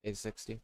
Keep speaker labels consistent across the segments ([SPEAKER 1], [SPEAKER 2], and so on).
[SPEAKER 1] A60.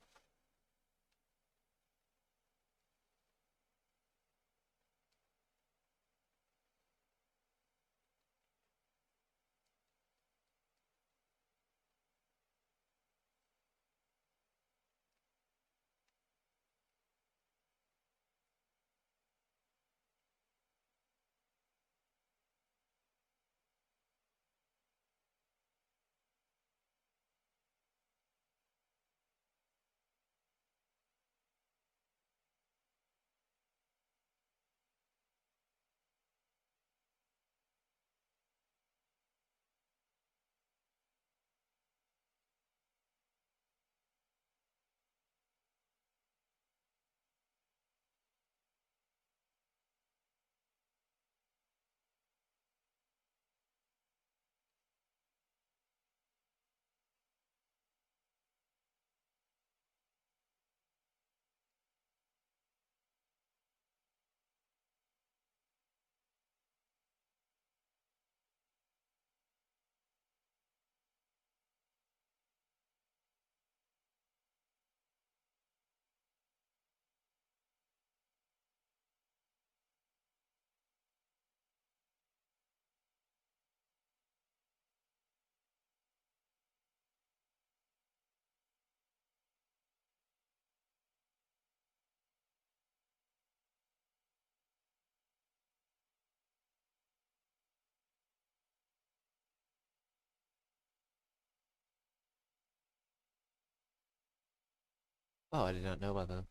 [SPEAKER 1] Oh, I did not know about that.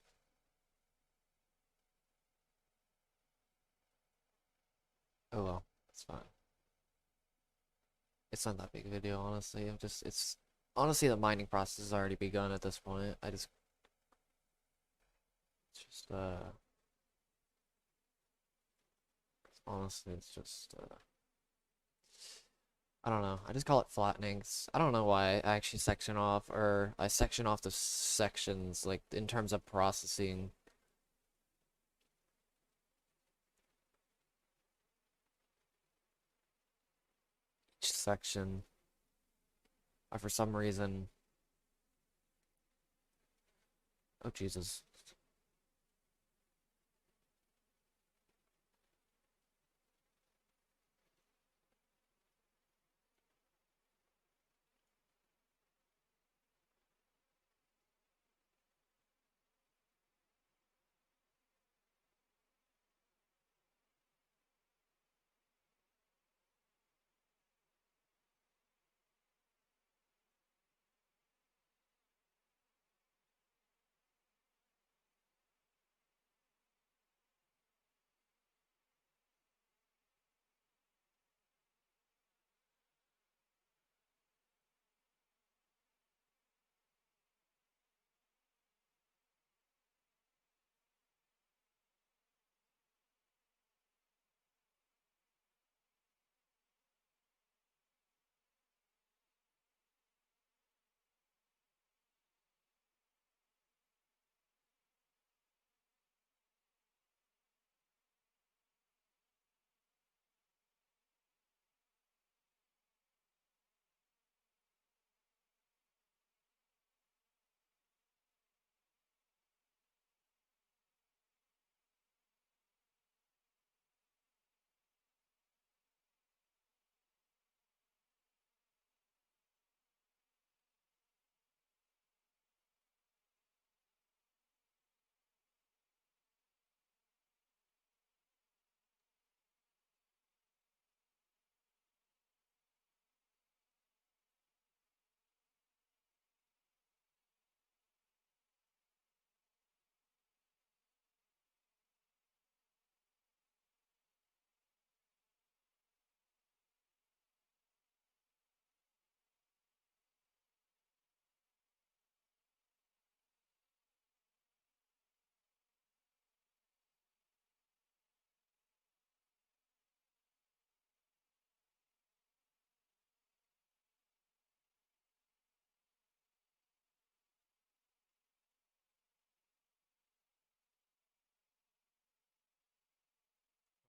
[SPEAKER 1] Oh well, that's fine. It's not that big a video, honestly. It's honestly the mining process has already begun at this point. It's just honestly, it's just I don't know. I just call it flattening. I don't know why I actually I section off the sections like in terms of processing each section. For some reason, oh Jesus.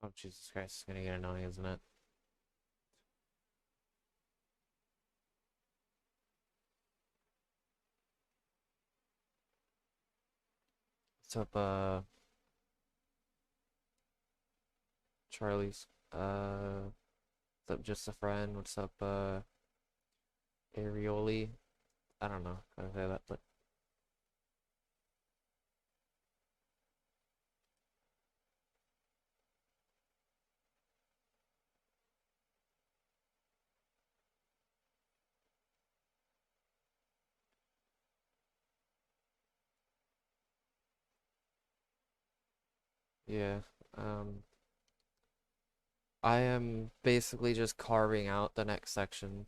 [SPEAKER 1] Oh Jesus Christ, it's gonna get annoying, isn't it? What's up, Charlie's? What's up, Just a Friend? What's up, Arioli? I don't know how to say that, but yeah. Um, I am basically just carving out the next section.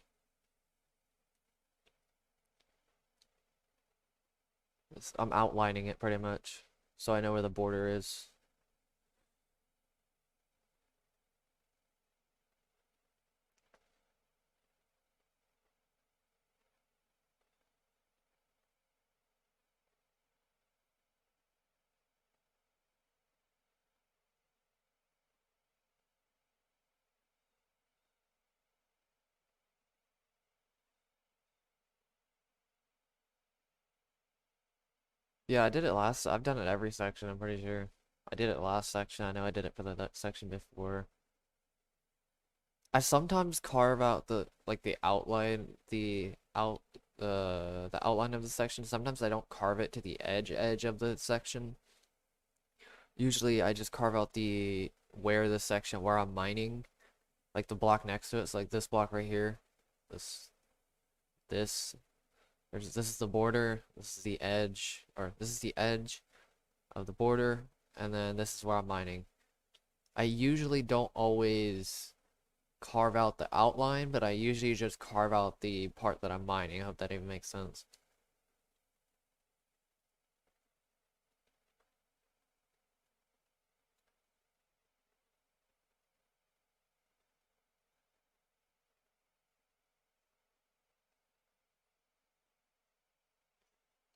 [SPEAKER 1] I'm outlining it pretty much, so I know where the border is. Yeah, I did it last. I've done it every section, I'm pretty sure. I did it last section. I know I did it for the next section before. I sometimes carve out the like the outline, the outline of the section. Sometimes I don't carve it to the edge of the section. Usually I just carve out the where the section where I'm mining, like the block next to it. It's like this block right here. This this this is the border, this is the edge, or this is the edge of the border, and then this is where I'm mining. I usually don't always carve out the outline, but I usually just carve out the part that I'm mining. I hope that even makes sense.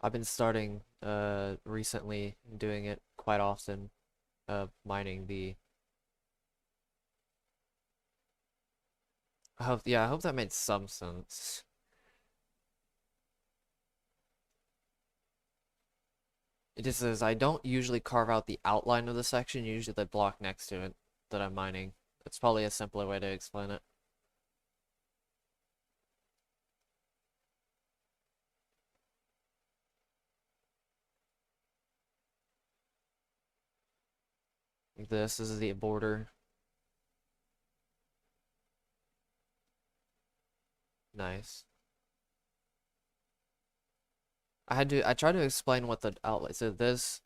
[SPEAKER 1] I've been starting recently doing it quite often, mining the I hope that made some sense. It just says I don't usually carve out the outline of the section, usually the block next to it that I'm mining. That's probably a simpler way to explain it. This is the border. Nice. I tried to explain what the outlet, so this,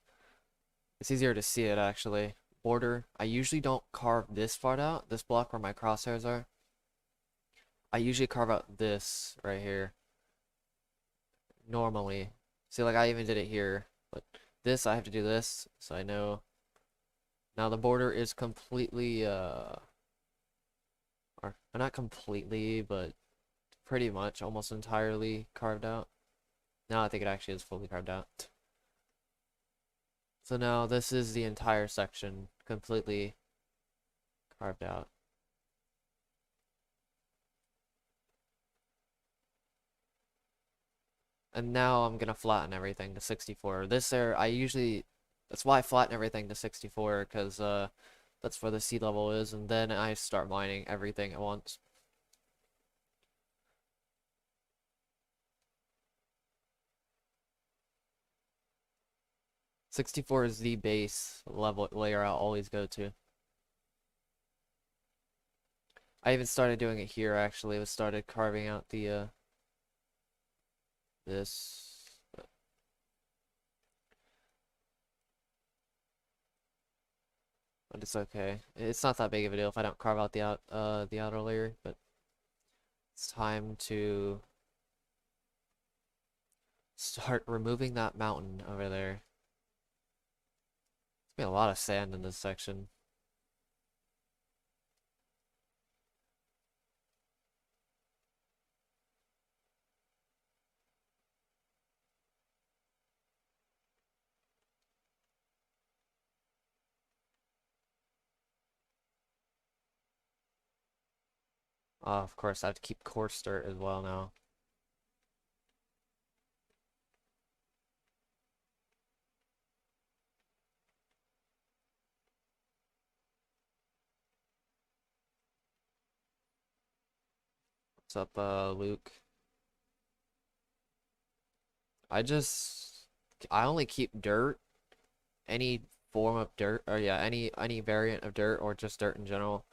[SPEAKER 1] it's easier to see it actually. Border, I usually don't carve this part out, this block where my crosshairs are. I usually carve out this right here, normally. See, like I even did it here, but this, I have to do this, so I know. Now the border is completely, or not completely, but pretty much almost entirely carved out. Now I think it actually is fully carved out. So now this is the entire section completely carved out. And now I'm gonna flatten everything to 64. This area, that's why I flatten everything to 64, because that's where the sea level is, and then I start mining everything at once. 64 is the base level layer I'll always go to. I even started doing it here actually. I started carving out the this, but it's okay. It's not that big of a deal if I don't carve out the outer layer, but it's time to start removing that mountain over there. There's been a lot of sand in this section. Of course, I have to keep coarse dirt as well now. What's up, Luke? I just I only keep dirt, any form of dirt, or yeah, any variant of dirt or just dirt in general.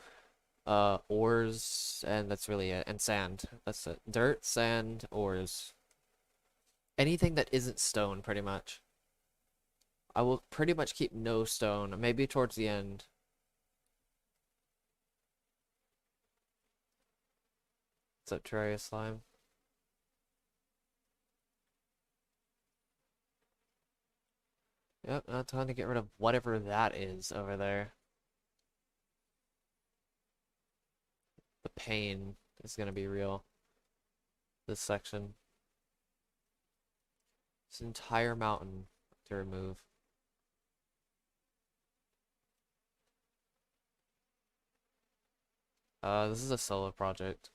[SPEAKER 1] Ores, and that's really it. And sand. That's it. Dirt, sand, ores. Anything that isn't stone, pretty much. I will pretty much keep no stone, maybe towards the end. What's up, Terraria Slime? Yep, now time to get rid of whatever that is over there. The pain is gonna be real. This section. This entire mountain to remove. This is a solo project.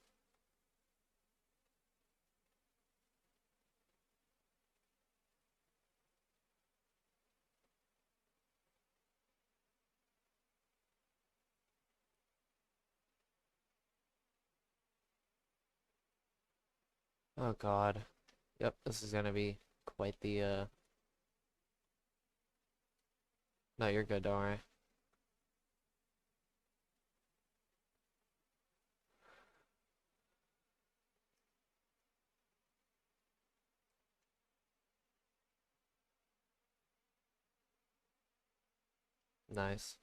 [SPEAKER 1] Oh God. Yep, this is gonna be quite the No, you're good, don't worry. Nice.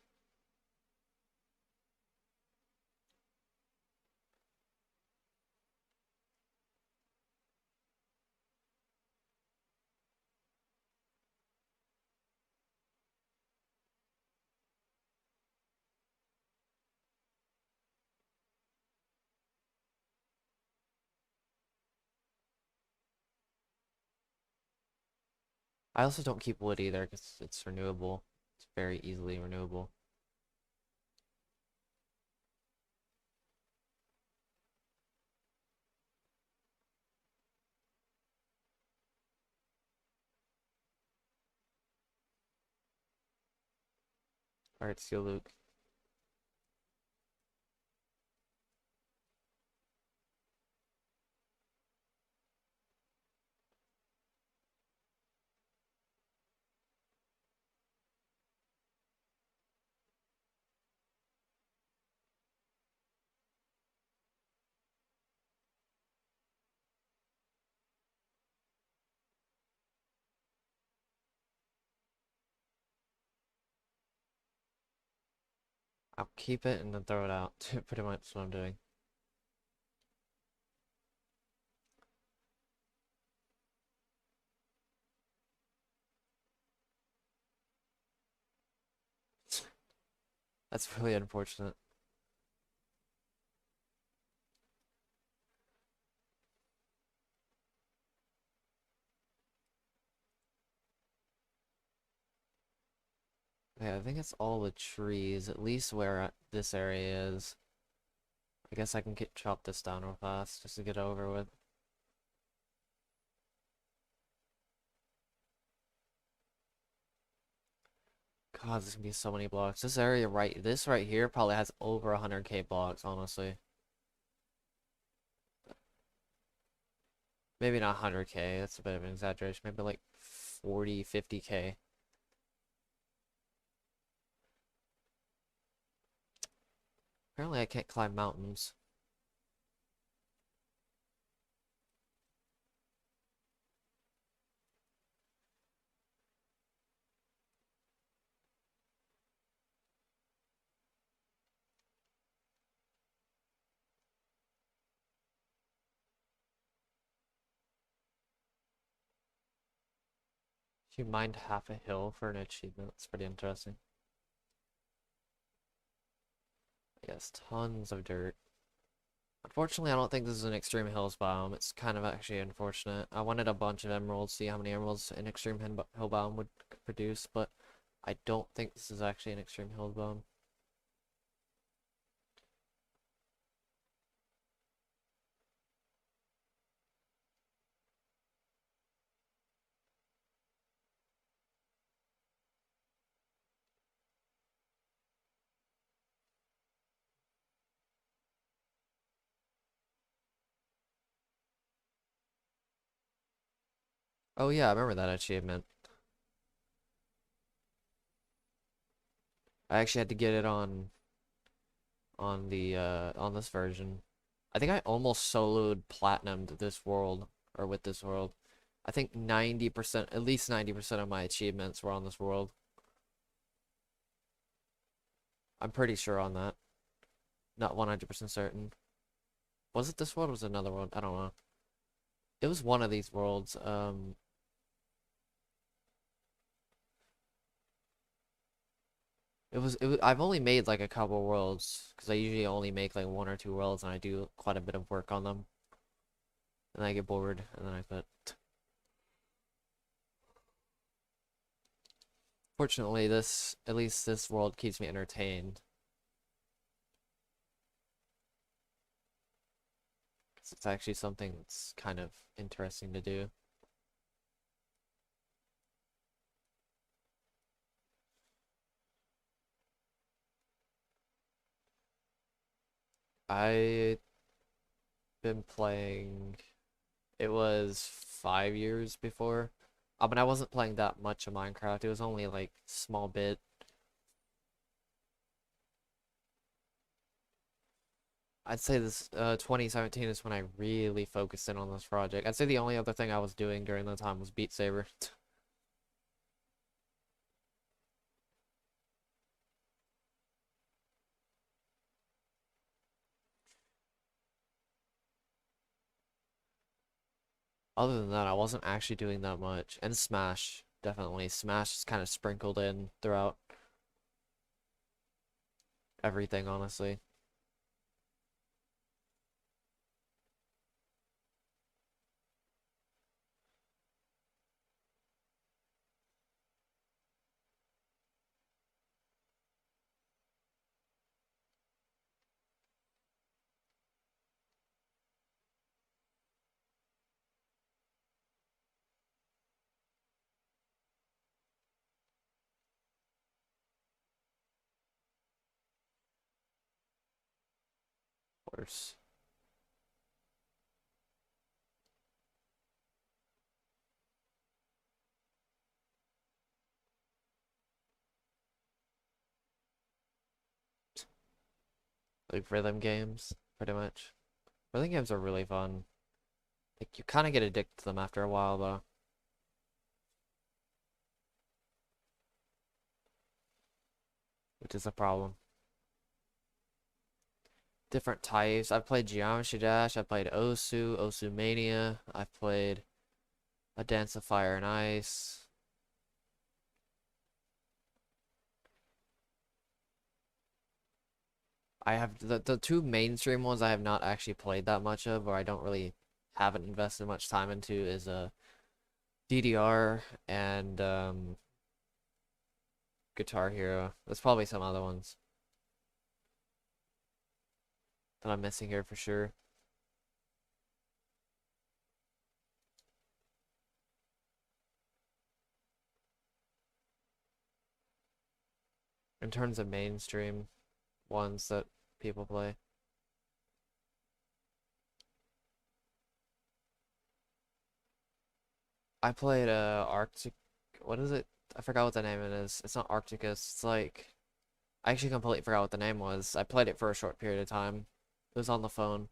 [SPEAKER 1] I also don't keep wood either because it's renewable. It's very easily renewable. Alright, see you, Luke. I'll keep it and then throw it out. Pretty much what I'm doing. That's really unfortunate. Yeah, I think it's all the trees, at least where this area is. I guess I can chop this down real fast just to get over with. God, there's gonna be so many blocks. This area this right here probably has over 100k blocks, honestly. Maybe not 100k, that's a bit of an exaggeration. Maybe like 40, 50k. Apparently I can't climb mountains. You mined half a hill for an achievement. That's pretty interesting. Yes, tons of dirt. Unfortunately, I don't think this is an extreme hills biome. It's kind of actually unfortunate. I wanted a bunch of emeralds, see how many emeralds an extreme hill biome would produce, but I don't think this is actually an extreme hill biome. Oh yeah, I remember that achievement. I actually had to get it on this version. I think I almost soloed platinumed this world or with this world. I think 90%, at least 90% of my achievements were on this world. I'm pretty sure on that. Not 100% certain. Was it this world or was it another world? I don't know. It was one of these worlds. I've only made like a couple worlds because I usually only make like one or two worlds and I do quite a bit of work on them. And I get bored and then I quit. Fortunately, at least this world keeps me entertained. 'Cause it's actually something that's kind of interesting to do. I been playing. It was 5 years before. But I wasn't playing that much of Minecraft. It was only like small bit. I'd say this 2017 is when I really focused in on this project. I'd say the only other thing I was doing during that time was Beat Saber. Other than that, I wasn't actually doing that much. And Smash, definitely. Smash is kind of sprinkled in throughout everything, honestly. Of course. Like rhythm games, pretty much. Rhythm games are really fun. Like you kind of get addicted to them after a while, though, which is a problem. Different types. I've played Geometry Dash. I've played Osu, Osu Mania. I've played A Dance of Fire and Ice. I have the two mainstream ones I have not actually played that much of, or I don't really haven't invested much time into is DDR and Guitar Hero. There's probably some other ones that I'm missing here for sure. In terms of mainstream ones that people play. I played Arctic. What is it? I forgot what the name it is. It's not Arcticus. It's like I actually completely forgot what the name was. I played it for a short period of time. It was on the phone.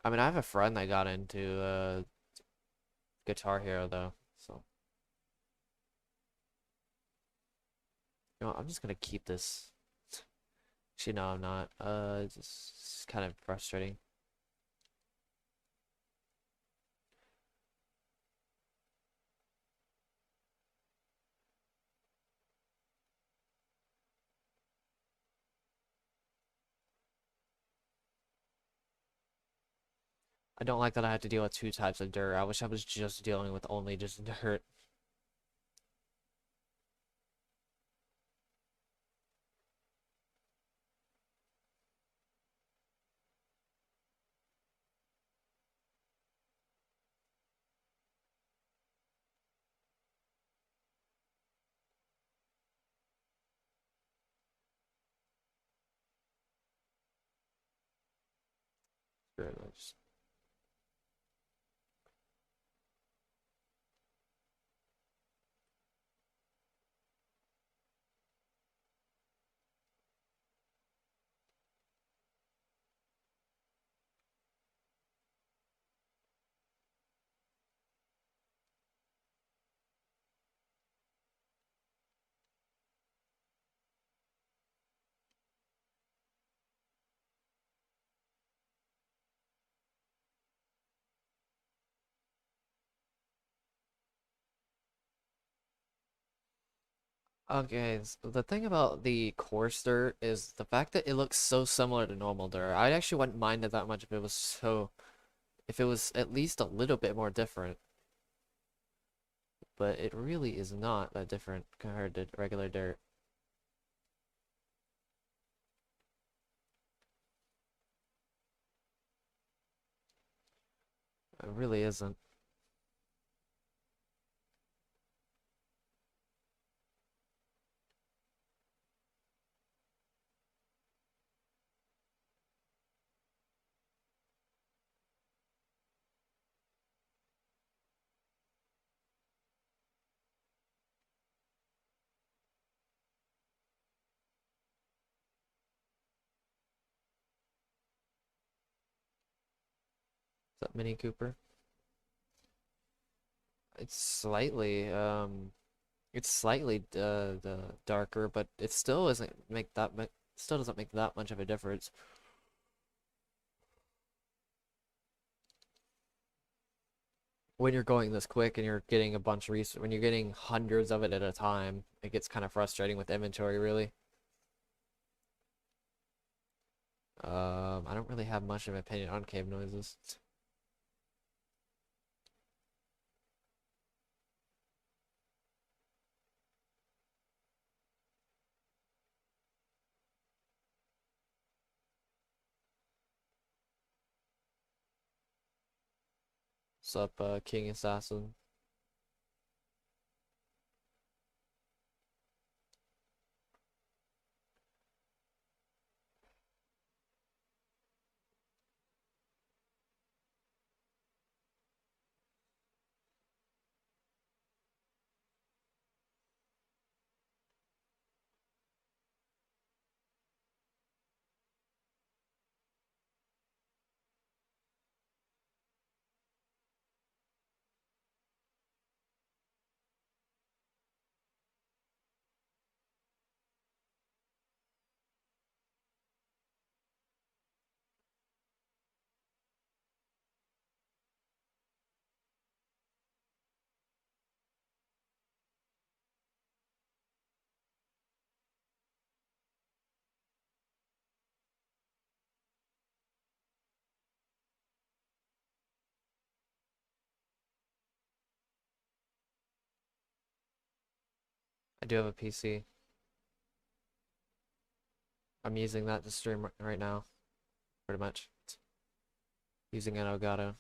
[SPEAKER 1] I mean, I have a friend that got into Guitar Hero though, so you know, I'm just gonna keep this. Actually, no, I'm not. It's kind of frustrating. I don't like that I have to deal with two types of dirt. I wish I was just dealing with only just dirt. Okay, so the thing about the coarse dirt is the fact that it looks so similar to normal dirt. I actually wouldn't mind it that much if it was at least a little bit more different, but it really is not that different compared to regular dirt. It really isn't. Is that Mini Cooper? It's slightly, it's slightly the darker, but it still isn't make that much. Still doesn't make that much of a difference. When you're going this quick and you're getting a bunch of resources, when you're getting hundreds of it at a time, it gets kind of frustrating with inventory, really. I don't really have much of an opinion on cave noises. Sup, King Assassin? I do have a PC. I'm using that to stream right now, pretty much. Using an Elgato.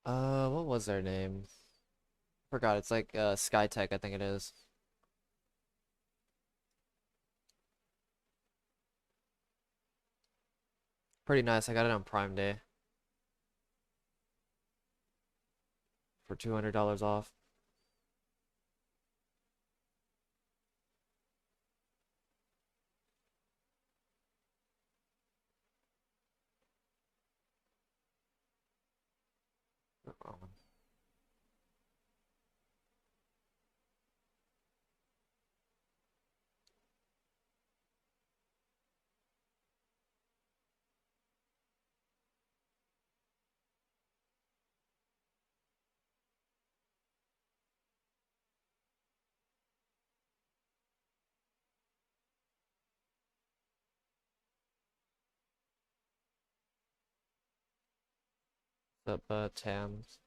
[SPEAKER 1] What was their name? Forgot. It's like Skytech, I think it is. Pretty nice. I got it on Prime Day for $200 off. Up, Tams.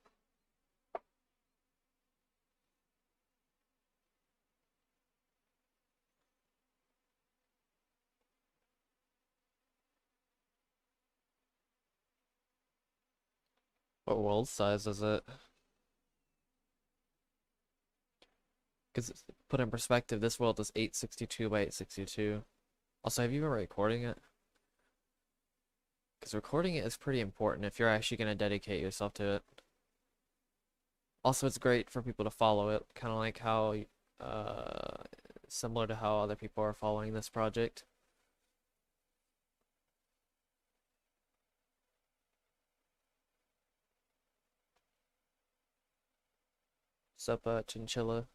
[SPEAKER 1] What world size is it? Because put in perspective, this world is 862 by 862. Also, have you been recording it? Because recording it is pretty important if you're actually going to dedicate yourself to it. Also, it's great for people to follow it, kind of like how, uh, similar to how other people are following this project. Sup, Chinchilla?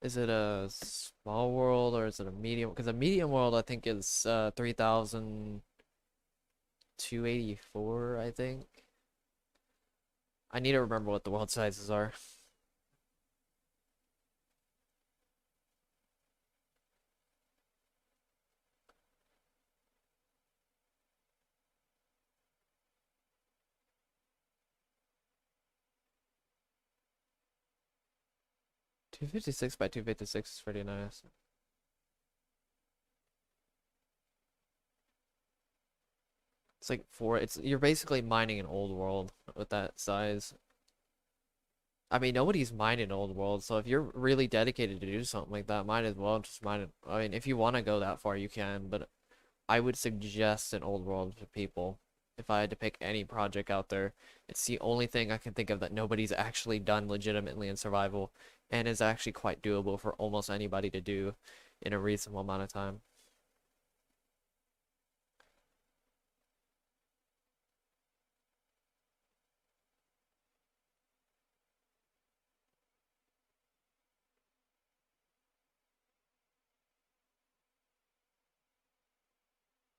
[SPEAKER 1] Is it a small world or is it a medium? Because a medium world I think is 3,284, I think. I need to remember what the world sizes are. 256 by 256 is pretty nice. It's like you're basically mining an old world with that size. I mean, nobody's mining old world, so if you're really dedicated to do something like that, might as well just mine it. I mean, if you want to go that far, you can, but I would suggest an old world to people. If I had to pick any project out there, it's the only thing I can think of that nobody's actually done legitimately in survival, and is actually quite doable for almost anybody to do in a reasonable amount of time.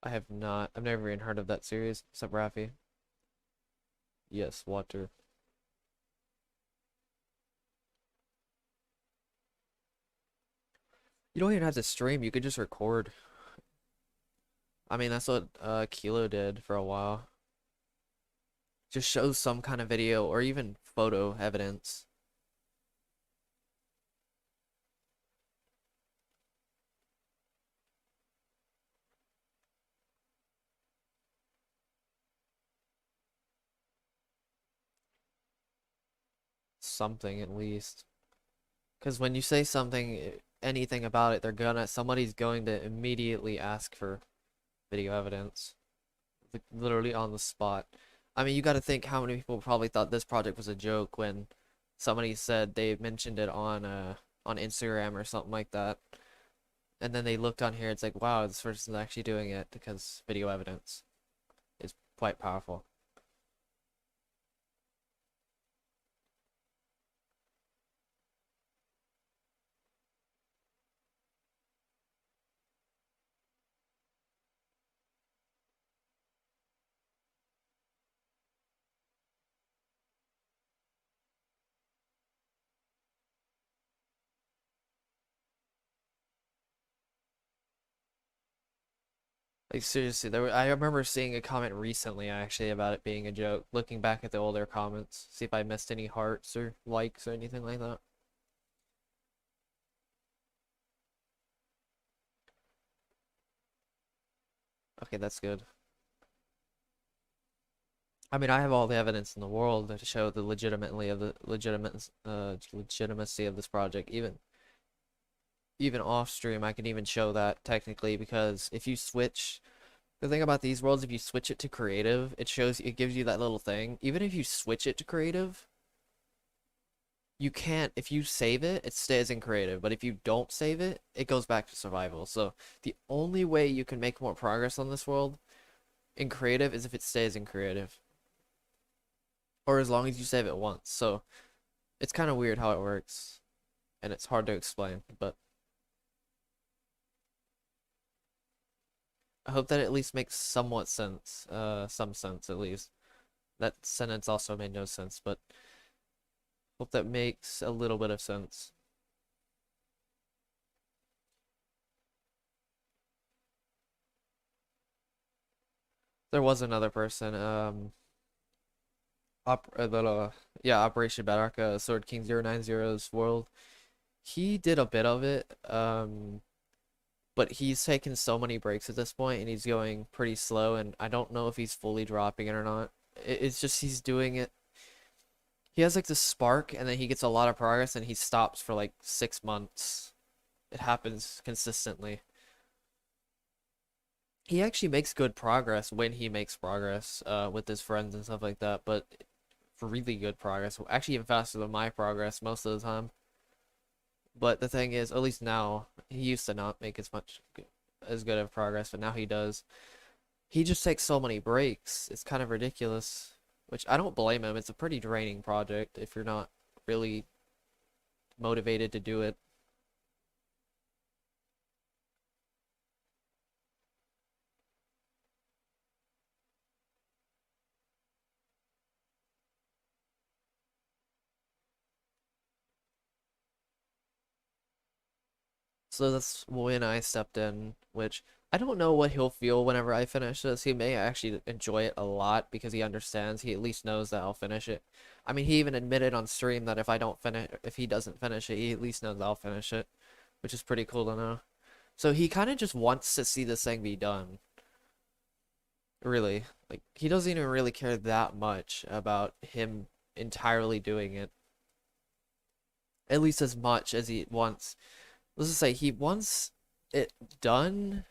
[SPEAKER 1] I have not. I've never even heard of that series. Except Rafi. Yes, water. You don't even have to stream. You could just record. I mean, that's what Kilo did for a while. Just show some kind of video or even photo evidence. Something at least. Because when you say something, anything about it, somebody's going to immediately ask for video evidence. Like, literally on the spot. I mean, you got to think how many people probably thought this project was a joke when somebody said they mentioned it on Instagram or something like that. And then they looked on here, it's like, wow, this person's actually doing it because video evidence is quite powerful. Like seriously, I remember seeing a comment recently actually about it being a joke, looking back at the older comments, see if I missed any hearts or likes or anything like that. Okay, that's good. I mean, I have all the evidence in the world to show the legitimacy of this project. Even off stream, I can even show that technically because if you switch the thing about these worlds, if you switch it to creative, it gives you that little thing. Even if you switch it to creative, you can't, if you save it, it stays in creative, but if you don't save it, it goes back to survival. So the only way you can make more progress on this world in creative is if it stays in creative, or as long as you save it once. So it's kind of weird how it works, and it's hard to explain, but I hope that at least makes somewhat sense, some sense at least. That sentence also made no sense, but hope that makes a little bit of sense. There was another person, yeah, Operation Bedrock, Sword King 090's world. He did a bit of it, but he's taken so many breaks at this point, and he's going pretty slow, and I don't know if he's fully dropping it or not. It's just he's doing it. He has like this spark, and then he gets a lot of progress, and he stops for like 6 months. It happens consistently. He actually makes good progress when he makes progress with his friends and stuff like that, but for really good progress, actually even faster than my progress most of the time. But the thing is, at least now, he used to not make as much as good of progress, but now he does. He just takes so many breaks. It's kind of ridiculous, which I don't blame him. It's a pretty draining project if you're not really motivated to do it. So that's when I stepped in, which I don't know what he'll feel whenever I finish this. He may actually enjoy it a lot because he understands. He at least knows that I'll finish it. I mean, he even admitted on stream that if he doesn't finish it, he at least knows I'll finish it, which is pretty cool to know. So he kind of just wants to see this thing be done. Really. Like, he doesn't even really care that much about him entirely doing it. At least as much as he wants. Let's just say he wants it done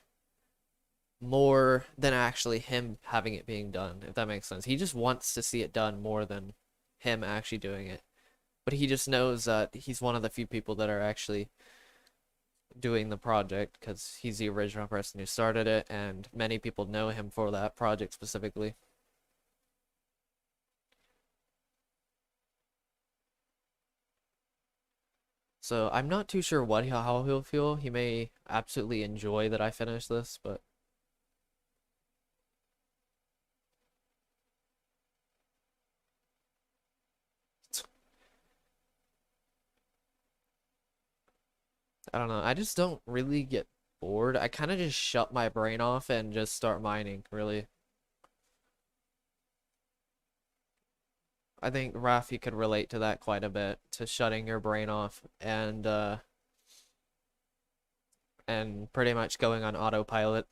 [SPEAKER 1] more than actually him having it being done, if that makes sense. He just wants to see it done more than him actually doing it. But he just knows that he's one of the few people that are actually doing the project because he's the original person who started it, and many people know him for that project specifically. So I'm not too sure how he'll feel. He may absolutely enjoy that I finished this, but I don't know. I just don't really get bored. I kind of just shut my brain off and just start mining, really. I think Rafi could relate to that quite a bit, to shutting your brain off and pretty much going on autopilot.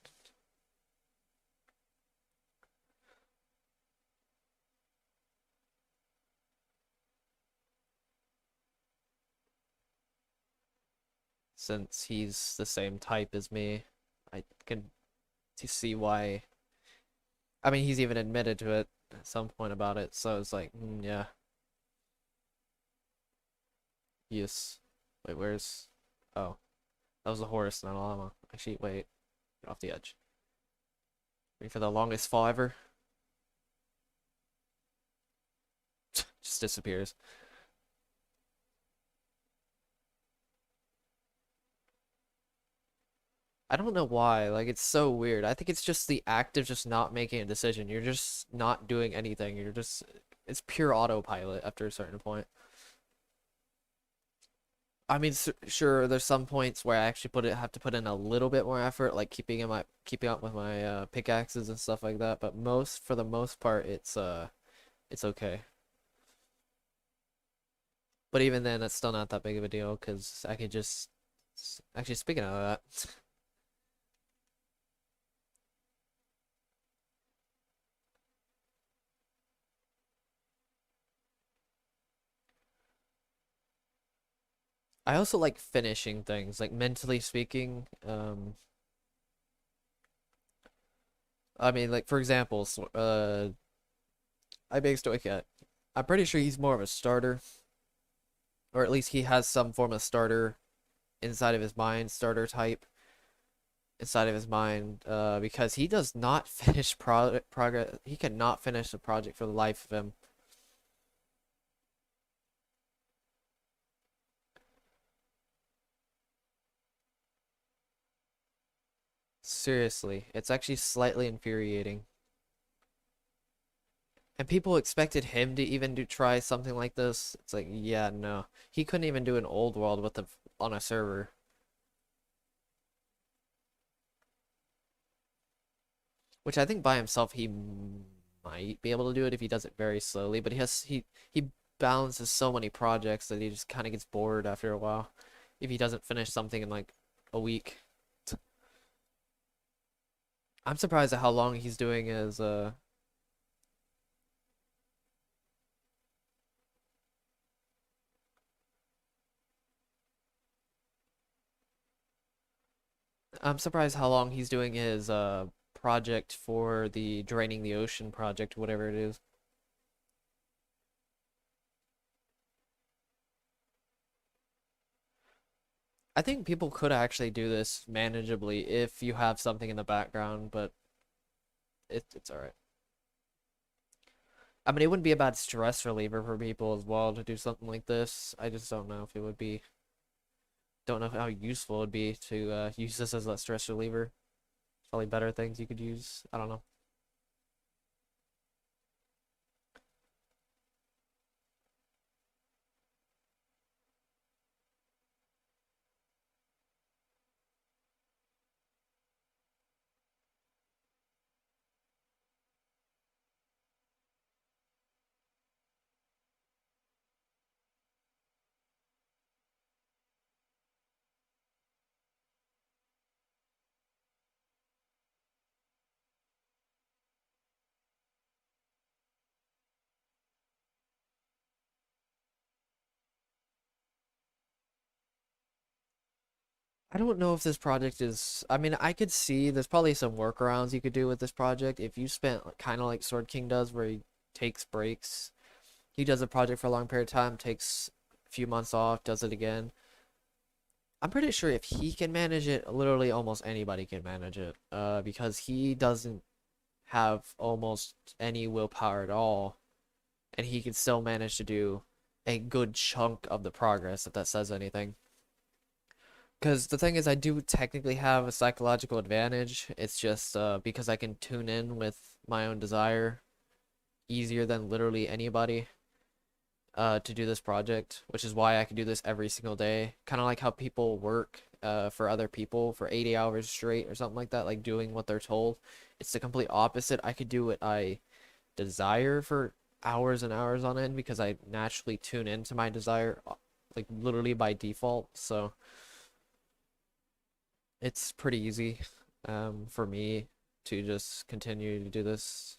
[SPEAKER 1] Since he's the same type as me, I can see why. I mean, he's even admitted to it at some point about it, so it's like, yeah, yes. Wait, where's... Oh, that was a horse, not a llama. Actually, wait, get off the edge. Wait for the longest fall ever. Just disappears. I don't know why. Like, it's so weird. I think it's just the act of just not making a decision. You're just not doing anything. You're just... It's pure autopilot after a certain point. I mean, sure, there's some points where I actually have to put in a little bit more effort, like keeping up with my pickaxes and stuff like that. But for the most part, it's okay. But even then, it's still not that big of a deal because I could just... Actually, speaking of that, I also like finishing things, like mentally speaking. I mean, like for example, I based Cat. I'm pretty sure he's more of a starter, or at least he has some form of starter inside of his mind, starter type inside of his mind, because he does not finish progress. He cannot finish the project for the life of him. Seriously, it's actually slightly infuriating. And people expected him to even try something like this. It's like, yeah, no. He couldn't even do an old world on a server. Which I think by himself he might be able to do it if he does it very slowly, but he balances so many projects that he just kind of gets bored after a while if he doesn't finish something in like a week. I'm surprised at how long he's doing his I'm surprised how long he's doing his project for the draining the ocean project, whatever it is. I think people could actually do this manageably if you have something in the background, but it's all right. I mean, it wouldn't be a bad stress reliever for people as well to do something like this. I just don't know if it would be, don't know how useful it would be to use this as a stress reliever. Probably better things you could use. I don't know. I don't know if this project is, I mean, I could see there's probably some workarounds you could do with this project if you spent kind of like Sword King does, where he takes breaks. He does a project for a long period of time, takes a few months off, does it again. I'm pretty sure if he can manage it, literally almost anybody can manage it. Because he doesn't have almost any willpower at all, and he can still manage to do a good chunk of the progress, if that says anything. Because the thing is, I do technically have a psychological advantage. It's just because I can tune in with my own desire easier than literally anybody to do this project, which is why I can do this every single day. Kind of like how people work for other people for 80 hours straight or something like that, like doing what they're told. It's the complete opposite. I could do what I desire for hours and hours on end because I naturally tune into my desire, like literally by default. So it's pretty easy for me to just continue to do this.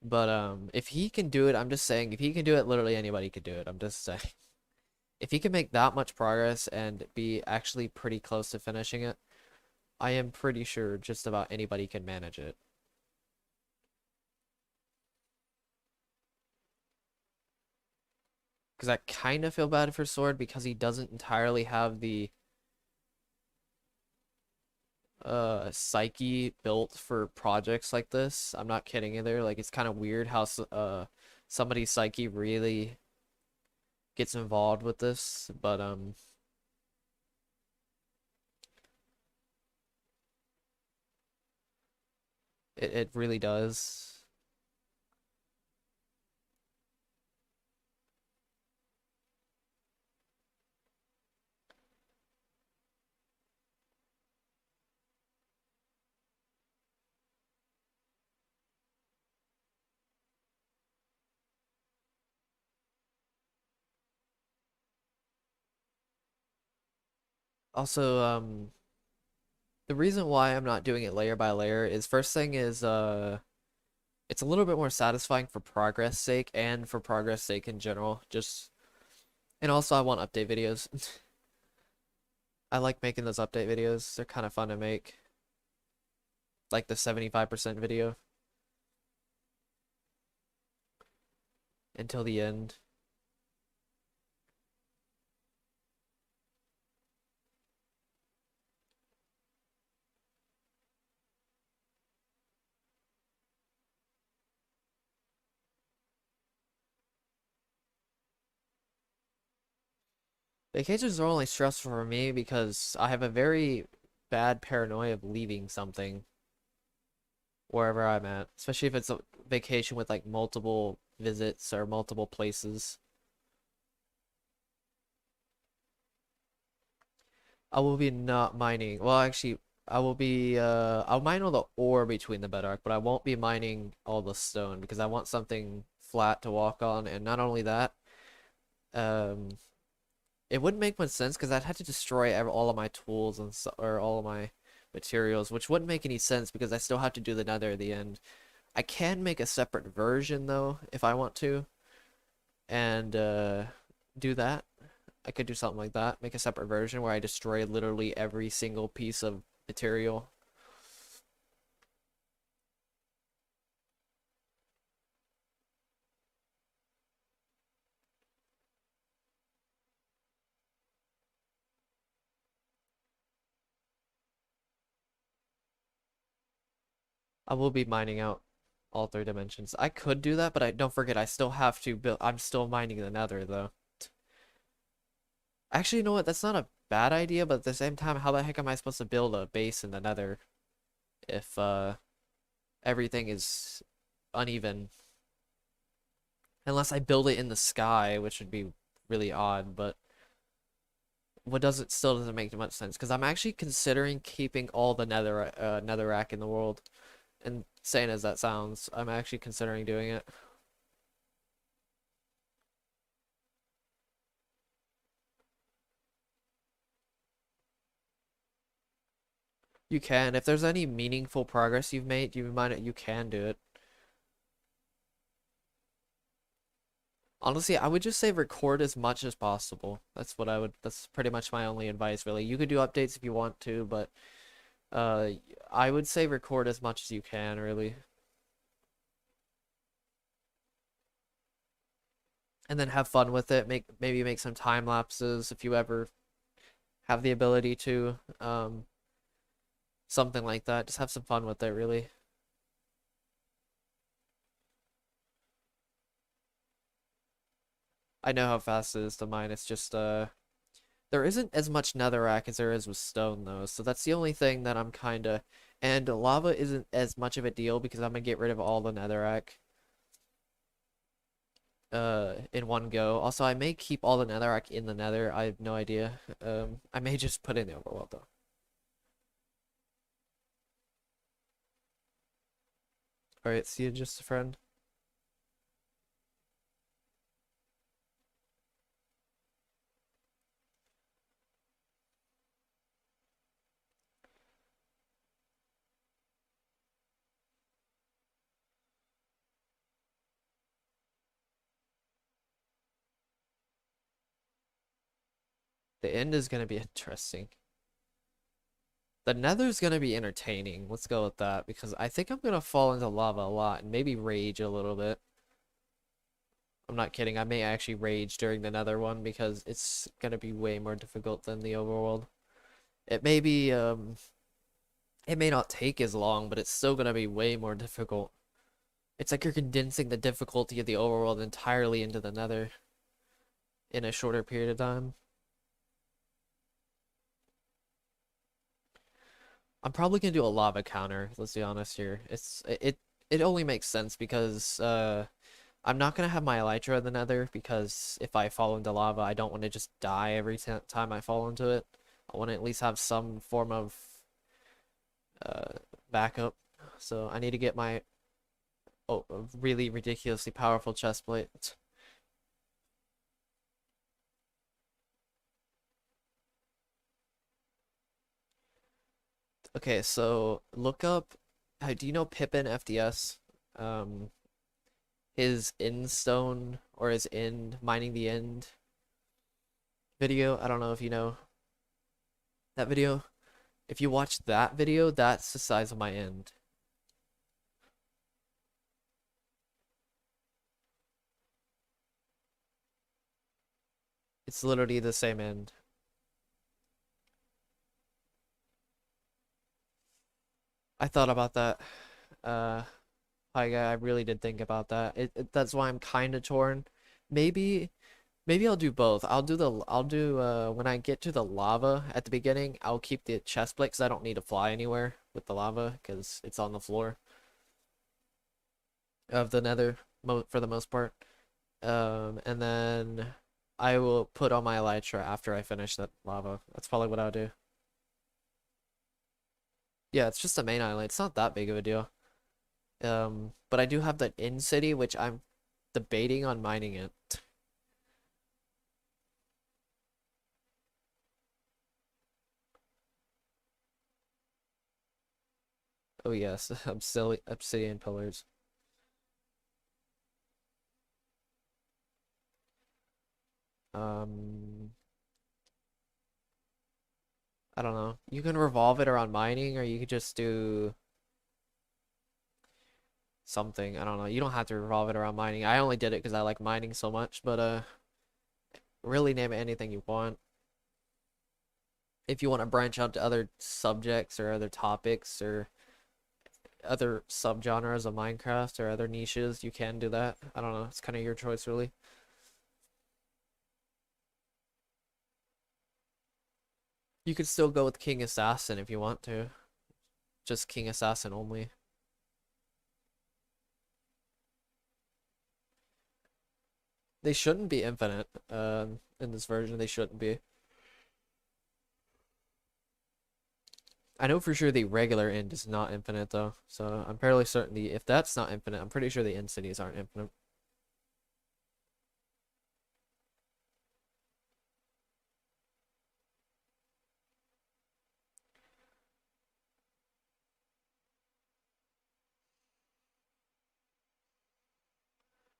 [SPEAKER 1] But if he can do it, I'm just saying, if he can do it, literally anybody could do it. I'm just saying. If he can make that much progress and be actually pretty close to finishing it, I am pretty sure just about anybody can manage it. Because I kind of feel bad for Sword because he doesn't entirely have the psyche built for projects like this. I'm not kidding either. Like it's kind of weird how somebody's psyche really gets involved with this, but it really does. Also, the reason why I'm not doing it layer by layer is first thing is it's a little bit more satisfying for progress sake and for progress sake in general. Just and also I want update videos. I like making those update videos. They're kind of fun to make. Like the 75% video until the end. Vacations are only stressful for me because I have a very bad paranoia of leaving something wherever I'm at, especially if it's a vacation with like multiple visits or multiple places. I will be not mining. Well, actually, I will be I'll mine all the ore between the bedrock, but I won't be mining all the stone because I want something flat to walk on, and not only that, um it wouldn't make much sense because I'd have to destroy all of my tools and or all of my materials, which wouldn't make any sense because I still have to do the nether at the end. I can make a separate version though if I want to, and do that. I could do something like that, make a separate version where I destroy literally every single piece of material. I will be mining out all three dimensions. I could do that, but I don't forget I still have to build. I'm still mining the nether though. Actually, you know what? That's not a bad idea, but at the same time, how the heck am I supposed to build a base in the nether if everything is uneven? Unless I build it in the sky, which would be really odd, but what does it still doesn't make much sense because I'm actually considering keeping all the netherrack in the world. And insane as that sounds, I'm actually considering doing it. You can. If there's any meaningful progress you've made, you can do it. Honestly, I would just say record as much as possible. That's pretty much my only advice, really. You could do updates if you want to, but uh, I would say record as much as you can, really. And then have fun with it. Maybe make some time lapses if you ever have the ability to. Something like that. Just have some fun with it, really. I know how fast it is to mine. It's just there isn't as much netherrack as there is with stone though, so that's the only thing that I'm kinda. And lava isn't as much of a deal because I'm gonna get rid of all the netherrack in one go. Also, I may keep all the netherrack in the nether. I have no idea. I may just put it in the overworld though. All right, see you, just a friend. The end is gonna be interesting. The nether's gonna be entertaining. Let's go with that because I think I'm gonna fall into lava a lot and maybe rage a little bit. I'm not kidding. I may actually rage during the nether one because it's gonna be way more difficult than the overworld. It may be it may not take as long, but it's still gonna be way more difficult. It's like you're condensing the difficulty of the overworld entirely into the nether in a shorter period of time. I'm probably gonna do a lava counter, let's be honest here. It only makes sense because I'm not gonna have my elytra in the nether because if I fall into lava, I don't want to just die every time I fall into it. I want to at least have some form of uh, backup. So I need to get my a really ridiculously powerful chest plate. Okay, so look up. Do you know Pippin FDS? Um, his end stone or his end mining the end video. I don't know if you know that video. If you watch that video, that's the size of my end. It's literally the same end. I thought about that. Uh, I really did think about that. That's why I'm kind of torn. Maybe maybe I'll do both. I'll do when I get to the lava at the beginning, I'll keep the chest plate because I don't need to fly anywhere with the lava because it's on the floor of the nether mo for the most part. And then I will put on my elytra after I finish that lava. That's probably what I'll do. Yeah, it's just a main island. It's not that big of a deal. But I do have that in city, which I'm debating on mining it. Oh yes, obsidian pillars. Um, I don't know. You can revolve it around mining, or you could just do something. I don't know. You don't have to revolve it around mining. I only did it because I like mining so much, but really name it anything you want. If you want to branch out to other subjects or other topics or other subgenres of Minecraft or other niches, you can do that. I don't know. It's kind of your choice, really. You could still go with King Assassin if you want to. Just King Assassin only. They shouldn't be infinite. In this version, they shouldn't be. I know for sure the regular end is not infinite though, so I'm fairly certain if that's not infinite, I'm pretty sure the end cities aren't infinite.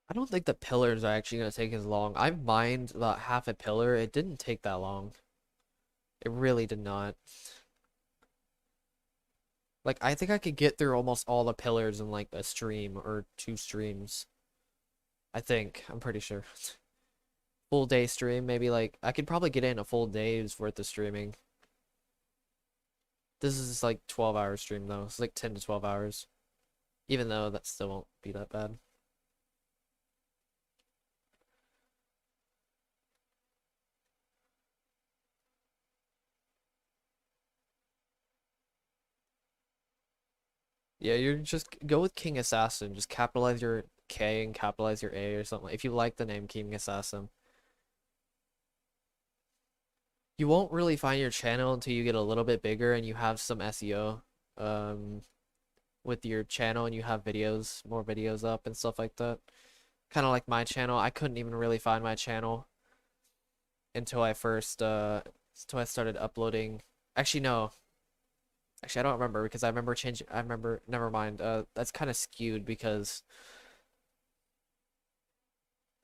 [SPEAKER 1] I don't think the pillars are actually gonna take as long. I mined about half a pillar. It didn't take that long. It really did not. Like I think I could get through almost all the pillars in like a stream or 2 streams. I think. I'm pretty sure. Full day stream, maybe like I could probably get in a full day's worth of streaming. This is like 12-hour stream though. It's like 10 to 12 hours. Even though that still won't be that bad. Yeah, you're just go with King Assassin. Just capitalize your K and capitalize your A or something. If you like the name King Assassin. You won't really find your channel until you get a little bit bigger and you have some SEO with your channel and you have videos, more videos up and stuff like that. Kind of like my channel. I couldn't even really find my channel until until I started uploading. Actually, no. Actually, I don't remember because I remember, never mind. That's kind of skewed because,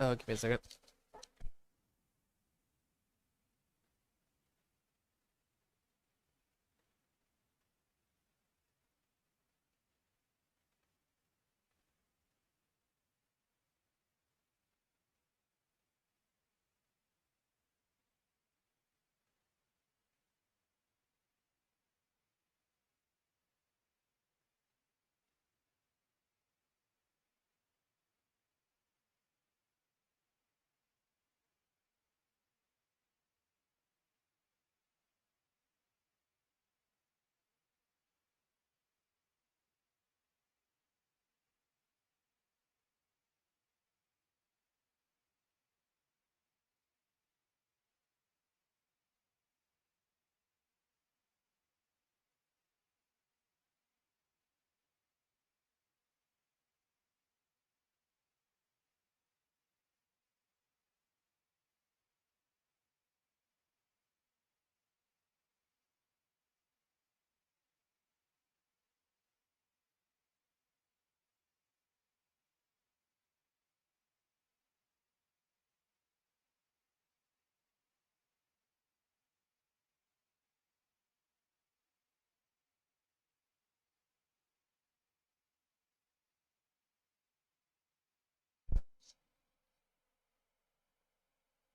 [SPEAKER 1] oh, give me a second.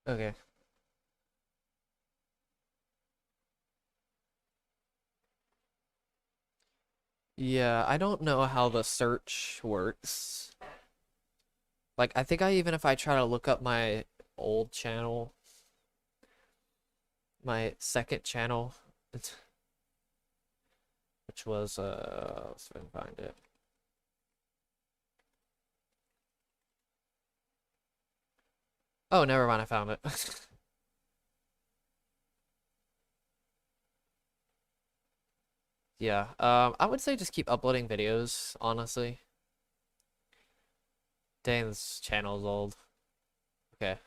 [SPEAKER 1] Okay. Yeah, I don't know how the search works. Like, I think even if I try to look up my old channel, my second channel, which was, let's try and find it. Oh, never mind, I found it. Yeah, I would say just keep uploading videos, honestly. Dang, this channel's old. Okay,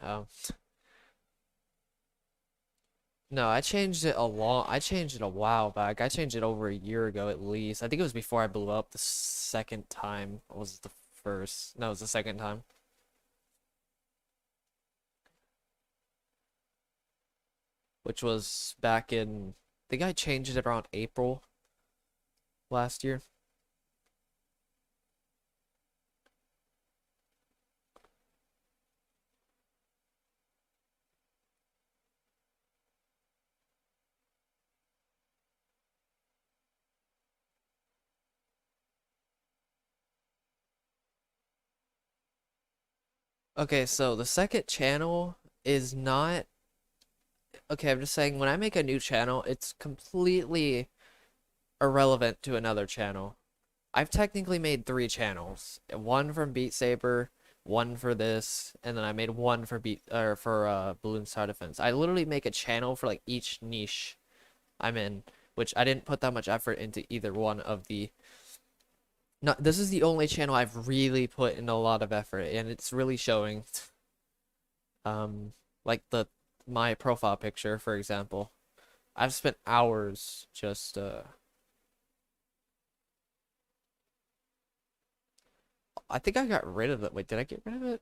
[SPEAKER 1] no, I changed it a while back. I changed it over a year ago at least. I think it was before I blew up the second time. Or was it the first? No, it was the second time. Which was back in, I think I changed it around April last year. Okay, so the second channel is not okay. I'm just saying when I make a new channel, it's completely irrelevant to another channel. I've technically made three channels. One from Beat Saber, one for this, and then I made one for Balloon Star Defense. I literally make a channel for like each niche I'm in, which I didn't put that much effort into either one of the. No, this is the only channel I've really put in a lot of effort, and it's really showing. Um, like my profile picture, for example. I've spent hours just I think I got rid of it. Wait, did I get rid of it?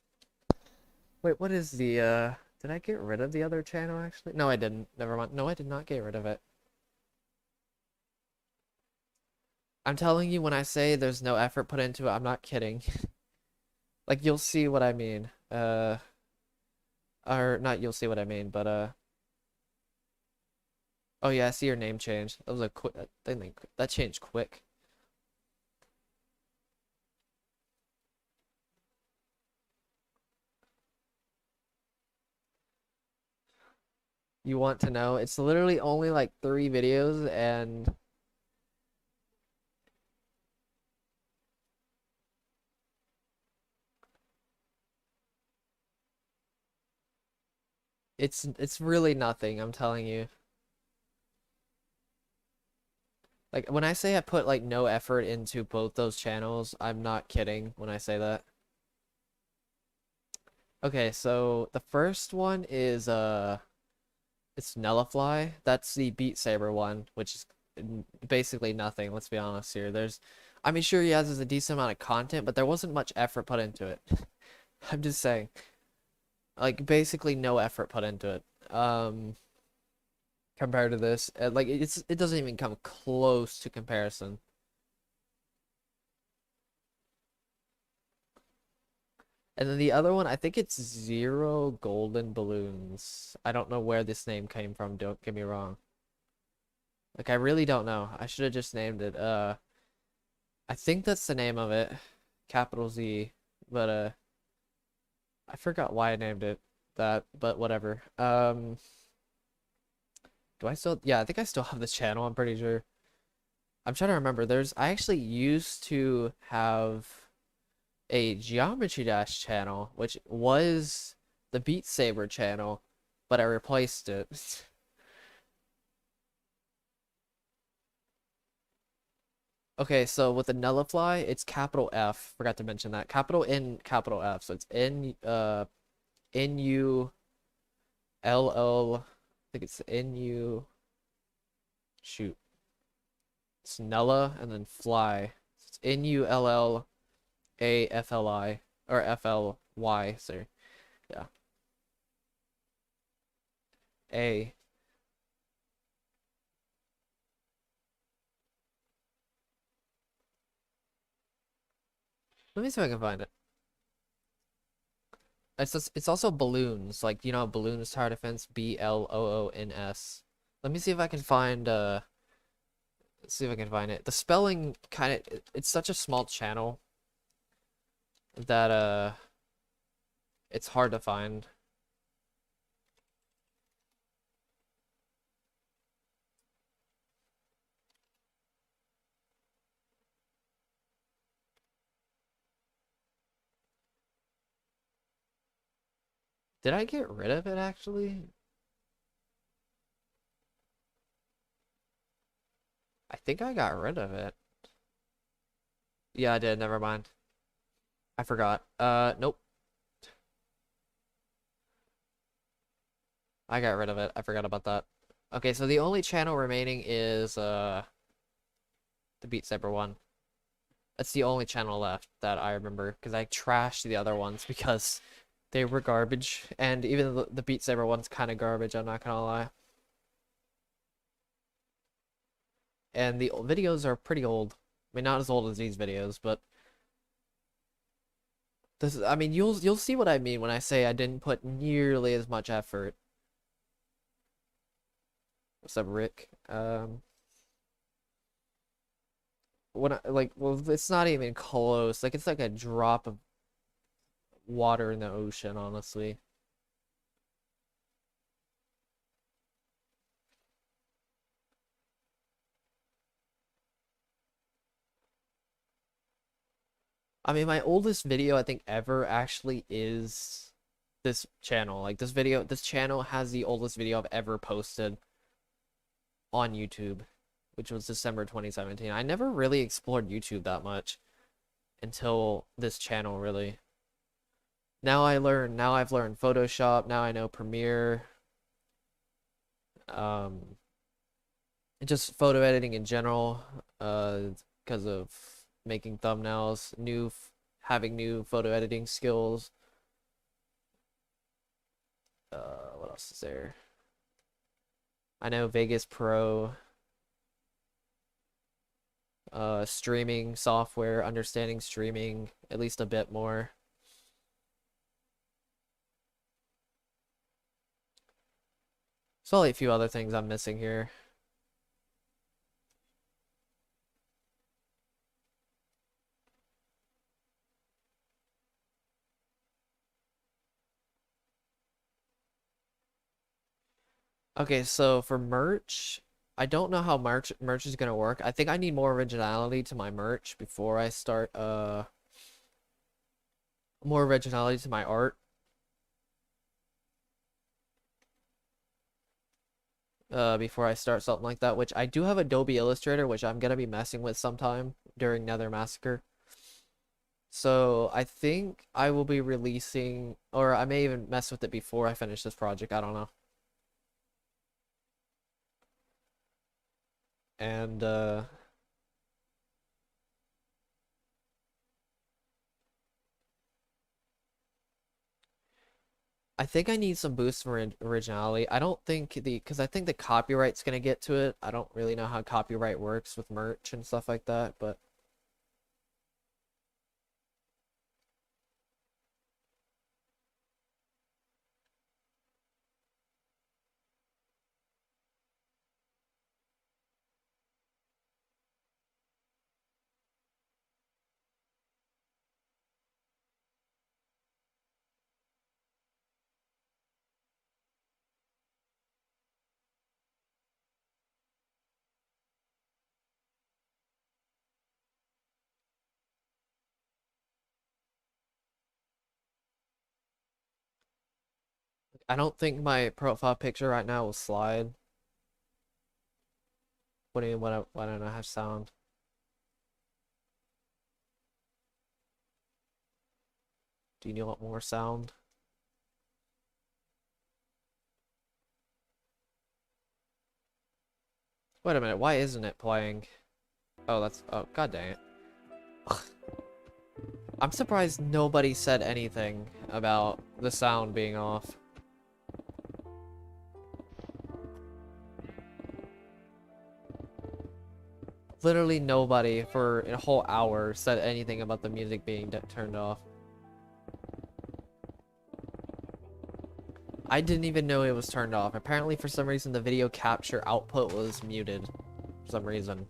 [SPEAKER 1] Wait, what is the did I get rid of the other channel actually? No, I didn't. Never mind. No, I did not get rid of it. I'm telling you when I say there's no effort put into it, I'm not kidding. Like you'll see what I mean. Or not you'll see what I mean, but oh yeah, I see your name change. That was a quick thing that changed quick. You want to know? It's literally only like 3 videos and it's really nothing, I'm telling you. Like when I say I put like no effort into both those channels, I'm not kidding when I say that. Okay, so the first one is it's Nullify. That's the Beat Saber one, which is basically nothing, let's be honest here. I mean sure he has a decent amount of content, but there wasn't much effort put into it. I'm just saying. Like basically no effort put into it. Compared to this. Like it doesn't even come close to comparison. And then the other one, I think it's Zero Golden Balloons. I don't know where this name came from, don't get me wrong. Like I really don't know. I should have just named it. I think that's the name of it. Capital Z. But I forgot why I named it that, but whatever. Do I still yeah, I think I still have this channel, I'm pretty sure. I'm trying to remember. I actually used to have a Geometry Dash channel, which was the Beat Saber channel, but I replaced it. Okay, so with the Nullify, it's capital F. Forgot to mention that. Capital N, capital F. So it's Null. I think it's N-U. Shoot. It's Nulla and then fly. So it's Nullafli or FLY, sorry. Yeah. A. Let me see if I can find it. It's also balloons, like you know, balloons tower defense, Bloons. Let me see if I can find see if I can find it. The spelling kind of it's such a small channel that it's hard to find. Did I get rid of it actually? I think I got rid of it. Yeah, I did. Never mind. I forgot. Nope. I got rid of it. I forgot about that. Okay, so the only channel remaining is the Beat Saber one. That's the only channel left that I remember because I trashed the other ones because they were garbage, and even the Beat Saber one's kind of garbage, I'm not gonna lie. And the videos are pretty old. I mean, not as old as these videos, but this is, I mean, you'll see what I mean when I say I didn't put nearly as much effort. What's up, Rick? When I, like, well, it's not even close. Like, it's like a drop of water in the ocean, honestly. I mean, my oldest video I think ever actually is this channel. Like this channel has the oldest video I've ever posted on YouTube, which was December 2017. I never really explored YouTube that much until this channel, really. Now I've learned Photoshop, now I know Premiere, um, just photo editing in general, because of making thumbnails, having new photo editing skills. What else is there? I know Vegas Pro, streaming software, understanding streaming at least a bit more. There's probably a few other things I'm missing here. Okay, so for merch, I don't know how merch is gonna work. I think I need more originality to my merch before I start more originality to my art. Before I start something like that, which I do have Adobe Illustrator, which I'm gonna be messing with sometime during Nether Massacre. So I think I will be releasing, or I may even mess with it before I finish this project. I don't know. And I think I need some boost for originality. I don't think because I think the copyright's gonna get to it. I don't really know how copyright works with merch and stuff like that, but I don't think my profile picture right now will slide. What do you why don't I have sound? Do you want more sound? Wait a minute, why isn't it playing? Oh, oh, god dang it. I'm surprised nobody said anything about the sound being off. Literally nobody for a whole hour said anything about the music being turned off. I didn't even know it was turned off. Apparently, for some reason, the video capture output was muted. For some reason.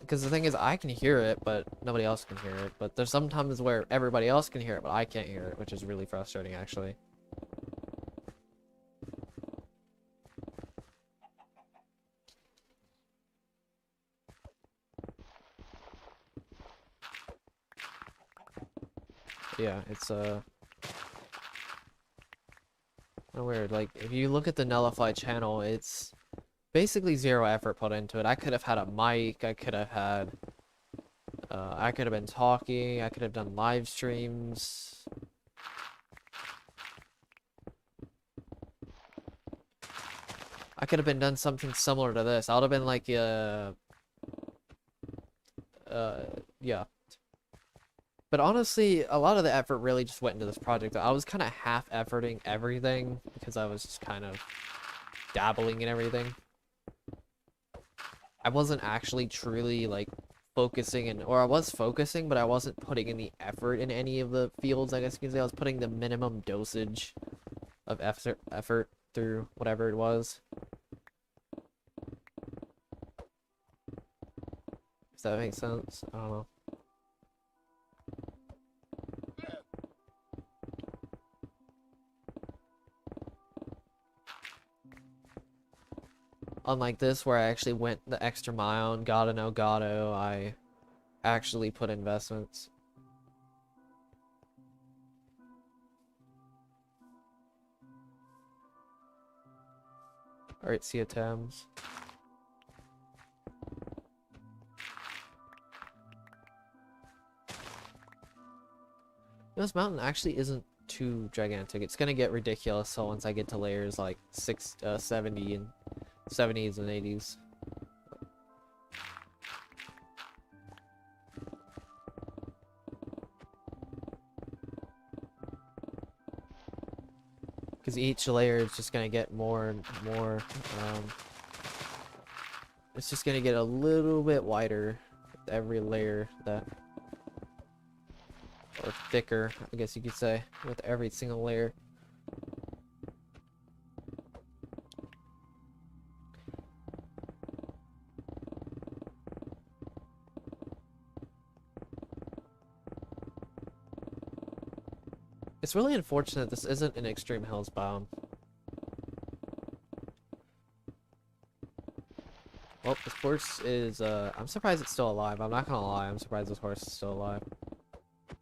[SPEAKER 1] Because the thing is, I can hear it, but nobody else can hear it. But there's sometimes where everybody else can hear it, but I can't hear it, which is really frustrating, actually. Yeah, it's weird. Like, if you look at the nullified channel, it's basically zero effort put into it. I could have had a mic, I could have had I could have been talking, I could have done live streams. I could have been done something similar to this. I would have been like yeah. But honestly, a lot of the effort really just went into this project. I was kind of half-efforting everything because I was just kind of dabbling in everything. I wasn't actually truly like focusing in, or I was focusing, but I wasn't putting in the effort in any of the fields, I guess you can say. I was putting the minimum dosage of effort through whatever it was. Does that make sense? I don't know. Unlike this, where I actually went the extra mile and got an Elgato, I actually put investments. Alright, see you, Thames. This mountain actually isn't too gigantic. It's gonna get ridiculous so once I get to layers like 70 and 70s and 80s. Because each layer is just gonna get more and more. It's just gonna get a little bit wider with every layer that, or thicker, I guess you could say, with every single layer. It's really unfortunate this isn't an extreme hills biome. Well, this horse is, I'm surprised it's still alive. I'm not gonna lie, I'm surprised this horse is still alive.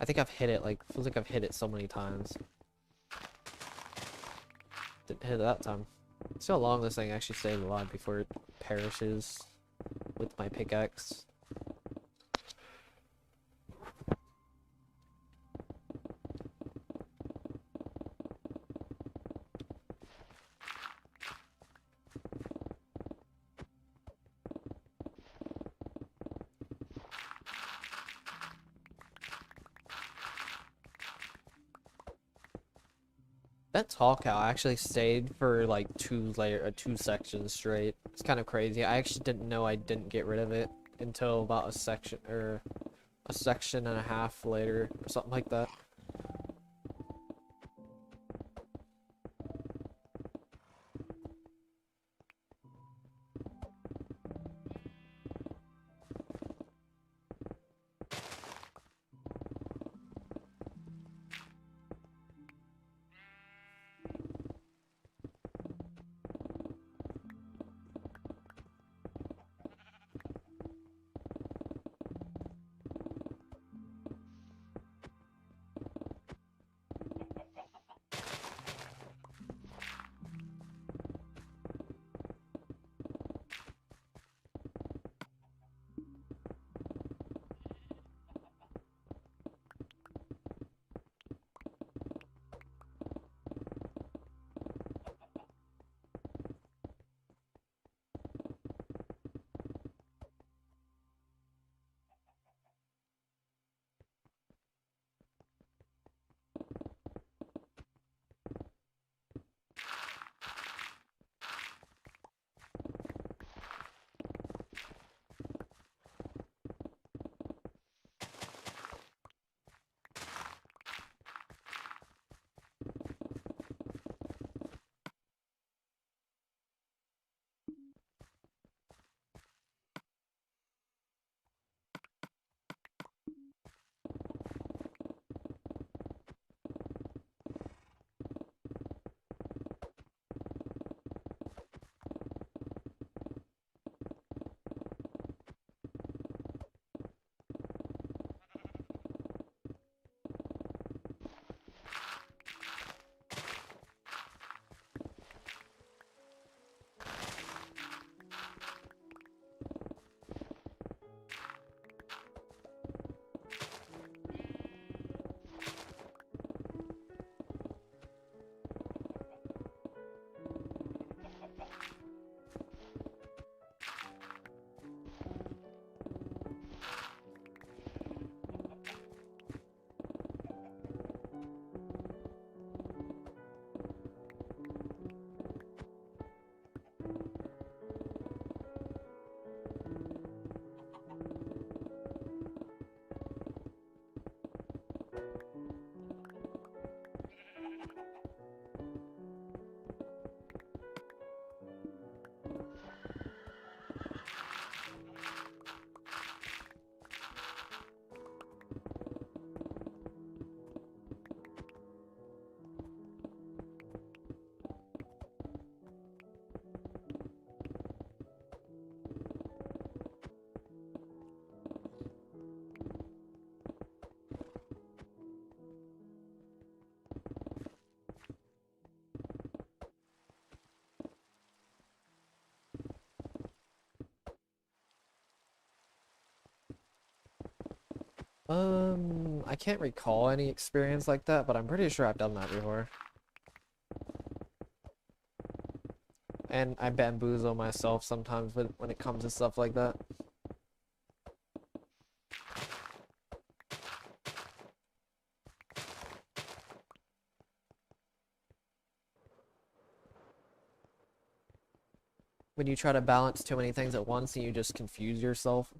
[SPEAKER 1] I think I've hit it, like, feels like I've hit it so many times. Didn't hit it that time. See how long this thing actually stayed alive before it perishes with my pickaxe. That tall cow actually stayed for like two sections straight. It's kind of crazy. I actually didn't know I didn't get rid of it until about a section and a half later or something like that. I can't recall any experience like that, but I'm pretty sure I've done that before. And I bamboozle myself sometimes when it comes to stuff like that. When you try to balance too many things at once and you just confuse yourself.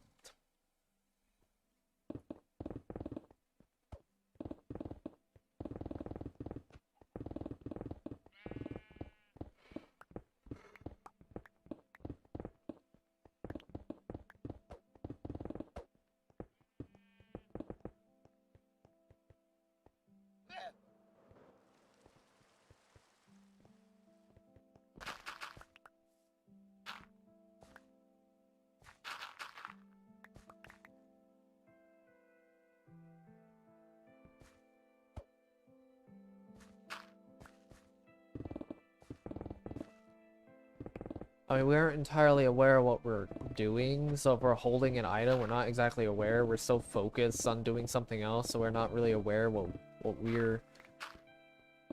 [SPEAKER 1] I mean, we aren't entirely aware of what we're doing, so if we're holding an item, we're not exactly aware. We're so focused on doing something else, so we're not really aware what we're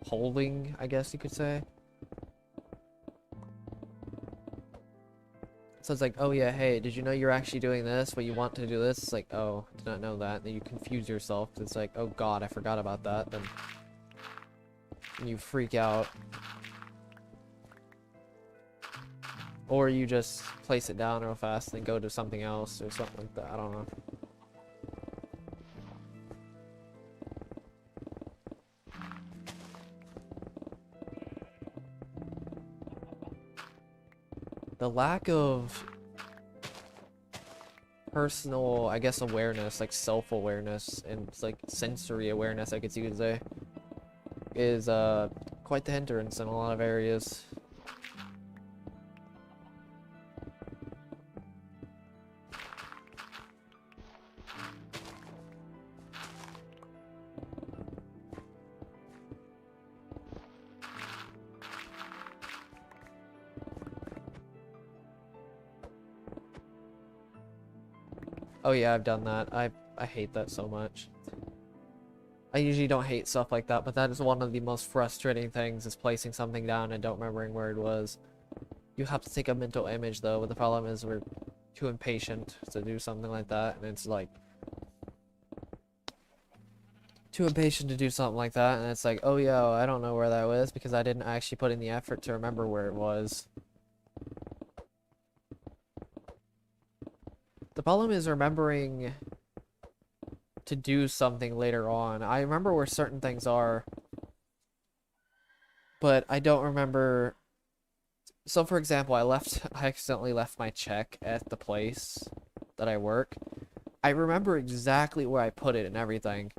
[SPEAKER 1] holding, I guess you could say. So it's like, oh yeah, hey, did you know you're actually doing this? But you want to do this? It's like, oh, did not know that. Then you confuse yourself. It's like, oh god, I forgot about that. Then you freak out. Or you just place it down real fast and go to something else or something like that. I don't know. The lack of personal, I guess, awareness, like self-awareness and like sensory awareness, I guess you could say, is quite the hindrance in a lot of areas. Oh yeah, I've done that. I hate that so much. I usually don't hate stuff like that, but that is one of the most frustrating things, is placing something down and don't remembering where it was. You have to take a mental image though, but the problem is we're too impatient to do something like that, and it's like too impatient to do something like that, and it's like, oh yeah, I don't know where that was because I didn't actually put in the effort to remember where it was. The problem is remembering to do something later on. I remember where certain things are, but I don't remember. So for example, I accidentally left my check at the place that I work. I remember exactly where I put it and everything.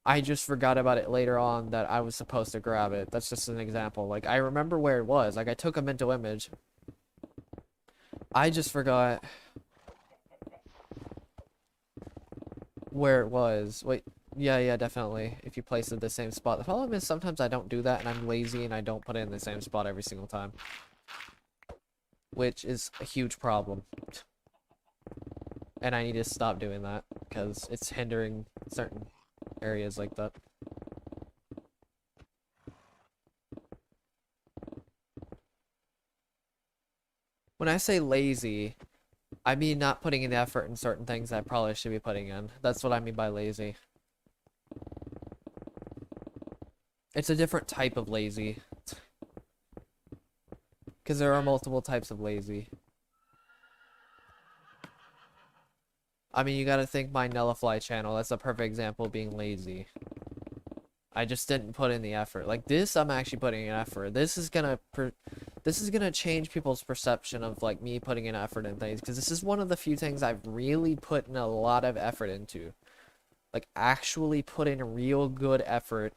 [SPEAKER 1] I just forgot about it later on that I was supposed to grab it. That's just an example. Like, I remember where it was. Like, I took a mental image. I just forgot where it was. Wait, yeah, definitely. If you place it in the same spot. The problem is sometimes I don't do that and I'm lazy and I don't put it in the same spot every single time. Which is a huge problem. And I need to stop doing that because it's hindering certain areas like that. When I say lazy, I mean not putting in the effort in certain things I probably should be putting in. That's what I mean by lazy. It's a different type of lazy. Because there are multiple types of lazy. I mean, you gotta think my Nullify channel. That's a perfect example of being lazy. I just didn't put in the effort. Like this, I'm actually putting in effort. This is gonna change people's perception of like me putting in effort in things, because this is one of the few things I've really put in a lot of effort into. Like actually put in real good effort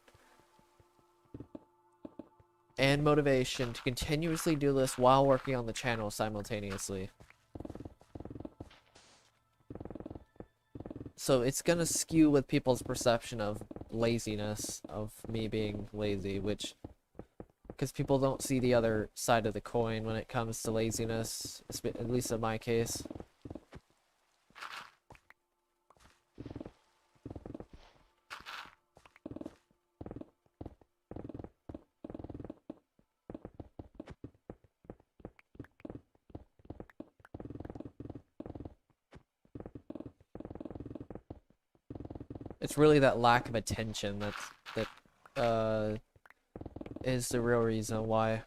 [SPEAKER 1] and motivation to continuously do this while working on the channel simultaneously. So it's gonna skew with people's perception of laziness, of me being lazy, which, because people don't see the other side of the coin when it comes to laziness, at least in my case. It's really that lack of attention that is the real reason why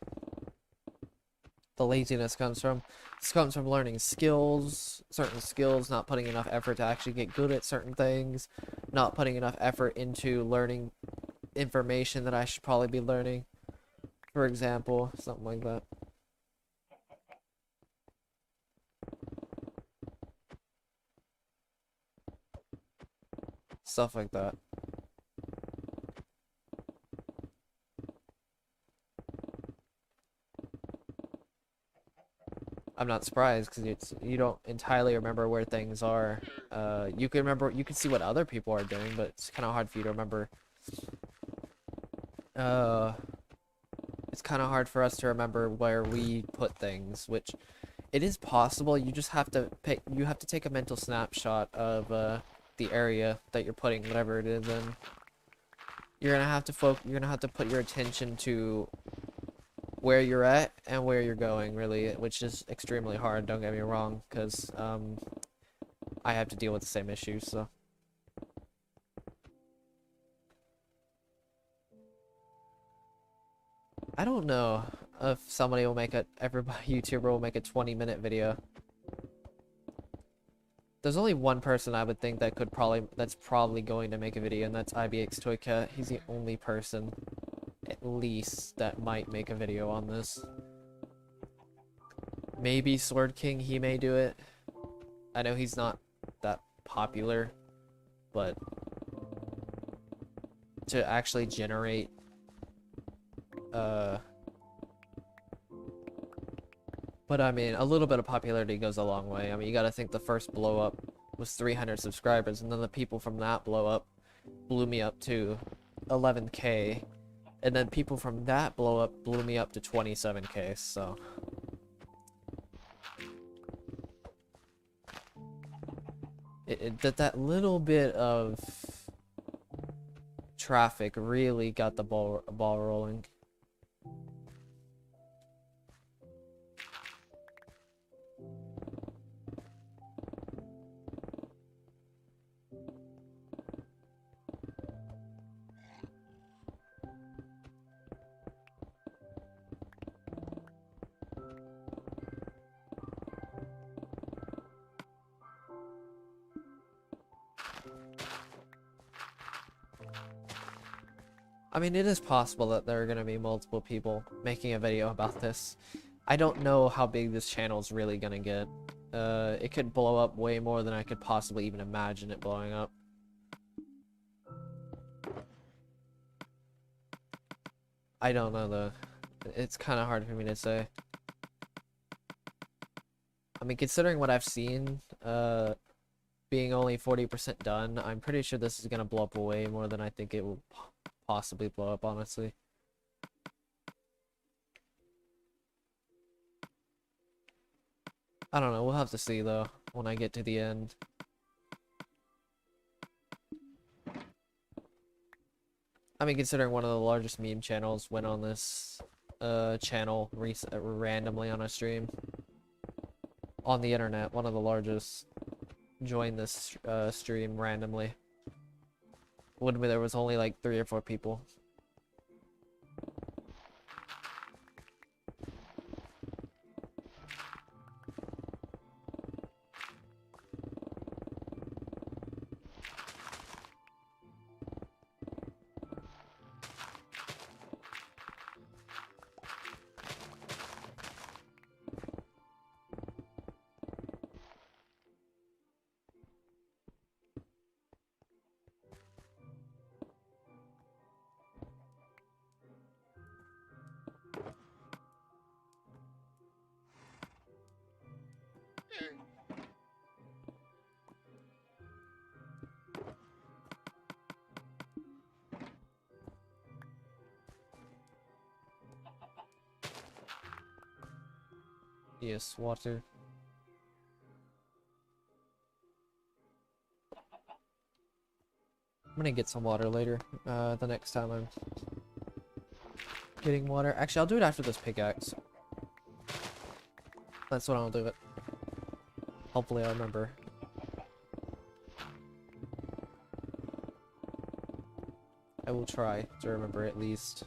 [SPEAKER 1] the laziness comes from. This comes from learning skills, certain skills, not putting enough effort to actually get good at certain things, not putting enough effort into learning information that I should probably be learning. For example, something like that. Stuff like that. I'm not surprised because you don't entirely remember where things are. You can remember, you can see what other people are doing, but it's kind of hard for you to remember. It's kind of hard for us to remember where we put things, which it is possible. You just have to pick. You have to take a mental snapshot of the area that you're putting whatever it is in. You're gonna have to You're gonna have to put your attention to where you're at and where you're going, really, which is extremely hard, don't get me wrong, because I have to deal with the same issues, so. I don't know if somebody will make everybody YouTuber will make a 20-minute video. There's only one person I would think that's probably going to make a video, and that's IBX Toycat. He's the only person, at least, that might make a video on this. Maybe Sword King, he may do it. I know he's not that popular, but to actually generate but I mean, a little bit of popularity goes a long way. I mean, you gotta think the first blow up was 300 subscribers, and then the people from that blow up blew me up to 11K, and then people from that blow up blew me up to 27K, so. That little bit of traffic really got the ball rolling. I mean, it is possible that there are going to be multiple people making a video about this. I don't know how big this channel is really going to get. It could blow up way more than I could possibly even imagine it blowing up. I don't know, though. It's kind of hard for me to say. I mean, considering what I've seen, being only 40% done, I'm pretty sure this is going to blow up way more than I think it will possibly blow up, honestly. I don't know, we'll have to see though when I get to the end. I mean, considering one of the largest meme channels went on this channel randomly on a stream on the internet, one of the largest joined this stream randomly. When there was only like 3 or 4 people. Yes, water. I'm gonna get some water later, the next time I'm getting water. Actually, I'll do it after this pickaxe. That's when I'll do it. Hopefully I'll remember. I will try to remember at least.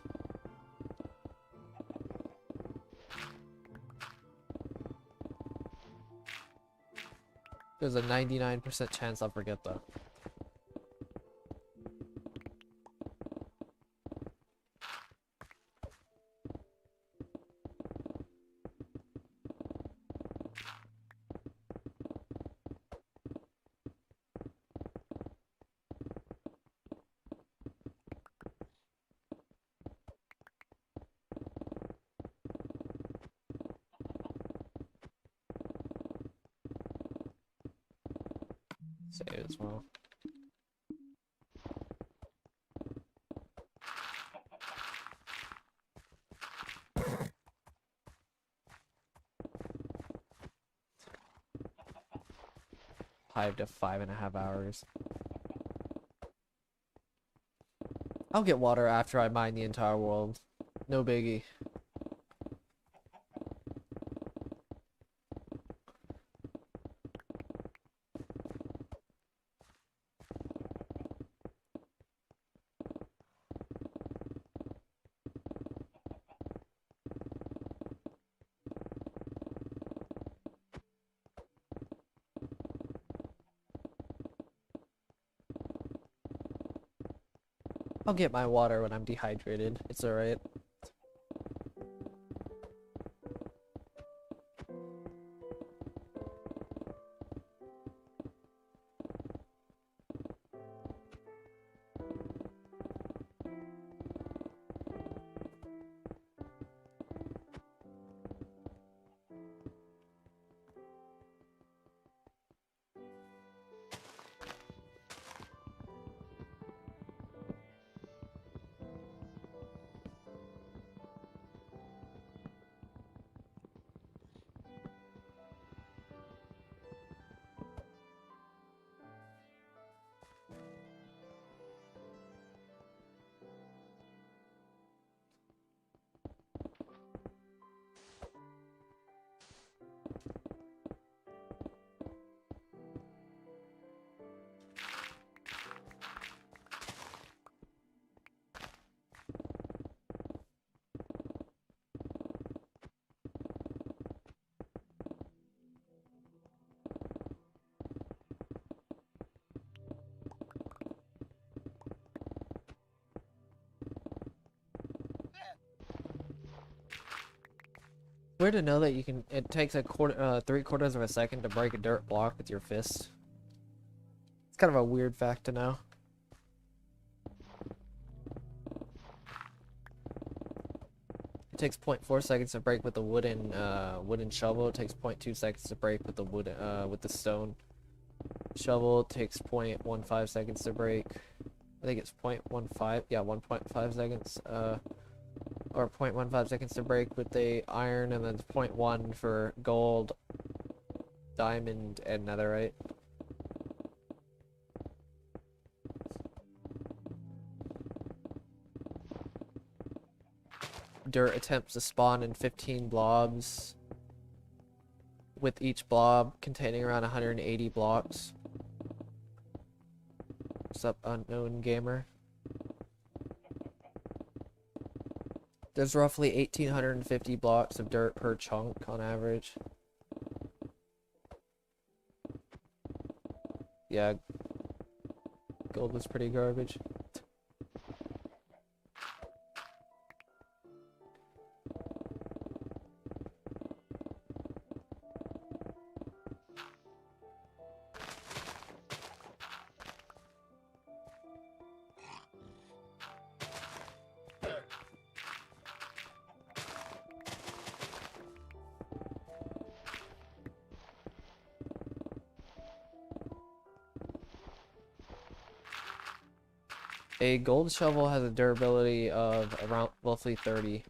[SPEAKER 1] There's a 99% chance I'll forget though. Save as well. Five to 5.5 hours. I'll get water after I mine the entire world. No biggie. I'll get my water when I'm dehydrated. It's alright. Weird to know that you can. It takes a quarter, 3/4 of a second to break a dirt block with your fist. It's kind of a weird fact to know. It takes 0.4 seconds to break with the wooden shovel. It takes 0.2 seconds to break with the with the stone shovel. It takes 0.15 seconds to break. I think it's 0.15. Yeah, 1.5 seconds. Or 0.15 seconds to break with the iron, and then 0.1 for gold, diamond, and netherite. Dirt attempts to spawn in 15 blobs, with each blob containing around 180 blocks. What's up, unknown gamer? There's roughly 1,850 blocks of dirt per chunk on average. Yeah, gold was pretty garbage. A gold shovel has a durability of around roughly 30.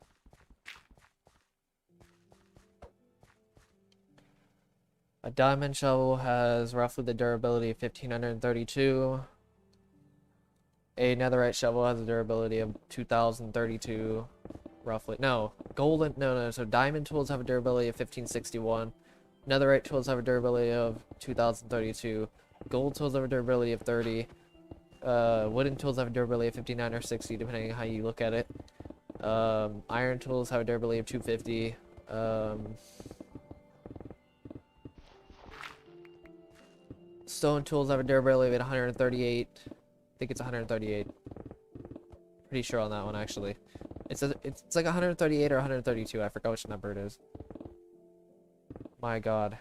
[SPEAKER 1] A diamond shovel has roughly the durability of 1532. A netherite shovel has a durability of 2032, roughly. No, so diamond tools have a durability of 1561. Netherite tools have a durability of 2032. Gold tools have a durability of 30. Wooden tools have a durability of 59 or 60, depending on how you look at it. Iron tools have a durability of 250. Stone tools have a durability of 138. I think it's 138. Pretty sure on that one, actually. It's like 138 or 132. I forgot which number it is. My God.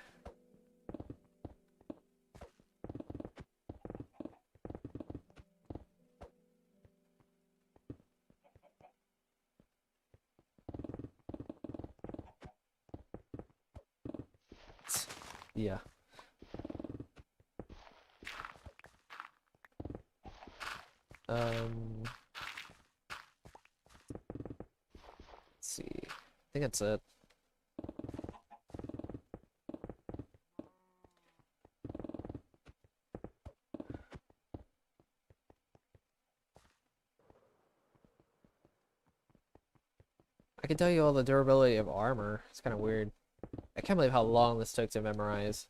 [SPEAKER 1] Yeah. Let's see. I think that's it. I can tell you all the durability of armor. It's kind of weird. I can't believe how long this took to memorize.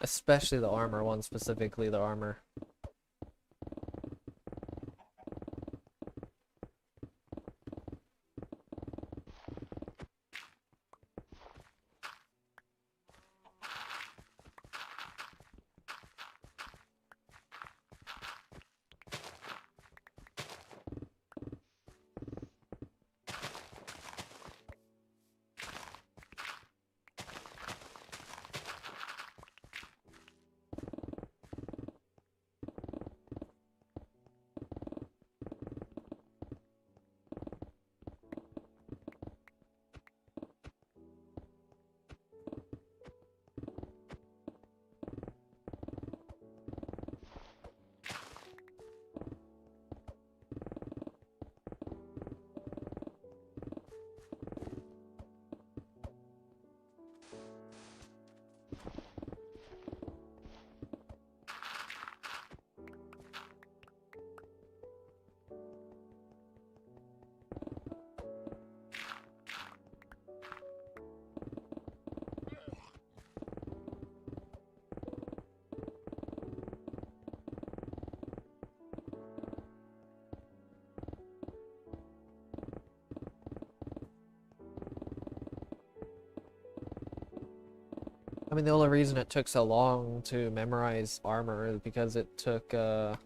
[SPEAKER 1] Especially the armor one, specifically the armor. I mean, the only reason it took so long to memorize armor is because it took, what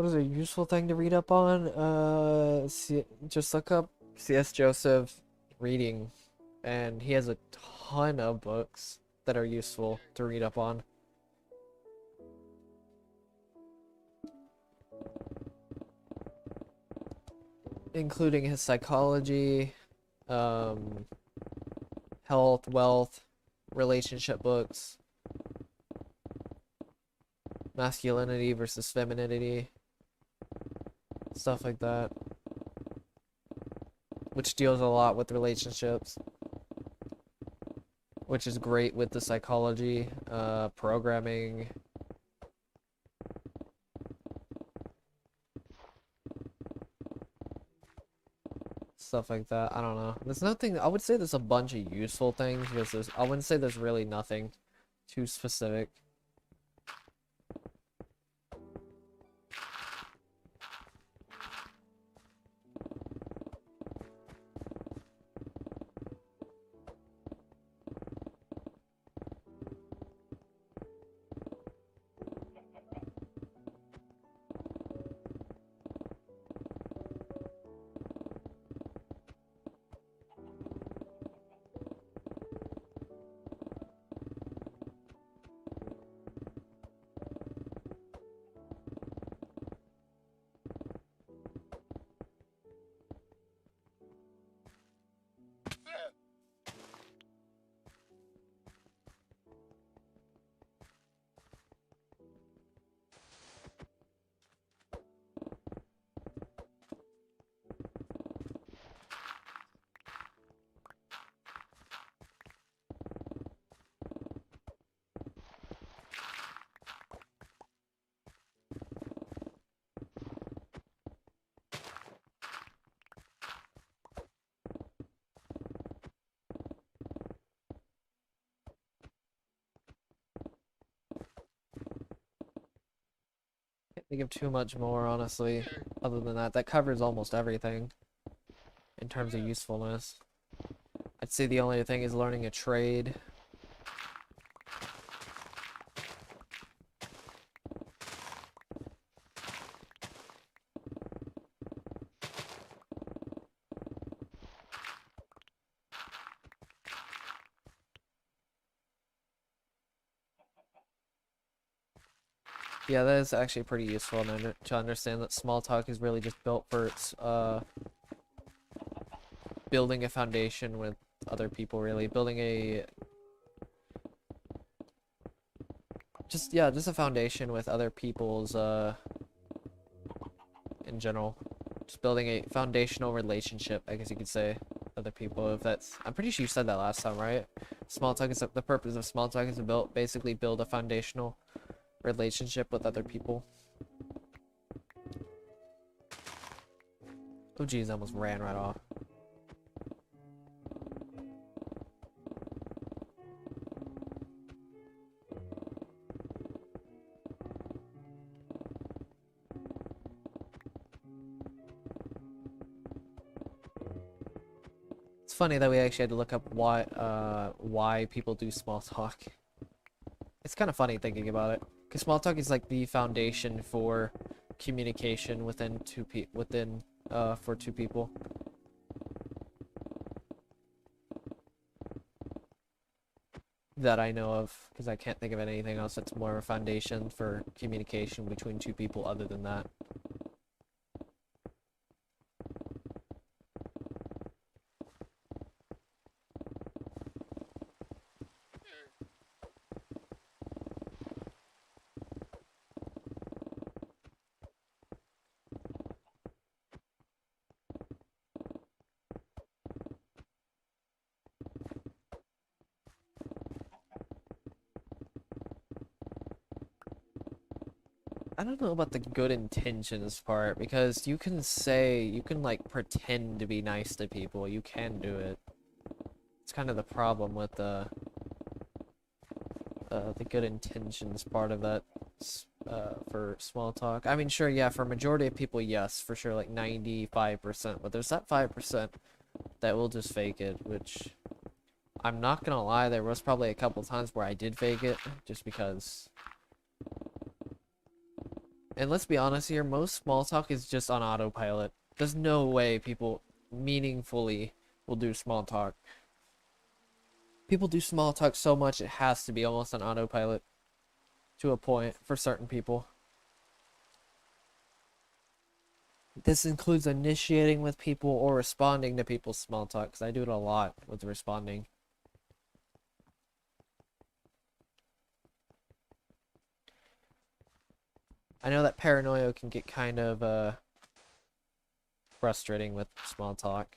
[SPEAKER 1] is a useful thing to read up on? Just look up C.S. Joseph reading, and he has a ton of books that are useful to read up on. Including his psychology, health, wealth, relationship books, masculinity versus femininity, stuff like that, which deals a lot with relationships, which is great with the psychology, programming. Stuff like that. I don't know. There's nothing. I would say there's a bunch of useful things because I wouldn't say there's really nothing too specific. think of too much more, honestly. Other than that, that covers almost everything in terms of usefulness. I'd say the only thing is learning a trade. Yeah, that is actually pretty useful to understand that small talk is really just built for its building a foundation with other people, really building a just a foundation with other people's in general, just building a foundational relationship, I guess you could say, with other people. If that's, I'm pretty sure you said that last time, right? Small talk is the purpose of small talk is to basically build a foundational relationship with other people. Oh geez, I almost ran right off. It's funny that we actually had to look up why people do small talk. It's kind of funny thinking about it, because small talk is like the foundation for communication within for two people. That I know of, because I can't think of anything else that's more of a foundation for communication between two people other than that. I don't know about the good intentions part, because you can like pretend to be nice to people. You can do it. It's kind of the problem with the good intentions part of that for small talk. I mean, sure, yeah, for majority of people, yes, for sure, like 95%, but there's that 5% that will just fake it, which I'm not gonna lie, there was probably a couple times where I did fake it, just because. And let's be honest here, most small talk is just on autopilot. There's no way people meaningfully will do small talk. People do small talk so much it has to be almost on autopilot to a point for certain people. This includes initiating with people or responding to people's small talk, because I do it a lot with responding. I know that paranoia can get kind of frustrating with small talk.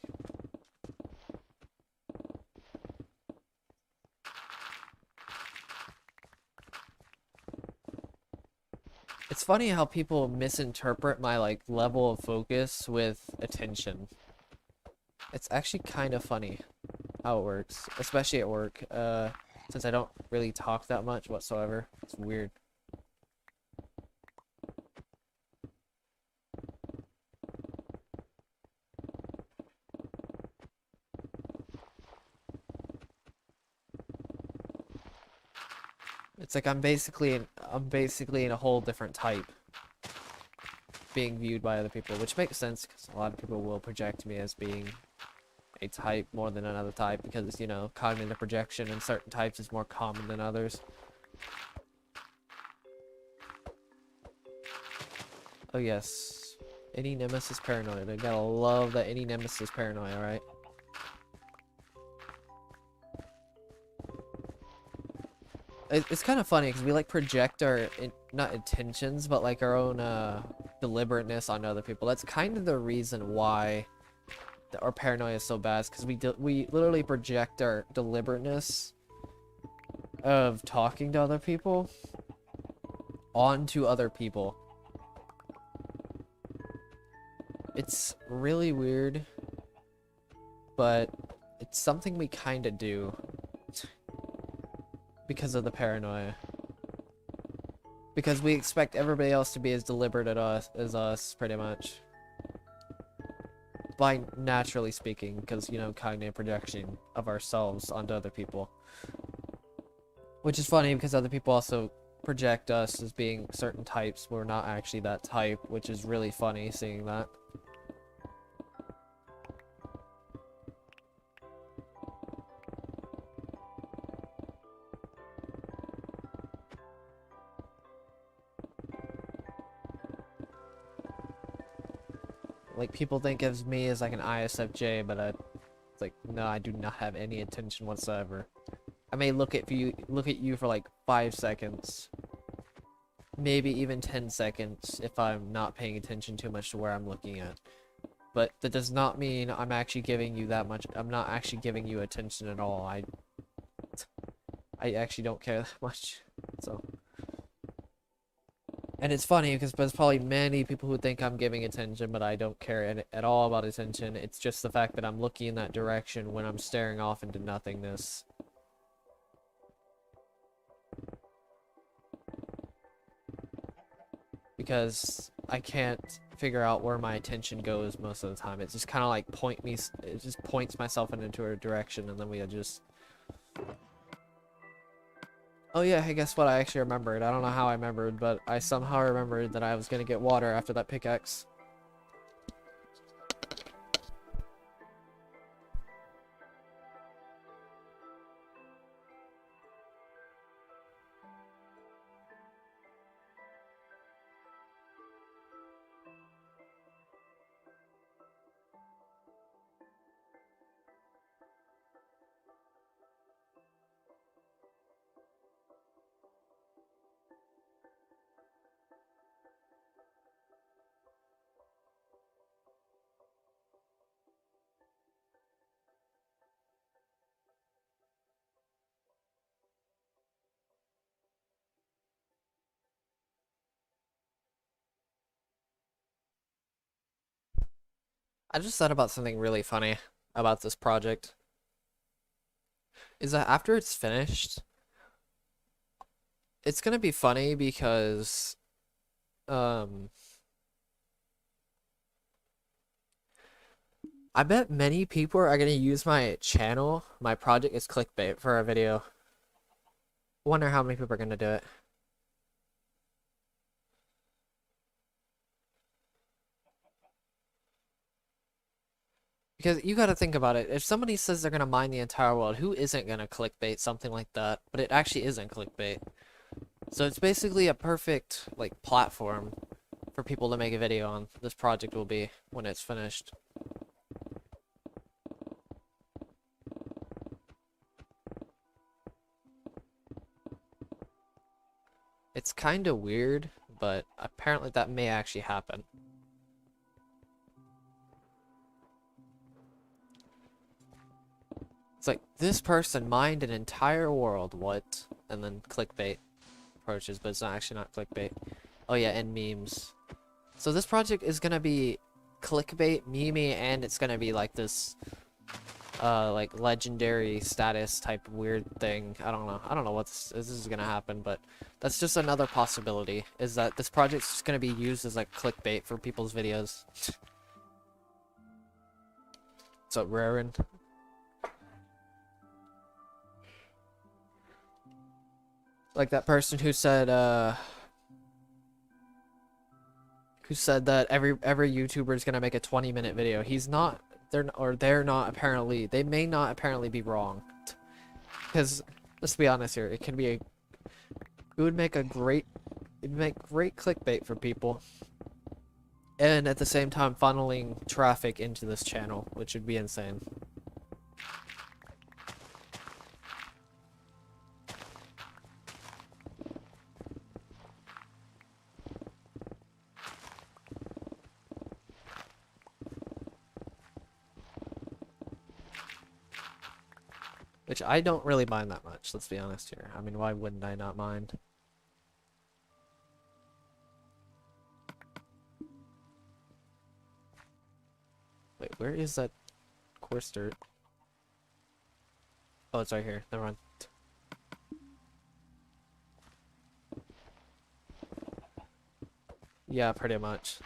[SPEAKER 1] It's funny how people misinterpret my like level of focus with attention. It's actually kind of funny how it works, especially at work, since I don't really talk that much whatsoever. It's weird. It's like I'm basically in a whole different type being viewed by other people, which makes sense because a lot of people will project me as being a type more than another type because, you know, cognitive projection in certain types is more common than others. Oh yes, any nemesis paranoia. I gotta love that any nemesis paranoia, right? It's kind of funny because we like project our not intentions but like our own deliberateness on other people. That's kind of the reason why our paranoia is so bad, because we literally project our deliberateness of talking to other people onto other people. It's really weird, but it's something we kind of do because of the paranoia. Because we expect everybody else to be as deliberate as us, pretty much. By naturally speaking, because, you know, cognitive projection of ourselves onto other people. Which is funny because other people also project us as being certain types. We're not actually that type, which is really funny seeing that. Like, people think of me as like an ISFJ, but it's like, no, I do not have any attention whatsoever. I may look at you for like 5 seconds, maybe even 10 seconds if I'm not paying attention too much to where I'm looking at. But that does not mean I'm actually giving you that much. I'm not actually giving you attention at all. I actually don't care that much. So. And it's funny because there's probably many people who think I'm giving attention, but I don't care at all about attention. It's just the fact that I'm looking in that direction when I'm staring off into nothingness. Because I can't figure out where my attention goes most of the time. It's just kind of like it just points myself into a direction, and then we just... Oh yeah, hey, guess what? I actually remembered. I don't know how I remembered, but I somehow remembered that I was gonna get water after that pickaxe. I just thought about something really funny about this project. Is that after it's finished, it's gonna be funny because, I bet many people are gonna use my channel, my project as clickbait for a video. Wonder how many people are gonna do it. Because you gotta think about it. If somebody says they're gonna mine the entire world, who isn't gonna clickbait something like that? But it actually isn't clickbait. So it's basically a perfect, like, platform for people to make a video on. This project will be when it's finished. It's kinda weird, but apparently that may actually happen. It's like, this person mined an entire world, what? And then clickbait approaches, but it's not actually not clickbait. Oh yeah, and memes. So this project is gonna be clickbait, memey, and it's gonna be like this, like legendary status type weird thing. I don't know. I don't know what this is gonna happen, but that's just another possibility, is that this project's just gonna be used as like clickbait for people's videos. What's up, Rarin? Like that person who said that every YouTuber is gonna make a 20-minute video. He's not. They're not apparently. They may not apparently be wrong. Because let's be honest here, it would make great clickbait for people, and at the same time funneling traffic into this channel, which would be insane. Which I don't really mind that much, let's be honest here. I mean, why wouldn't I not mind? Wait, where is that coarse dirt? Oh, it's right here. Never mind. Yeah, pretty much.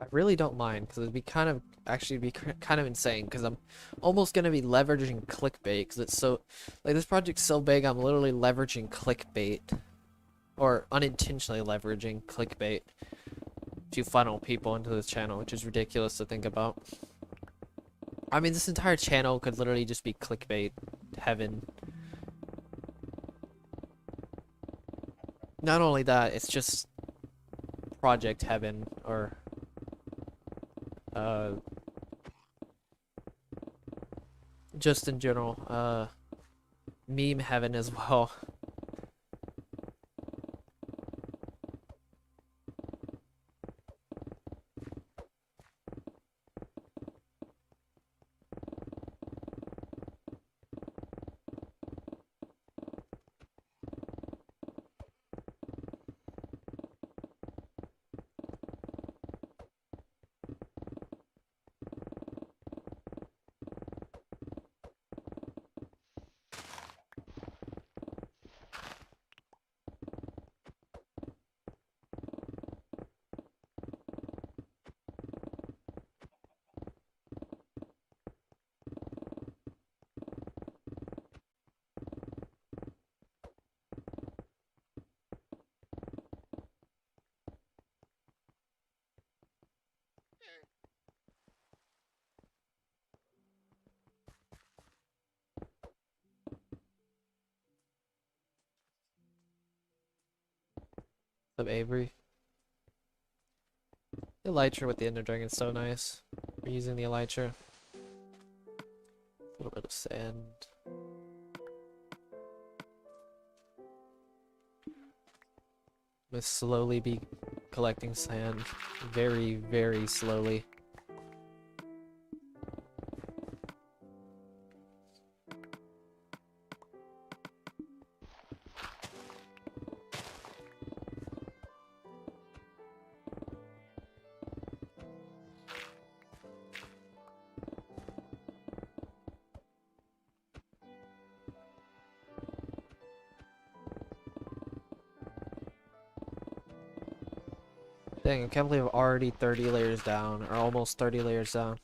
[SPEAKER 1] I really don't mind because it'd be kind of actually be kind of insane because I'm almost gonna be leveraging clickbait because it's so like this project's so big I'm literally leveraging clickbait or unintentionally leveraging clickbait to funnel people into this channel, which is ridiculous to think about. I mean, this entire channel could literally just be clickbait heaven. Not only that, it's just project heaven or uh just in general meme heaven as well. Of Avery. The elytra with the Ender Dragon is so nice. We're using the elytra. A little bit of sand. I'm gonna slowly be collecting sand. Very, very slowly. Dang, I can't believe I'm already 30 layers down, or almost 30 layers down.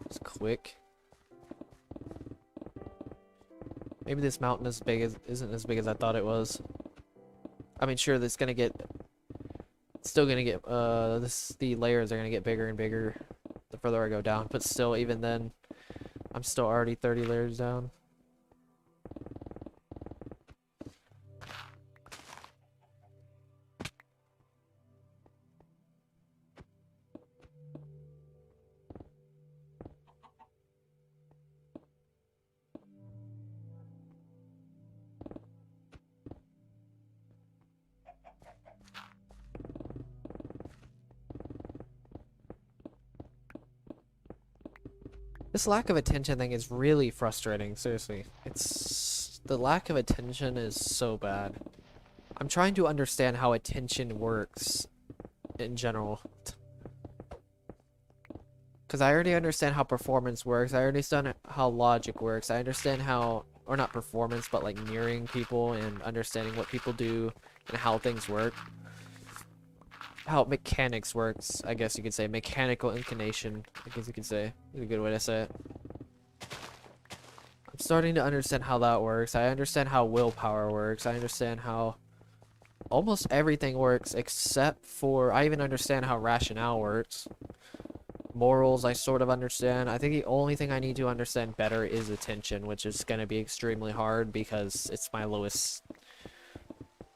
[SPEAKER 1] It's quick. Maybe this mountain isn't as big as I thought it was. I mean, sure, it's still gonna get, the layers are gonna get bigger and bigger the further I go down, but still, even then, I'm still already 30 layers down. This lack of attention thing is really frustrating, seriously. The lack of attention is so bad. I'm trying to understand how attention works in general. Because I already understand how performance works, I already understand how logic works, I understand how, or not performance, but like mirroring people and understanding what people do and how things work. How mechanics works, I guess you could say. Mechanical inclination, I guess you could say. Is a good way to say it. I'm starting to understand how that works. I understand how willpower works. I understand how almost everything works except for... I even understand how rationale works. Morals, I sort of understand. I think the only thing I need to understand better is attention, which is going to be extremely hard because it's my lowest...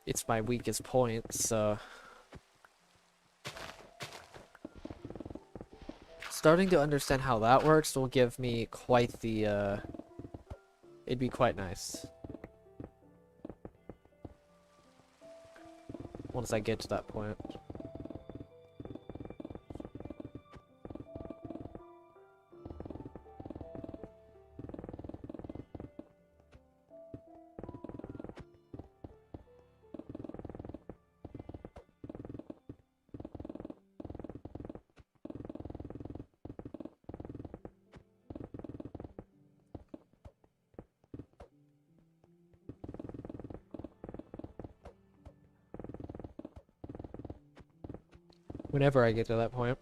[SPEAKER 1] It's my weakest point, so... Starting to understand how that works will give me quite the, it'd be quite nice. Once I get to that point. Whenever I get to that point.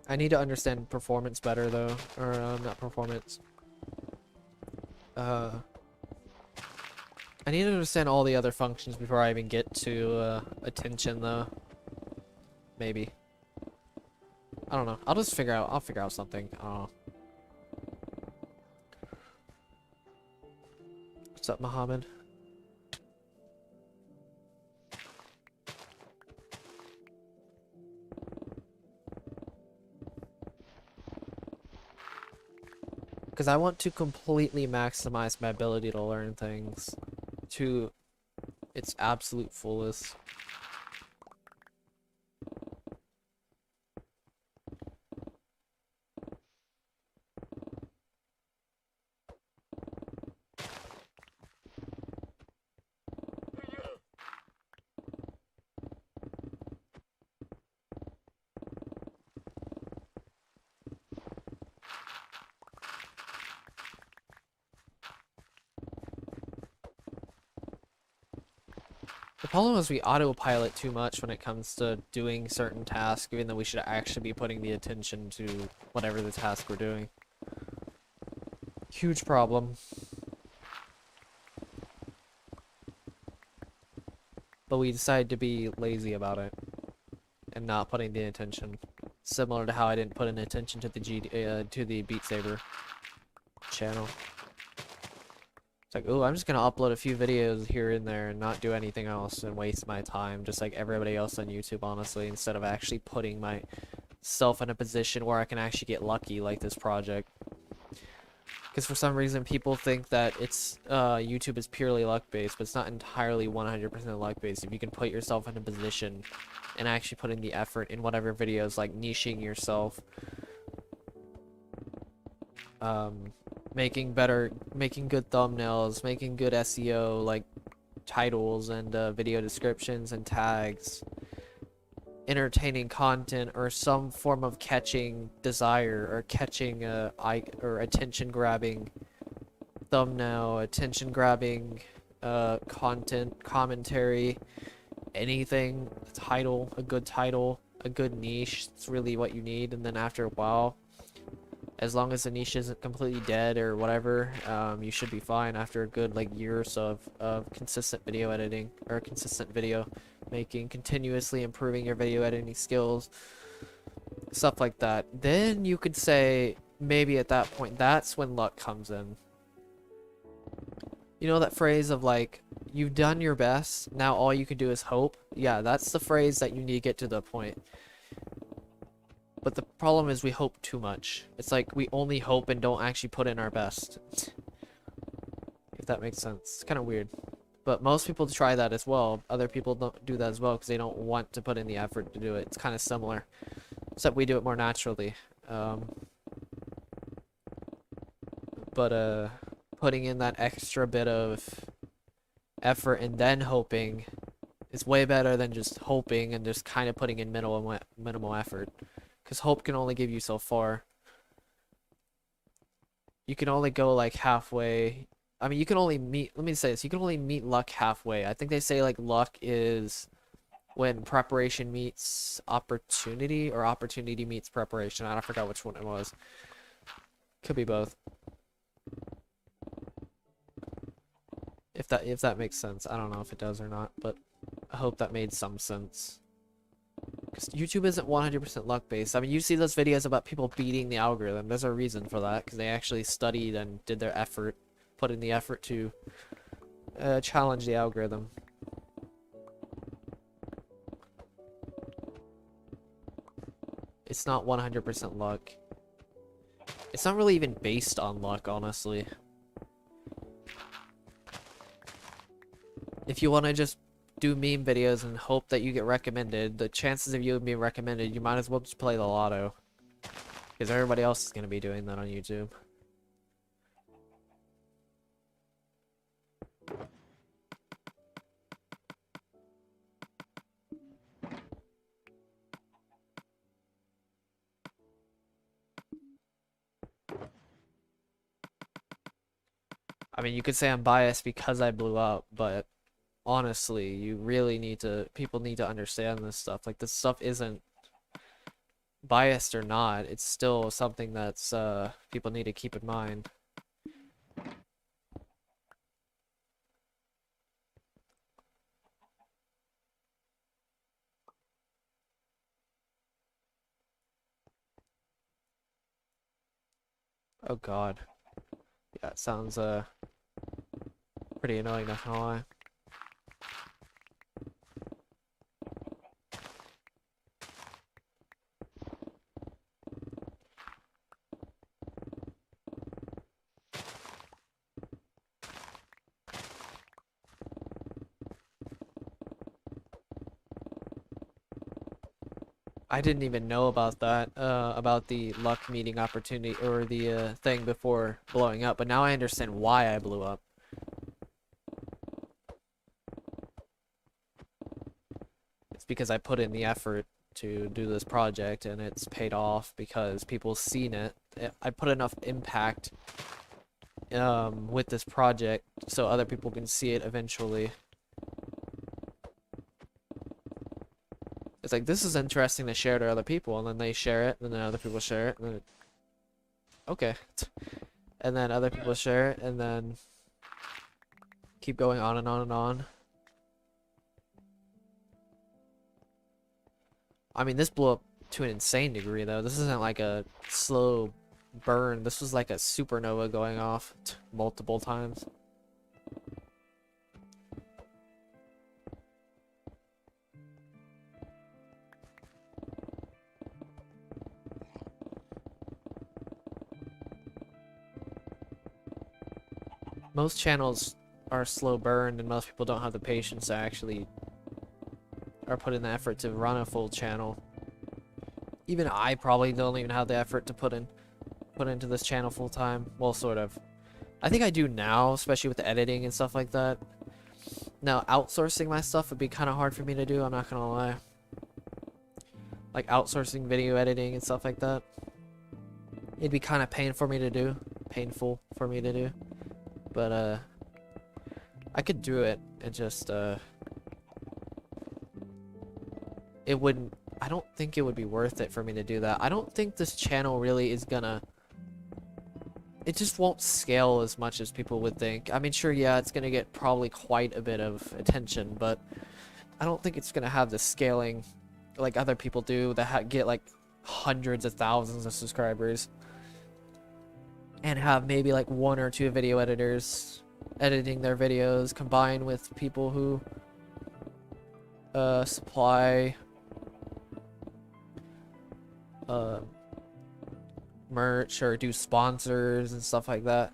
[SPEAKER 1] I need to understand performance better though, or not performance. I need to understand all the other functions before I even get to attention though. Maybe. I don't know. I'll figure out something. I don't know. What's up, Muhammad? Because I want to completely maximize my ability to learn things to its absolute fullest. The problem is we autopilot too much when it comes to doing certain tasks, even though we should actually be putting the attention to whatever the task we're doing. Huge problem. But we decided to be lazy about it and not putting the attention. Similar to how I didn't put any attention to the Beat Saber channel. It's like, oh, I'm just gonna upload a few videos here and there and not do anything else and waste my time, just like everybody else on YouTube, honestly, instead of actually putting myself in a position where I can actually get lucky like this project. Because for some reason people think that it's YouTube is purely luck-based, but it's not entirely 100% luck-based. If you can put yourself in a position and actually put in the effort in whatever videos, like niching yourself, making good thumbnails, making good SEO, like titles and video descriptions and tags, entertaining content, or some form of catching desire, or catching or attention grabbing thumbnail, attention grabbing content, commentary, anything, a good niche. It's really what you need. And then after a while, as long as the niche isn't completely dead or whatever, you should be fine after a good like year or so of consistent video editing or consistent video making, continuously improving your video editing skills, stuff like that. Then you could say maybe at that point, that's when luck comes in. You know that phrase of like, you've done your best, now all you can do is hope? Yeah, that's the phrase that you need to get to the point. But the problem is we hope too much. It's like we only hope and don't actually put in our best. If that makes sense. It's kind of weird. But most people try that as well. Other people don't do that as well because they don't want to put in the effort to do it. It's kind of similar. Except we do it more naturally. But putting in that extra bit of effort and then hoping is way better than just hoping and just kind of putting in minimal effort. Because hope can only give you so far. You can only go like halfway. I mean, you can only meet, let me say this, you can only meet luck halfway. I think they say like luck is when preparation meets opportunity, or opportunity meets preparation. I forgot which one it was. Could be both. If that makes sense. I don't know if it does or not, but I hope that made some sense. Because YouTube isn't 100% luck-based. I mean, you see those videos about people beating the algorithm. There's a reason for that, because they actually studied and did their effort, put in the effort to challenge the algorithm. It's not 100% luck. It's not really even based on luck, honestly. If you want to just do meme videos and hope that you get recommended, the chances of you being recommended, you might as well just play the lotto. Because everybody else is going to be doing that on YouTube. I mean, you could say I'm biased because I blew up, but honestly, you really need to, people need to understand this stuff. Like, this stuff isn't biased or not, it's still something that's, people need to keep in mind. Oh god. Yeah, it sounds, pretty annoying, not gonna lie. I didn't even know about that, about the luck meeting opportunity, or the, thing before blowing up, but now I understand why I blew up. It's because I put in the effort to do this project, and it's paid off because people seen it. I put enough impact, with this project so other people can see it eventually. It's like, this is interesting to share to other people, and then they share it, and then other people share it, and then okay. And then other people share it, and then keep going on and on and on. I mean, this blew up to an insane degree, though. This isn't like a slow burn. This was like a supernova going off multiple times. Most channels are slow burn, and most people don't have the patience to actually or put in the effort to run a full channel. Even I probably don't even have the effort to put into this channel full time. Well, sort of. I think I do now, especially with the editing and stuff like that. Now, outsourcing my stuff would be kind of hard for me to do, I'm not gonna lie. Like, outsourcing video editing and stuff like that. It'd be kind of painful for me to do. But, I could do it. It just, it wouldn't, I don't think it would be worth it for me to do that. I don't think this channel really is gonna, it just won't scale as much as people would think. I mean, sure, yeah, it's gonna get probably quite a bit of attention, but I don't think it's gonna have the scaling like other people do that get like hundreds of thousands of subscribers and have maybe like one or two video editors editing their videos combined with people who supply merch or do sponsors and stuff like that.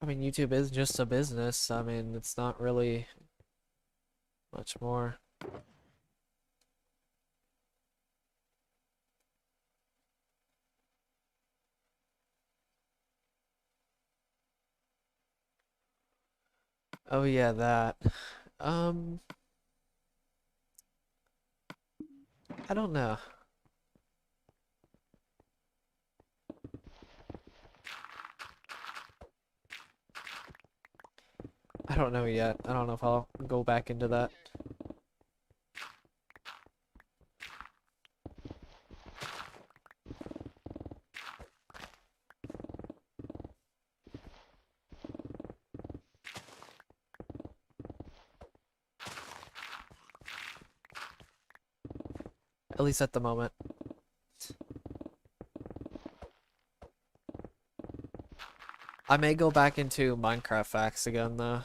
[SPEAKER 1] I mean, YouTube is just a business. I mean, it's not really much more. Oh yeah, that. Um, I don't know. I don't know yet. I don't know if I'll go back into that. At least at the moment. I may go back into Minecraft facts again though.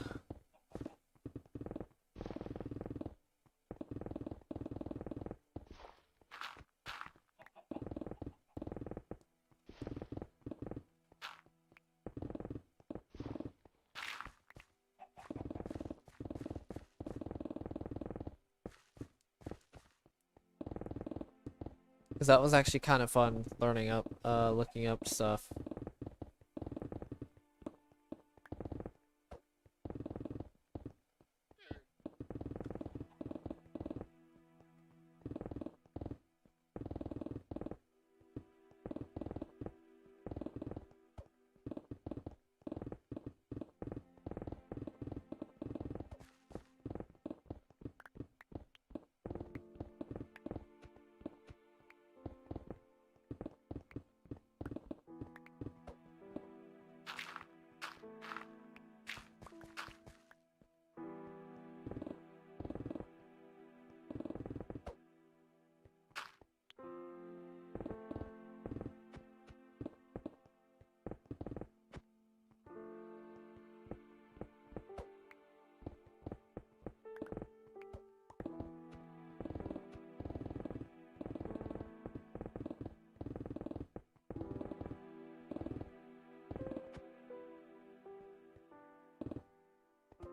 [SPEAKER 1] Because that was actually kind of fun learning up, looking up stuff.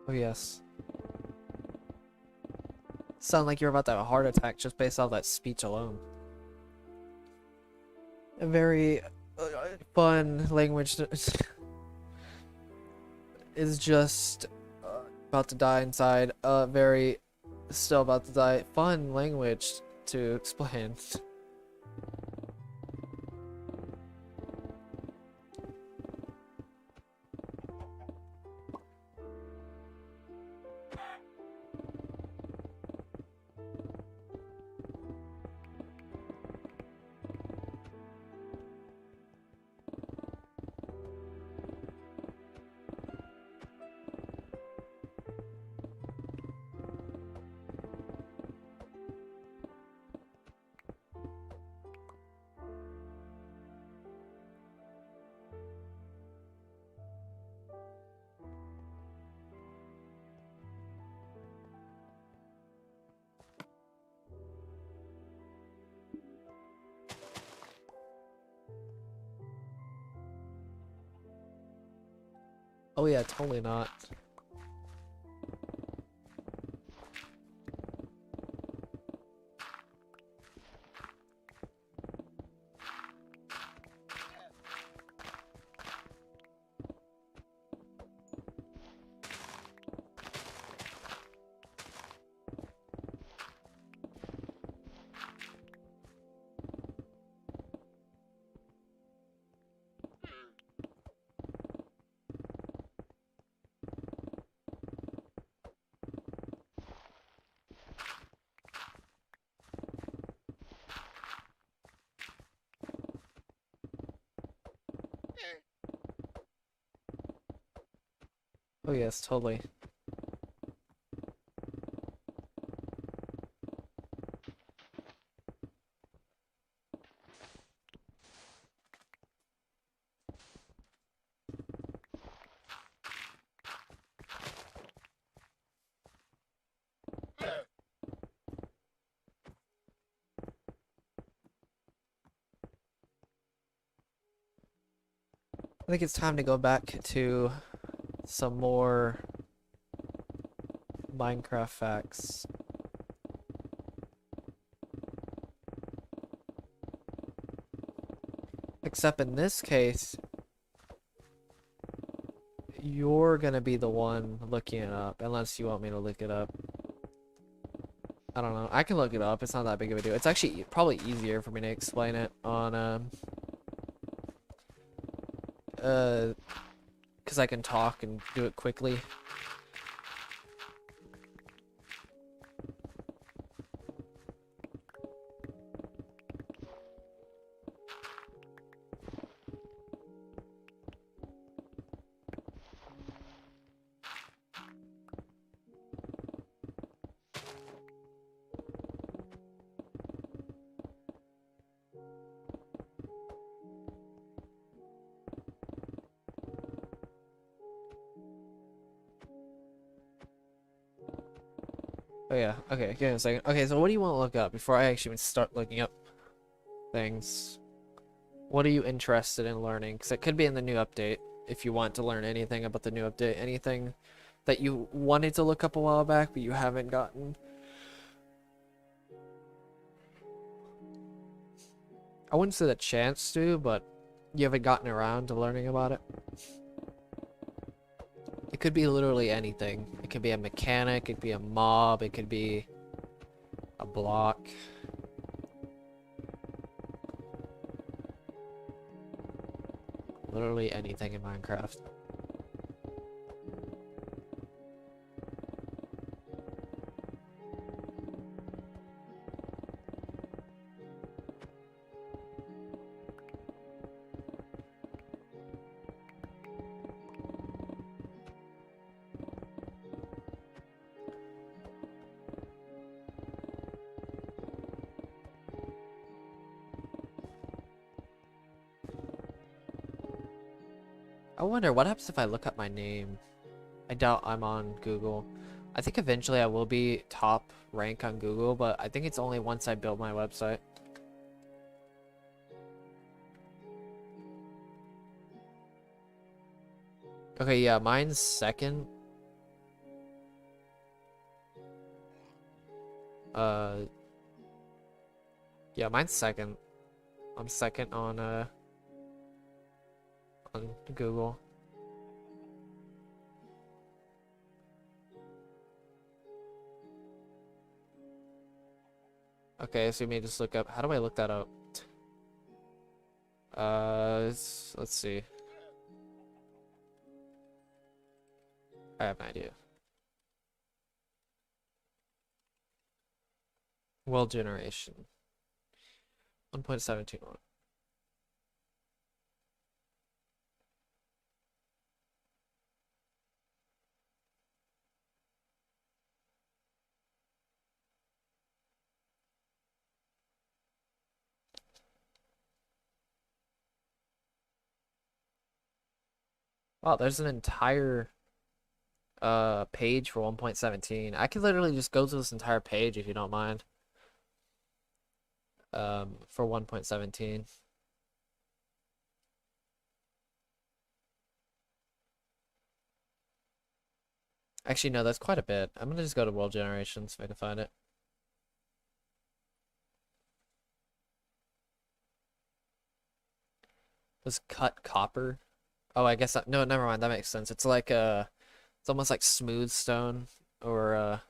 [SPEAKER 1] Oh yes. Sound like you're about to have a heart attack just based off that speech alone. A very fun language is just about to die inside. Very still about to die. Fun language to explain. Oh yeah, totally not. Oh yes, totally. I think it's time to go back to some more Minecraft facts. Except in this case, you're gonna be the one looking it up, unless you want me to look it up. I don't know. I can look it up. It's not that big of a deal. It's actually probably easier for me to explain it on, because I can talk and do it quickly. Oh yeah, okay, give me a second. Okay, so what do you want to look up before I actually start looking up things? What are you interested in learning? Because it could be in the new update if you want to learn anything about the new update. Anything that you wanted to look up a while back but you haven't gotten. I wouldn't say the chance to, but you haven't gotten around to learning about it. It could be literally anything. It could be a mechanic, it could be a mob, it could be a block. Literally anything in Minecraft. I wonder what happens if I look up my name. I doubt I'm on Google. I think eventually I will be top rank on Google, but I think it's only once I build my website. Okay, yeah, mine's second. Uh, yeah, mine's second. I'm second on Google. Okay, so you may just look up. How do I look that up? Let's see. I have an idea. World generation. 1.721. Wow, there's an entire page for 1.17. I could literally just go to this entire page if you don't mind. For 1.17. Actually, no, that's quite a bit. I'm gonna just go to world generations if I can find it. Was cut copper? Oh, I guess no, never mind. That makes sense. It's like it's almost like smooth stone or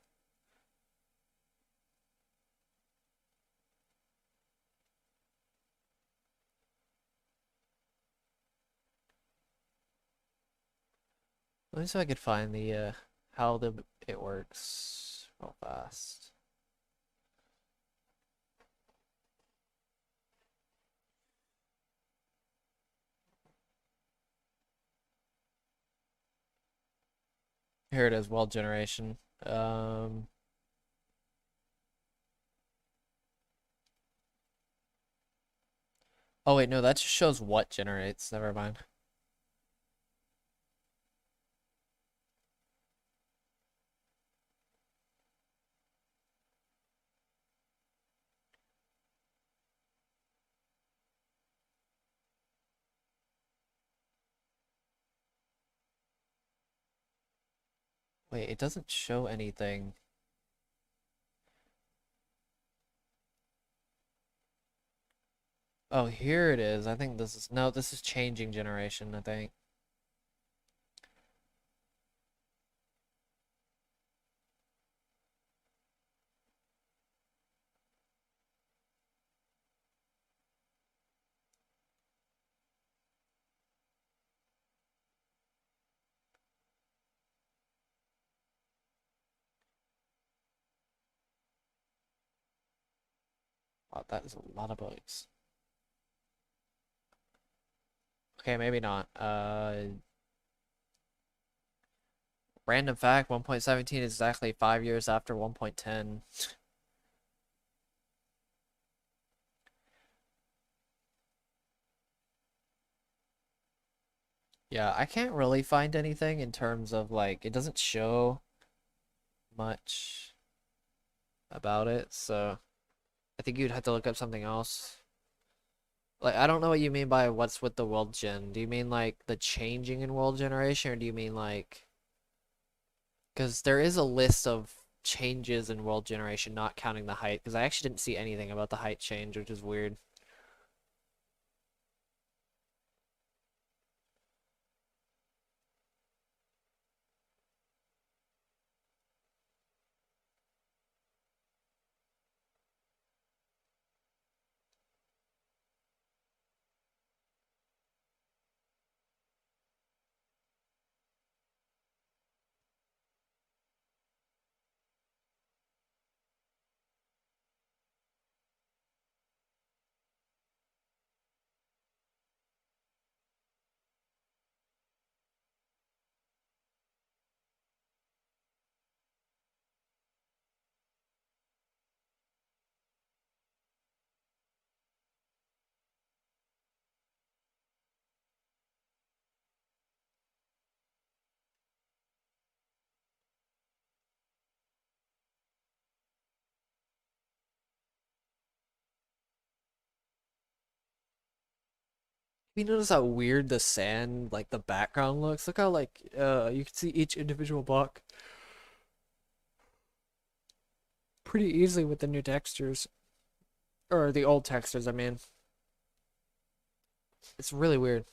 [SPEAKER 1] let me see if I could find the how it works real fast. Here it is, world generation. Oh wait, no, that just shows what generates. Never mind. Wait, it doesn't show anything. Oh, here it is. I think this is no, this is changing generation, I think. Wow, that is a lot of bugs. Okay, maybe not. Random fact, 1.17 is exactly 5 years after 1.10. Yeah, I can't really find anything in terms of like it doesn't show much. about it, so I think you'd have to look up something else. Like, I don't know what you mean by what's with the world gen. Do you mean like the changing in world generation, or do you mean like, because there is a list of changes in world generation, not counting the height, because I actually didn't see anything about the height change, which is weird. You notice how weird the sand, like the background looks? Look how like you can see each individual block pretty easily with the new textures. Or the old textures, I mean. It's really weird.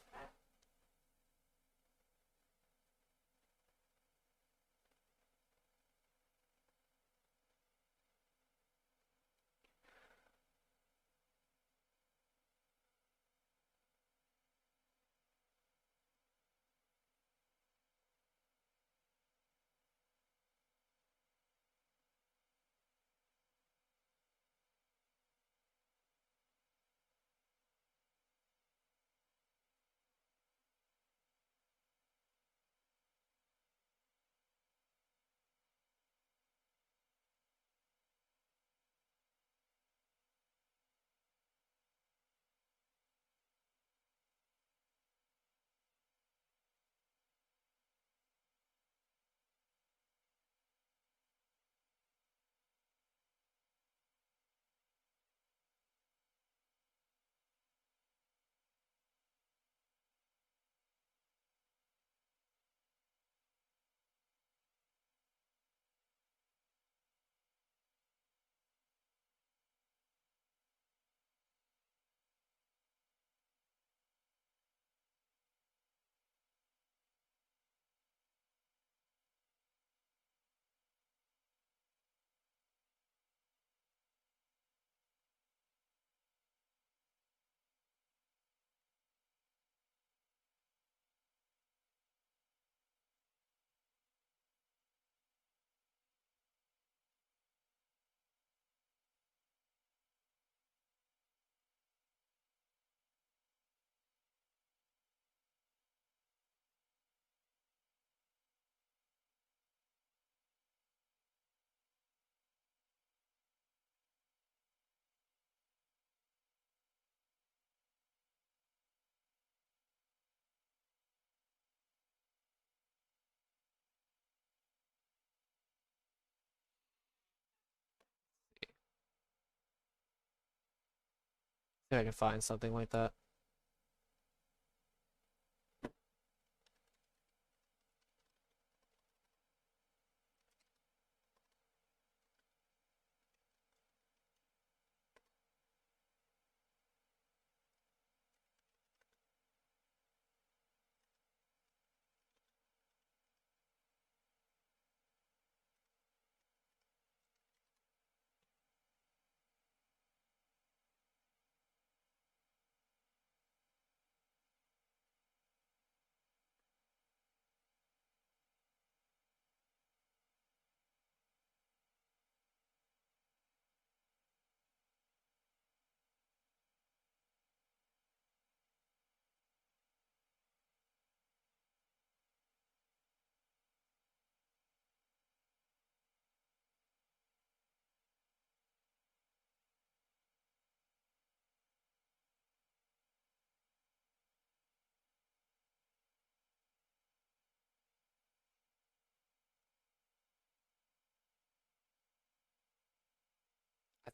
[SPEAKER 1] See if I can find something like that.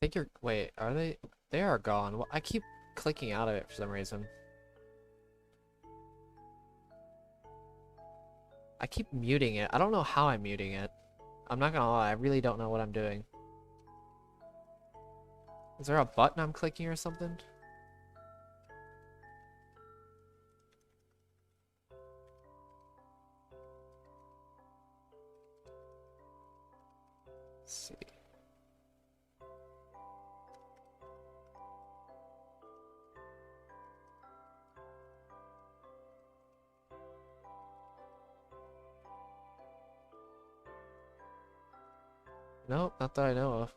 [SPEAKER 1] think you're. Wait, are they? They are gone. Well, I keep clicking out of it for some reason. I keep muting it. I don't know how I'm muting it. I'm not gonna lie, I really don't know what I'm doing. Is there a button I'm clicking or something? Let's see. Nope, not that I know of.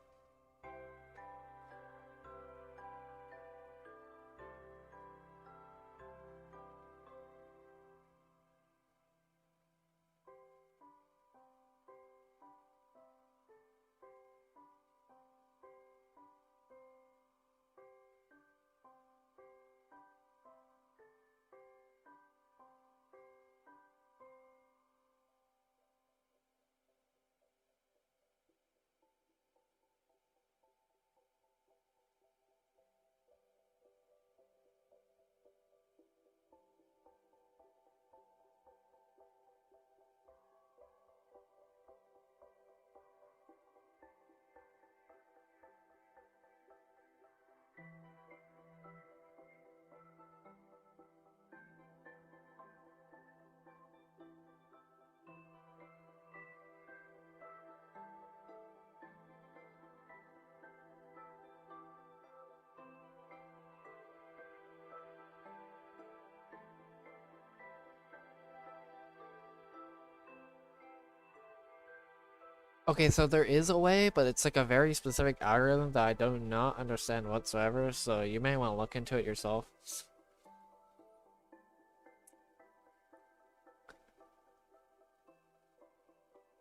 [SPEAKER 1] Okay, so there is a way, but it's like a very specific algorithm that I do not understand whatsoever, so you may want to look into it yourself.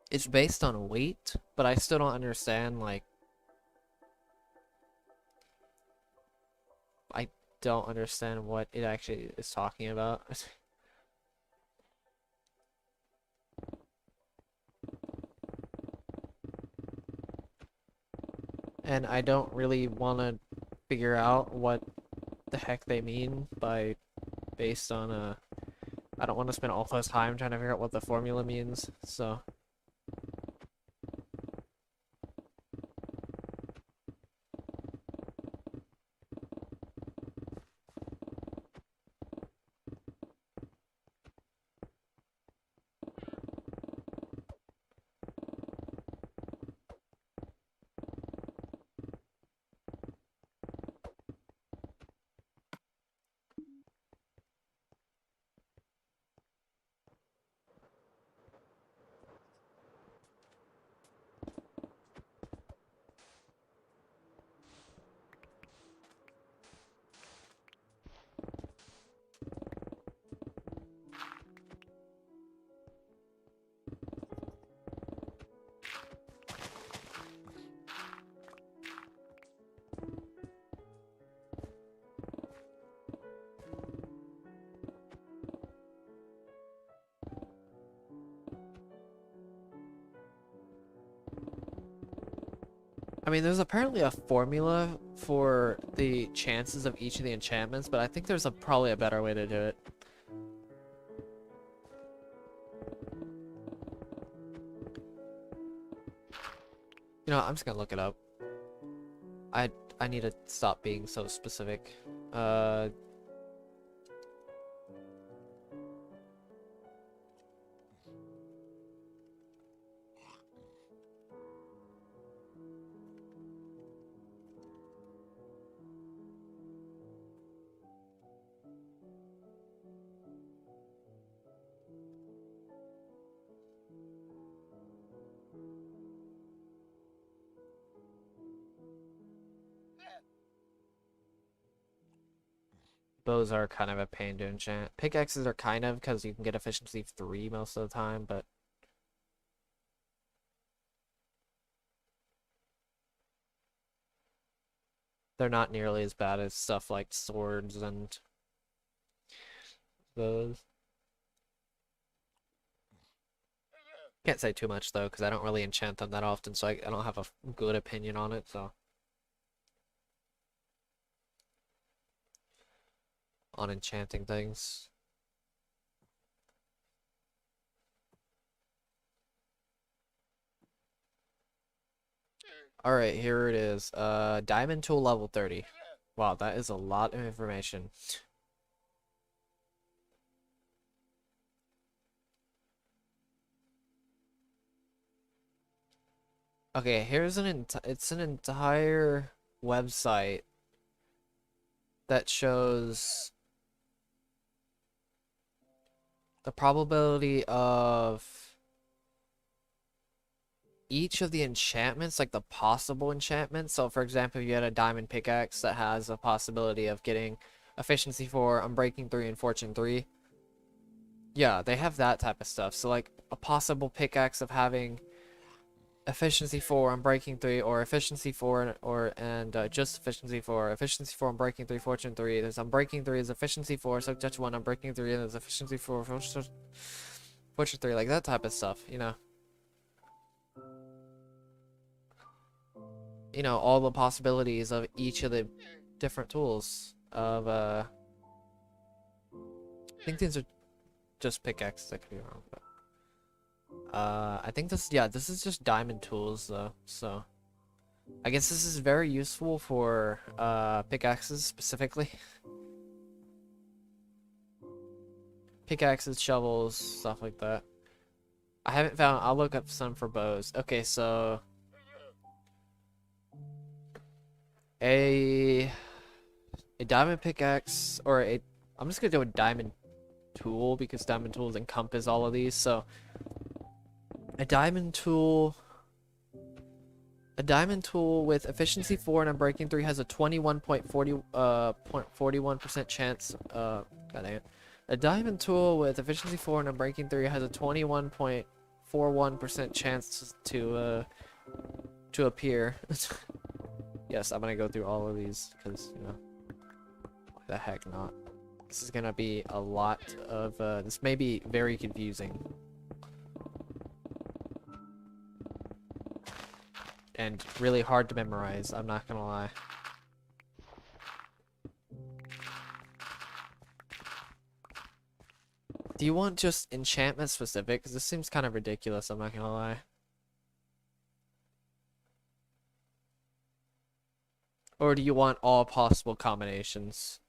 [SPEAKER 1] It's based on weight, but I still don't understand, like, I don't understand what it actually is talking about. And I don't really want to figure out what the heck they mean by based on I don't want to spend all this time trying to figure out what the formula means, so I mean, there's apparently a formula for the chances of each of the enchantments, but I think there's probably a better way to do it. You know, I'm just gonna look it up. I I need to stop being so specific. Uh, bows are kind of a pain to enchant. Pickaxes are kind of because you can get efficiency 3 most of the time, but they're not nearly as bad as stuff like swords and those. Can't say too much though, because I don't really enchant them that often, so I don't have a good opinion on it. So on enchanting things. Alright, here it is. Diamond tool level 30. Wow, that is a lot of information. Okay, here's it's an entire website that shows the probability of each of the enchantments, like the possible enchantments. So for example, you had a diamond pickaxe that has a possibility of getting efficiency 4, unbreaking 3, and fortune 3. Yeah, they have that type of stuff. So like a possible pickaxe of having efficiency 4, unbreaking 3, or efficiency 4 just efficiency 4, efficiency 4, unbreaking 3, fortune 3. There's unbreaking 3 is efficiency 4, so touch 1, unbreaking 3, and there's efficiency 4, fortune 3, like that type of stuff, you know. You know, all the possibilities of each of the different tools of I think these are just pickaxes, I could be wrong, but I think this is just diamond tools though, so I guess this is very useful for pickaxes specifically. Pickaxes, shovels, stuff like that. I haven't found, I'll look up some for bows. Okay, so a diamond pickaxe, or I'm just gonna do a diamond tool because diamond tools encompass all of these. So a diamond tool with efficiency 4 and unbreaking 3 has a 21.41% chance. God dang it. A diamond tool with efficiency 4 and unbreaking 3 has a 21.41% chance to appear. Yes, I'm gonna go through all of these because, you know, why the heck not? This is gonna be a lot of, this may be very confusing. And really hard to memorize, I'm not gonna lie. Do you want just enchantment specific? Because this seems kind of ridiculous, I'm not gonna lie. Or do you want all possible combinations?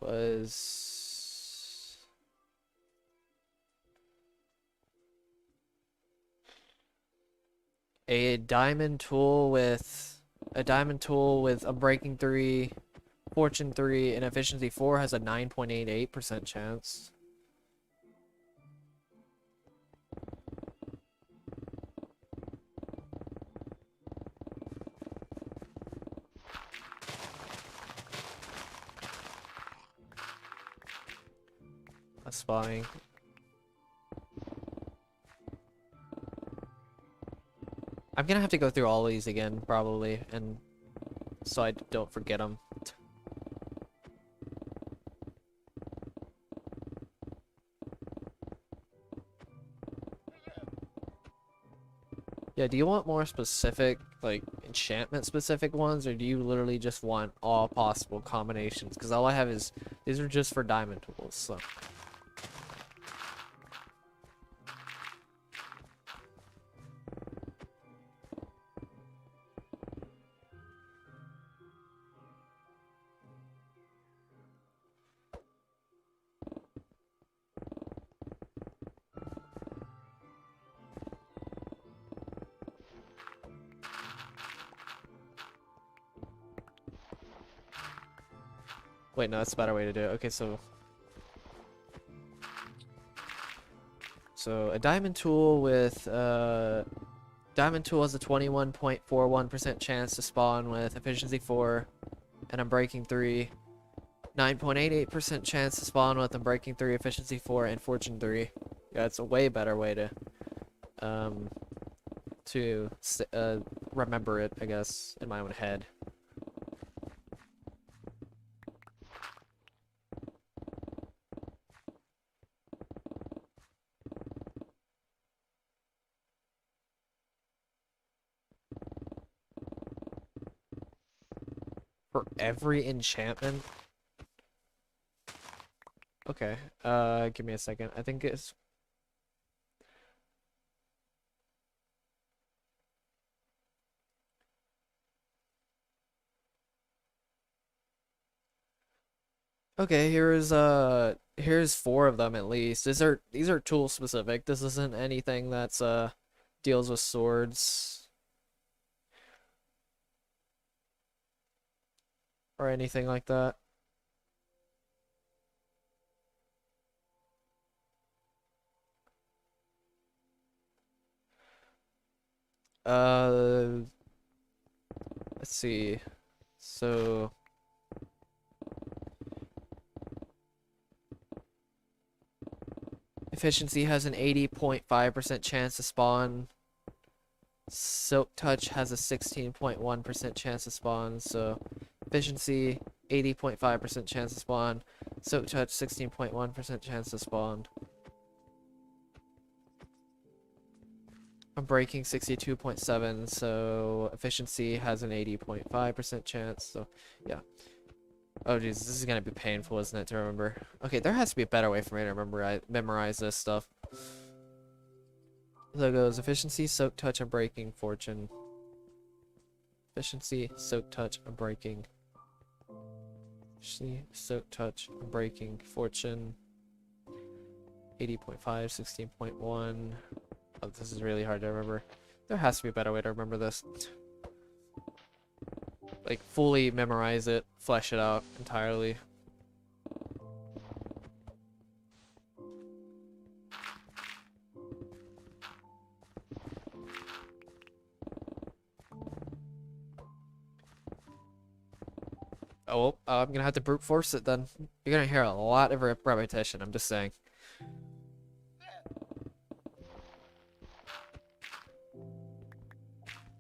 [SPEAKER 1] Was a diamond tool with unbreaking 3, fortune 3, and efficiency 4 has a 9.88% chance. Spawning. I'm gonna have to go through all these again, probably, and so I don't forget them. Yeah, do you want more specific, like, enchantment specific ones, or do you literally just want all possible combinations? Because all I have is, these are just for diamond tools, so. Wait, no, that's a better way to do it. Okay, so a diamond tool has a 21.41% chance to spawn with efficiency 4 and unbreaking 3. 9.88% chance to spawn with unbreaking 3, efficiency 4, and fortune 3. Yeah, it's a way better way to remember it, I guess, in my own head. For every enchantment? Okay, give me a second. I think it's... Okay, here's four of them at least. These are tool specific. This isn't anything that's deals with swords or anything like that. Uh, let's see. So efficiency has an 80.5% chance to spawn. Silk Touch has a 16.1% chance to spawn. So efficiency 80.5% chance to spawn. Silk Touch 16.1% chance to spawn. I'm breaking 62.7, so efficiency has an 80.5% chance. So yeah. Oh geez, this is gonna be painful, isn't it, to remember? Okay, there has to be a better way for me to remember memorize this stuff. So it goes efficiency, soak, touch, and breaking, fortune. Efficiency, soak, touch, and breaking. Efficiency, soak, touch, and breaking, fortune. 80.5, 16.1. Oh, this is really hard to remember. There has to be a better way to remember this. Like, fully memorize it, flesh it out entirely. Oh, well, I'm gonna have to brute force it then. You're gonna hear a lot of repetition, I'm just saying.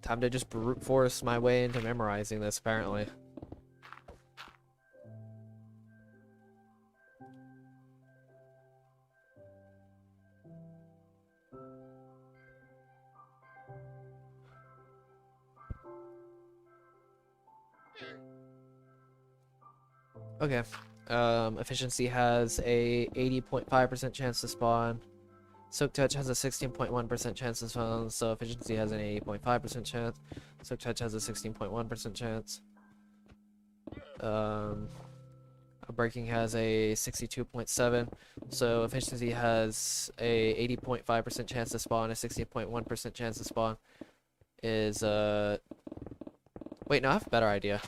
[SPEAKER 1] Time to just brute force my way into memorizing this, apparently. Okay. Efficiency has a 80.5% chance to spawn. Soak Touch has a 16.1% chance to spawn, so efficiency has an 80.5% chance. Soak Touch has a 16.1% chance. Breaking has a 62.7, so efficiency has a 80.5% chance to spawn, a 16.1% chance to spawn. Is wait, no, I have a better idea.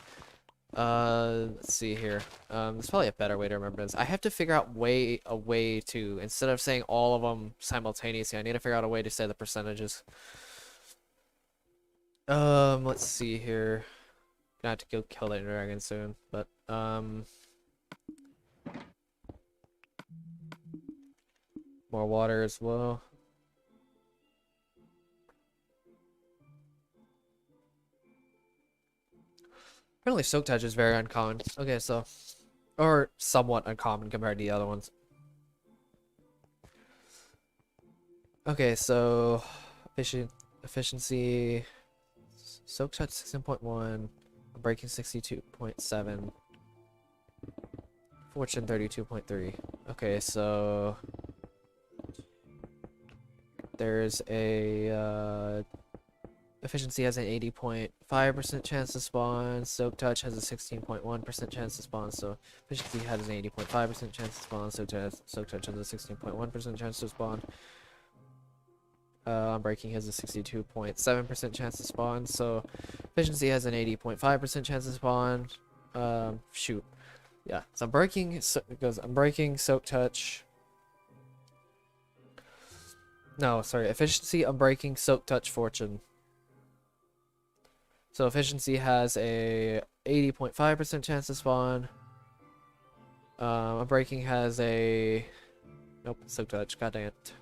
[SPEAKER 1] Let's see here. There's probably a better way to remember this. I have to figure out a way to, instead of saying all of them simultaneously, I need to figure out a way to say the percentages. Let's see here. Gonna have to go kill that dragon soon, but more water as well. Apparently Soak Touch is very uncommon. Okay, so... Or somewhat uncommon compared to the other ones. Okay, so... Efficiency... Soak Touch 16.1. Breaking 62.7. Fortune 32.3. Okay, so... There's a... Efficiency has an 80.5% chance to spawn. Soak Touch has a 16.1% chance to spawn. So efficiency has an 80.5% chance to spawn. Soak Touch has a 16.1% chance to spawn. Breaking has a 62.7% chance to spawn. So efficiency has an 80.5% chance to spawn. Shoot. Yeah. So I'm breaking. So it goes. I'm breaking. Soak Touch. No, sorry. Efficiency. I'm breaking. Soak Touch. Fortune. So efficiency has a 80.5% chance to spawn. Breaking has a... Nope, Soak Touch, god dang it.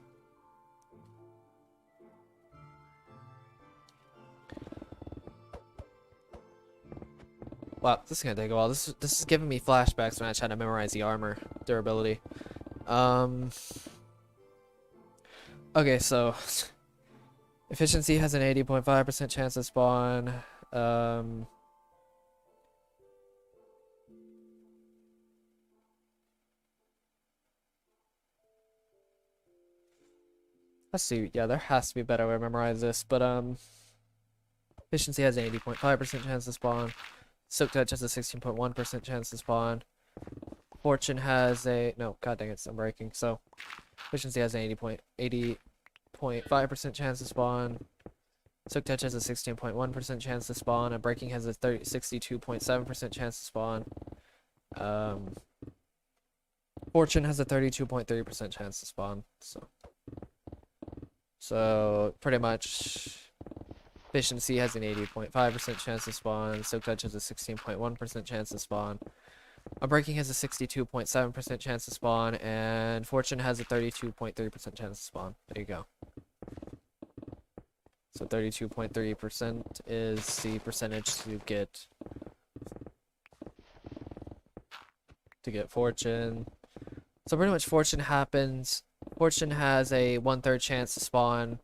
[SPEAKER 1] Wow, this is gonna take a while. This is giving me flashbacks when I try to memorize the armor durability. Okay, so... Efficiency has an 80.5% chance to spawn. Let's see. Yeah, there has to be a better way to memorize this, but efficiency has an 80.5% chance to spawn. Silk Touch has a 16.1% chance to spawn. Fortune has a no. God dang it! I'm breaking. So efficiency has an 80.5% chance to spawn. Silk Touch has a 16.1% chance to spawn, and Breaking has a 62.7% chance to spawn. Fortune has a 32.3% chance to spawn. So pretty much, Efficiency has an 80.5% chance to spawn. Silk Touch has a 16.1% chance to spawn. Breaking has a 62.7% chance to spawn, and Fortune has a 32.3% chance to spawn. There you go. So 32.3% is the percentage to get Fortune. So pretty much Fortune happens. Fortune has a 1/3 chance to spawn.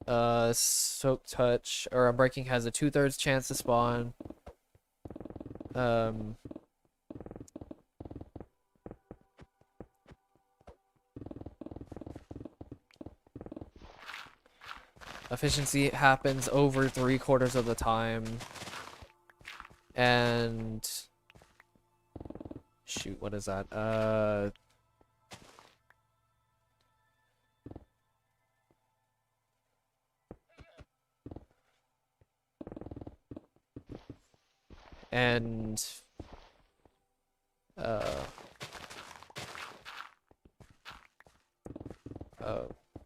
[SPEAKER 1] Soak Touch or Unbreaking has a 2/3 chance to spawn. Efficiency happens over 3/4 of the time. And shoot, what is that? And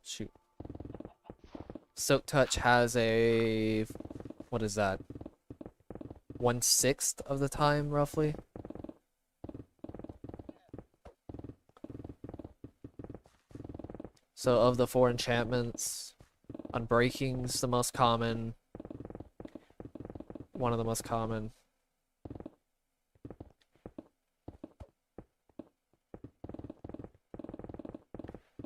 [SPEAKER 1] shoot. Soak Touch has a, what is that? 1/6 of the time, roughly. So of the 4 enchantments, Unbreaking's the most common. One of the most common.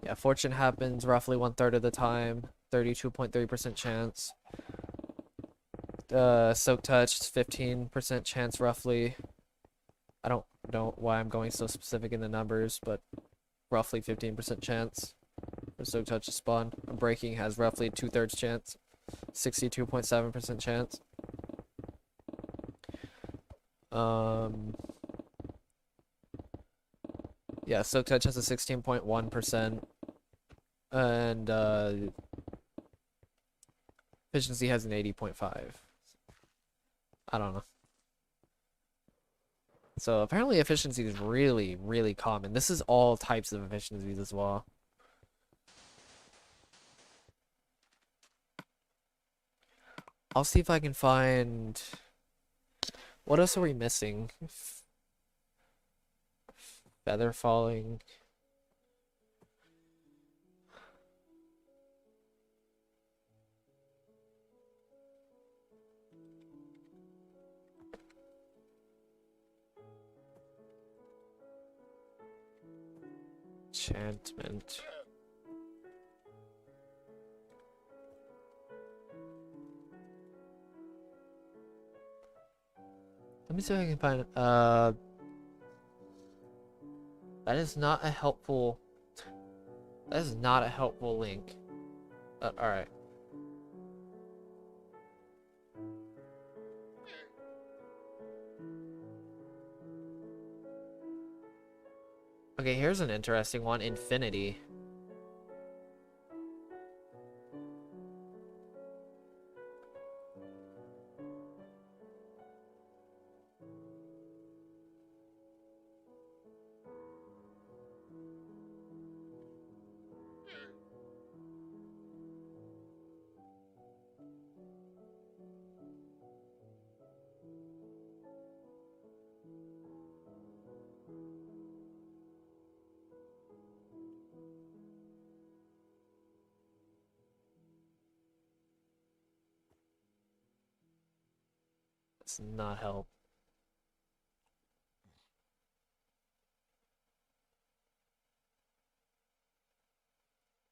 [SPEAKER 1] Yeah, Fortune happens roughly 1/3 of the time, 32.3% chance. Soak Touch, 15% chance roughly. I don't know why I'm going so specific in the numbers, but roughly 15% chance for Soak Touch to spawn. Breaking has roughly 2/3 chance, 62.7% chance. Yeah, Soak Touch has a 16.1%, and Efficiency has an 80.5. I don't know. So apparently efficiency is really, really common. This is all types of efficiencies as well. I'll see if I can find... What else are we missing? Feather falling. Enchantment. Let me see if I can find that is not a helpful link. Alright. Okay, here's an interesting one. Infinity. Does not help.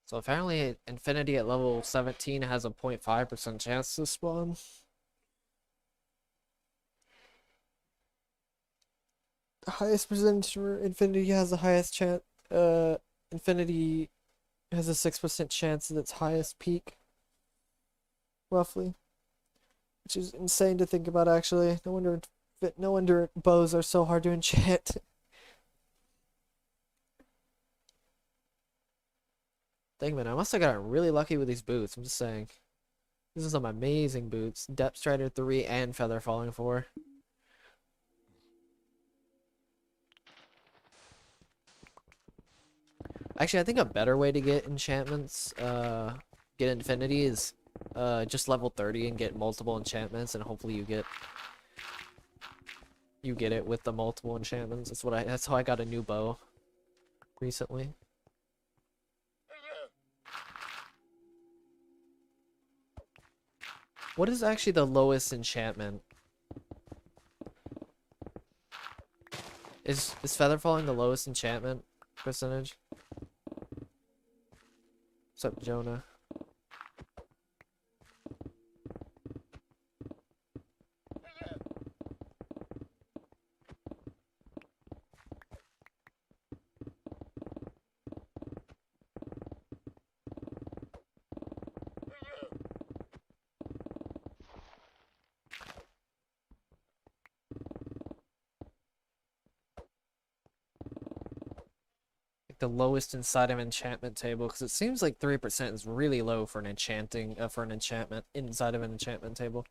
[SPEAKER 1] So apparently Infinity at level 17 has a 0.5% chance to spawn. The highest percentage for Infinity has the highest chance. Infinity
[SPEAKER 2] It has a 6% chance at its highest peak, roughly. Which is insane to think about, actually. No wonder bows are so hard to enchant. Dang, man, I must have gotten really lucky with these boots. I'm just saying. This is some amazing boots. Depth Strider 3 and Feather Falling 4. Actually, I think a better way to get enchantments, get infinity is just level 30 and get multiple enchantments, and hopefully you get it with the multiple enchantments. That's how I got a new bow recently. What is actually the lowest enchantment? Is Feather Falling the lowest enchantment percentage? What's up, Jonah? The lowest inside of enchantment table, because it seems like 3% is really low for an enchantment inside of an enchantment table.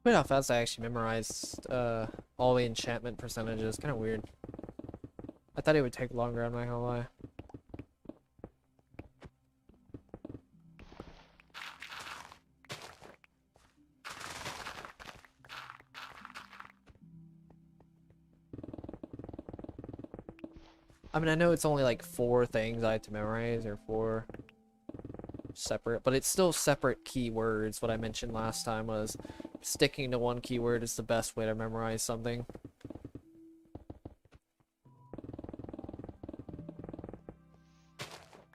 [SPEAKER 2] Weird how fast I actually memorized all the enchantment percentages. Kind of weird. I thought it would take longer, I'm not gonna lie. I mean, I know it's only like 4 things I have to memorize, or 4 separate, but it's still separate keywords. What I mentioned last time was sticking to one keyword is the best way to memorize something.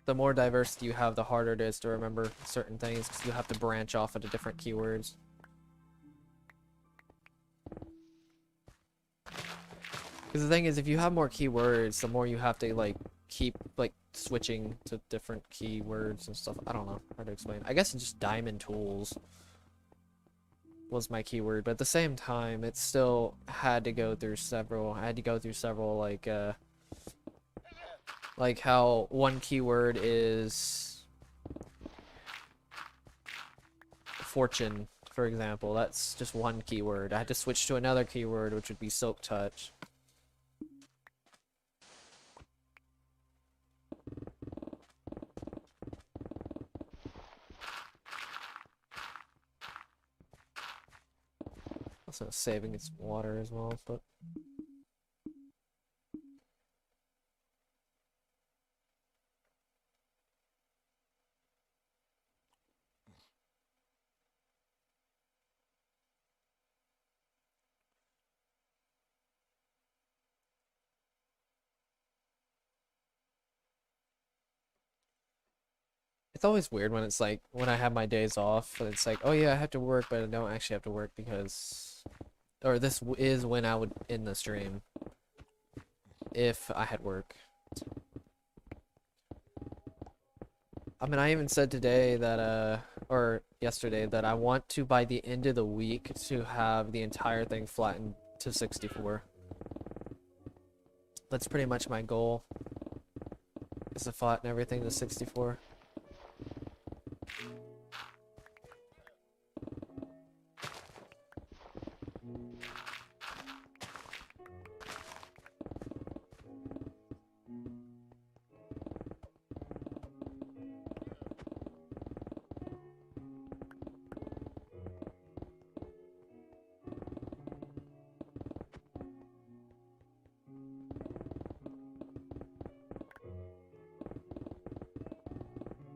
[SPEAKER 2] The more diversity you have, the harder it is to remember certain things, because you have to branch off into different keywords. Because the thing is, if you have more keywords, the more you have to like keep like switching to different keywords and stuff. I don't know how to explain. I guess it's just diamond tools was my keyword, but at the same time, it still had to go through several. I had to go through several like how one keyword is fortune, for example. That's just one keyword. I had to switch to another keyword, which would be silk touch. So saving its water as well, but it's always weird when it's like when I have my days off and it's like, oh yeah, I have to work, but I don't actually have to work because, or is when I would end the stream if I had work. I mean, I even said today that, or yesterday, that I want to, by the end of the week, to have the entire thing flattened to 64. That's pretty much my goal, is to flatten everything to 64.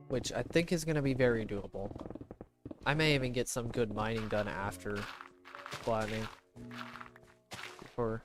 [SPEAKER 2] Which I think is going to be very doable. I may even get some good mining done after flattening. Or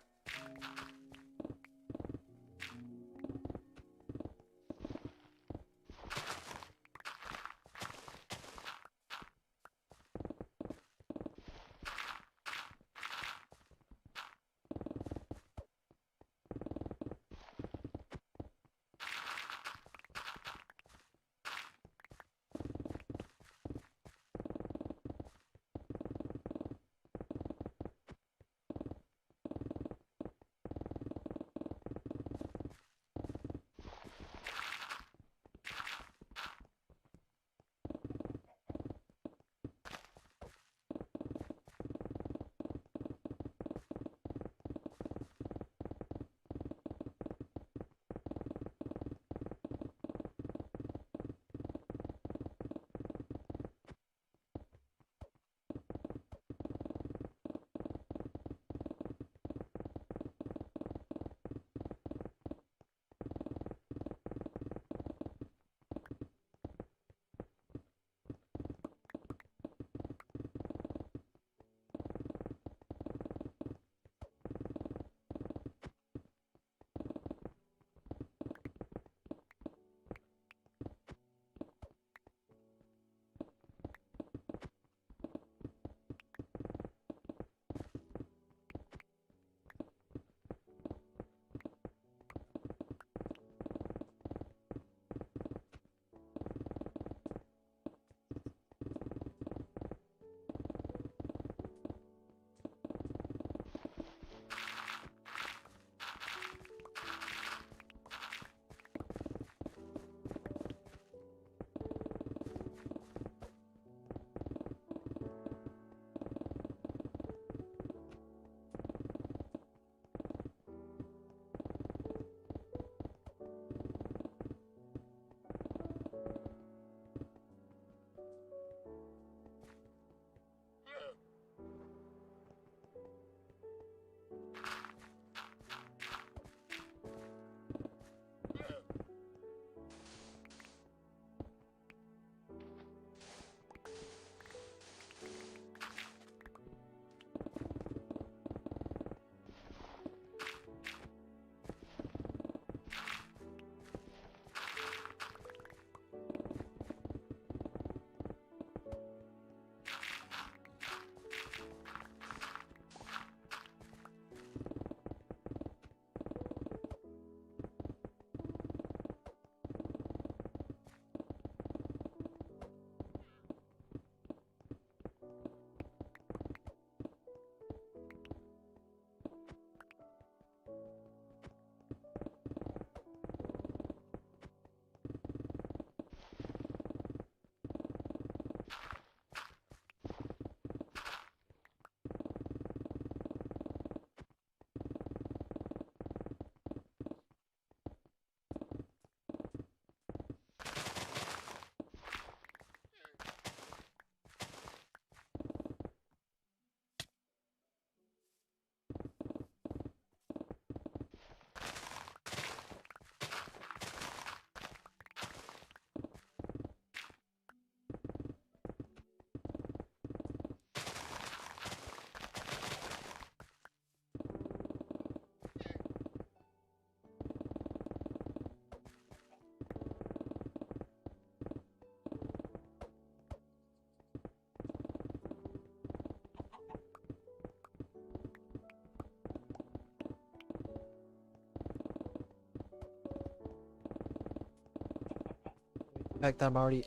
[SPEAKER 2] In fact, I'm already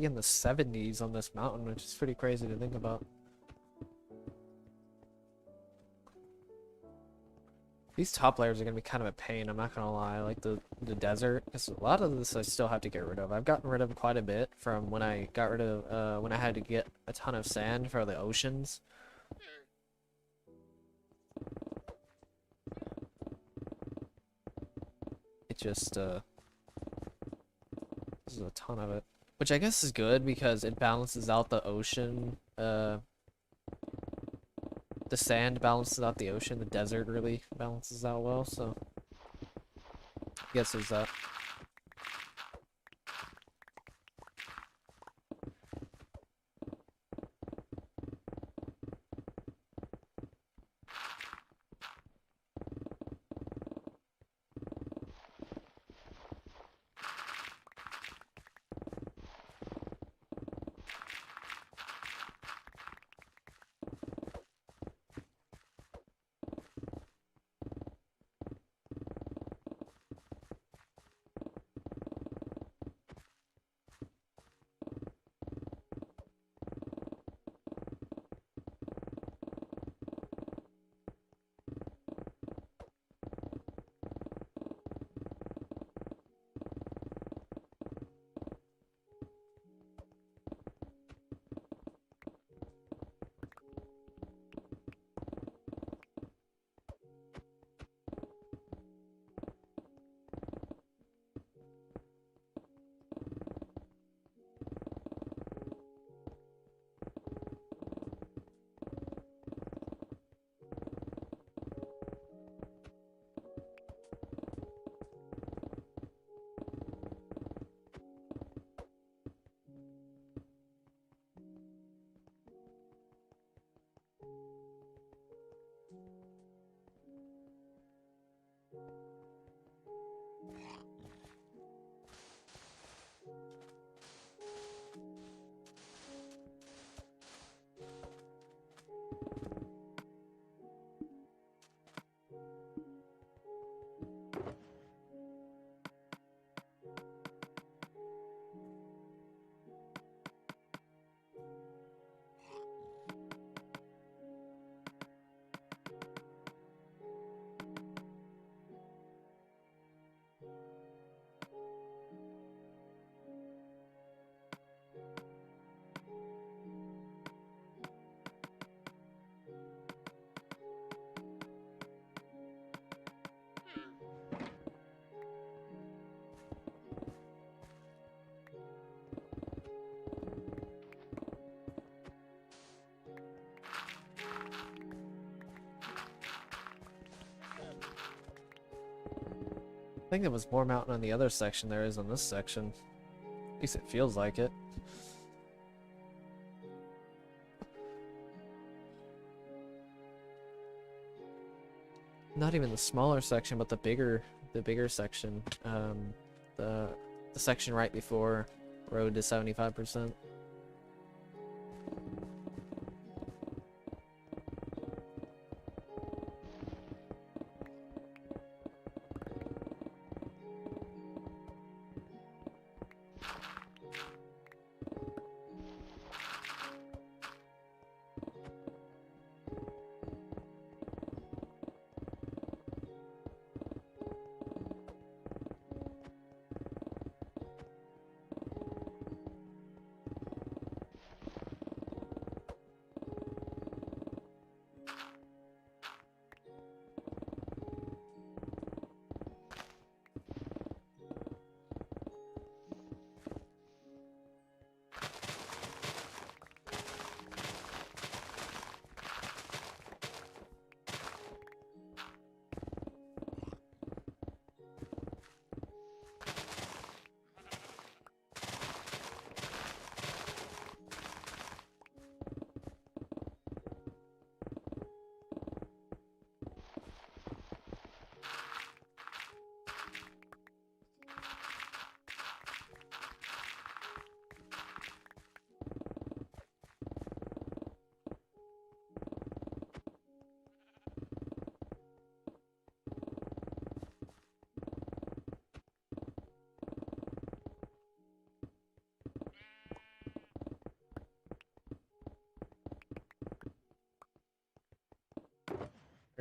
[SPEAKER 2] in the 70s on this mountain, which is pretty crazy to think about. These top layers are gonna be kind of a pain, I'm not gonna lie, like the desert, because a lot of this I still have to get rid of. I've gotten rid of quite a bit from when I got rid of, when I had to get a ton of sand for the oceans. It just, this is a ton of it. Which I guess is good because it balances out the ocean, the sand balances out the ocean, the desert really balances out well, so I guess there's that. I think there was more mountain on the other section there is on this section. At least it feels like it. Not even the smaller section, but the bigger section. The section right before road to 75%.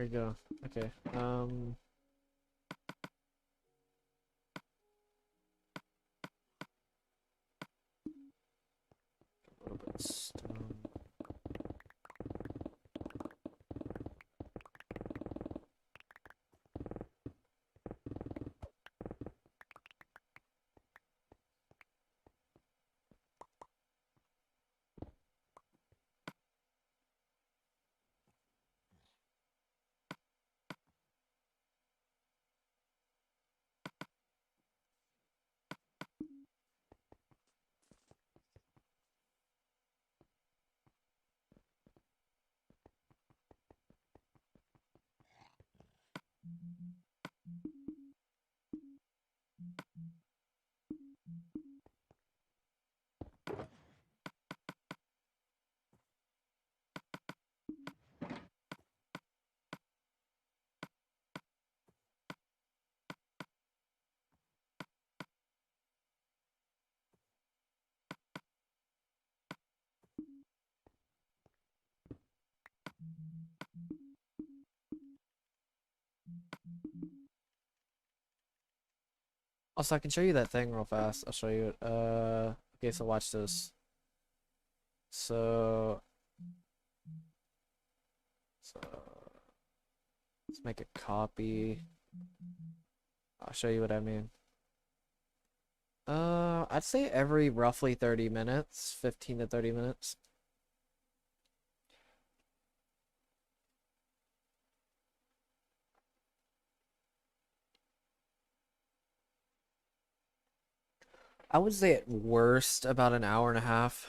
[SPEAKER 2] There you go. Okay. A little bit of stone. Also, I can show you that thing real fast. I'll show you it. Okay, so watch this. So, so let's make a copy. I'll show you what I mean. I'd say every roughly 30 minutes, 15 to 30 minutes. I would say at worst about an hour and a half.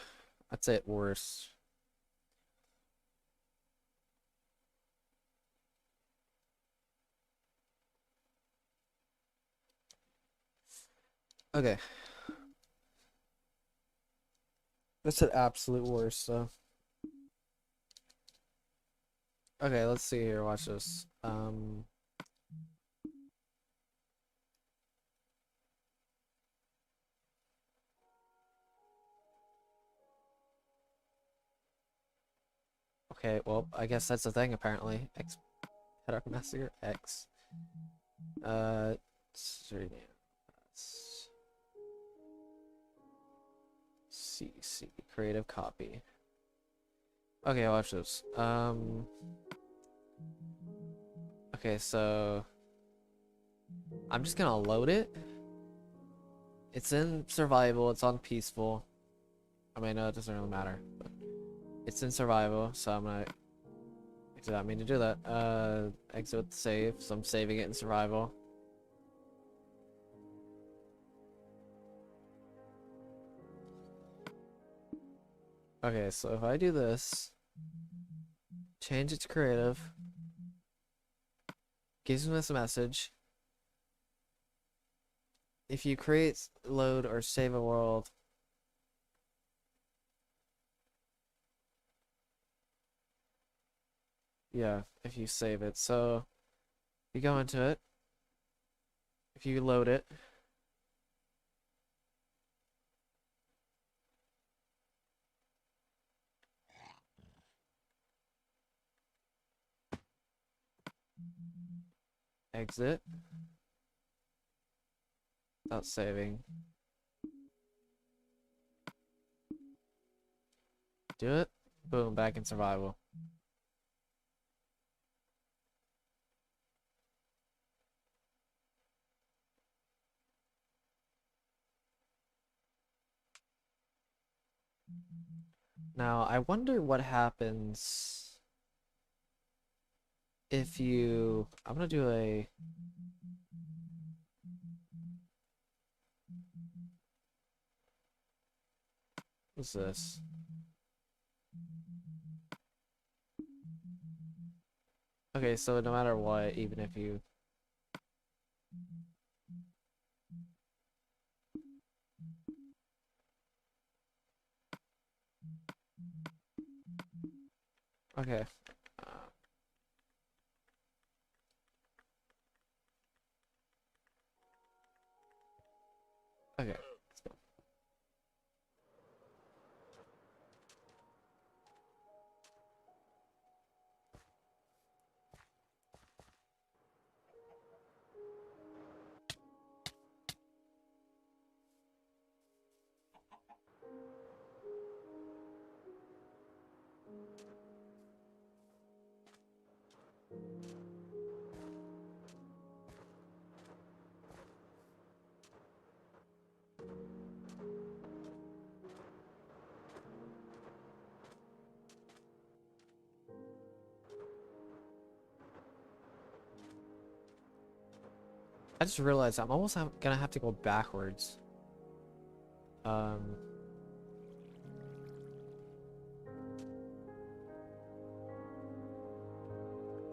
[SPEAKER 2] I'd say at worst. Okay. That's an absolute worst, so. Okay, let's see here. Watch this. Okay, well, I guess that's the thing apparently. X Bedrock Massacre X. CC creative copy. Okay, watch this. Okay, so I'm just gonna load it. It's in survival, it's on peaceful. I mean, no, it doesn't really matter, but it's in survival, so I'm gonna exit. I mean to do that. Exit with the save, so I'm saving it in survival. Okay, so if I do this, change it to creative, gives me this message. If you create, load, or save a world, yeah, if you save it. So you go into it, if you load it, exit without saving, do it, boom, back in survival. Now, I wonder what happens if you... I'm gonna do a... What's this? Okay, so no matter what, even if you... Okay. Okay. I just realized I'm almost gonna have to go backwards. Oh,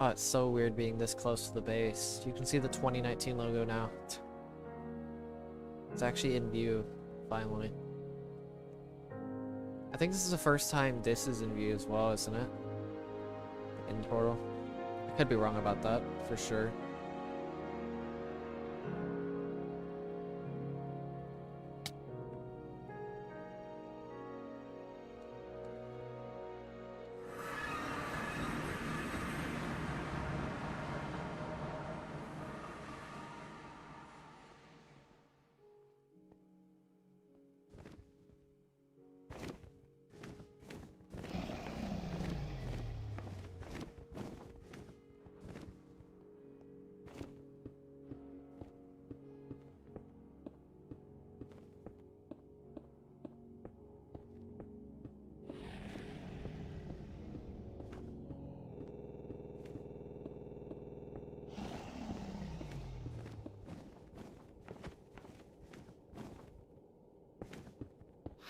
[SPEAKER 2] it's so weird being this close to the base. You can see the 2019 logo now. It's actually in view, finally. I think this is the first time this is in view as well, isn't it? The end portal. I could be wrong about that, for sure.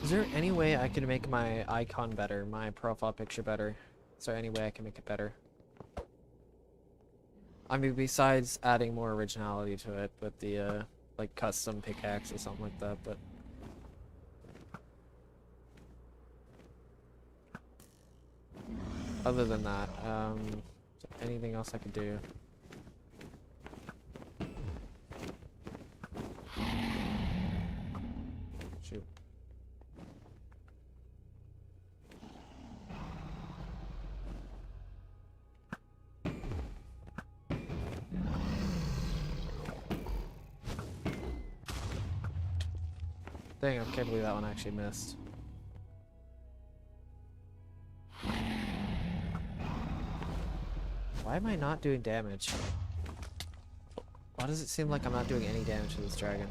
[SPEAKER 2] Is there any way I could make my icon better, my profile picture better? Is there any way I can make it better? I mean, besides adding more originality to it with the, like, custom pickaxe or something like that, but... Other than that, anything else I could do? Shoot. Dang, I can't believe that one actually missed. Why am I not doing damage? Why does it seem like I'm not doing any damage to this dragon?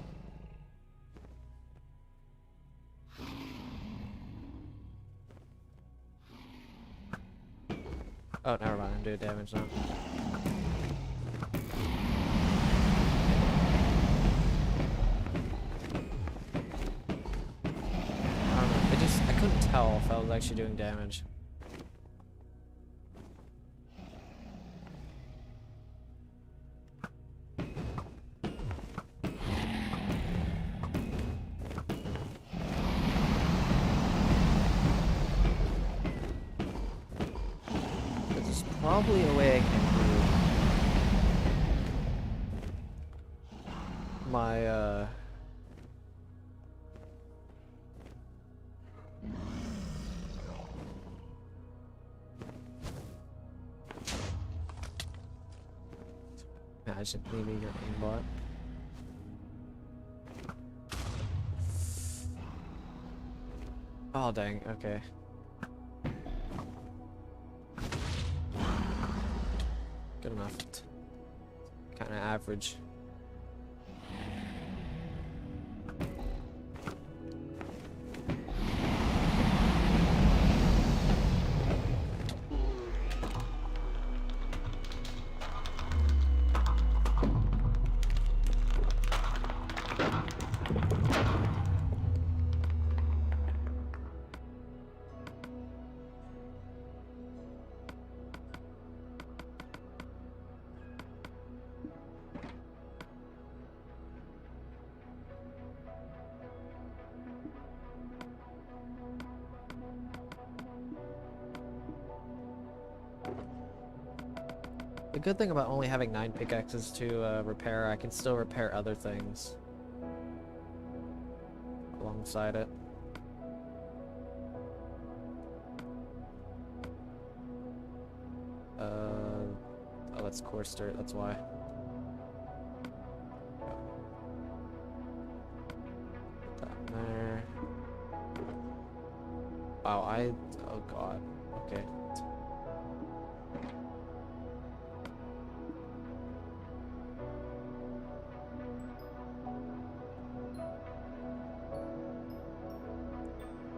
[SPEAKER 2] Oh, never mind, I'm doing damage now. I couldn't tell if I was actually doing damage. There's probably a way I can improve my, Imagine leaving your aimbot. Oh dang, okay. Good enough. Kinda average. The good thing about only having 9 pickaxes to repair, I can still repair other things alongside it. Oh, that's coarse dirt, that's why. Put that in there. Wow, oh god, okay.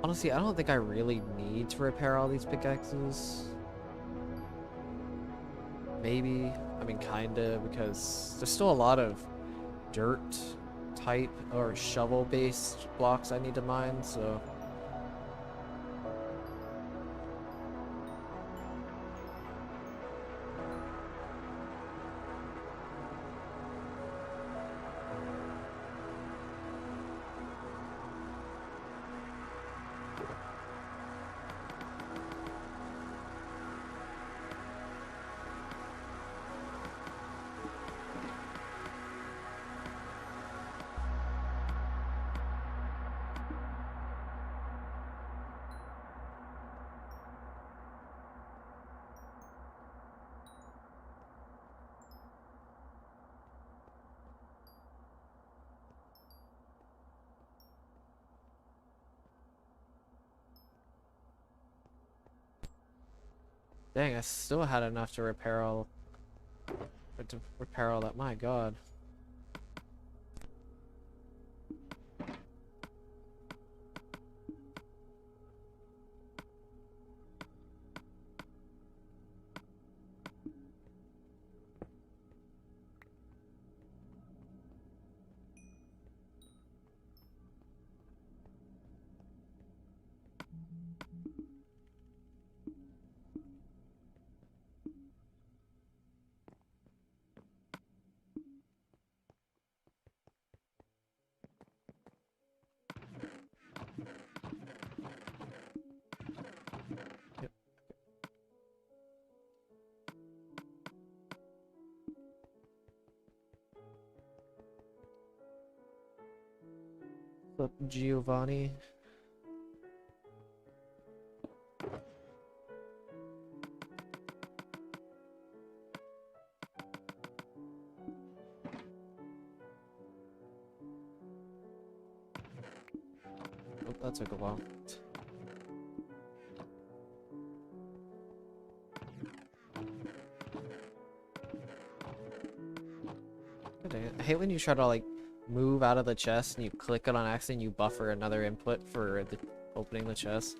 [SPEAKER 2] Honestly, I don't think I really need to repair all these pickaxes. Maybe. I mean, kinda, because there's still a lot of dirt type or shovel based blocks I need to mine, so dang, I still had enough to repair all that. My God. Yep. What's up, Giovanni? Oh, that took a while. God dang it. I hate when you try to like move out of the chest and you click it on accident, you buffer another input for the opening the chest.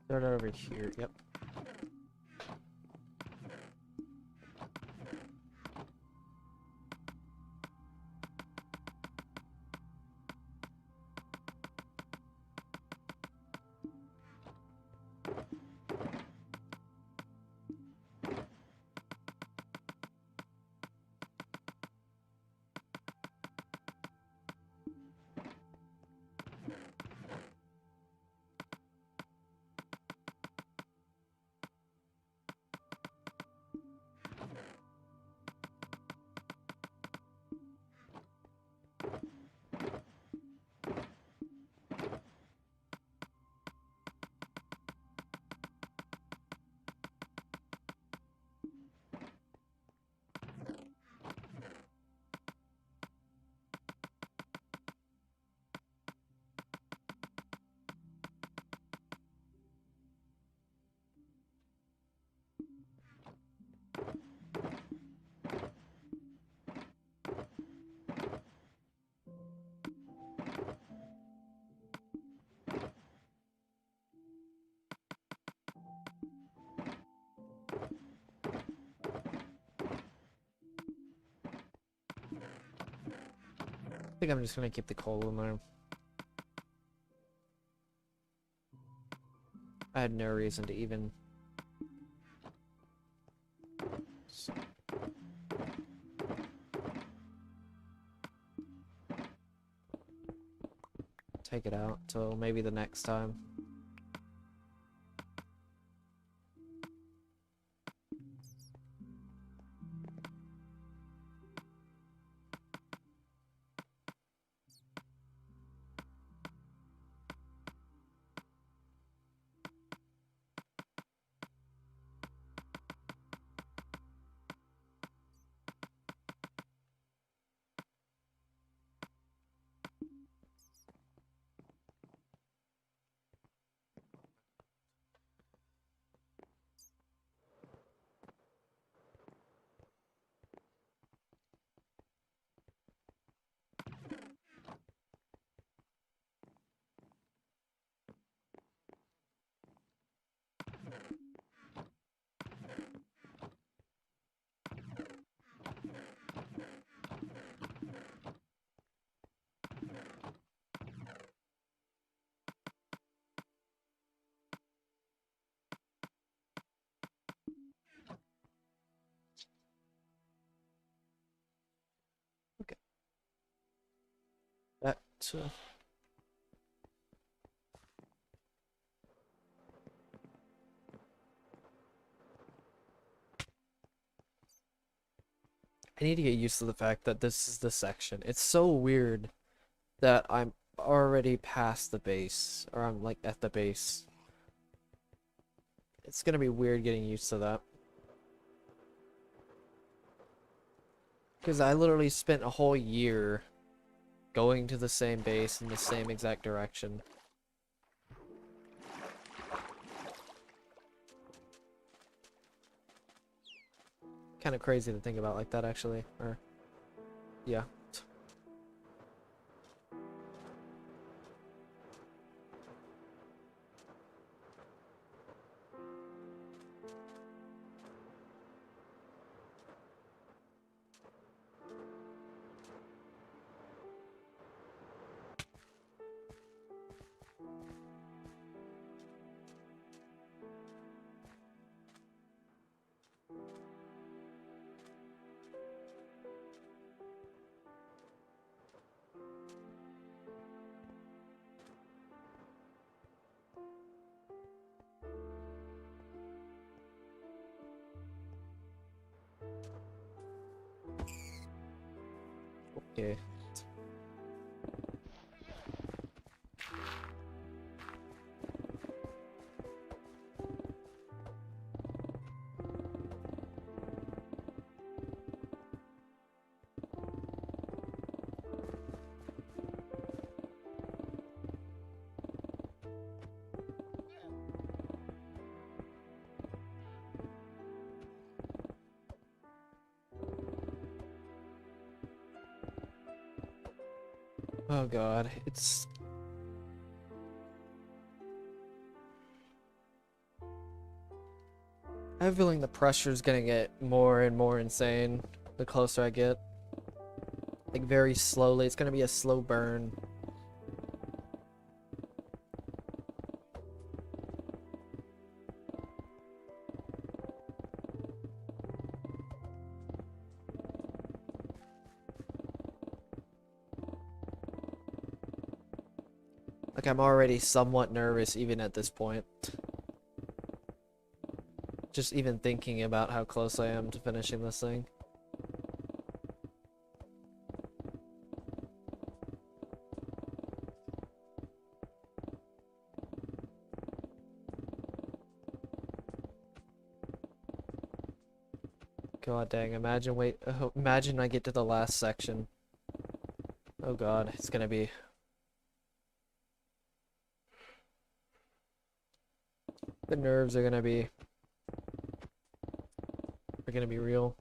[SPEAKER 2] Start over here. Yep. think I'm just gonna keep the coal in there. I had no reason to even... take it out till maybe the next time. Okay. Back to... I need to get used to the fact that this is the section. It's so weird that I'm already past the base, or I'm like at the base. It's gonna be weird getting used to that. Because I literally spent a whole year going to the same base in the same exact direction. Kind of crazy to think about like that, actually. Or, yeah. Okay. Oh god, it's... I have a feeling the pressure's gonna get more and more insane the closer I get. Like, very slowly. It's gonna be a slow burn. Like, I'm already somewhat nervous even at this point. Just even thinking about how close I am to finishing this thing. God dang, imagine I get to the last section. Oh god, it's gonna be... The nerves are gonna be real.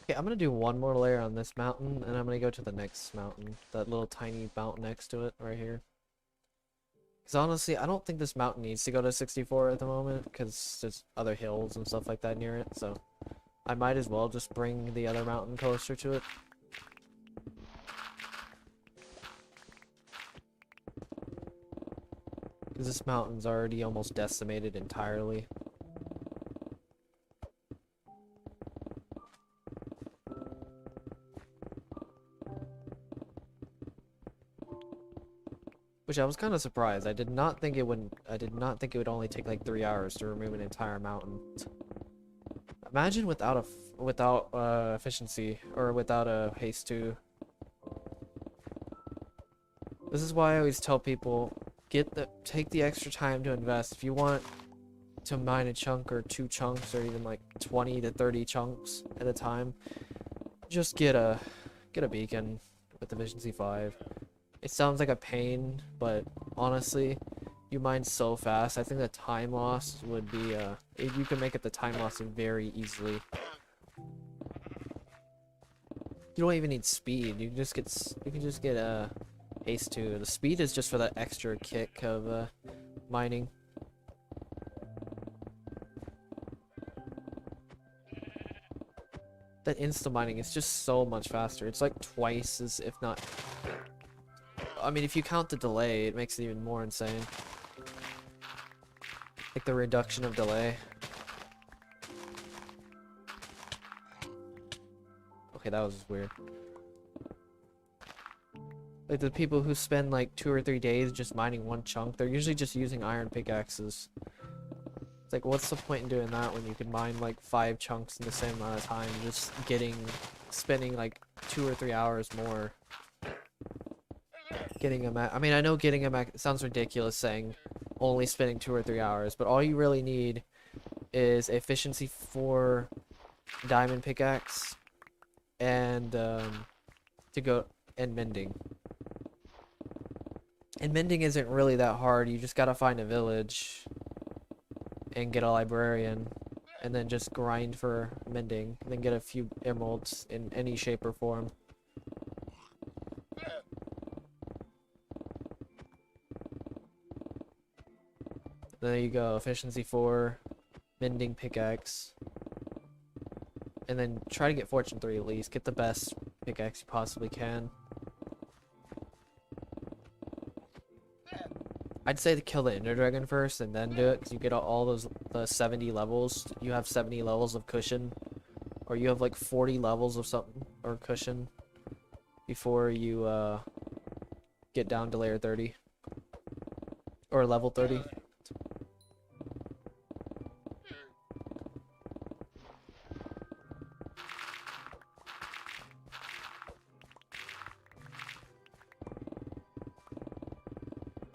[SPEAKER 2] Okay, I'm gonna do one more layer on this mountain, and I'm gonna go to the next mountain. That little tiny mountain next to it, right here. Because honestly, I don't think this mountain needs to go to 64 at the moment, because there's other hills and stuff like that near it, so I might as well just bring the other mountain closer to it. Because this mountain's already almost decimated entirely. Which I was kind of surprised. I did not think it would. I did not think it would only take like 3 hours to remove an entire mountain. Imagine without efficiency or without a haste 2. This is why I always tell people take the extra time to invest. If you want to mine a chunk or 2 chunks or even like 20 to 30 chunks at a time, just get a beacon with efficiency 5. It sounds like a pain, but honestly, you mine so fast. I think the time loss would be you can make it the time loss very easily. You don't even need speed. You can just get a haste 2. The speed is just for that extra kick of mining. That insta mining is just so much faster. It's like twice as, if not. I mean, if you count the delay, it makes it even more insane. Like the reduction of delay. Okay, that was weird. Like the people who spend like 2 or 3 days just mining one chunk, they're usually just using iron pickaxes. It's like, what's the point in doing that when you can mine like 5 chunks in the same amount of time, just spending like 2 or 3 hours more. I mean, I know getting a max sounds ridiculous saying only spending 2 or 3 hours, but all you really need is efficiency 4 diamond pickaxe and mending. And mending isn't really that hard. You just gotta find a village and get a librarian and then just grind for mending, and then get a few emeralds in any shape or form. There you go, efficiency 4, mending pickaxe. And then try to get fortune 3 at least. Get the best pickaxe you possibly can. I'd say to kill the Ender Dragon first and then do it, because you get all the 70 levels. You have 70 levels of cushion. Or you have like 40 levels of something, or cushion, before you get down to layer 30. Or level 30.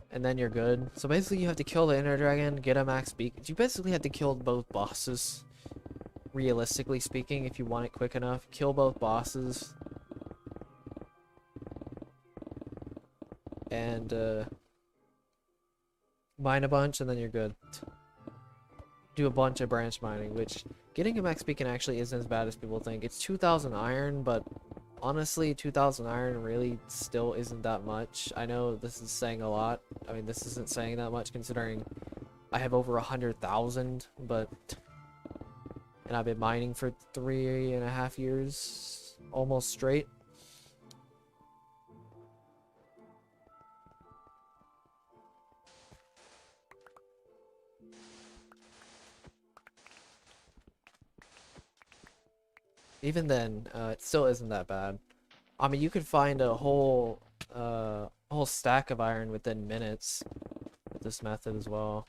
[SPEAKER 2] And then you're good. So basically you have to kill the Ender Dragon, get a max beacon. You basically have to kill both bosses. Realistically speaking, if you want it quick enough. Kill both bosses. And mine a bunch, and then you're good. Do a bunch of branch mining, which getting a max beacon actually isn't as bad as people think. It's 2,000 iron, but honestly, 2,000 iron really still isn't that much. I know this is saying a lot. I mean, this isn't saying that much considering I have over 100,000, but... And I've been mining for 3.5 years, almost straight. Even then, it still isn't that bad. I mean, you could find a whole stack of iron within minutes with this method as well.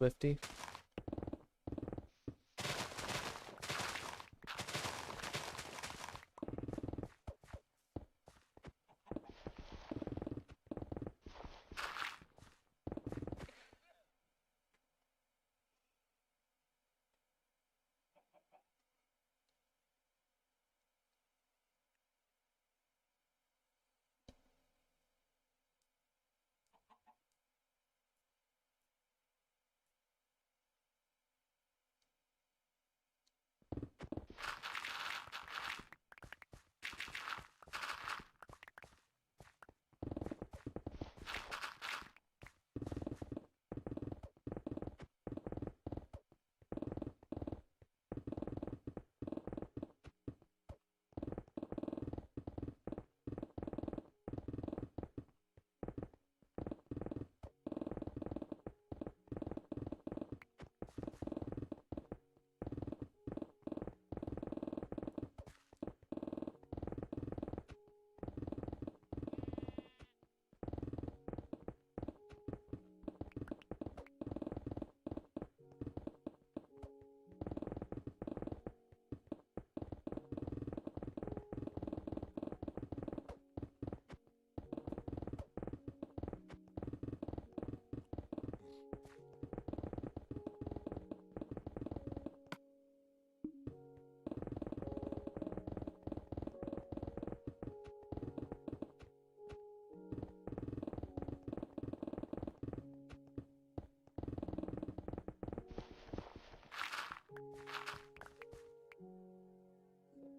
[SPEAKER 2] Swifty.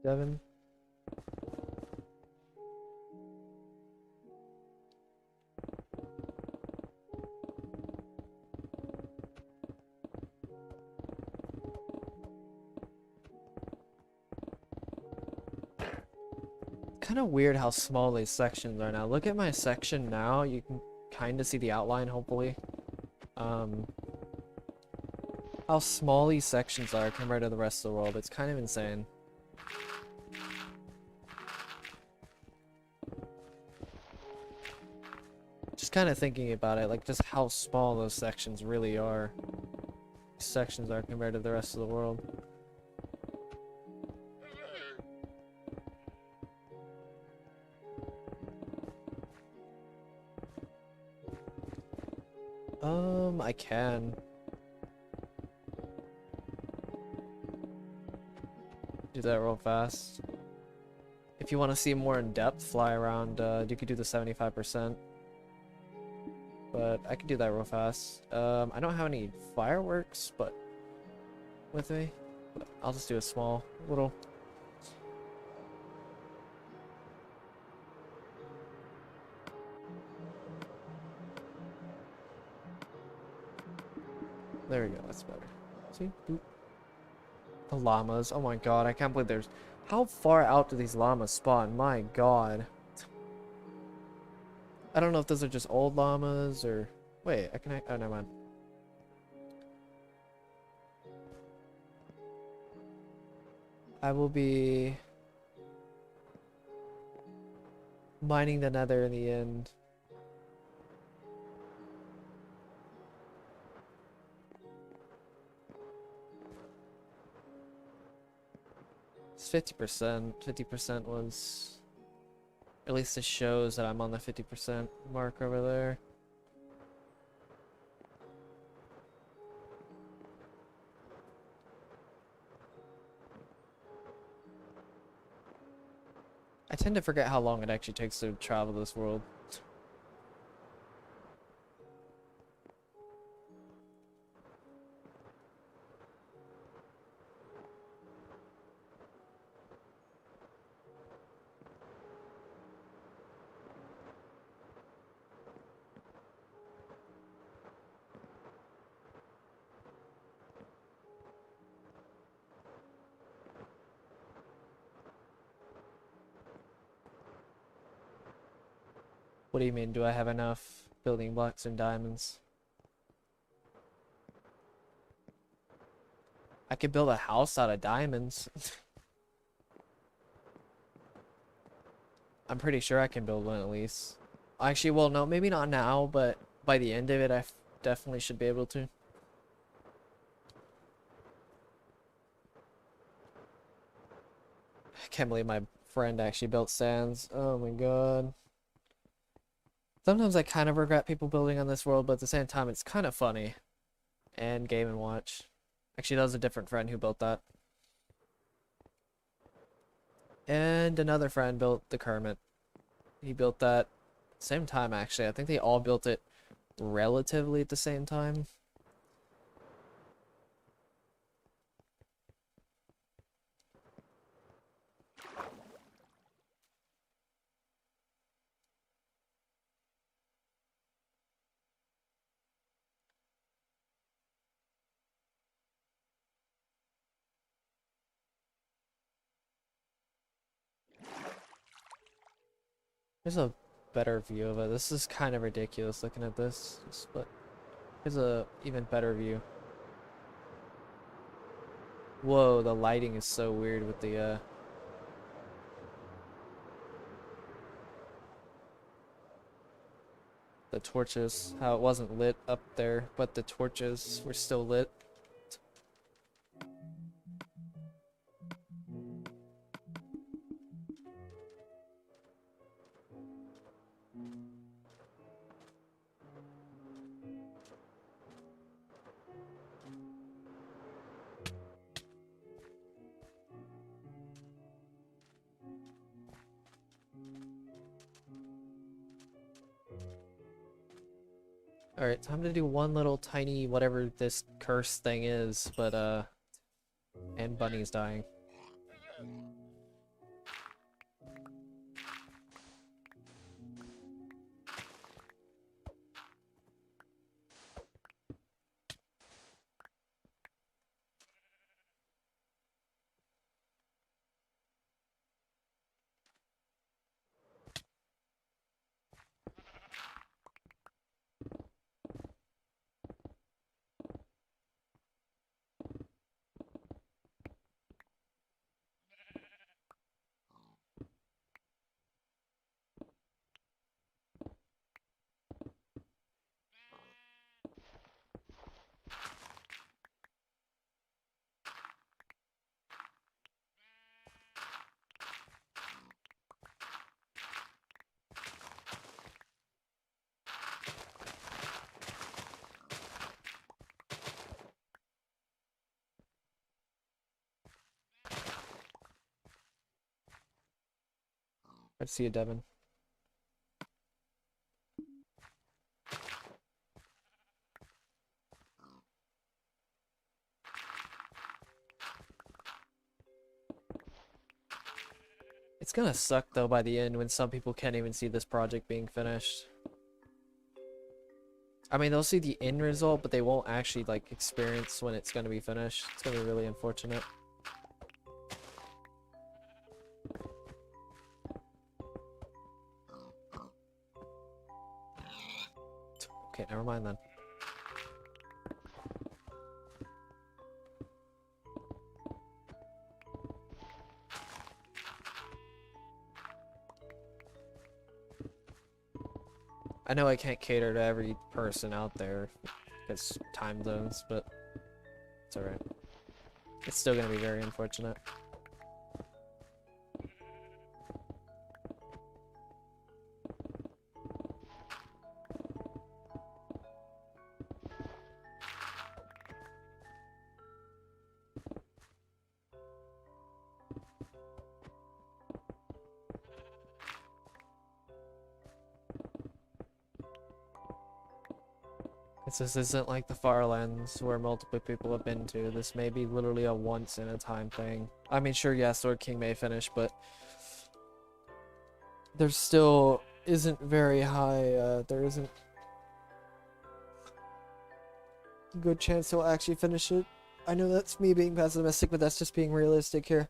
[SPEAKER 2] Devin. Kind of weird how small these sections are now. Look at my section now. You can kind of see the outline, hopefully. How small these sections are compared to the rest of the world. It's kind of insane. Just kind of thinking about it, like just how small those sections really are. These sections are compared to the rest of the world. I can. Do that real fast. If you want to see more in depth, fly around, you could do the 75%. But I could do that real fast. I don't have any fireworks, but with me. But I'll just do a small little. There we go, that's better. See? Boop. The llamas. Oh my god, I can't believe there's... How far out do these llamas spawn? My god. I don't know if those are just old llamas or... Wait, I can... Oh, never mind. I will be... mining the nether in the end. It's 50%. 50% was... At least it shows that I'm on the 50% mark over there. I tend to forget how long it actually takes to travel this world. What do you mean? Do I have enough building blocks and diamonds? I could build a house out of diamonds. I'm pretty sure I can build one at least. Actually, well, no, maybe not now, but by the end of it, I definitely should be able to. I can't believe my friend actually built sands. Oh my god. Sometimes I kind of regret people building on this world, but at the same time, it's kind of funny. And Game and Watch. Actually, that was a different friend who built that. And another friend built the Kermit. He built that same time, actually. I think they all built it relatively at the same time. There's a better view of it. This is kind of ridiculous looking at this, but here's a even better view. Whoa, the lighting is so weird with the torches. How it wasn't lit up there, but the torches were still lit. Alright, time to do one little tiny whatever this curse thing is, but and Bunny's dying. I see you, Devin. It's gonna suck though by the end when some people can't even see this project being finished. I mean, they'll see the end result, but they won't actually like experience when it's gonna be finished. It's gonna be really unfortunate. Okay, never mind then. I know I can't cater to every person out there because time zones, but it's alright. It's still gonna be very unfortunate. This isn't like the Farlands where multiple people have been to. This may be literally a once in a time thing. I mean, sure, yeah, Sword King may finish, but there still isn't very high, there isn't a good chance he'll actually finish it. I know that's me being pessimistic, but that's just being realistic here.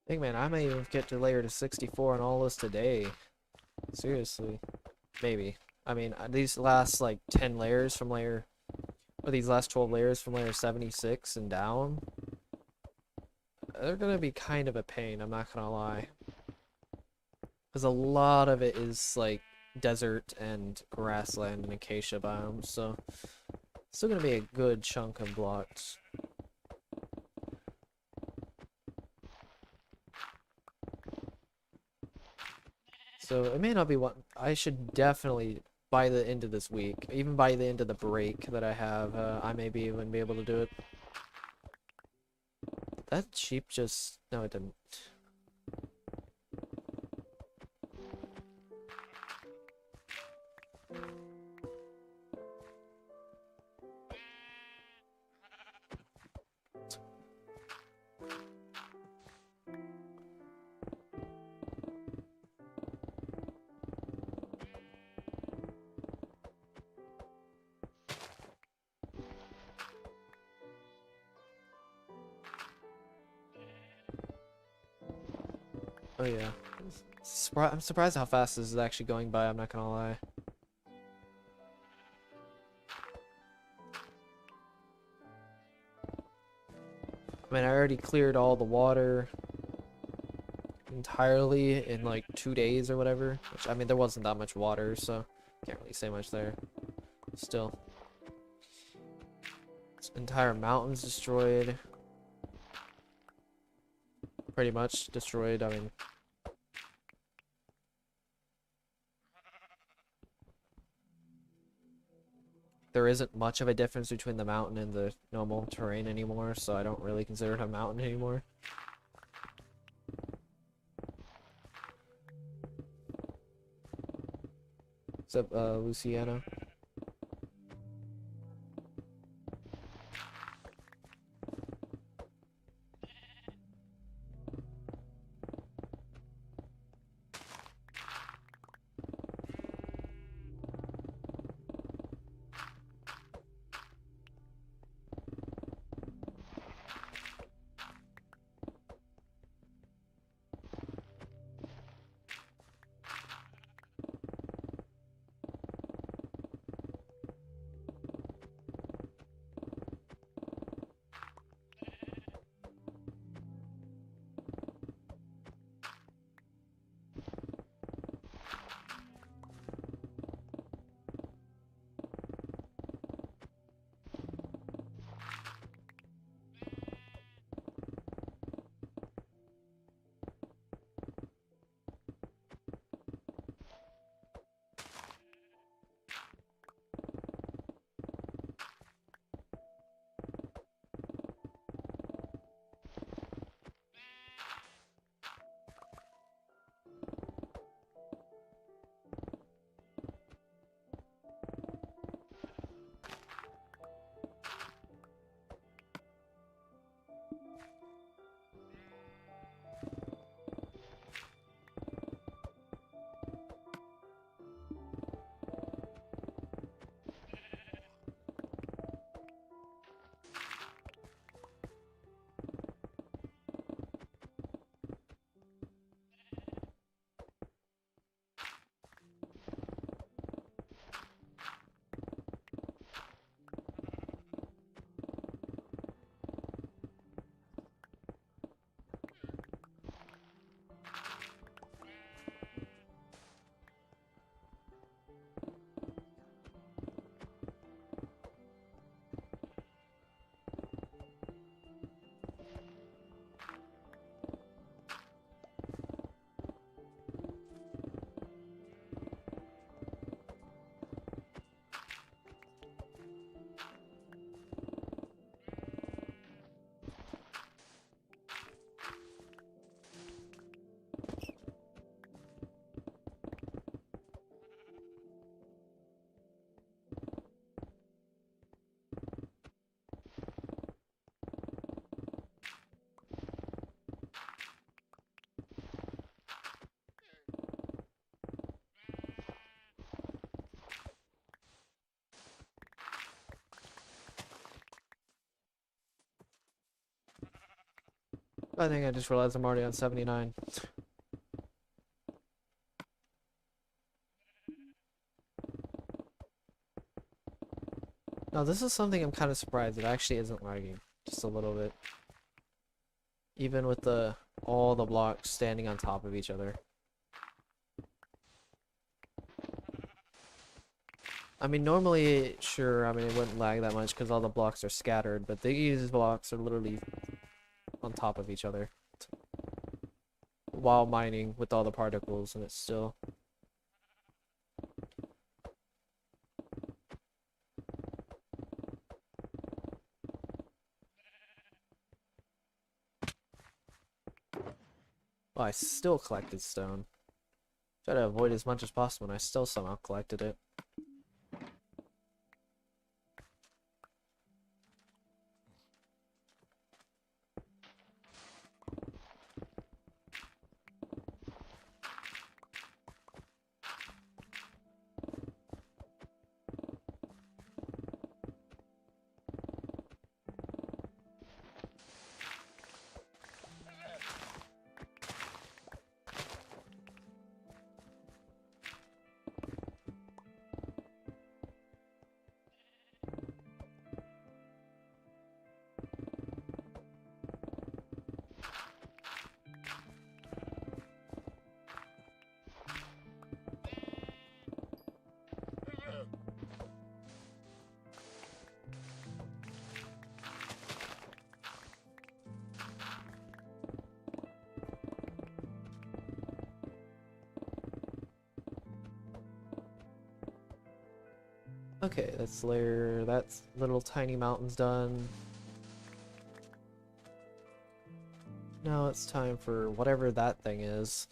[SPEAKER 2] Think, man, I may even get to layer to 64 on all this today. Seriously. Maybe. I mean, these last, like, 10 layers from layer... Or these last 12 layers from layer 76 and down, they're gonna be kind of a pain, I'm not gonna lie. Because a lot of it is, like, desert and grassland and acacia biomes, so... Still gonna be a good chunk of blocks. So it may not be what I should definitely by the end of this week, even by the end of the break that I have, I may be even be able to do it. That sheep just no, it didn't. Oh yeah. I'm surprised how fast this is actually going by, I'm not gonna lie. I mean, I already cleared all the water entirely in like 2 days or whatever. Which, I mean, there wasn't that much water, so can't really say much there. Still. This entire mountain's destroyed. Pretty much destroyed, I mean. There isn't much of a difference between the mountain and the normal terrain anymore, so I don't really consider it a mountain anymore. What's up, Luciano? I think I just realized I'm already on 79. Now this is something I'm kind of surprised it actually isn't lagging. Just a little bit. Even with all the blocks standing on top of each other. I mean, normally, sure, I mean, it wouldn't lag that much because all the blocks are scattered, but these blocks are literally on top of each other while mining with all the particles, and it's still... Oh, I still collected stone. Try to avoid as much as possible, and I still somehow collected it. Okay, that's little tiny mountains done. Now it's time for whatever that thing is.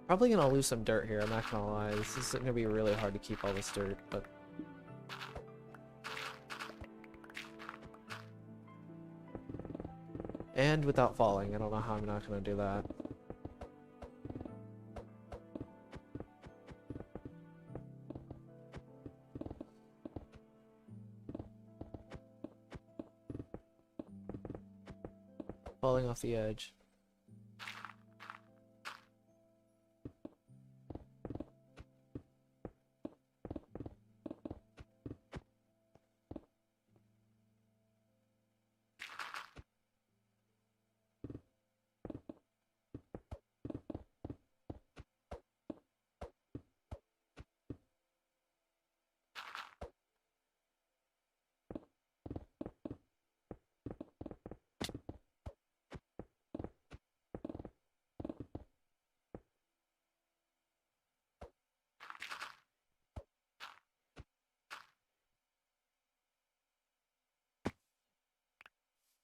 [SPEAKER 2] Probably gonna lose some dirt here, I'm not gonna lie. This is gonna be really hard to keep all this dirt, but... And without falling, I don't know how I'm not gonna do that. Falling off the edge.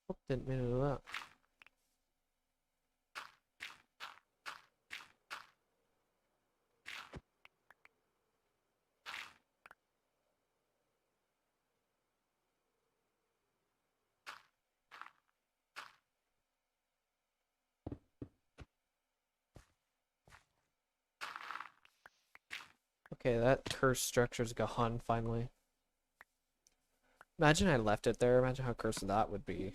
[SPEAKER 2] Oh, didn't mean to do that. Okay, that cursed structure's gone finally. Imagine I left it there. Imagine how cursed that would be.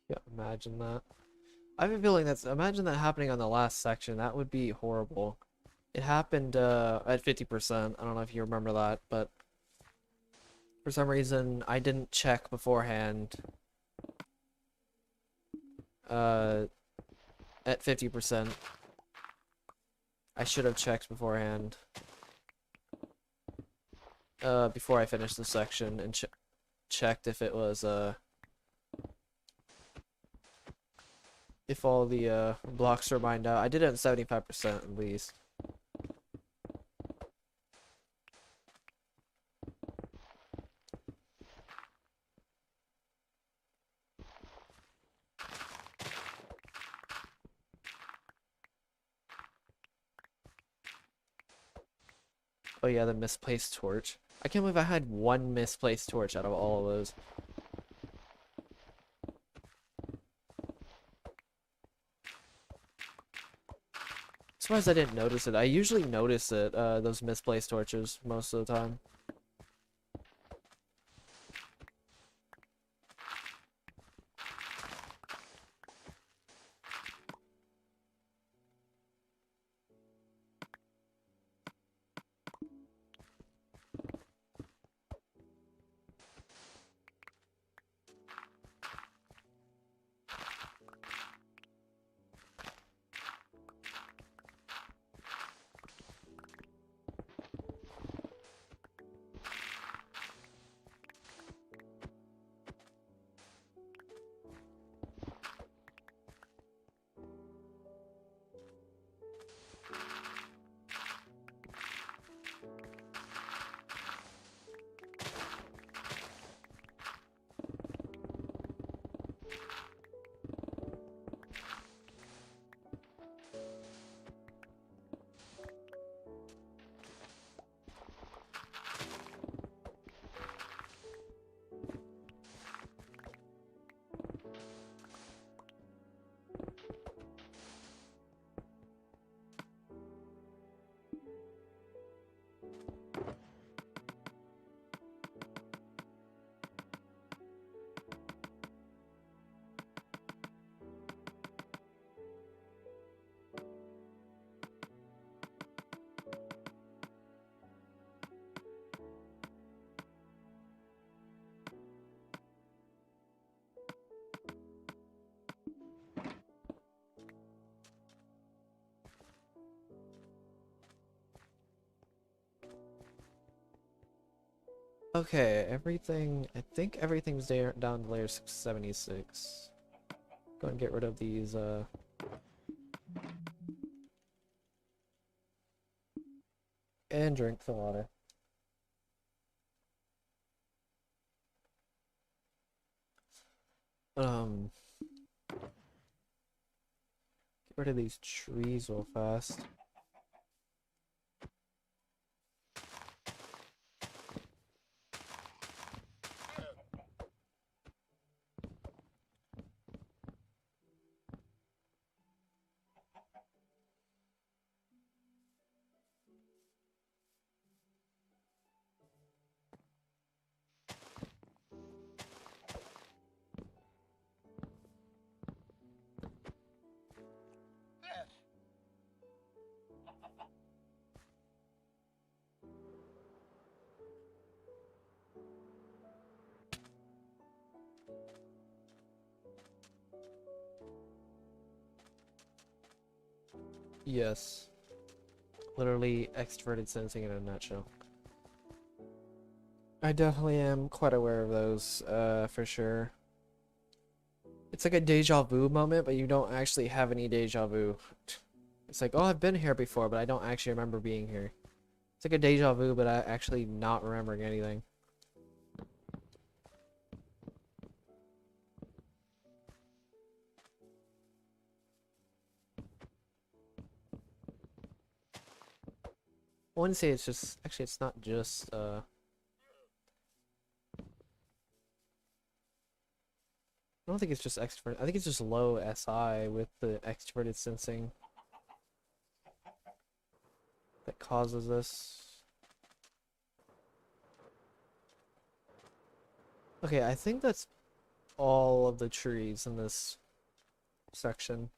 [SPEAKER 2] Yeah, imagine that. I have a feeling imagine that happening on the last section. That would be horrible. It happened at 50%. I don't know if you remember that, but for some reason I didn't check beforehand uh at 50%. I should have checked beforehand before I finished the section and checked if it was if all the blocks were mined out. I did it at 75% at least. Oh yeah, the misplaced torch. I can't believe I had one misplaced torch out of all of those. Surprised I didn't notice it. I usually notice it, those misplaced torches most of the time. Okay, everything. I think everything's there down to layer 676. Go and get rid of these. And drink the water. Get rid of these trees real fast. Yes. Literally extroverted sensing in a nutshell. I definitely am quite aware of those, for sure. It's like a deja vu moment, but you don't actually have any deja vu. It's like, oh, I've been here before, but I don't actually remember being here. It's like a deja vu, but I actually not remembering anything. I wouldn't say it's just, actually it's not just, I don't think it's just extrovert. I think it's just low SI with the extroverted sensing that causes this. Okay, I think that's all of the trees in this section.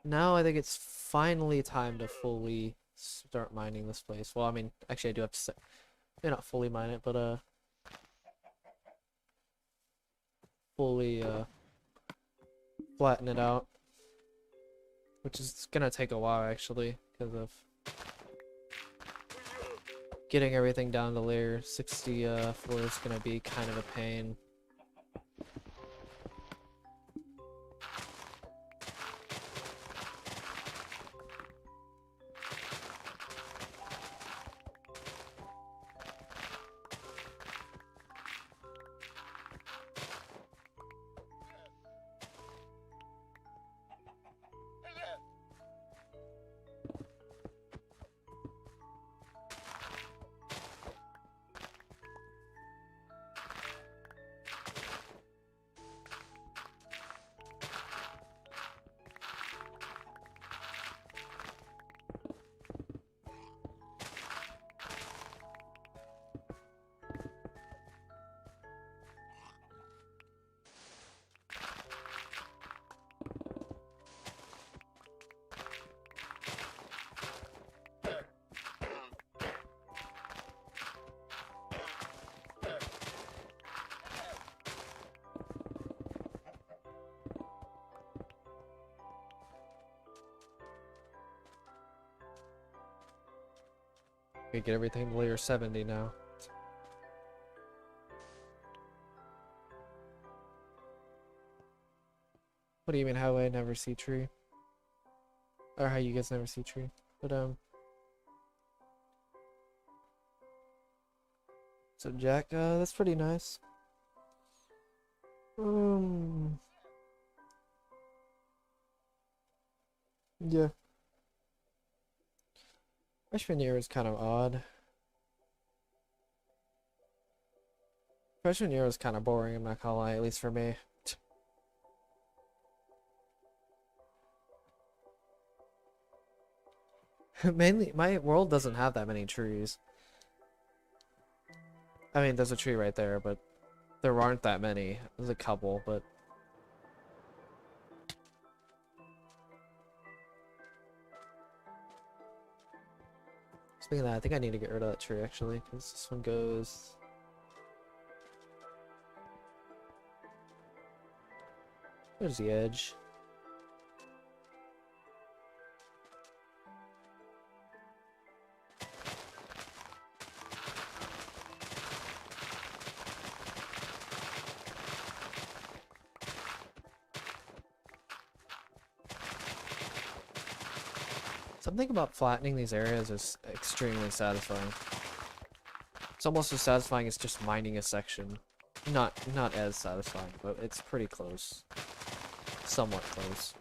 [SPEAKER 2] Now I think it's finally time to fully start mining this place. Well, I mean, actually I do have to not fully mine it, but fully flatten it out, which is gonna take a while actually because of getting everything down to layer 64 is gonna be kind of a pain. We get everything to layer 70 now. What do you mean how I never see tree? Or how you guys never see tree? But so Jack, that's pretty nice. Yeah. Freshman year is kind of odd. Freshman year was kind of boring, I'm not gonna lie, at least for me. Mainly, my world doesn't have that many trees. I mean, there's a tree right there, but there aren't that many. There's a couple, but... Speaking of that, I think I need to get rid of that tree, actually, because this one goes... There's the edge. Something about flattening these areas is extremely satisfying. It's almost as satisfying as just mining a section. Not as satisfying, but it's pretty close. Somewhat close.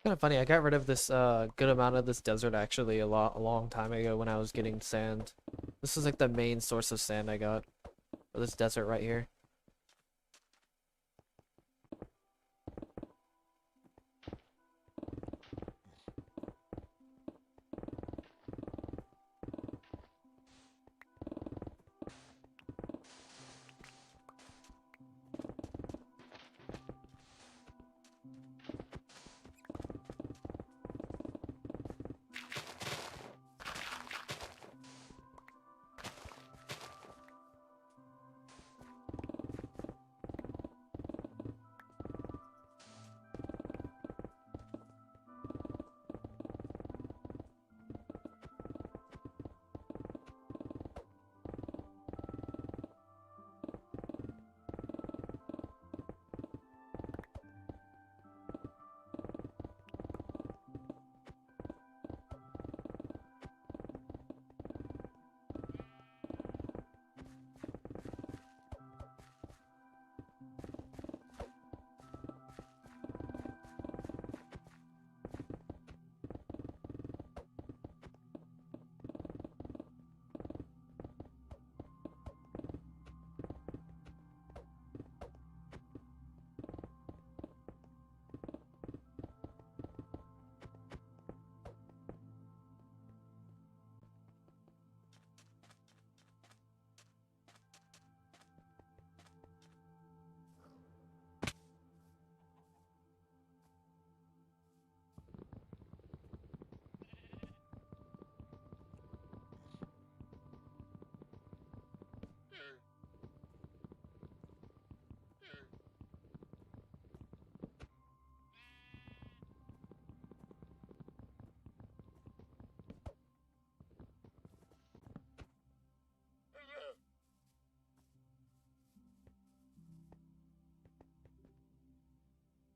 [SPEAKER 2] Kind of funny, I got rid of this good amount of this desert actually a long time ago when I was getting sand. This is like the main source of sand I got. For this desert right here.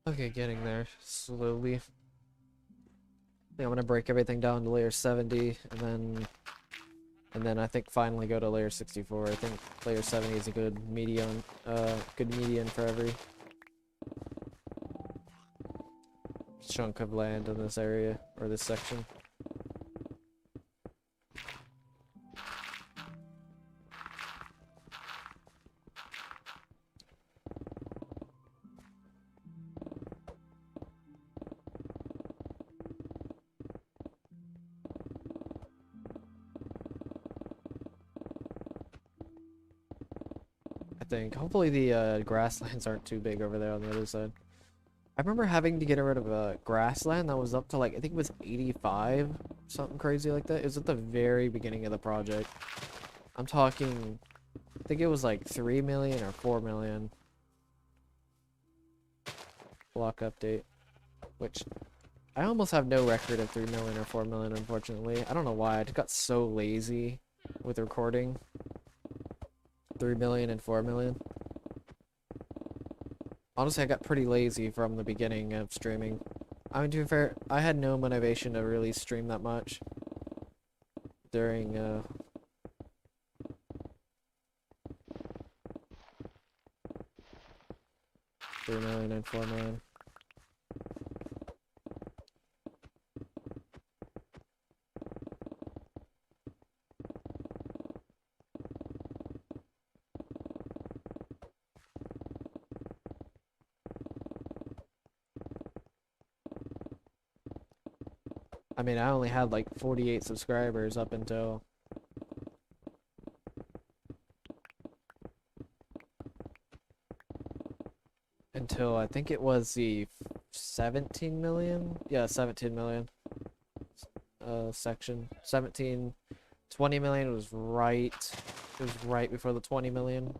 [SPEAKER 2] Okay, getting there slowly. I think I'm gonna break everything down to layer 70, and then I think finally go to layer 64. I think layer 70 is a good median for every chunk of land in this area or this section. I think. Hopefully the grasslands aren't too big over there on the other side. I remember having to get rid of a grassland that was up to like, I think it was 85, something crazy like that. It was at the very beginning of the project. I'm talking, I think it was like 3 million or 4 million. Block update. Which, I almost have no record of 3 million or 4 million, unfortunately. I don't know why, I just got so lazy with recording 3 million and 4 million. Honestly, I got pretty lazy from the beginning of streaming. I mean, to be fair, I had no motivation to really stream that much during 3 million and 4 million. I mean, I only had like 48 subscribers up until I think it was the 17 million. Yeah, 17 million section. 17, 20 million was right. It was right before the 20 million.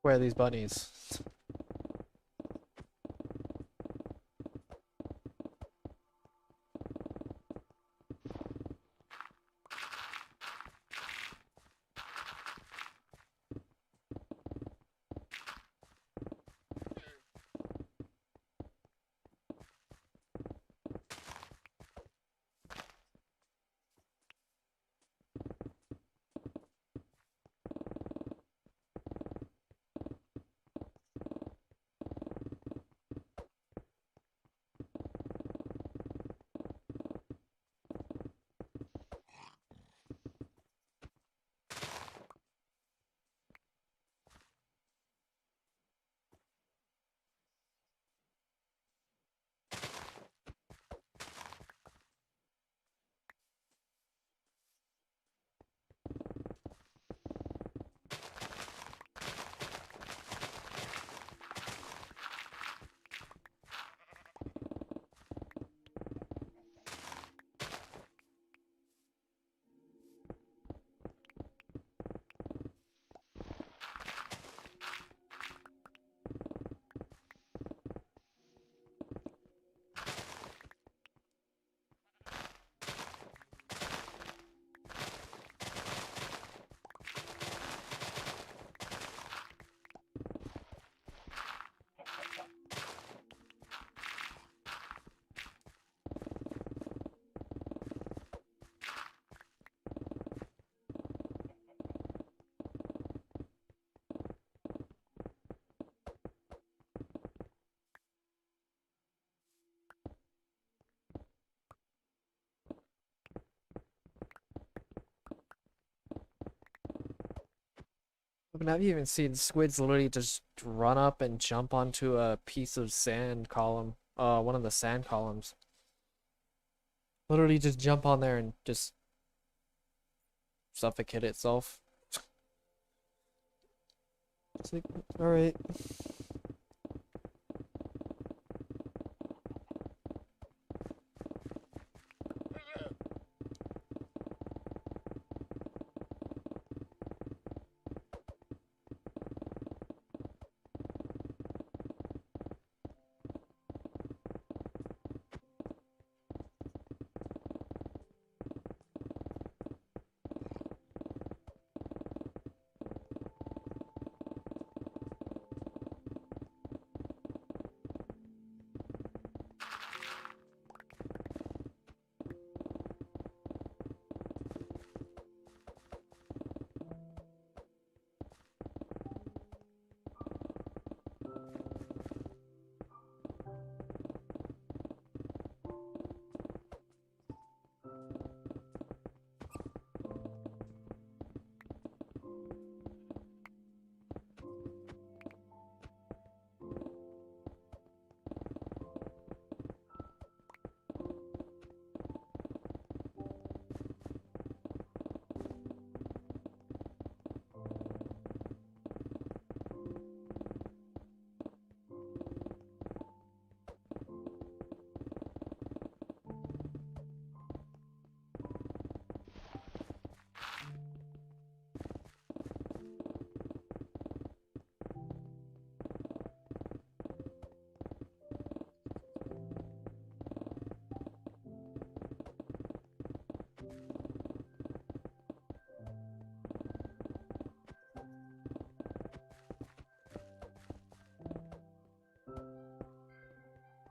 [SPEAKER 2] Where are these bunnies? But have you even seen squids literally just run up and jump onto a piece of sand column? One of the sand columns. Literally just jump on there and just suffocate itself. It's like, alright.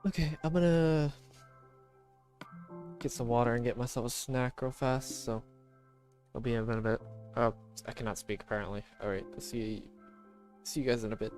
[SPEAKER 2] Okay, I'm gonna get some water and get myself a snack real fast, so I'll be in a bit. Oh, I cannot speak apparently. Alright, I'll see you guys in a bit.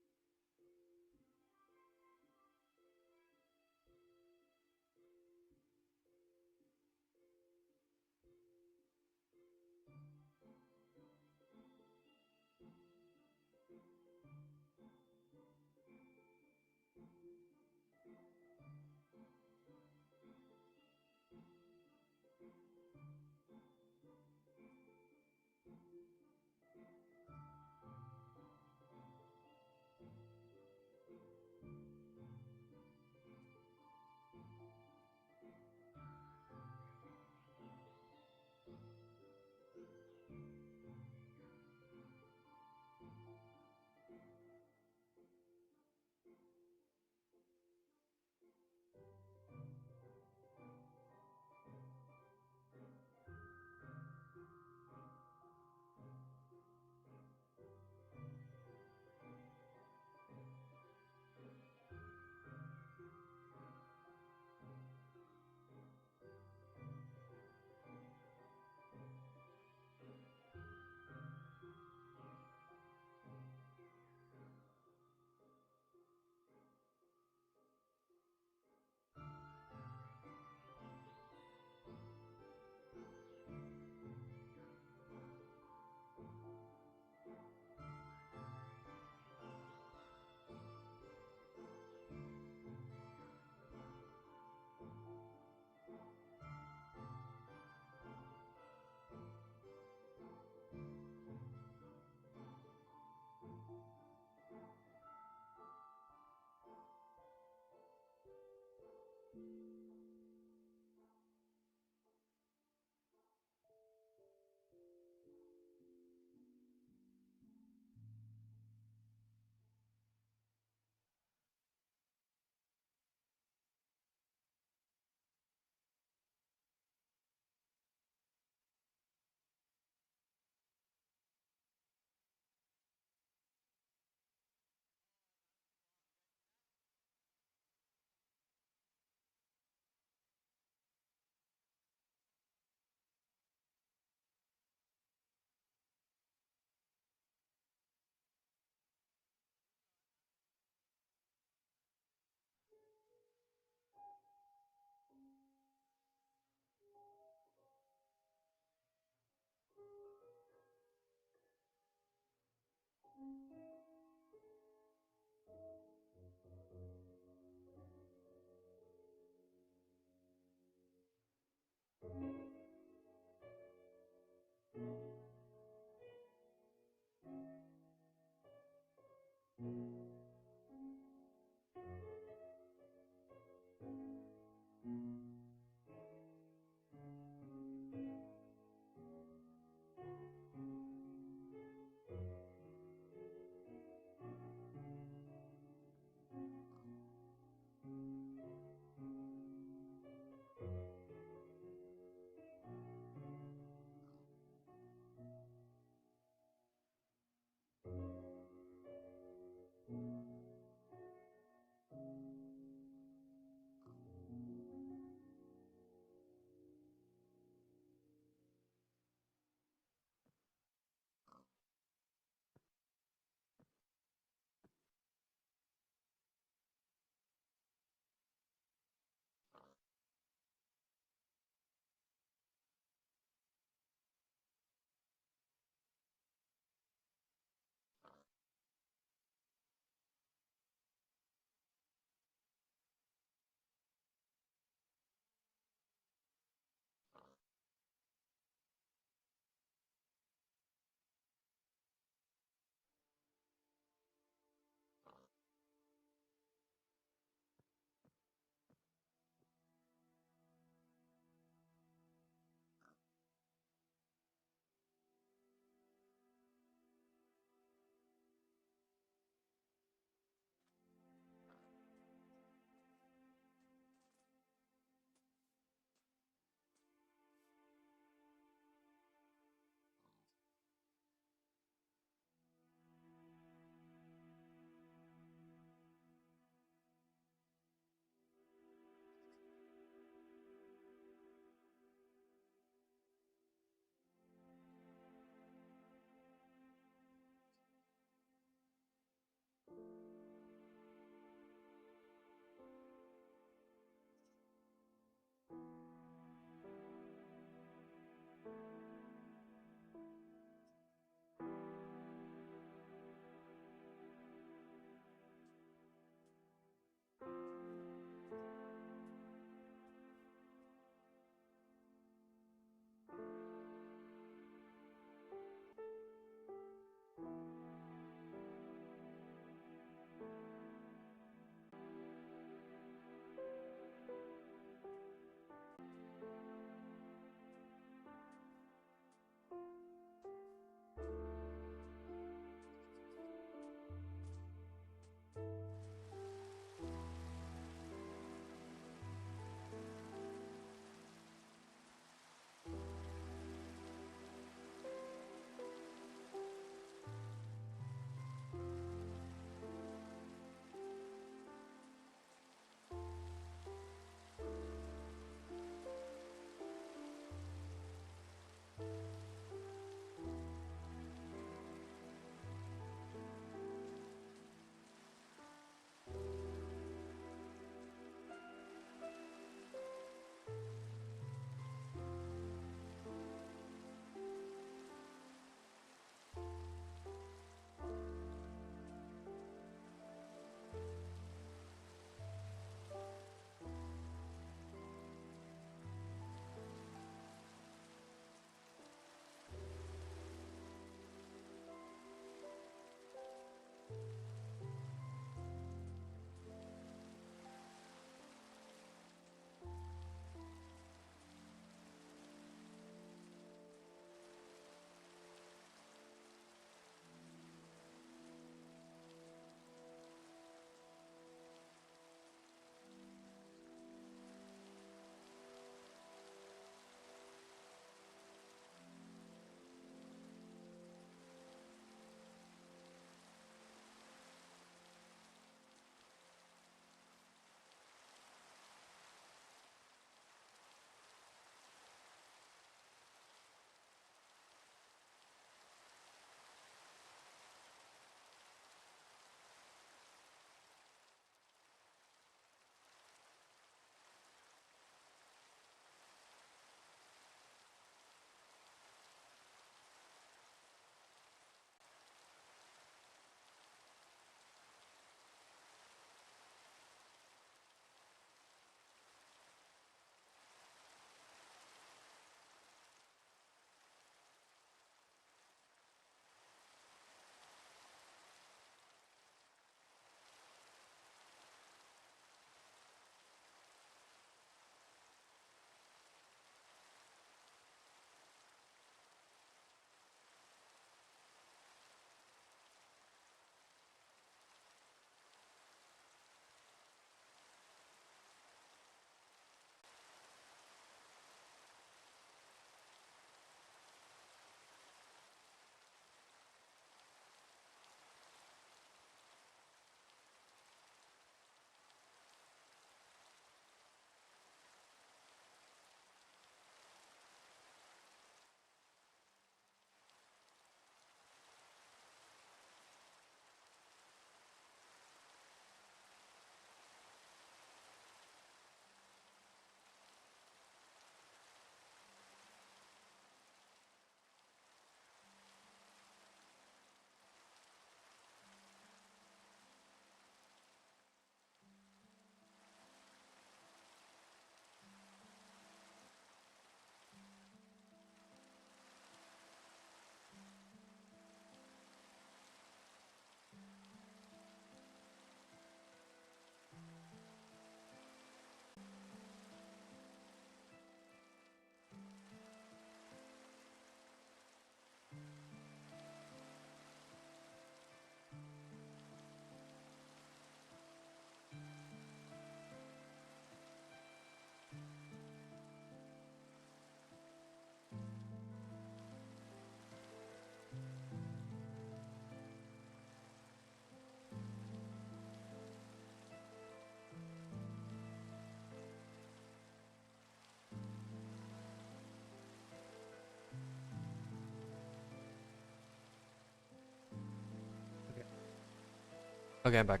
[SPEAKER 2] Okay, I'm back.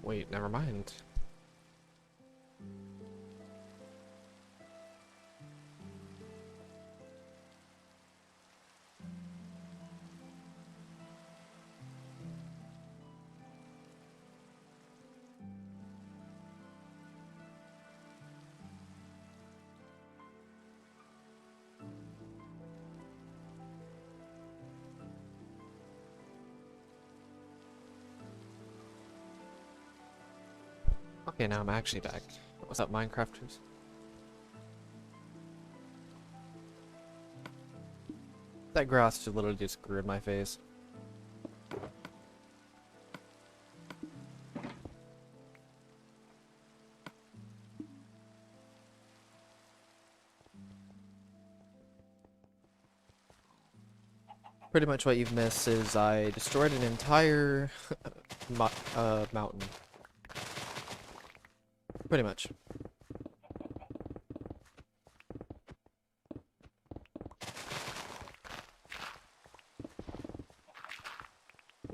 [SPEAKER 2] Wait, never mind. Okay, now I'm actually back. What's up, Minecrafters? That grass just literally just grew in my face. Pretty much what you've missed is I destroyed an entire mountain. Pretty much.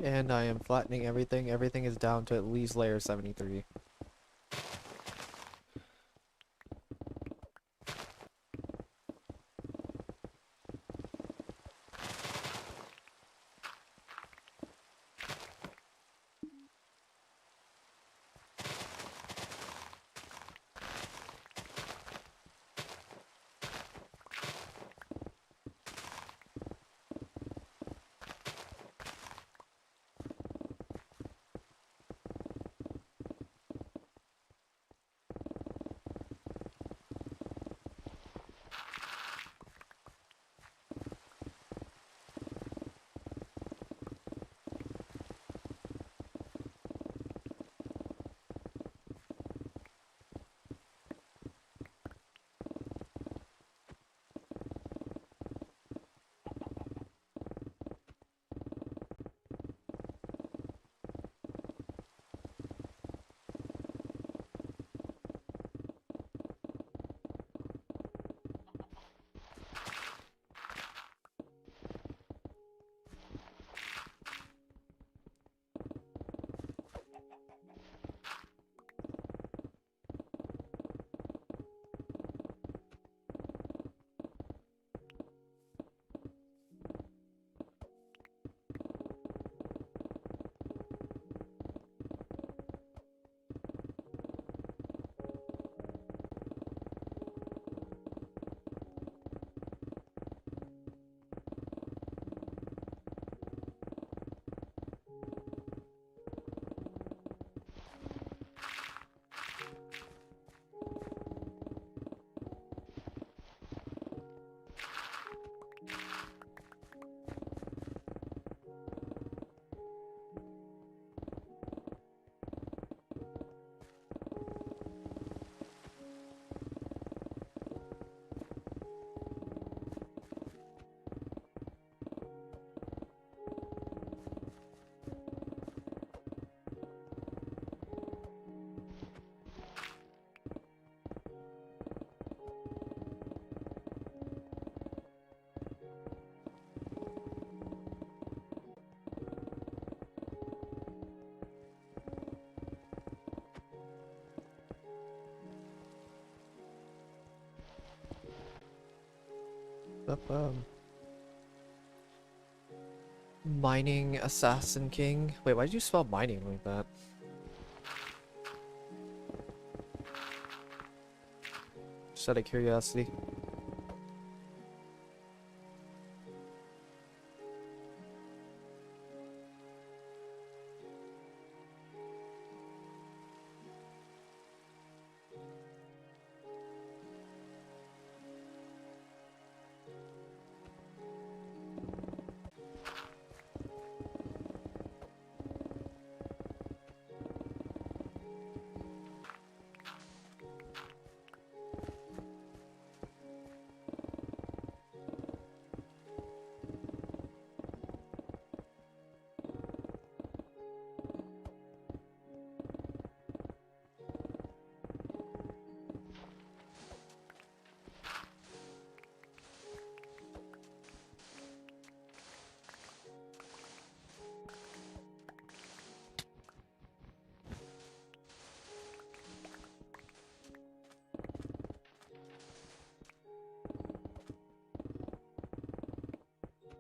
[SPEAKER 2] And I am flattening everything. Everything is down to at least layer 73. Mining Assassin King. Wait, why did you spell mining like that? Just out of curiosity.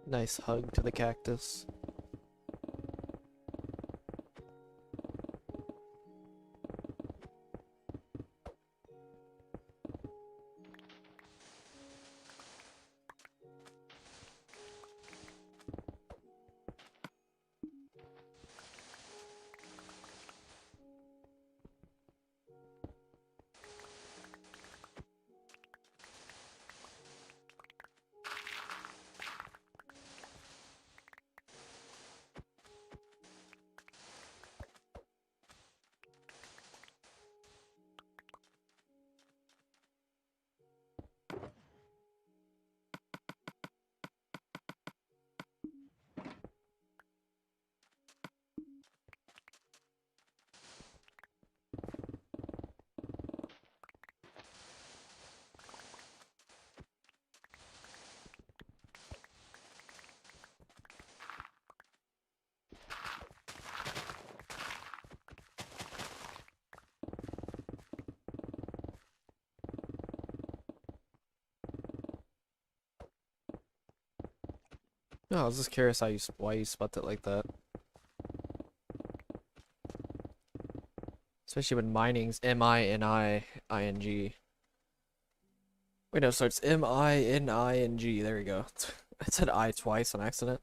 [SPEAKER 2] Nice hug to the cactus. No, I was just curious how why you spelled it like that. Especially when mining's M-I-N-I-I-N-G. Wait, no, so it's M-I-N-I-N-G. There we go. I said I twice on accident.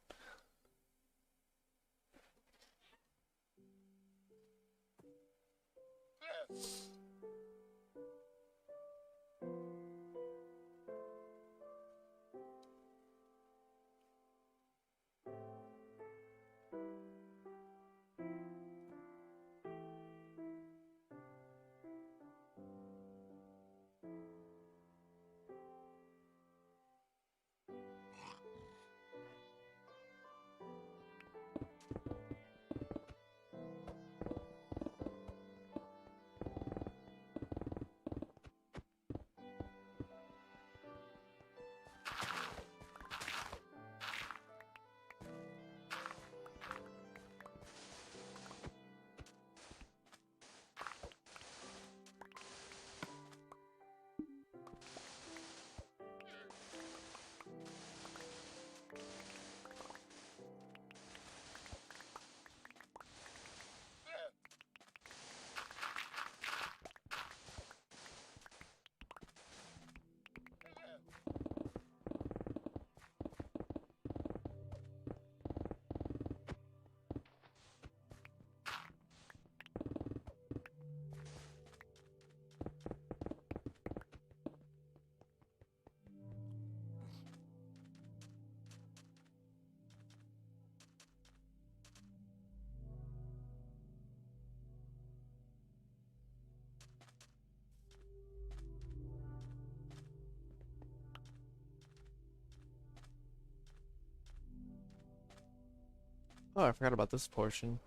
[SPEAKER 2] Oh, I forgot about this portion.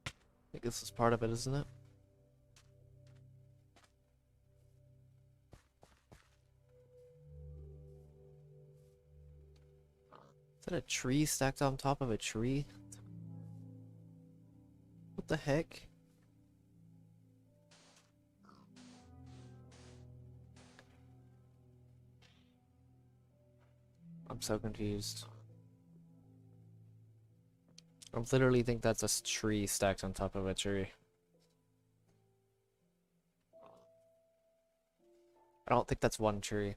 [SPEAKER 2] I think this is part of it, isn't it? Is that a tree stacked on top of a tree? What the heck? I'm so confused. I literally think that's a tree stacked on top of a tree. I don't think that's one tree.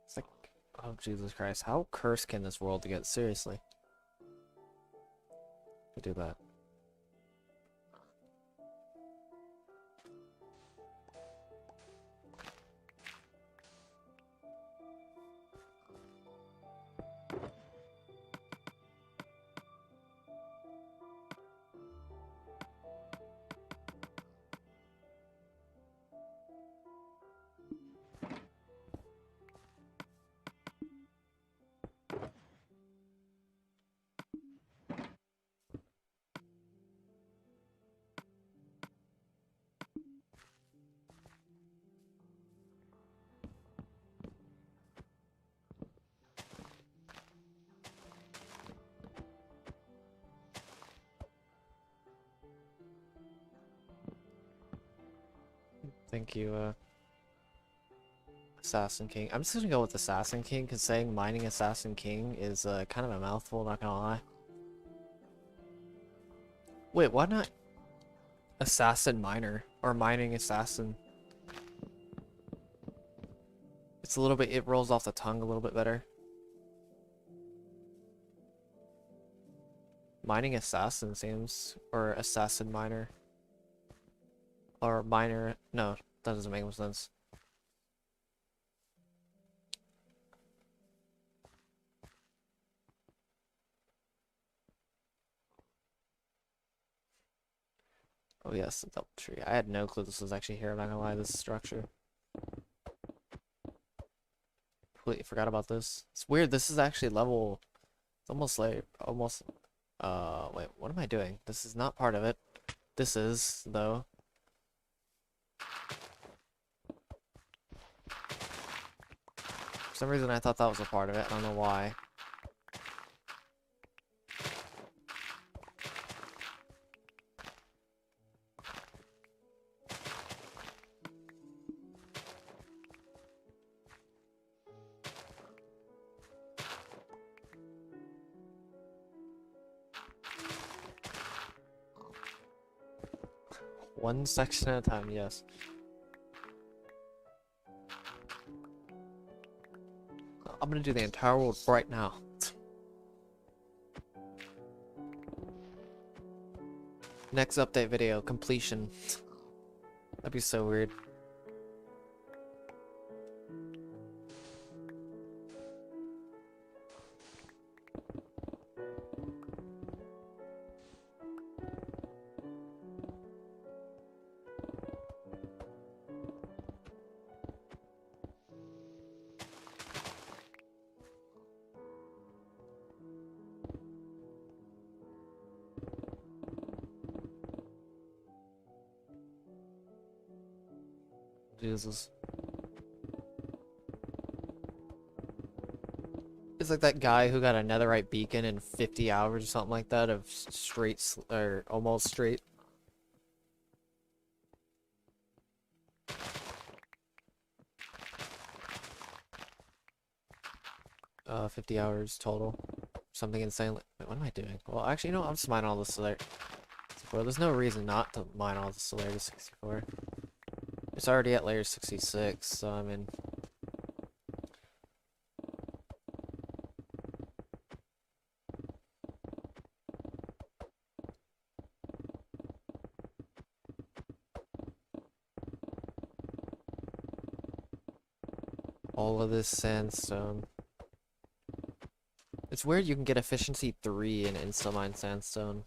[SPEAKER 2] It's like, oh Jesus Christ, how cursed can this world get? Seriously. Do that. Thank you, Assassin King. I'm just gonna go with Assassin King because saying mining Assassin King is kind of a mouthful, not gonna lie. Wait, why not Assassin Miner or Mining Assassin? It's a little bit, it rolls off the tongue a little bit better. Mining Assassin seems, or Assassin Miner. Or Miner, no, that doesn't make much sense. Oh yes, the double tree. I had no clue this was actually here, I'm not gonna lie, this structure. Completely forgot about this. It's weird, this is actually level, it's almost like, wait, what am I doing? This is not part of it. This is, though. For some reason I thought that was a part of it, I don't know why. One section at a time, yes. I'm gonna do the entire world right now. Next update video, completion. That'd be so weird. Jesus. It's like that guy who got a netherite beacon in 50 hours or something like that of straight, or almost straight. 50 hours total. Something insane. Wait, what am I doing? Well, actually, you know, I'm just mining all the Solar. Well, there's no reason not to mine all the Solar to 64. It's already at layer 66, so I mean. All of this sandstone. It's weird you can get efficiency 3 in insta-mine sandstone.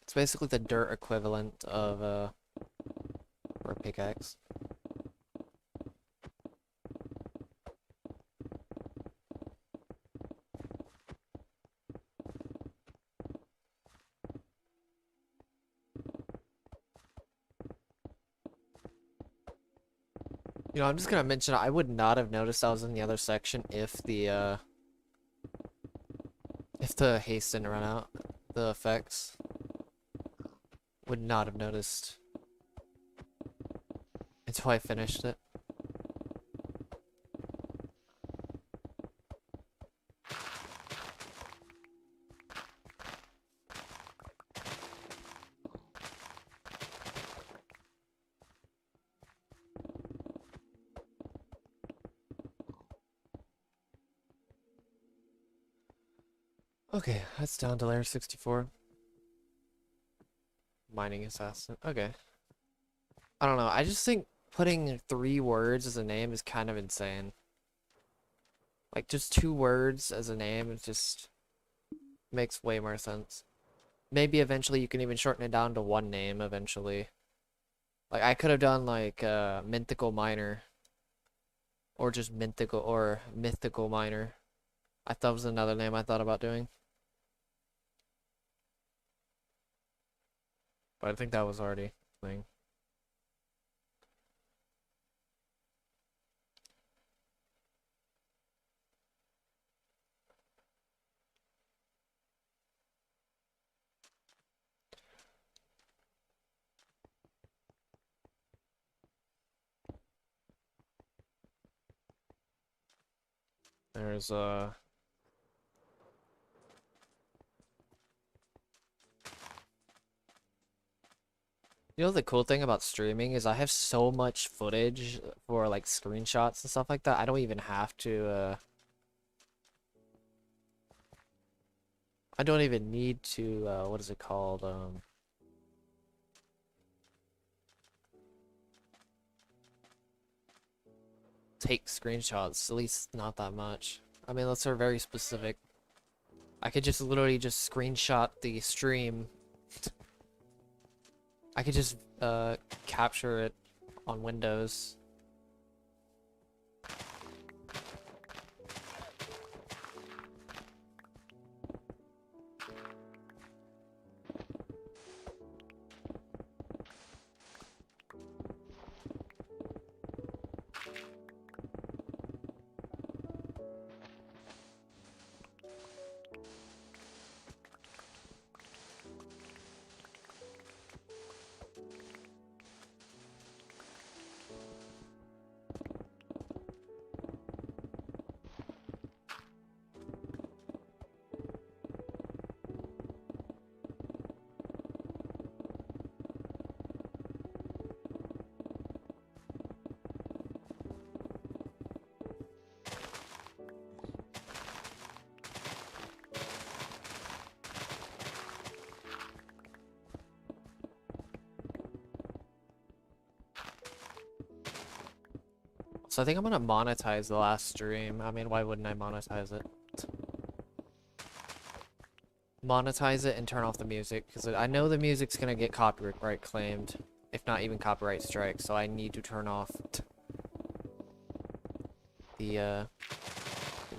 [SPEAKER 2] It's basically the dirt equivalent of or a pickaxe. You know, I'm just gonna mention I would not have noticed I was in the other section if the haste didn't run out. The effects would not have noticed.
[SPEAKER 1] until I finished it. Okay, that's down to layer 64. Mining assassin. Okay. I don't know. I just think putting 3 words as a name is kind of insane. Like, just 2 words as a name, it just makes way more sense. Maybe eventually you can even shorten it down to 1 name eventually. Like, I could have done, like, Mythical Miner. Or just Mythical Miner. I thought was another name I thought about doing. But I think that was already a thing. There's you know the cool thing about streaming is I have so much footage for like screenshots and stuff like that. I don't even have to I don't even need to what is it called? Take screenshots, at least not that much. I mean, unless they're very specific. I could just literally just screenshot the stream. I could just capture it on Windows. So I think I'm gonna monetize the last stream. I mean, why wouldn't I monetize it? Monetize it and turn off the music, because I know the music's gonna get copyright claimed, if not even copyright strike, so I need to turn off the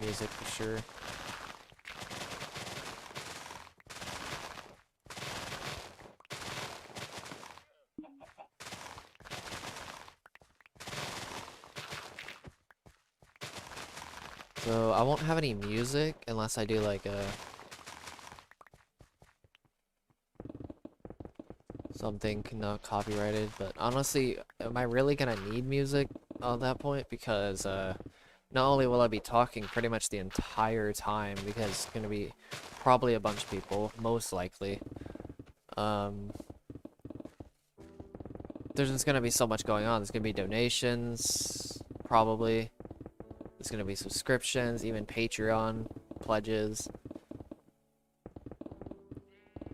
[SPEAKER 1] music for sure. So I won't have any music unless I do like a something not copyrighted, but honestly, am I really gonna need music on that point? Because not only will I be talking pretty much the entire time, because it's gonna be probably a bunch of people, most likely. There's just gonna be so much going on. There's gonna be donations, probably. There's gonna be subscriptions, even Patreon pledges.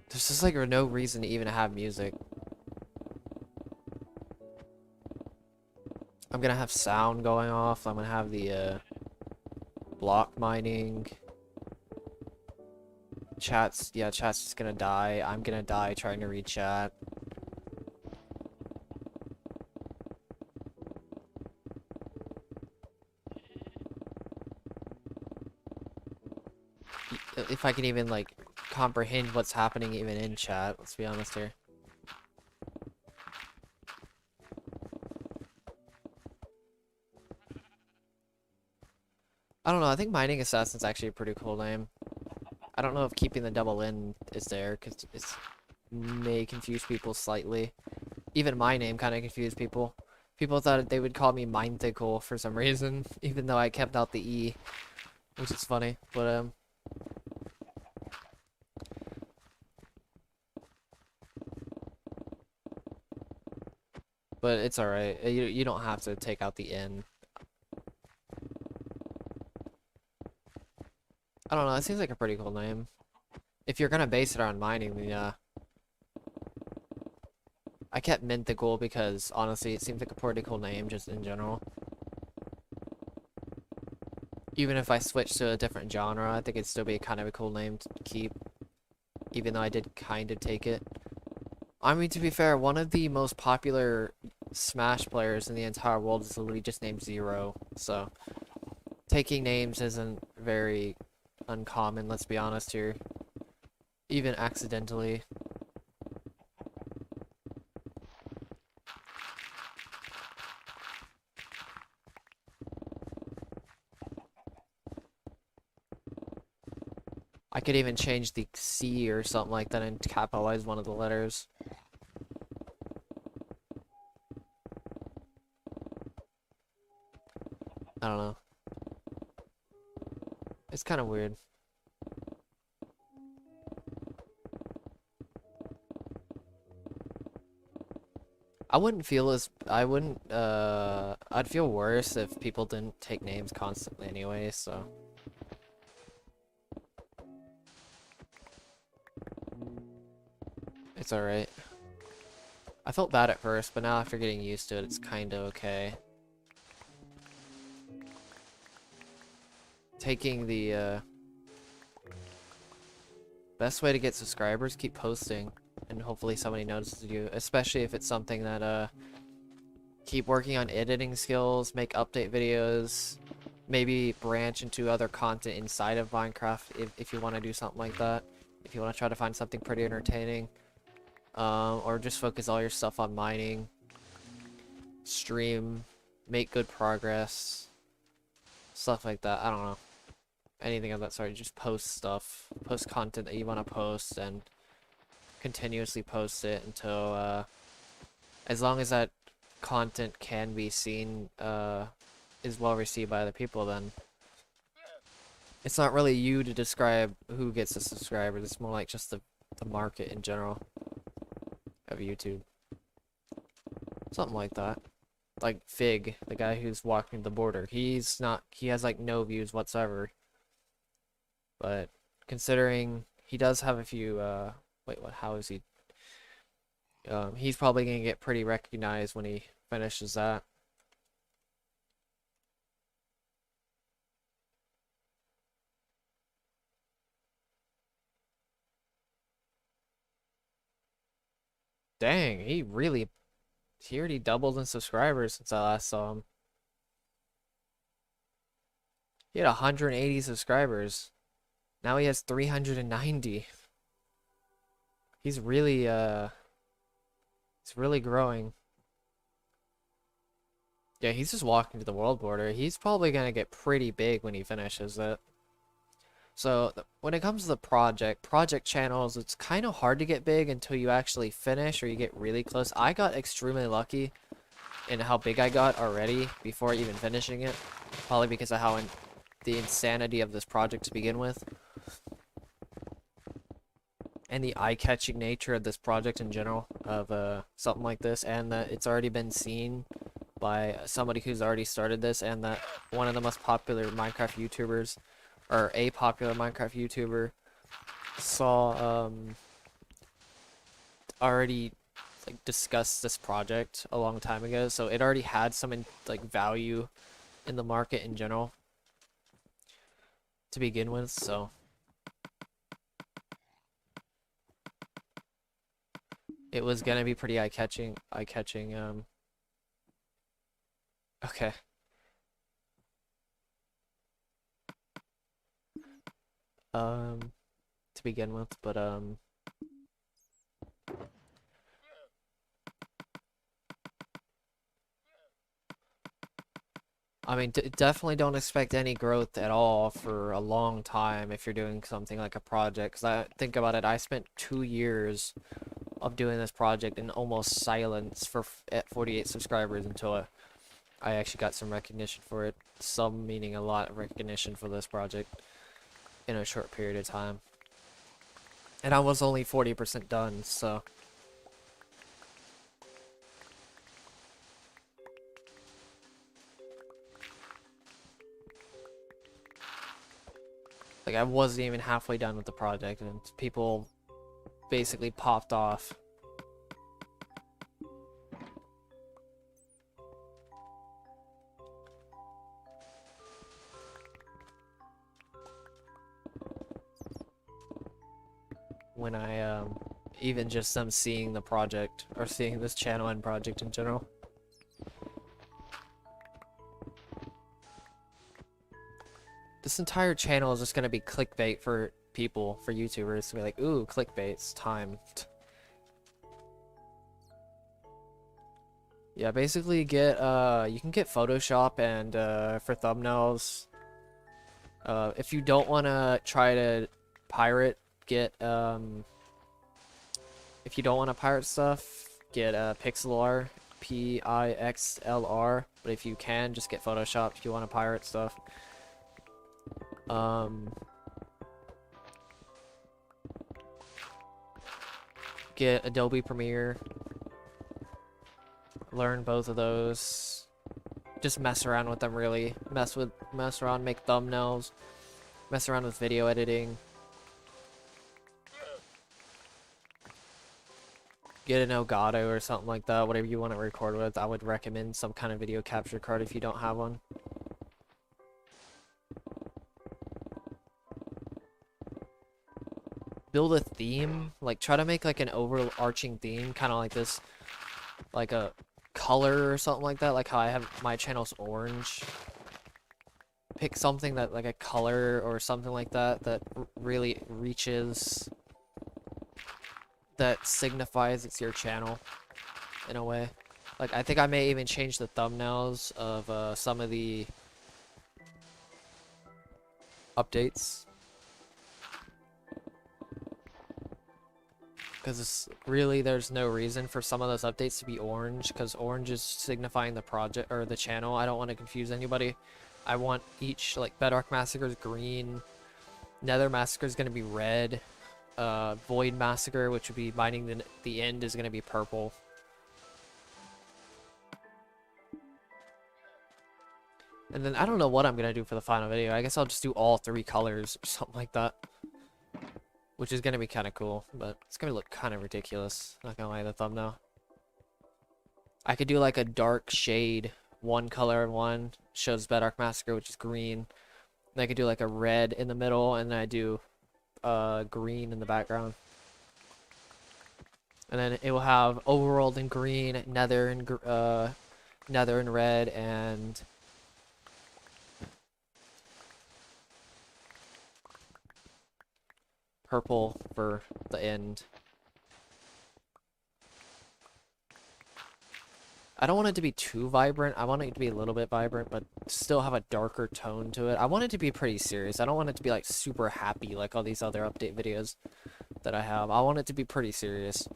[SPEAKER 1] There's just like no reason to even have music. I'm gonna have sound going off. I'm gonna have the block mining. Chat's just gonna die. I'm gonna die trying to read chat. If I can even like comprehend what's happening even in chat, let's be honest here. I don't know, I think Mining Assassin's actually a pretty cool name. I don't know if keeping the double N is there, because it may confuse people slightly. Even my name kind of confused people.
[SPEAKER 2] People thought they would call me Mythical for some reason, even though I kept out the E, which is funny. But it's alright. You don't have to take out the N. I don't know, it seems like a pretty cool name. If you're gonna base it on mining, then yeah. I kept Mythical because, honestly, it seems like a pretty cool name, just in general. Even if I switch to a different genre, I think it'd still be kind of a cool name to keep. Even though I did kind of take it. I mean, to be fair, one of the most popular Smash players in the entire world is literally just named Zero. So, taking names isn't very uncommon, let's be honest here. Even accidentally. I could even change the C or something like that and capitalize one of the letters. I don't know. It's kind of weird. I'd feel worse if people didn't take names constantly anyway, so. It's alright. I felt bad at first, but now after getting used to it, it's kinda okay. Taking the, best way to get subscribers, keep posting, and hopefully somebody notices you, especially if it's something that, keep working on editing skills, make update videos, maybe branch into other content inside of Minecraft if you want to do something like that, if you want to try to find something pretty entertaining, or just focus all your stuff on mining, stream, make good progress, stuff like that. I don't know. Anything of that sort. Just post stuff. Post content that you want to post and continuously post it until, as long as that content can be seen, is well received by other people, then it's not really you to describe who gets the subscribers. It's more like just the market in general of YouTube. Something like that. Like Fig, the guy who's walking the border. He has like no views whatsoever. But considering he does have a few, wait, how is he? He's probably gonna get pretty recognized when he finishes that. Dang, he already doubled in subscribers since I last saw him. He had 180 subscribers. Now he has 390. He's really growing. Yeah, he's just walking to the world border. He's probably gonna get pretty big when he finishes it. So when it comes to the project channels, it's kind of hard to get big until you actually finish or you get really close. I got extremely lucky in how big I got already before even finishing it. Probably because of the insanity of this project to begin with. And the eye-catching nature of this project in general, of something like this, and that it's already been seen by somebody who's already started this, and that one of the most popular Minecraft YouTubers, or a popular Minecraft YouTuber, saw already like discussed this project a long time ago, so it already had some like value in the market in general to begin with, so it was gonna be pretty eye-catching. Okay. To begin with, but I mean, definitely don't expect any growth at all for a long time if you're doing something like a project. Because I think about it, I spent 2 years of doing this project in almost silence at 48 subscribers until I actually got some recognition for it. Some meaning a lot of recognition for this project in a short period of time. And I was only 40% done, so. Like, I wasn't even halfway done with the project, and people basically popped off. When I, even just them seeing the project, or seeing this channel and project in general. This entire channel is just gonna be clickbait for people, for YouTubers, to be like, ooh, clickbait's time. Yeah, basically get, you can get Photoshop and, for thumbnails. If you don't want to try to pirate, get, if you don't want to pirate stuff, get, Pixlr, Pixlr, but if you can, just get Photoshop if you want to pirate stuff. Get Adobe Premiere. Learn both of those. Just mess around with them, really. Mess around, make thumbnails. Mess around with video editing. Get an Elgato or something like that, whatever you want to record with. I would recommend some kind of video capture card if you don't have one. Build a theme, like try to make like an overarching theme, kind of like this, like a color or something like that, like how I have my channel's orange. Pick something that, like a color or something like that, that really reaches, that signifies it's your channel in a way. Like, I think I may even change the thumbnails of some of the updates. Because really, there's no reason for some of those updates to be orange, because orange is signifying the project, or the channel. I don't want to confuse anybody. I want each, like, Bedrock Massacre is green, Nether Massacre is going to be red, Void Massacre, which would be mining the end, is going to be purple. And then I don't know what I'm going to do for the final video. I guess I'll just do all 3 colors or something like that. Which is going to be kind of cool, but it's going to look kind of ridiculous. Not going to lie, the thumbnail. I could do like a dark shade, one color one shows Bedrock Massacre, which is green. And I could do like a red in the middle, and then I do green in the background. And then it will have overworld in green, nether in red, and purple for the end. I don't want it to be too vibrant. I want it to be a little bit vibrant, but still have a darker tone to it. I want it to be pretty serious. I don't want it to be like super happy like all these other update videos that I have. I want it to be pretty serious.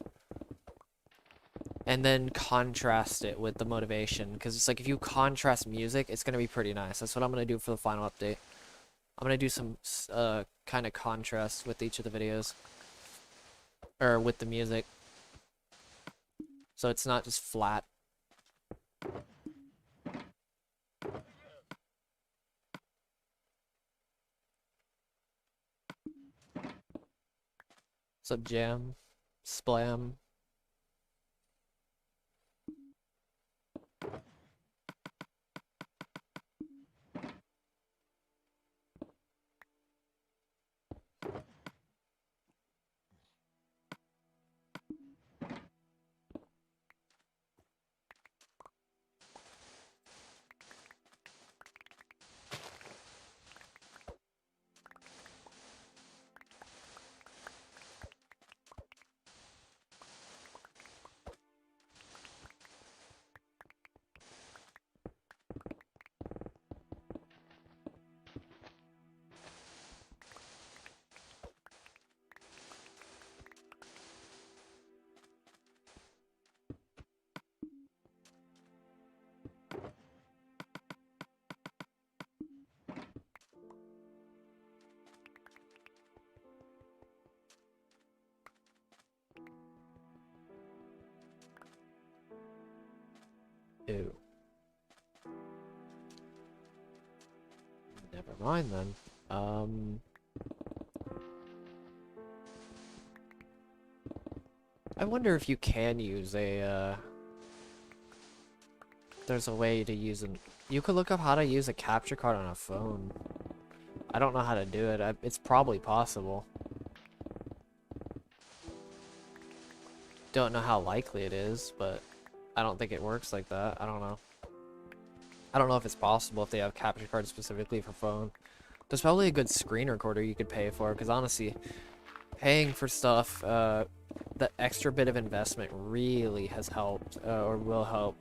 [SPEAKER 2] And then contrast it with the motivation, because it's like if you contrast music, it's going to be pretty nice. That's what I'm going to do for the final update. I'm going to do some kind of contrast with each of the videos. Or with the music. So it's not just flat. Sub jam. Splam.
[SPEAKER 1] Ew. Never mind then. I wonder if you can use a, there's a way to use an... You could look up how to use a capture card on a phone. I don't know how to do it. It's probably possible. Don't know how likely it is, but I don't think it works like that. I don't know. I don't know if it's possible if they have capture cards specifically for phone. There's probably a good screen recorder you could pay for, because honestly, paying for stuff, the extra bit of investment really has helped, or will help.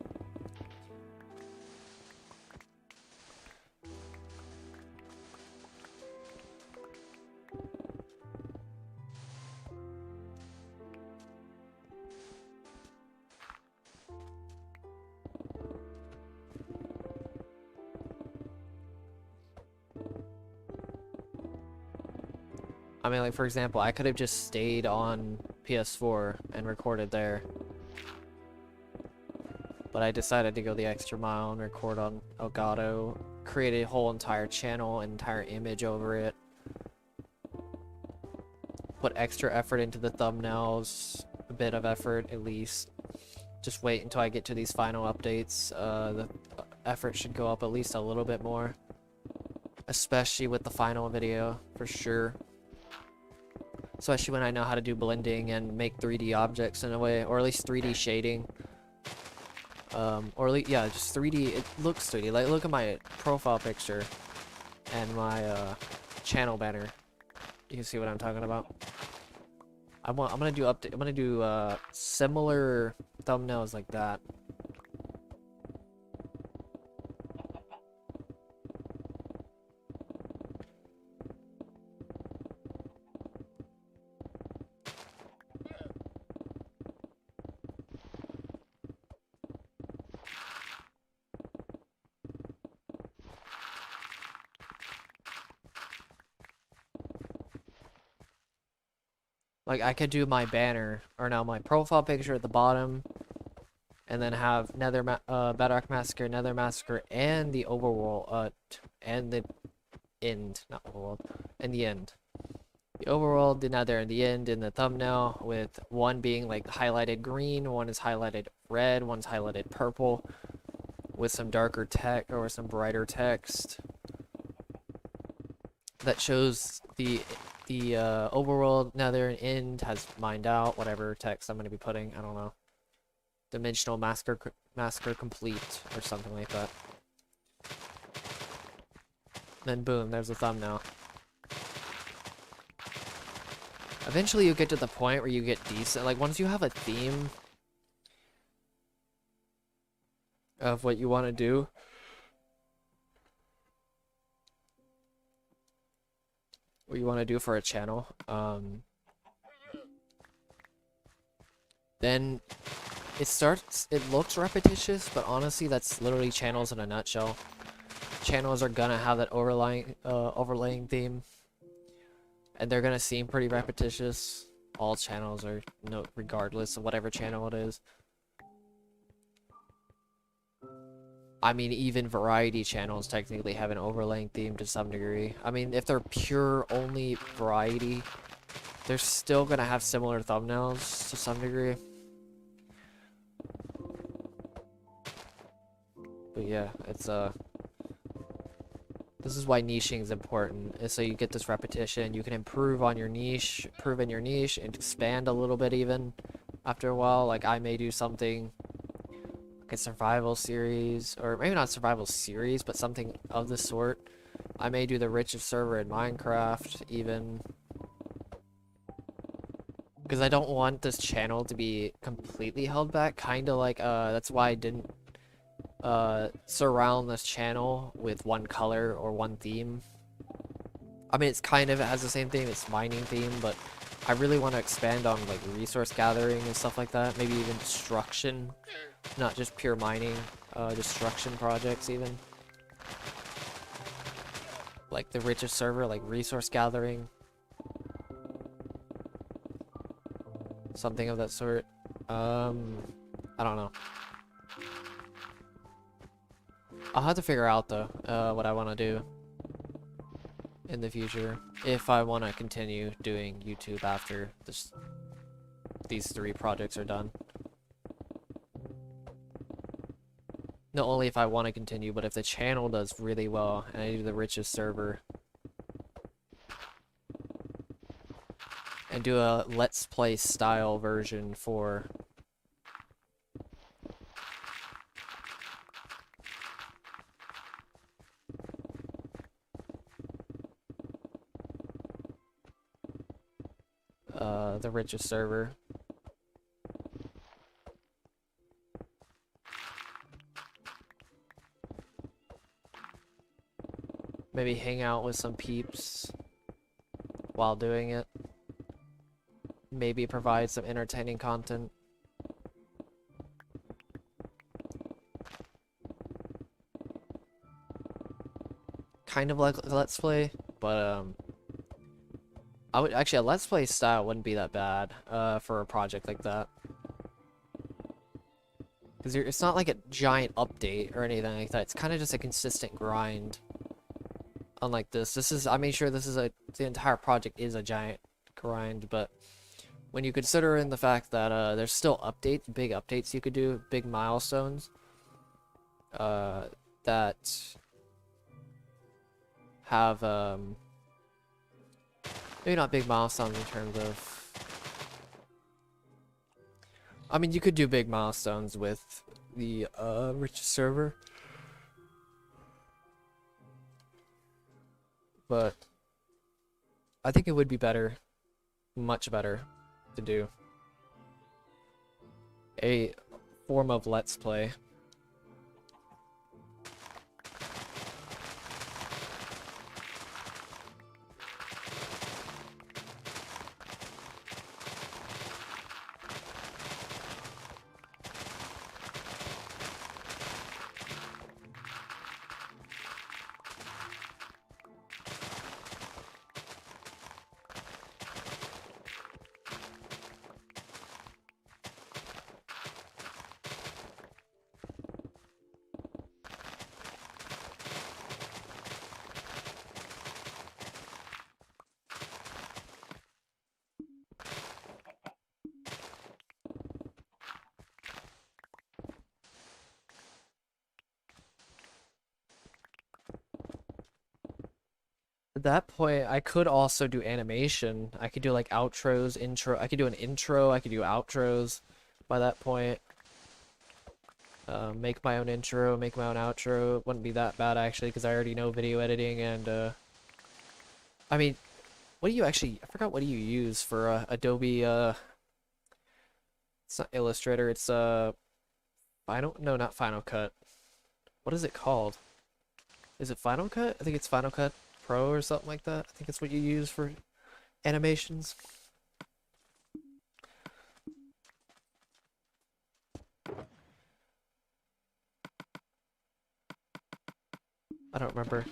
[SPEAKER 1] I mean, like, for example, I could have just stayed on PS4 and recorded there. But I decided to go the extra mile and record on Elgato, create a whole entire channel, an entire image over it. Put extra effort into the thumbnails, a bit of effort at least. Just wait until I get to these final updates. The effort should go up at least a little bit more. Especially with the final video, for sure. Especially when I know how to do blending and make 3D objects in a way, or at least 3D shading. Or at least, yeah, just 3D, it looks 3D. Like, look at my profile picture and my channel banner. You can see what I'm talking about. I'm gonna do similar thumbnails like that. Like, I could do my banner, or now my profile picture at the bottom, and then have Bedrock Massacre, Nether Massacre, and the overworld, and the end, not overworld, and the end. The overworld, the nether, and the end in the thumbnail, with one being like highlighted green, one is highlighted red, one's highlighted purple, with some darker text or some brighter text that shows the overworld, nether, and end has mined out, whatever text I'm going to be putting, I don't know. Dimensional massacre complete, or something like that. Then boom, there's the thumbnail. Eventually you get to the point where you get decent, like once you have a theme of what you want to do, what you want to do for a channel, then it looks repetitious, but honestly that's literally channels in a nutshell. Channels are gonna have that overlaying theme, and they're gonna seem pretty repetitious. All channels are, regardless of whatever channel it is. I mean, even variety channels technically have an overlaying theme to some degree. I mean, if they're pure only variety, they're still gonna have similar thumbnails to some degree. But yeah, it's this is why niching is important, is so you get this repetition, you can improve on your niche, improve in your niche, and expand a little bit even after a while. Like, I may do something like a survival series, or maybe not survival series, but something of the sort. I may do the richest server in Minecraft, even. Because I don't want this channel to be completely held back, kinda like, that's why I didn't surround this channel with one color or one theme. I mean, it's kind of, it has the same theme, it's mining theme, but I really want to expand on like resource gathering and stuff like that, maybe even destruction, not just pure mining, destruction projects even. Like the richest server, like resource gathering, something of that sort. I don't know.
[SPEAKER 2] I'll have to figure out though, what I want to do in the future if I want to continue doing YouTube after these 3 projects are done. Not only if I want to continue, but if the channel does really well and I do the richest server and do a Let's Play style version for the richest server. Maybe hang out with some peeps while doing it. Maybe provide some entertaining content. Kind of like a Let's Play, but I would actually a Let's Play style wouldn't be that bad for a project like that. Because it's not like a giant update or anything like that. It's kind of just a consistent grind. Unlike this, I made sure the entire project is a giant grind, but when you consider in the fact that there's still big updates you could do, big milestones, that have maybe not big milestones in terms of. I mean, you could do big milestones with the rich server, but I think it would be better, much better, to do a form of Let's Play. At that point, I could also do animation. I could do like outros, intro. I could do an intro. I could do outros by that point. Make my own intro, make my own outro. Wouldn't be that bad actually, because I already know video editing and I mean, what do you actually? I forgot what do you use for Adobe? It's not Illustrator. It's Final. No, not Final Cut. What is it called? Is it Final Cut? I think it's Final Cut Pro or something like that. I think that's what you use for animations. I don't remember.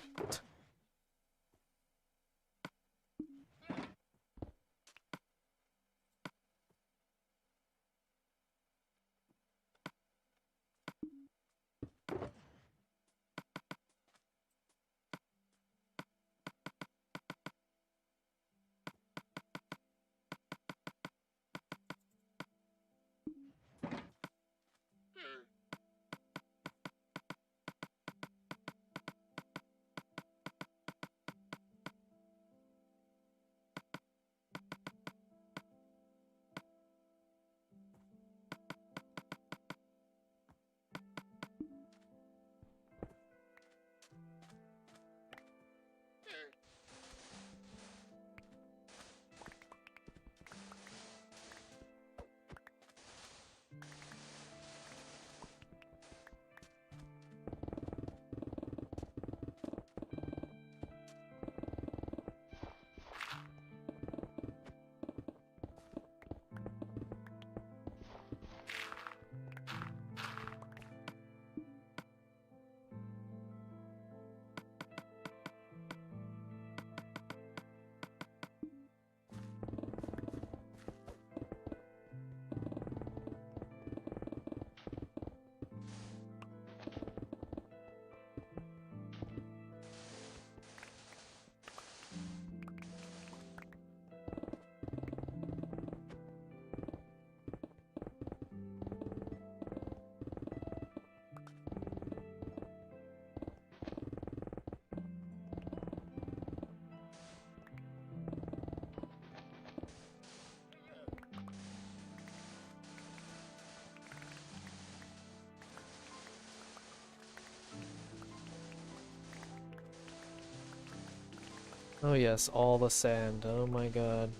[SPEAKER 2] Oh yes, all the sand. Oh my god.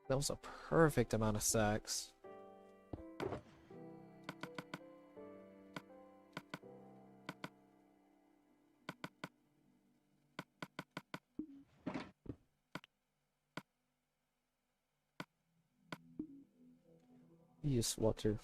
[SPEAKER 2] That was a perfect amount of stacks. Use water.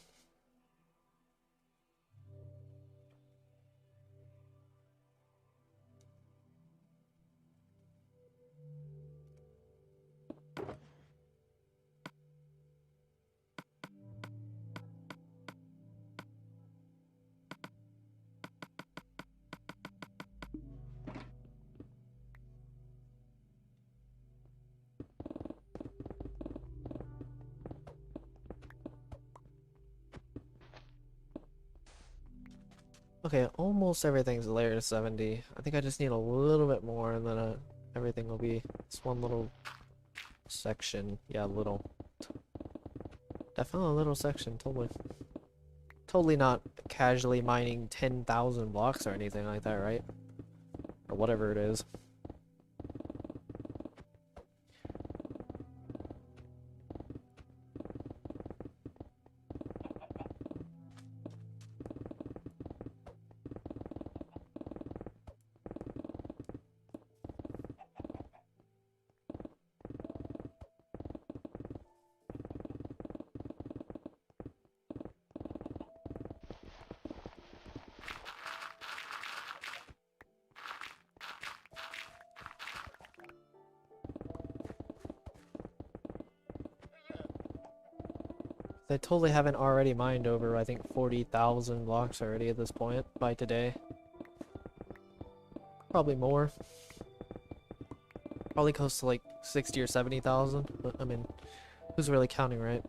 [SPEAKER 2] Okay, almost everything's layer 70. I think I just need a little bit more and then everything will be this one little section. Yeah, little. Definitely a little section, totally. Totally not casually mining 10,000 blocks or anything like that, right? Or whatever it is. They totally haven't already mined over, I think, 40,000 blocks already at this point by today. Probably more. Probably close to like 60 or 70,000, but I mean, who's really counting, right?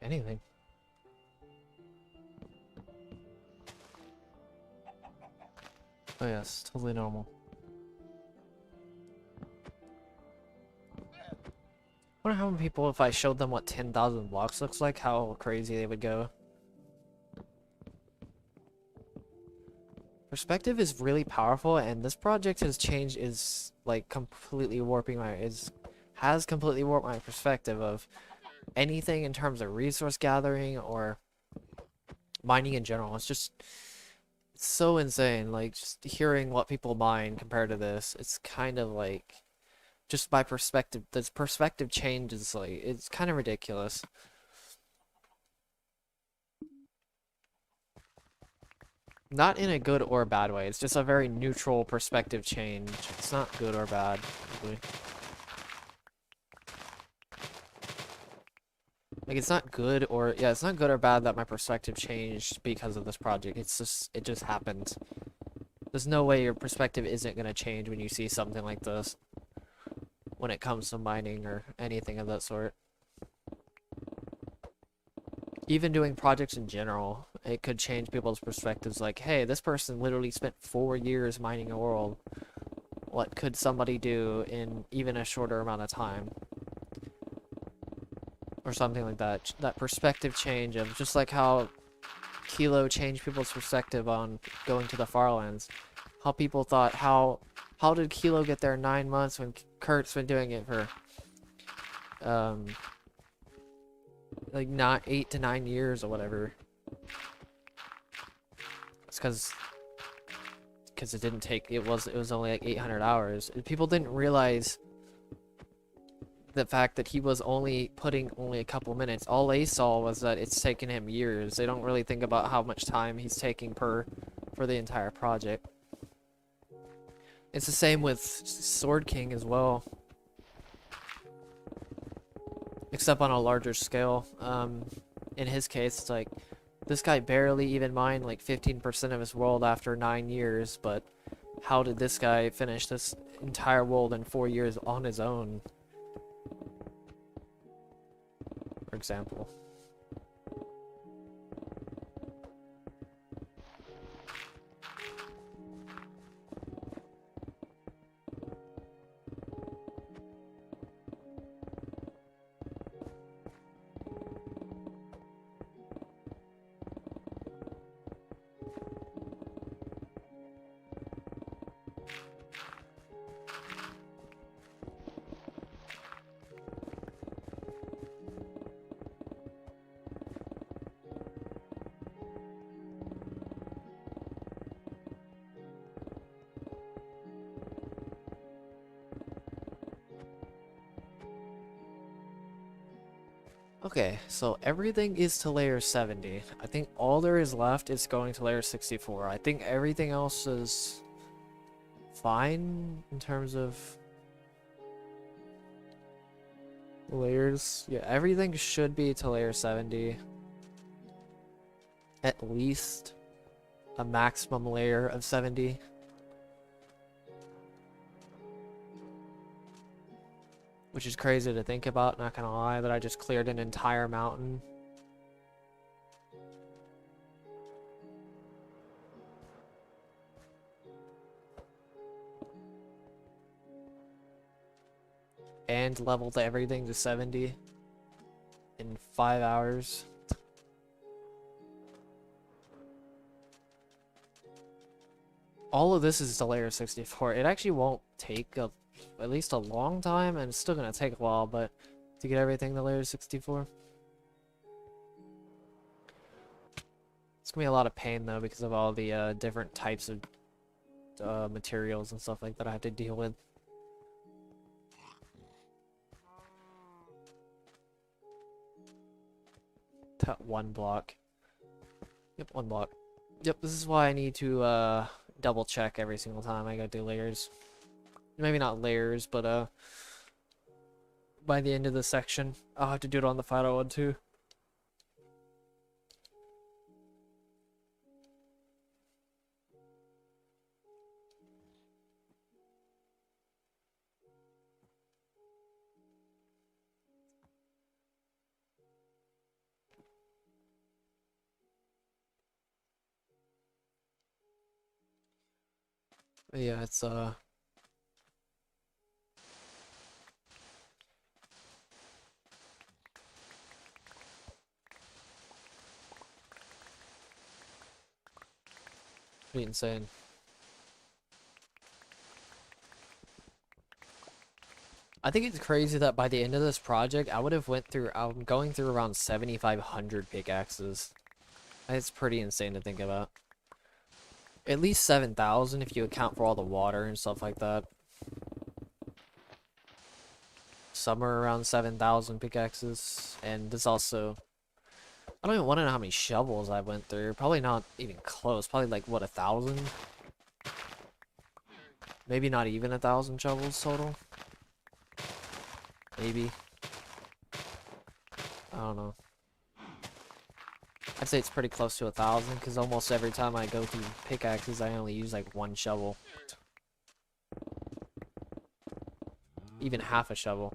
[SPEAKER 2] anything. Oh yes, totally normal. I wonder how many people, if I showed them what 10,000 blocks looks like, how crazy they would go. Perspective is really powerful, and this project has changed, is like completely warping has completely warped my perspective of anything in terms of resource gathering or mining in general. It's so insane. Like, just hearing what people mine compared to this, it's kind of like, just by perspective, this perspective change is like, it's kind of ridiculous. Not in a good or bad way. It's just a very neutral perspective change. It's not good or bad, really. Like, it's not good or, yeah, it's not good or bad that my perspective changed because of this project. It just happened. There's no way your perspective isn't going to change when you see something like this. When it comes to mining or anything of that sort. Even doing projects in general, it could change people's perspectives. Like, hey, this person literally spent 4 years mining a world. What could somebody do in even a shorter amount of time? Or something like that. That perspective change of just like how Kilo changed people's perspective on going to the Farlands. How people thought, how did Kilo get there in 9 months when Kurt's been doing it for like not 8 to 9 years or whatever. It's because it didn't take, it was only like 800 hours. People didn't realize the fact that he was only putting only a couple minutes. All they saw was that it's taken him years. They don't really think about how much time he's taking for the entire project. It's the same with Sword King as well, except on a larger scale. In his case, it's like this guy barely even mined like 15% of his world after 9 years, but how did this guy finish this entire world in 4 years on his own? For example. Okay, so everything is to layer 70. I think all there is left is going to layer 64. I think everything else is fine in terms of layers. Yeah, everything should be to layer 70. At least a maximum layer of 70. Which is crazy to think about, not gonna lie, that I just cleared an entire mountain. And leveled everything to 70 in 5 hours. All of this is to layer 64. It actually won't take at least a long time, and it's still gonna take a while, but to get everything to layer 64. It's gonna be a lot of pain though because of all the different types of materials and stuff like that I have to deal with. That one block. Yep, one block. Yep, this is why I need to double check every single time I go do layers. Maybe not layers, but by the end of the section, I'll have to do it on the final one too. Yeah, it's pretty insane. I think it's crazy that by the end of this project, I'm going through around 7,500 pickaxes. It's pretty insane to think about. At least 7,000 if you account for all the water and stuff like that. Somewhere around 7,000 pickaxes. And there's also, I don't even want to know how many shovels I went through. Probably not even close. Probably like, what, 1,000? Maybe not even 1,000 shovels total. Maybe. I don't know. I'd say it's pretty close to 1,000 because almost every time I go through pickaxes, I only use like one shovel. Even half a shovel.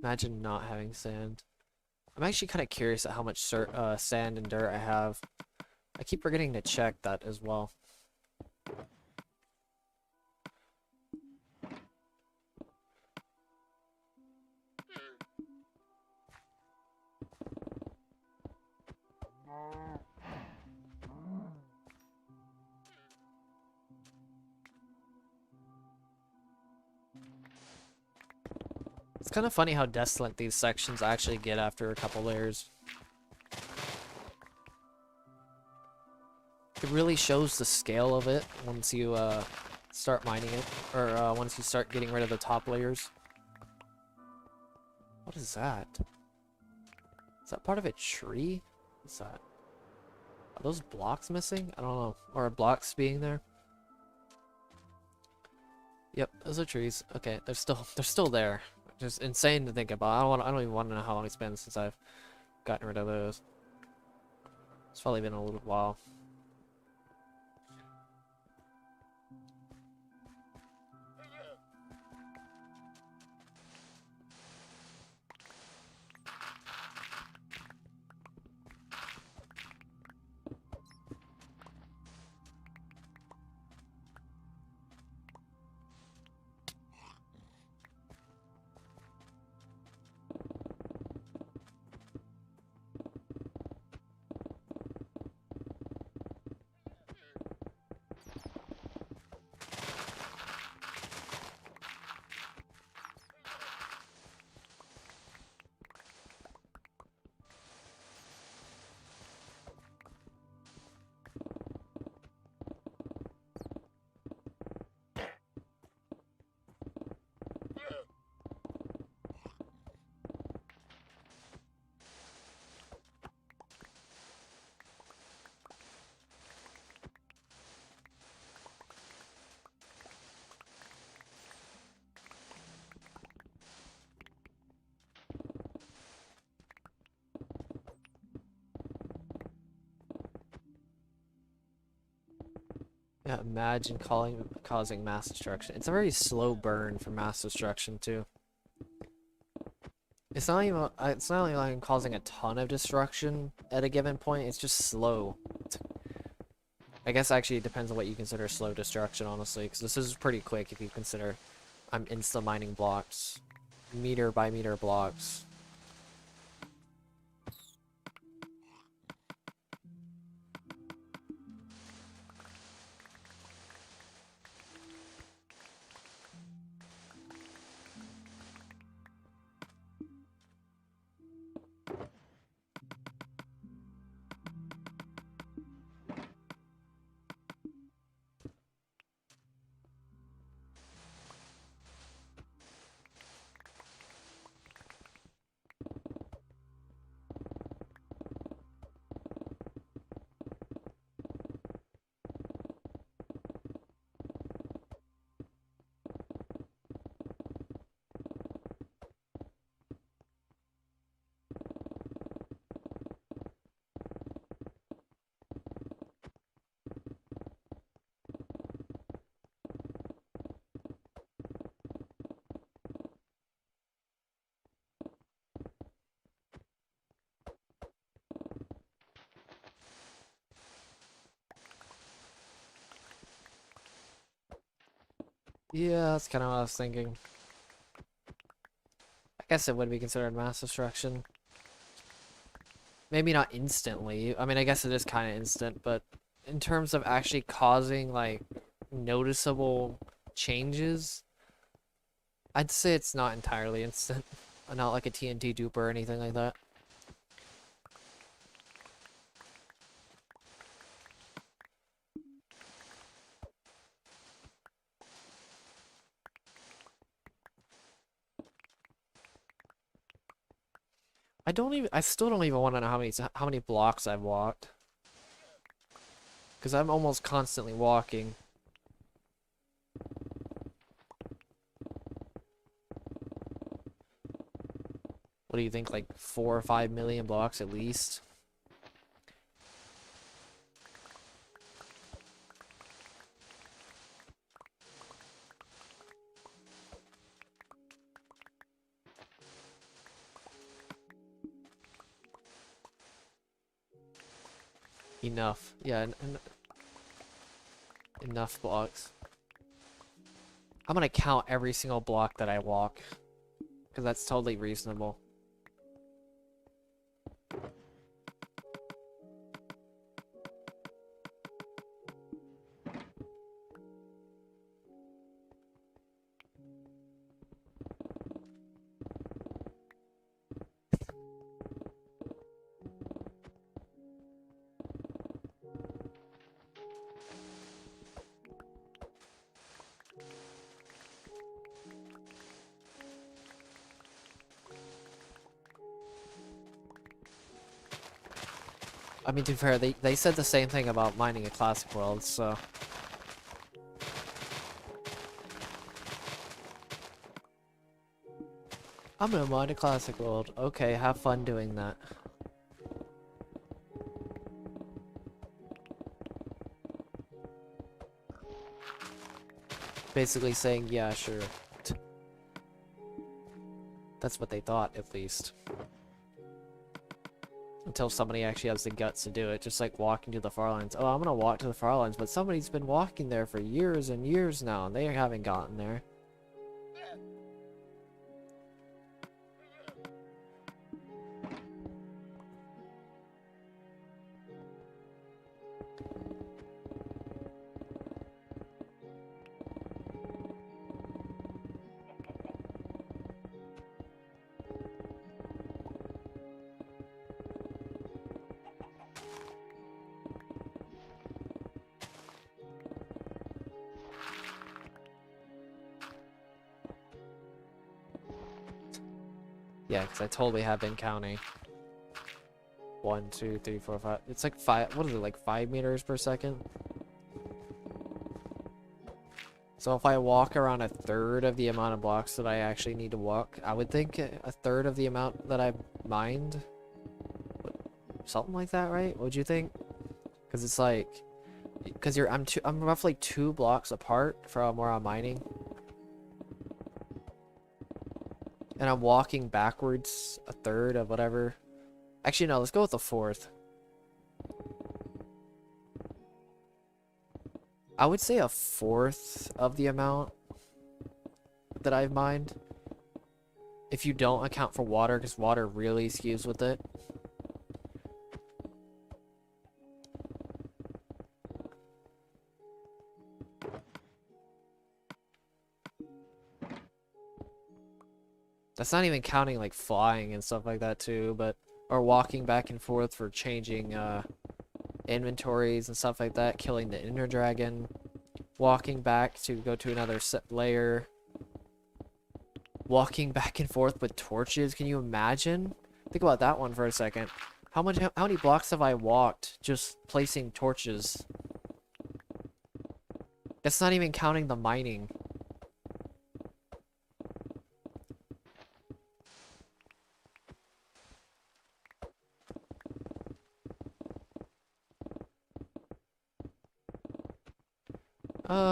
[SPEAKER 2] Imagine not having sand. I'm actually kind of curious at how much sand and dirt I have. I keep forgetting to check that as well. It's kind of funny how desolate these sections actually get after a couple layers. It really shows the scale of it once you start mining it, or once you start getting rid of the top layers. What is that? Is that part of a tree? What's that? Are those blocks missing? I don't know. Or are blocks being there? Yep, those are trees. Okay, they're still there. Just insane to think about. I don't even want to know how long it's been since I've gotten rid of those. It's probably been a little while. Yeah, imagine causing mass destruction. It's a very slow burn for mass destruction too. It's not even like causing a ton of destruction at a given point. It's just slow. I guess actually it depends on what you consider slow destruction, honestly, because this is pretty quick if you consider I'm insta mining blocks, meter by meter blocks. Yeah, that's kind of what I was thinking. I guess it would be considered mass destruction. Maybe not instantly. I mean, I guess it is kind of instant, but in terms of actually causing like noticeable changes, I'd say it's not entirely instant. Not like a TNT duper or anything like that. I still don't even want to know how many blocks I've walked. Because I'm almost constantly walking. What do you think, like 4 or 5 million blocks at least? Enough. Yeah, enough blocks. I'm gonna count every single block that I walk. Because that's totally reasonable. I mean, to be fair, they said the same thing about mining a classic world, so... I'm gonna mine a classic world. Okay, have fun doing that. Basically saying, yeah, sure. That's what they thought, at least. Until somebody actually has the guts to do it, just like walking to the far lines. Oh, I'm gonna walk to the far lines, but somebody's been walking there for years and years now, and they haven't gotten there. Yeah, because I totally have been counting. 1, 2, 3, 4, 5. It's like 5. What is it, like 5 meters per second? So if I walk around a third of the amount of blocks that I actually need to walk, I would think a third of the amount that I've mined. Something like that, right? What'd you think? Because it's like, because I'm roughly 2 blocks apart from where I'm mining. And I'm walking backwards a third of whatever. Actually, no, let's go with a fourth. I would say a fourth of the amount that I've mined. If you don't account for water, because water really skews with it. That's not even counting like flying and stuff like that too, but or walking back and forth for changing inventories and stuff like that, killing the inner dragon, walking back to go to another layer, walking back and forth with torches. Can you imagine? Think about that one for a second. How many blocks have I walked just placing torches? That's not even counting the mining.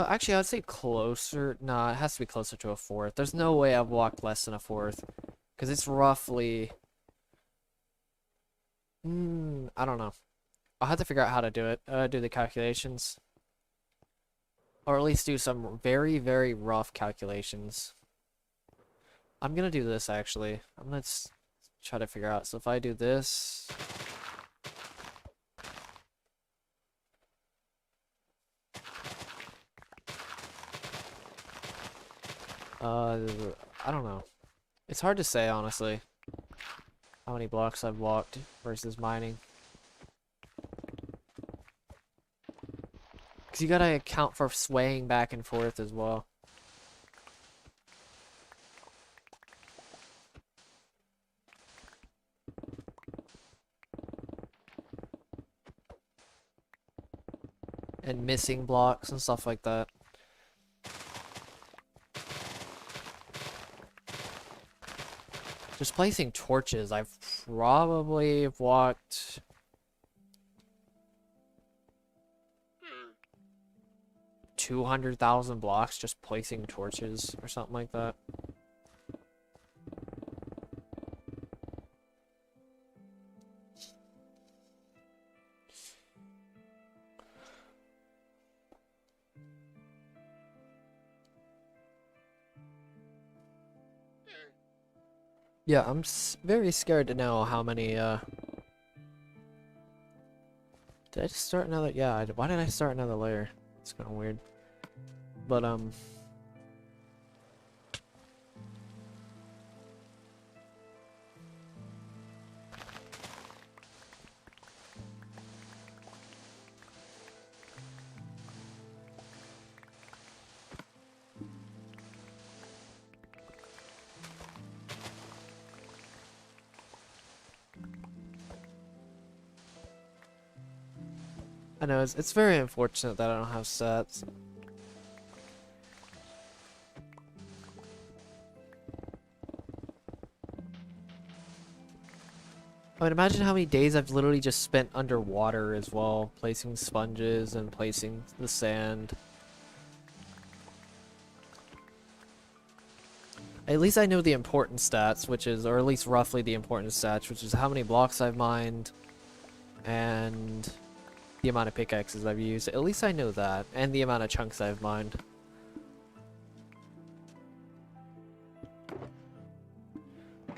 [SPEAKER 2] Actually, I'd say closer. Nah, it has to be closer to a fourth. There's no way I've walked less than a fourth. Because it's roughly... I don't know. I'll have to figure out how to do it. Do the calculations. Or at least do some very, very rough calculations. I'm gonna do this actually. I'm gonna try to figure out. So if I do this, I don't know. It's hard to say honestly how many blocks I've walked versus mining. Because you gotta account for swaying back and forth as well. And missing blocks and stuff like that. Just placing torches, I've probably walked 200,000 blocks just placing torches or something like that. Yeah, I'm very scared to know how many, Did I just start another? Yeah, why did I start another layer? It's kind of weird. But, I know it's very unfortunate that I don't have stats. I mean, imagine how many days I've literally just spent underwater as well, placing sponges and placing the sand. At least I know the important stats, which is, or at least roughly the important stats, which is how many blocks I've mined and the amount of pickaxes I've used. At least I know that, and the amount of chunks I've mined.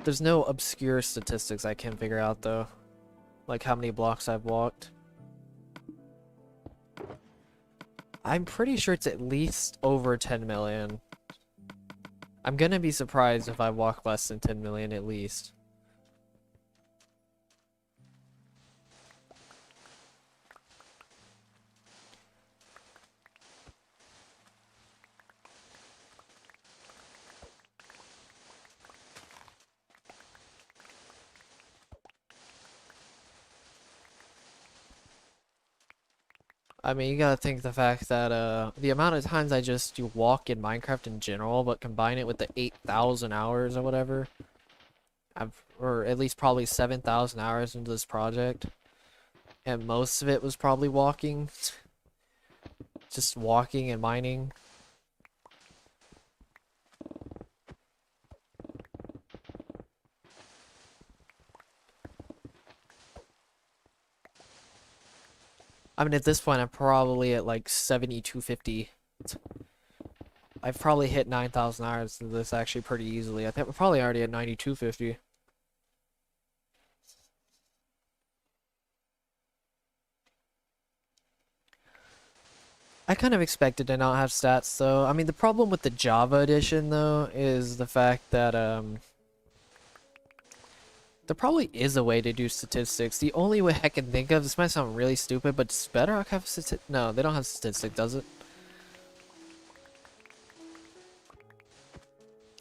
[SPEAKER 2] There's no obscure statistics I can figure out though, like how many blocks I've walked. I'm pretty sure it's at least over 10 million. I'm gonna be surprised if I walk less than 10 million at least. I mean, you gotta think the fact that, the amount of times I just walk in Minecraft in general, but combine it with the 8,000 hours or whatever, or at least probably 7,000 hours into this project, and most of it was probably walking, just walking and mining. I mean, at this point, I'm probably at like 7,250. I've probably hit 9,000 hours into this actually pretty easily. I think we're probably already at 9,250. I kind of expected to not have stats though. I mean, the problem with the Java edition though is the fact that there probably is a way to do statistics. The only way I can think of, this might sound really stupid, but does Bedrock have statistics? No, they don't have statistics, does it?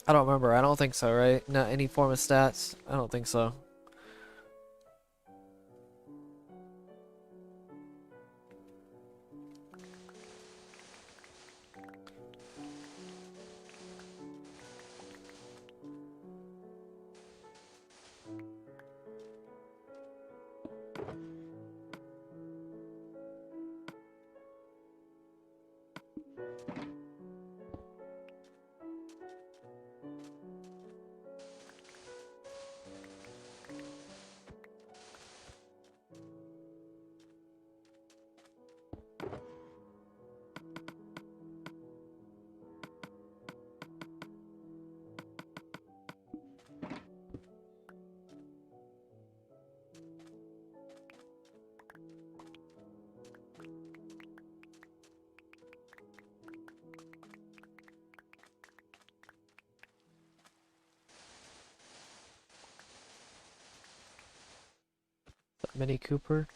[SPEAKER 2] I don't remember. I don't think so, right? Not any form of stats? I don't think so. Mini Cooper.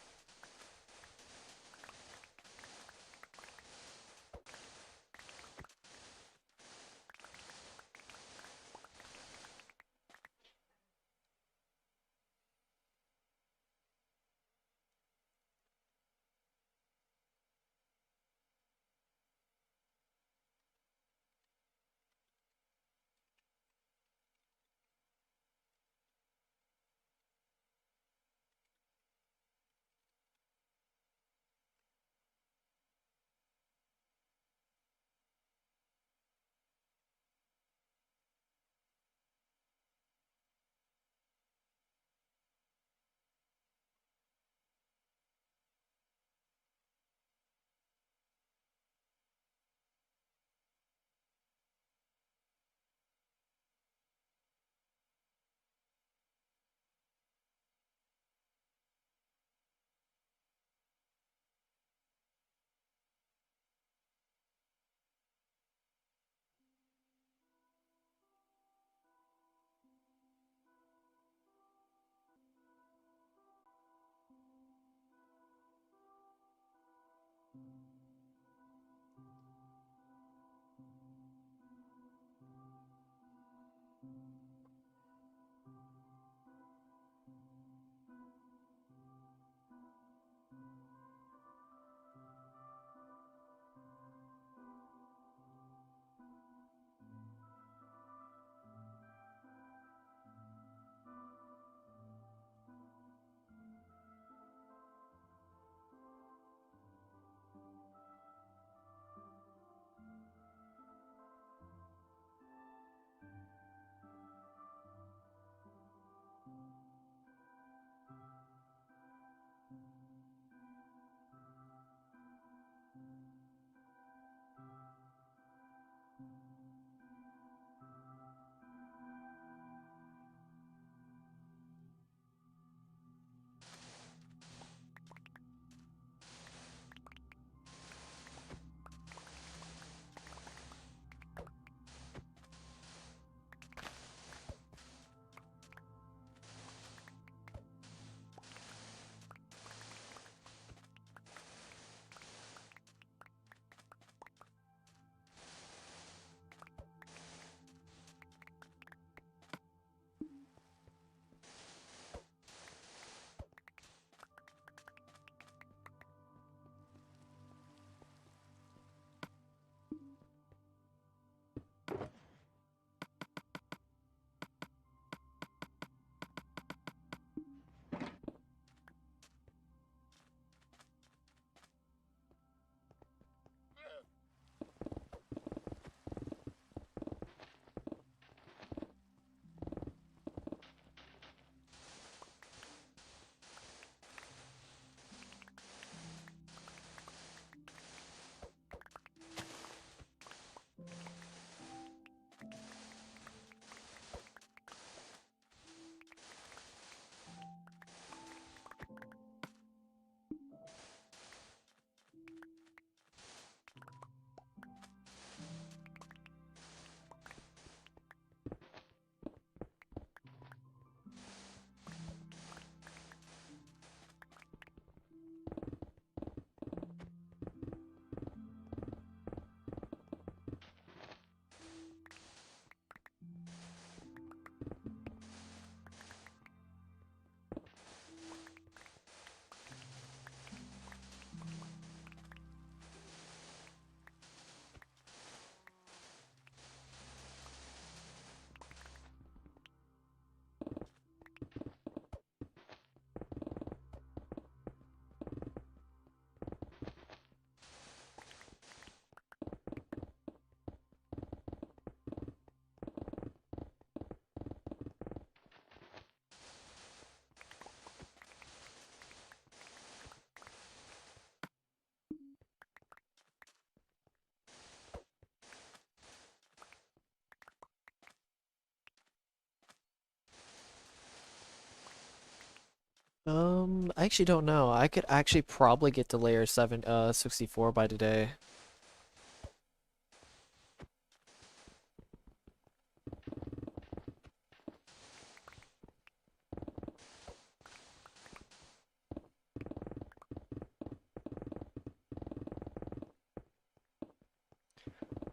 [SPEAKER 2] I actually don't know. I could actually probably get to layer 64 by today.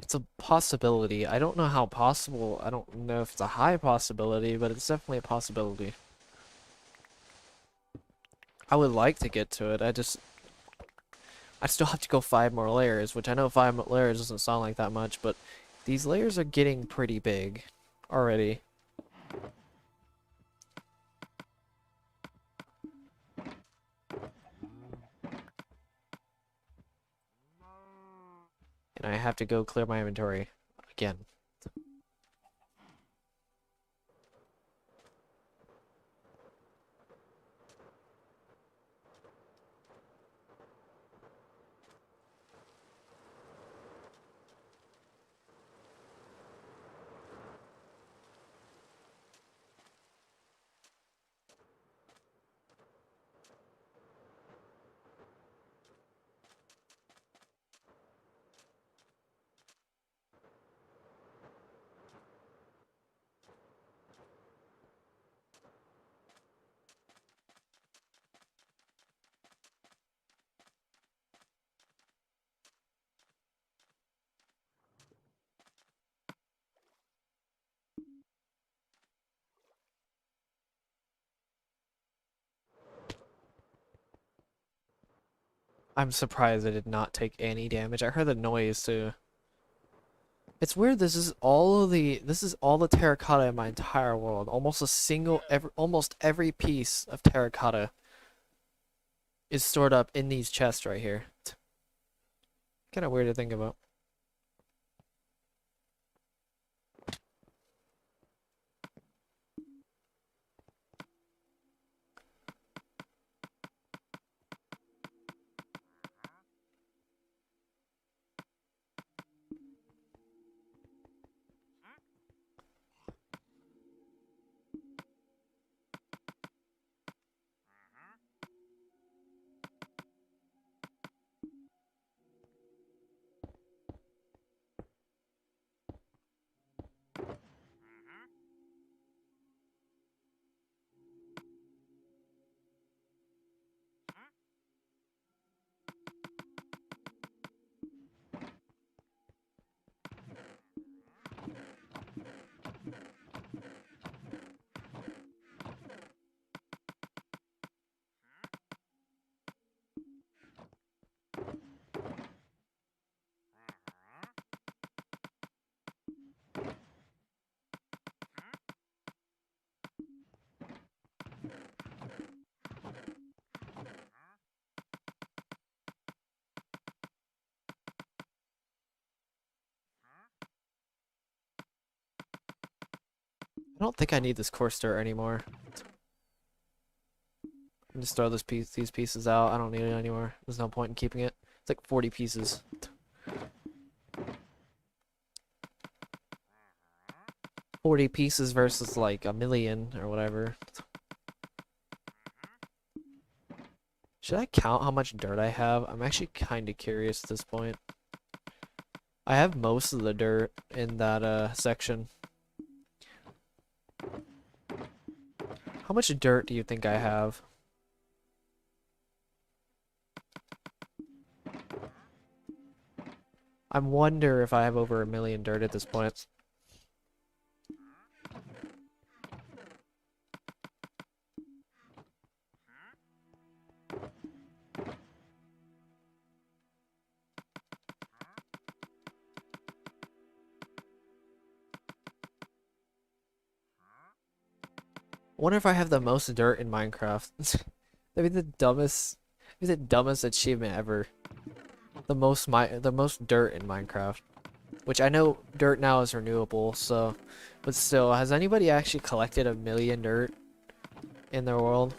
[SPEAKER 2] It's a possibility. I don't know how possible. I don't know if it's a high possibility, but it's definitely a possibility. I would like to get to it. I still have to go 5 more layers, which I know 5 layers doesn't sound like that much, but these layers are getting pretty big already. And I have to go clear my inventory again. I'm surprised I did not take any damage. I heard the noise too. It's weird. This is all the terracotta in my entire world. Almost every piece of terracotta is stored up in these chests right here. Kind of weird to think about. I don't think I need this coarse dirt anymore. I just throw these pieces out. I don't need it anymore. There's no point in keeping it. It's like 40 pieces. 40 pieces versus like a million or whatever. Should I count how much dirt I have? I'm actually kind of curious at this point. I have most of the dirt in that section. How much dirt do you think I have? I wonder if I have over 1 million dirt at this point. I wonder if I have the most dirt in Minecraft. That'd be the dumbest achievement ever. The most dirt in Minecraft. Which I know dirt now is renewable, so, but still, has anybody actually collected 1 million dirt in their world?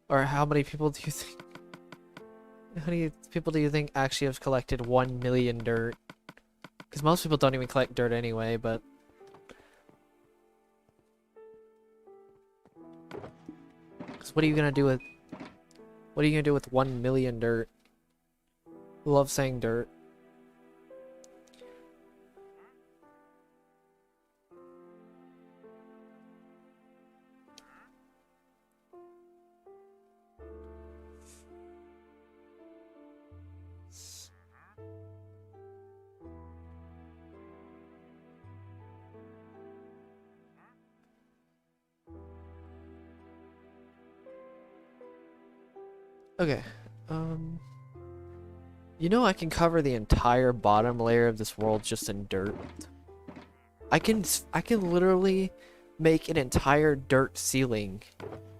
[SPEAKER 2] Or how many people do you think? How many people do you think actually have collected 1 million dirt? Because most people don't even collect dirt anyway, but. Because what are you gonna do with? What are you gonna do with 1 million dirt? I love saying dirt. Okay. You know I can cover the entire bottom layer of this world just in dirt. I can literally make an entire dirt ceiling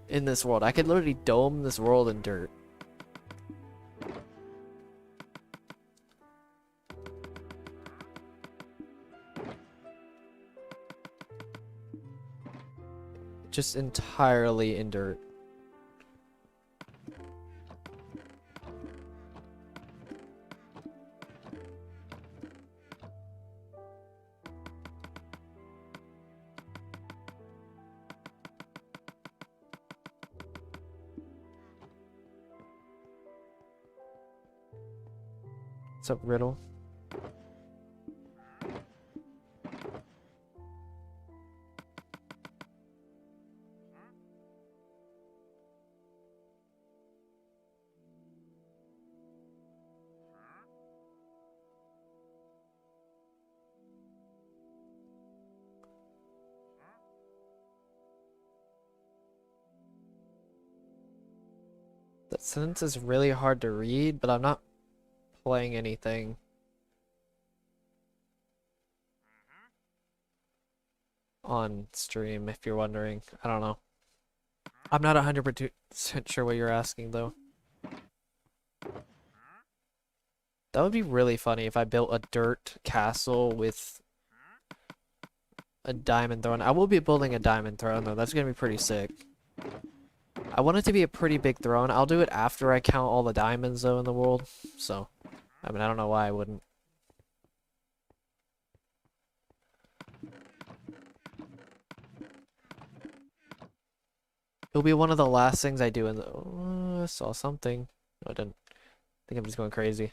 [SPEAKER 2] in this world. I could literally dome this world in dirt. Just entirely in dirt. What's up, Riddle? That sentence is really hard to read, but I'm not playing anything on stream, if you're wondering. I don't know. I'm not 100% sure what you're asking, though. That would be really funny if I built a dirt castle with a diamond throne. I will be building a diamond throne, though. That's gonna be pretty sick. I want it to be a pretty big throne. I'll do it after I count all the diamonds, though, in the world. So, I mean, I don't know why I wouldn't. It'll be one of the last things I do in the... Oh, I saw something. No, I didn't. I think I'm just going crazy.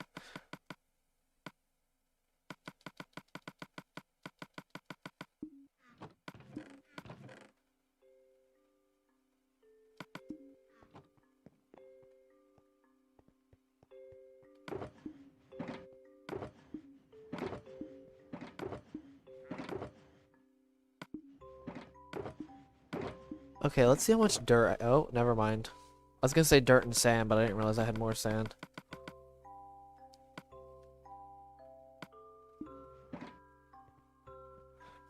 [SPEAKER 2] Okay, let's see how much dirt oh, never mind. I was gonna say dirt and sand, but I didn't realize I had more sand.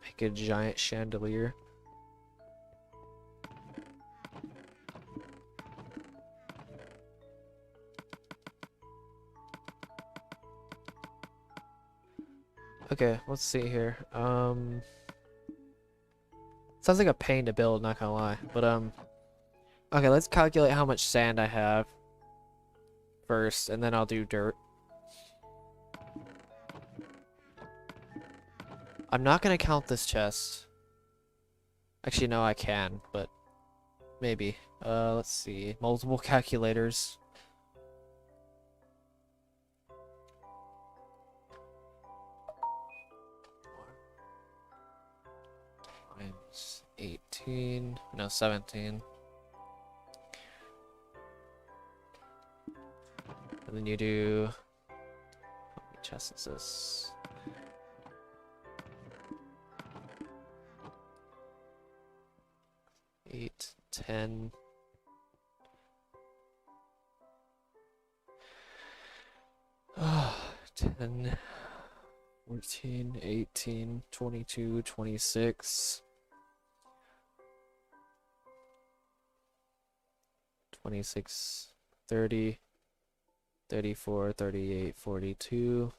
[SPEAKER 2] Make a giant chandelier. Okay, let's see here. Sounds like a pain to build, not gonna lie. But okay, let's calculate how much sand I have first, and then I'll do dirt. I'm not gonna count this chest. Actually, no, I can, but maybe. Let's see. Multiple calculators. Times 18, no, 17. And then you do, how many chests is this? Eight, 10. Oh, 10, 14, 18, 22, 26. 26, 30, 34, 38, 42.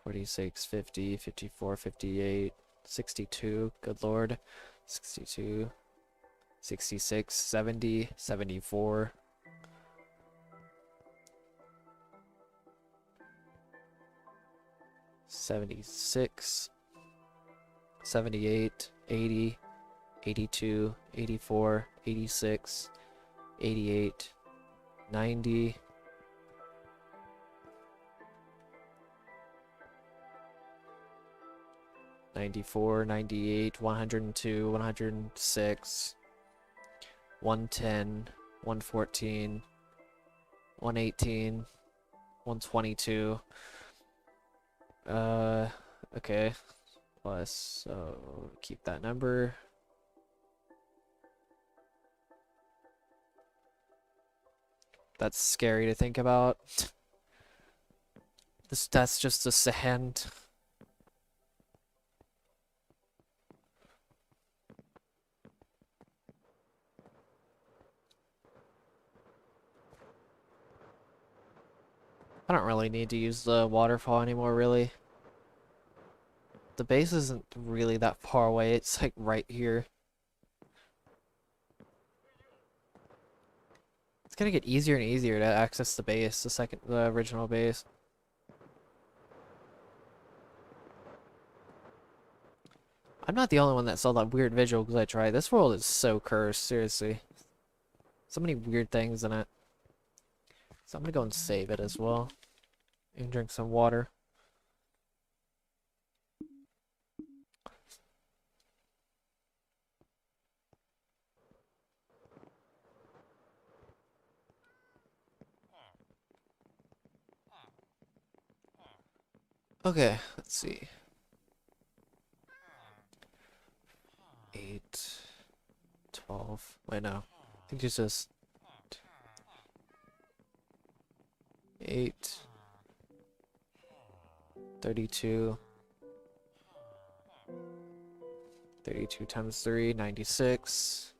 [SPEAKER 2] 46, 50, 54, 58, 62, good lord. 62, 66, 70, 74. 76, 78, 80, 82, 84, 86, 88, 90, 94, 98, 102, 106, 110, 114, 118, 122. Okay. Plus, so keep that number. That's scary to think about. That's just the sand. I don't really need to use the waterfall anymore, really. The base isn't really that far away. It's like right here. It's gonna get easier and easier to access the base, the original base. I'm not the only one that saw that weird visual glitch, right? This world is so cursed, seriously. So many weird things in it. So I'm gonna go and save it as well. And drink some water. Okay, let's see. 8, 12. Wait, no. I think it's just 8, 32. 32 times 3, 96.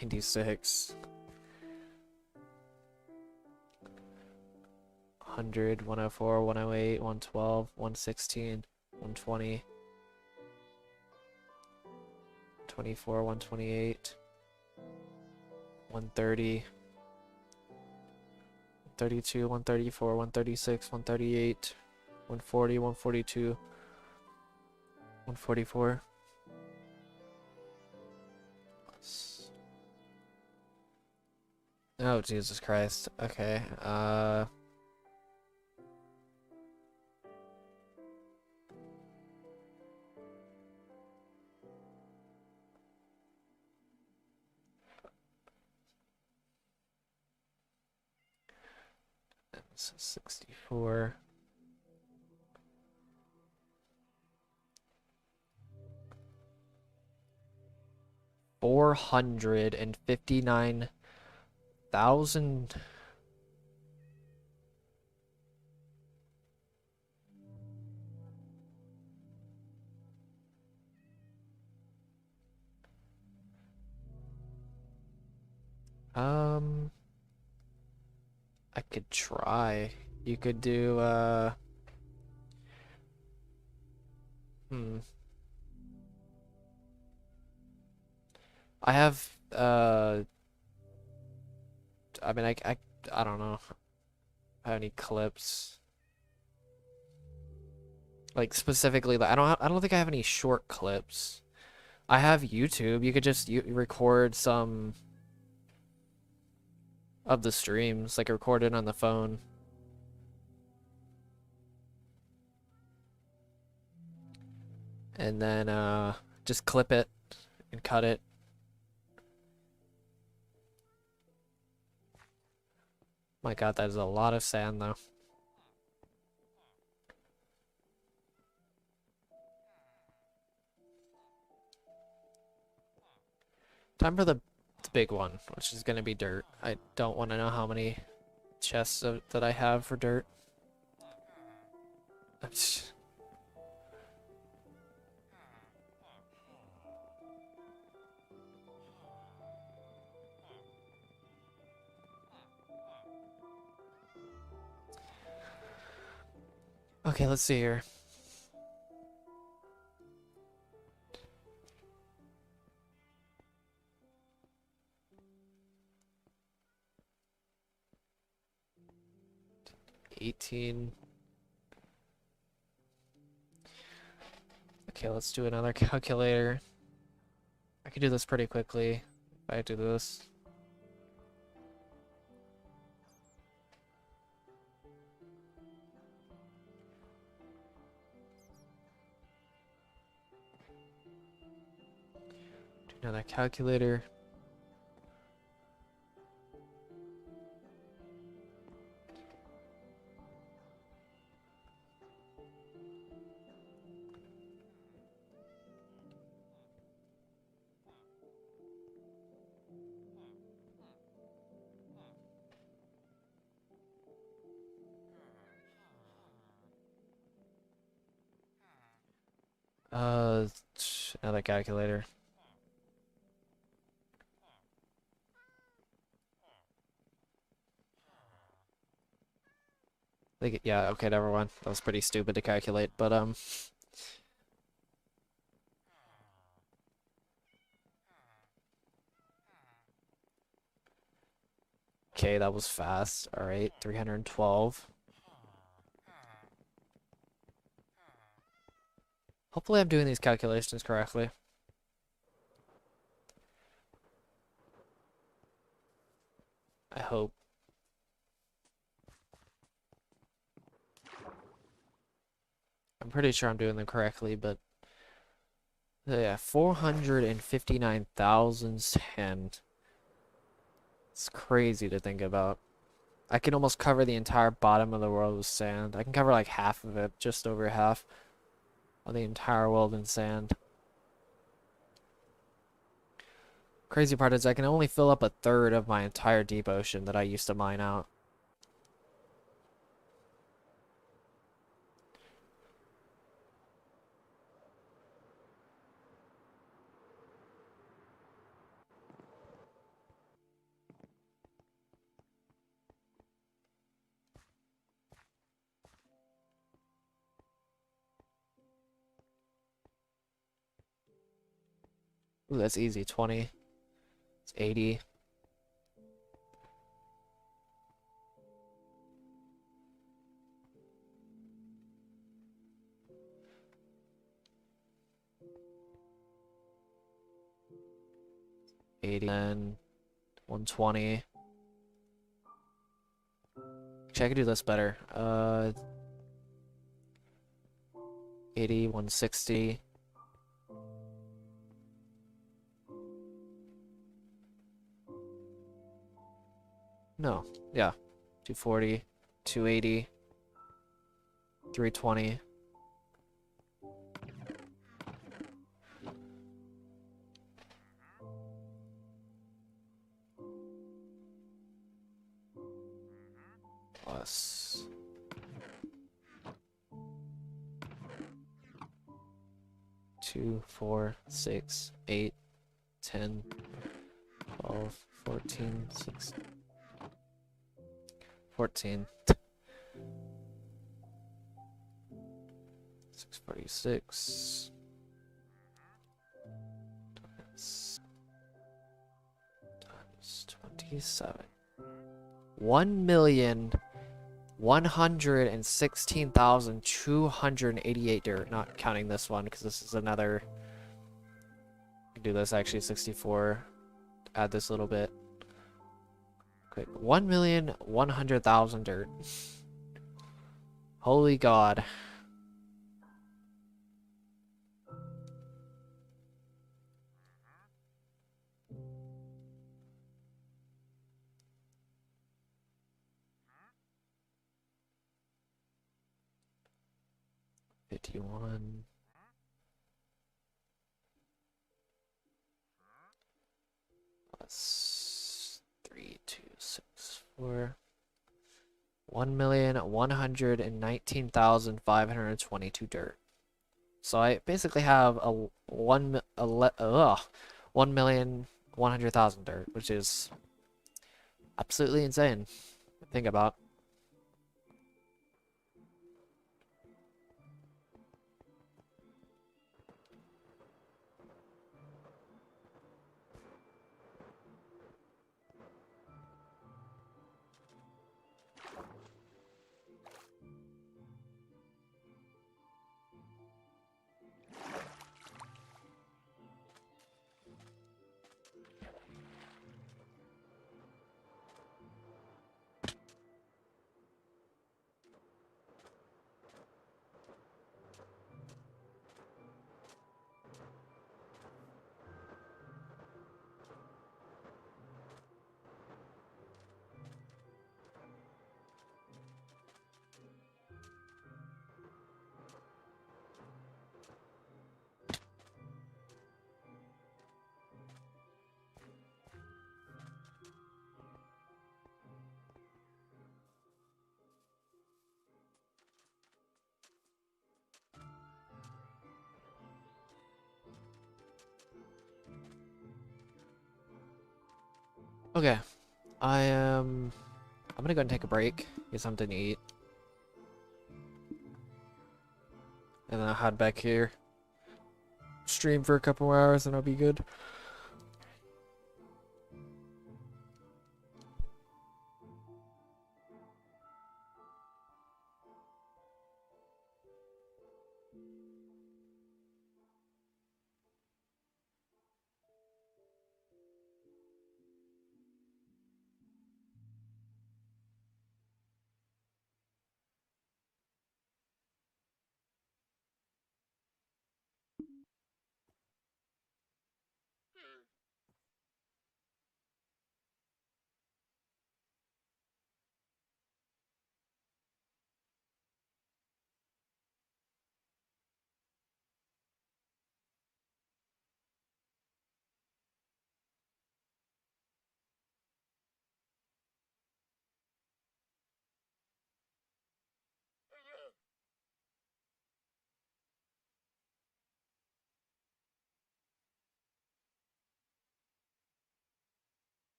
[SPEAKER 2] 96. 100, 104, 108, 112, 116, 120, 24, 128, 130, 32, 134, 136, 138, 140, 142, 144. Oh, Jesus Christ. Okay, so 64. 459,000. I could try. You could do, hmm. I have, I mean, I don't know. I have any clips. Like, specifically, like, I don't think I have any short clips. I have YouTube. You could just record some of the streams, like record it on the phone. And then, just clip it and cut it. My God, that is a lot of sand, though. Time for the big one, which is gonna be dirt. I don't want to know how many chests that I have for dirt. Okay, let's see here. $18. Okay, let's do another calculator. I can do this pretty quickly if I do this. Do another calculator. Uh, another calculator. Yeah, okay, never mind. That was pretty stupid to calculate, but okay, that was fast. All right, 312. Hopefully I'm doing these calculations correctly. I hope. I'm pretty sure I'm doing them correctly, but yeah, 459,000 sand. It's crazy to think about. I can almost cover the entire bottom of the world with sand. I can cover like half of it, just over half of the entire world in sand. Crazy part is I can only fill up a third of my entire deep ocean that I used to mine out. Ooh, that's easy. 20. It's 80. And 120. Actually, I could do this better. 80, 160. No, yeah. 240, 280, 320. Plus 2, 4, 6, 8, 10, 12, 14, 16, 14. 646 times 27. 1,116,288 dirt. Not counting this one because this is another. I can do this actually 64. Add this little bit. Quick. 1,100,000 dirt. Holy God. $51 plus 3,264. 1,119,522 dirt. So I basically have a 1,100,000 dirt, which is absolutely insane to think about. Okay, I'm gonna go and take a break, get something to eat, and then I'll head back here, stream for a couple hours, and I'll be good.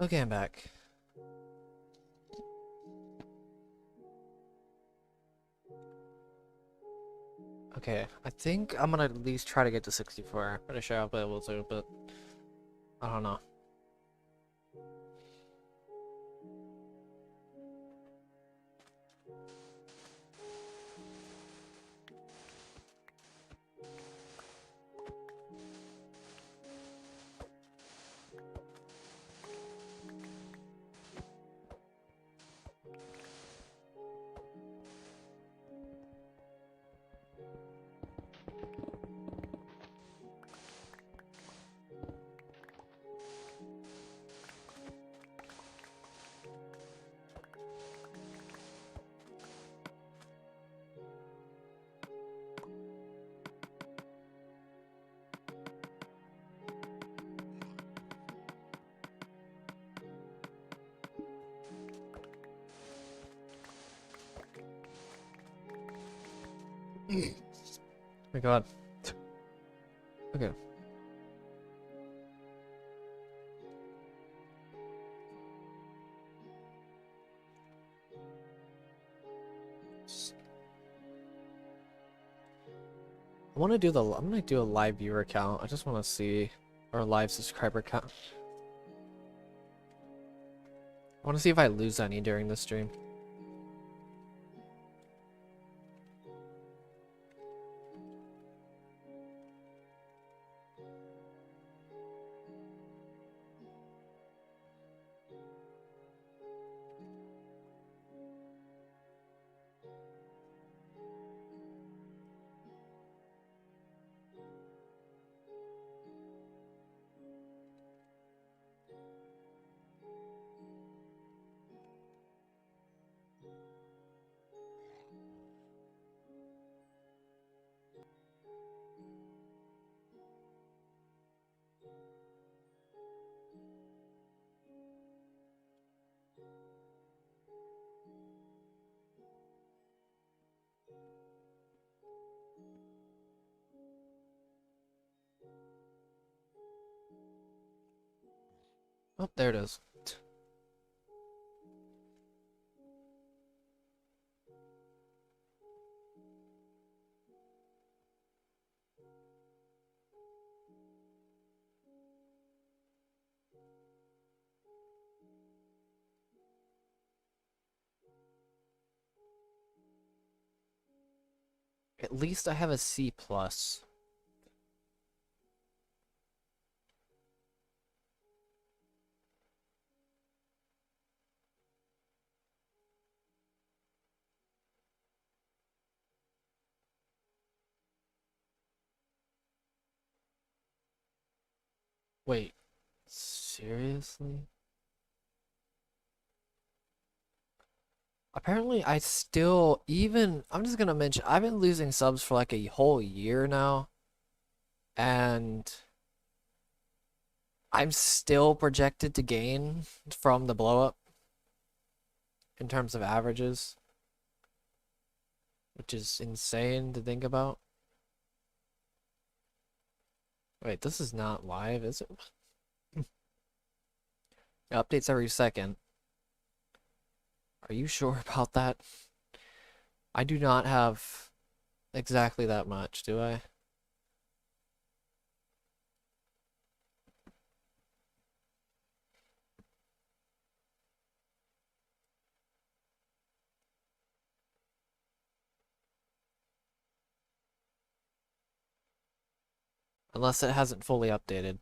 [SPEAKER 2] Okay, I'm back. Okay, I think I'm gonna at least try to get to 64. Pretty sure I'll be able to, but I don't know. My God. Okay. I'm gonna do a live viewer count. I just want to see, or a live subscriber count. I want to see if I lose any during the stream. Oh, there it is. At least I have a C plus. Wait, seriously? Apparently, I still I'm just gonna mention I've been losing subs for like a whole year now, and I'm still projected to gain from the blow up in terms of averages, which is insane to think about. Wait, this is not live, is it? Updates every second. Are you sure about that? I do not have exactly that much, do I? Unless it hasn't fully updated.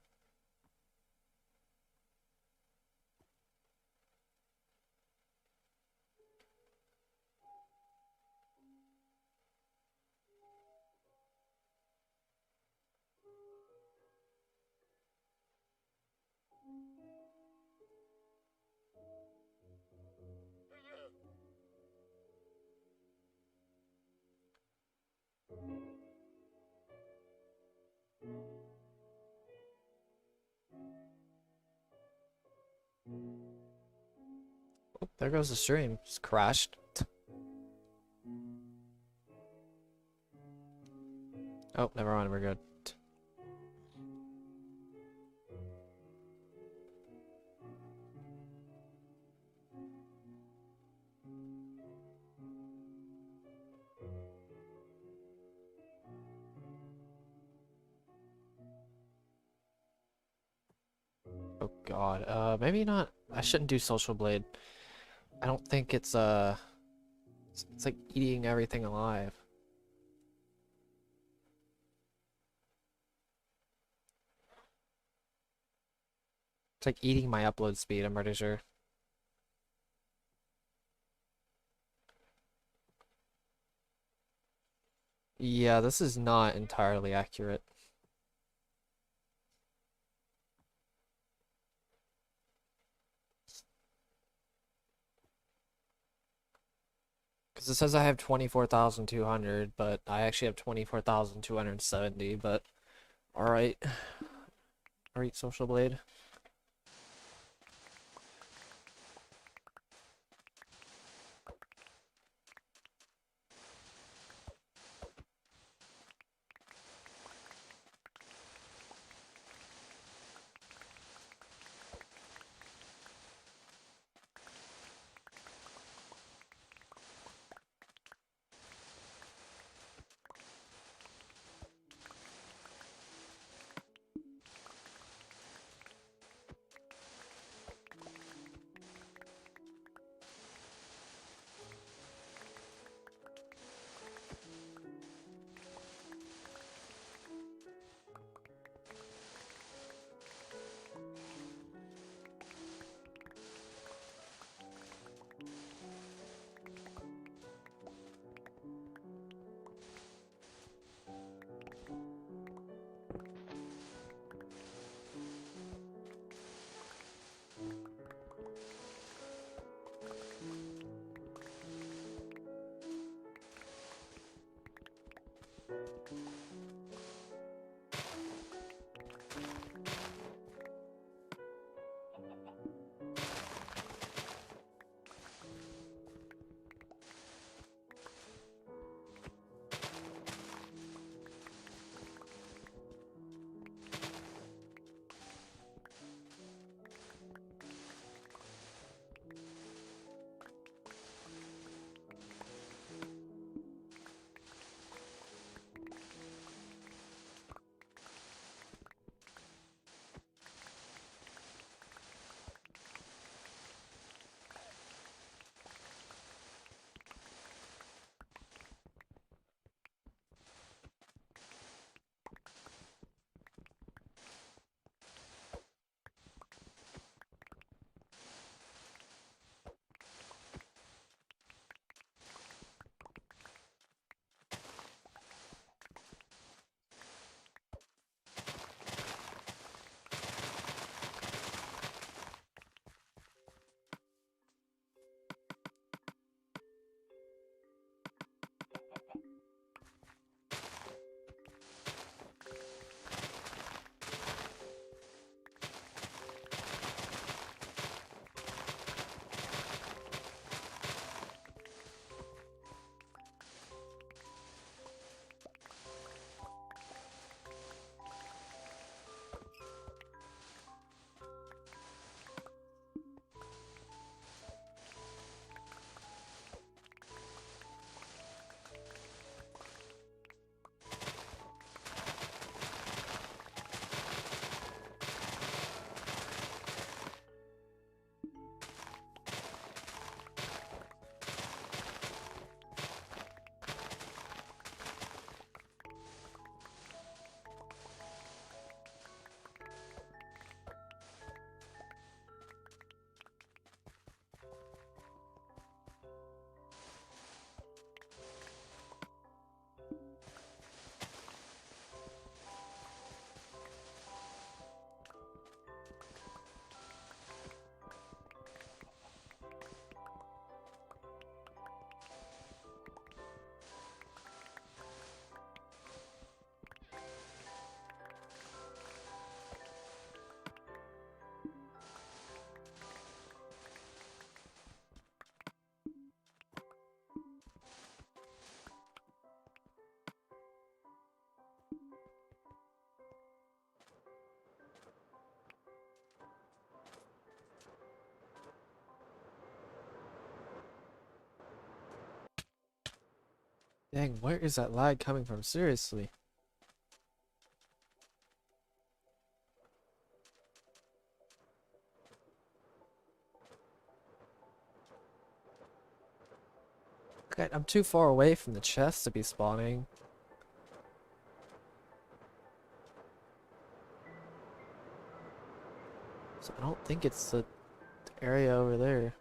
[SPEAKER 2] Oh, there goes the stream. Just crashed. Oh, never mind, we're good. god. Maybe not. I shouldn't do Social Blade. I don't think it's like eating everything alive. It's like eating my upload speed, I'm pretty sure. Yeah, this is not entirely accurate. Because it says I have 24,200, but I actually have 24,270, but alright. Alright, Social Blade. Dang, where is that lag coming from? Seriously. Okay, I'm too far away from the chest to be spawning. So I don't think it's the area over there.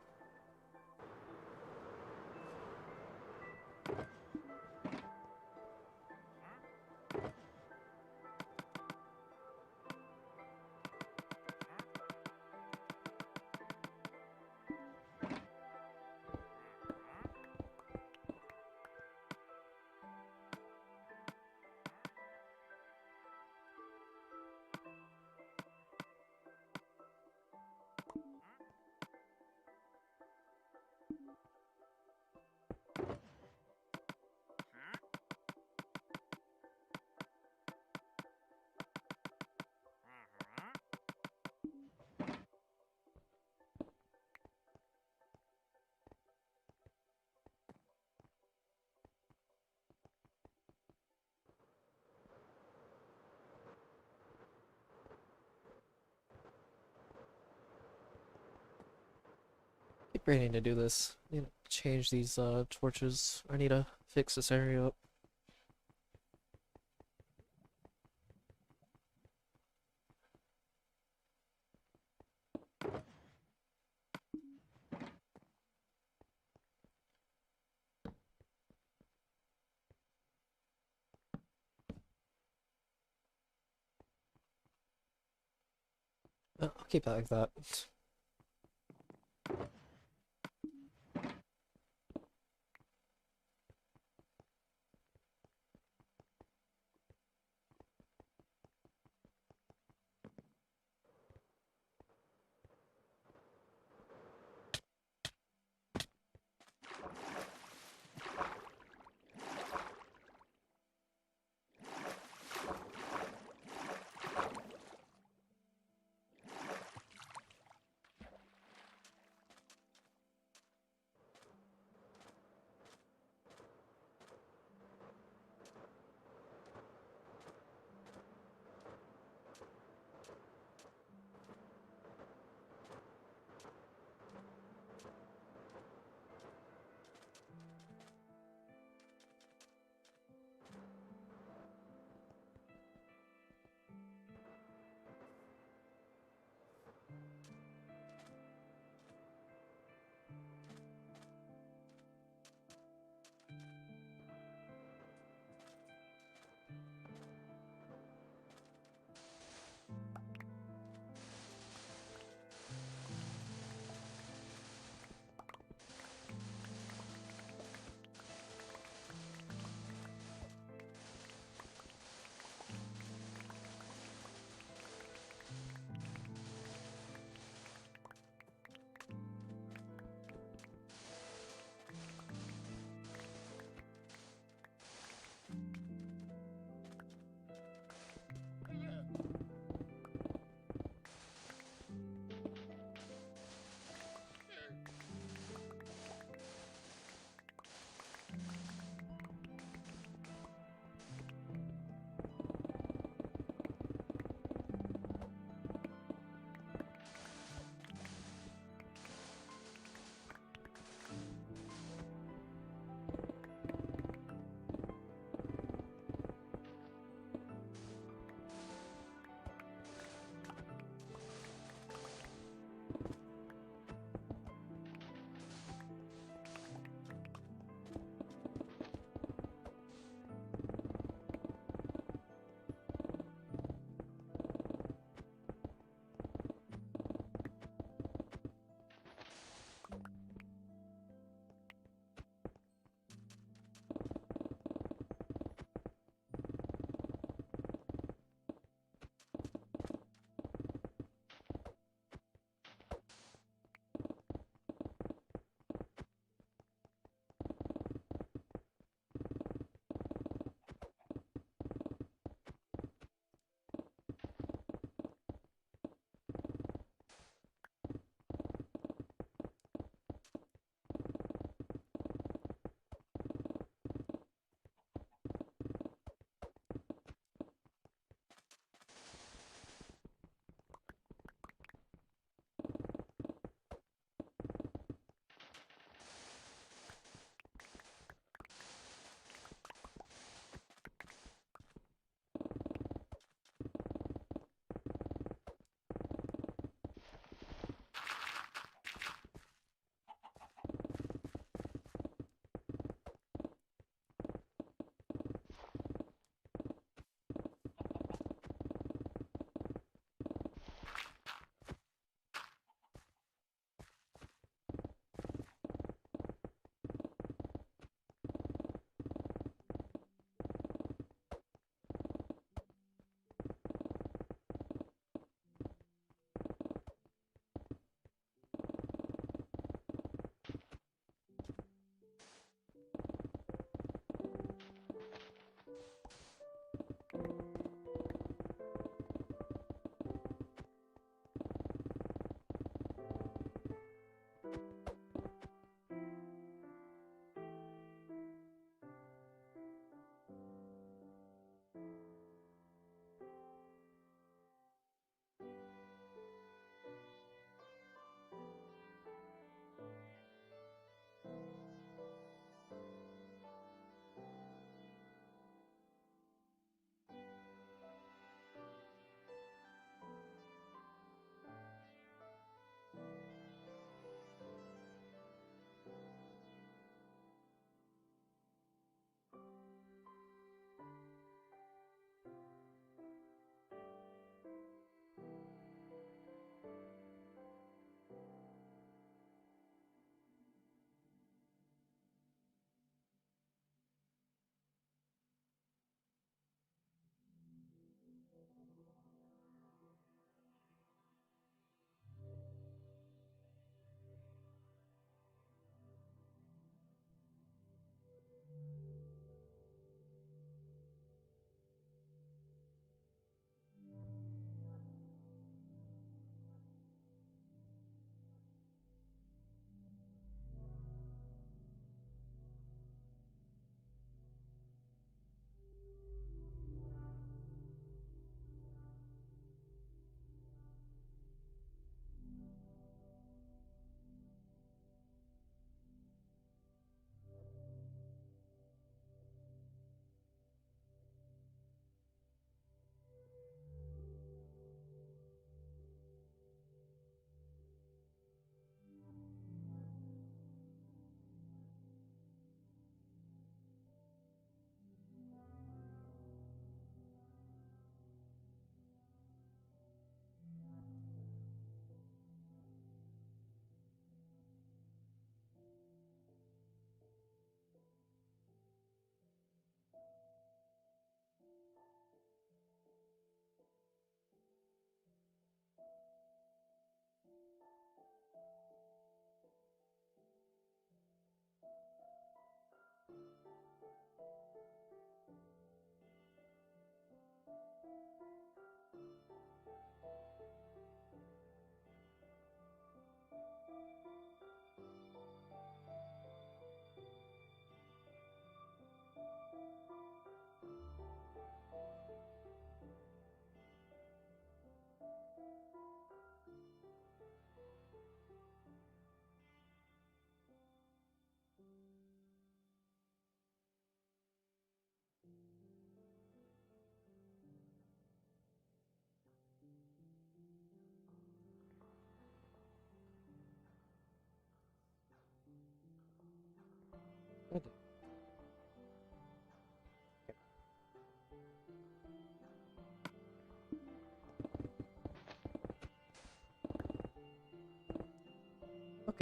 [SPEAKER 2] Keep waiting to do this. I need to change these torches. I need to fix this area up. I'll keep that like that.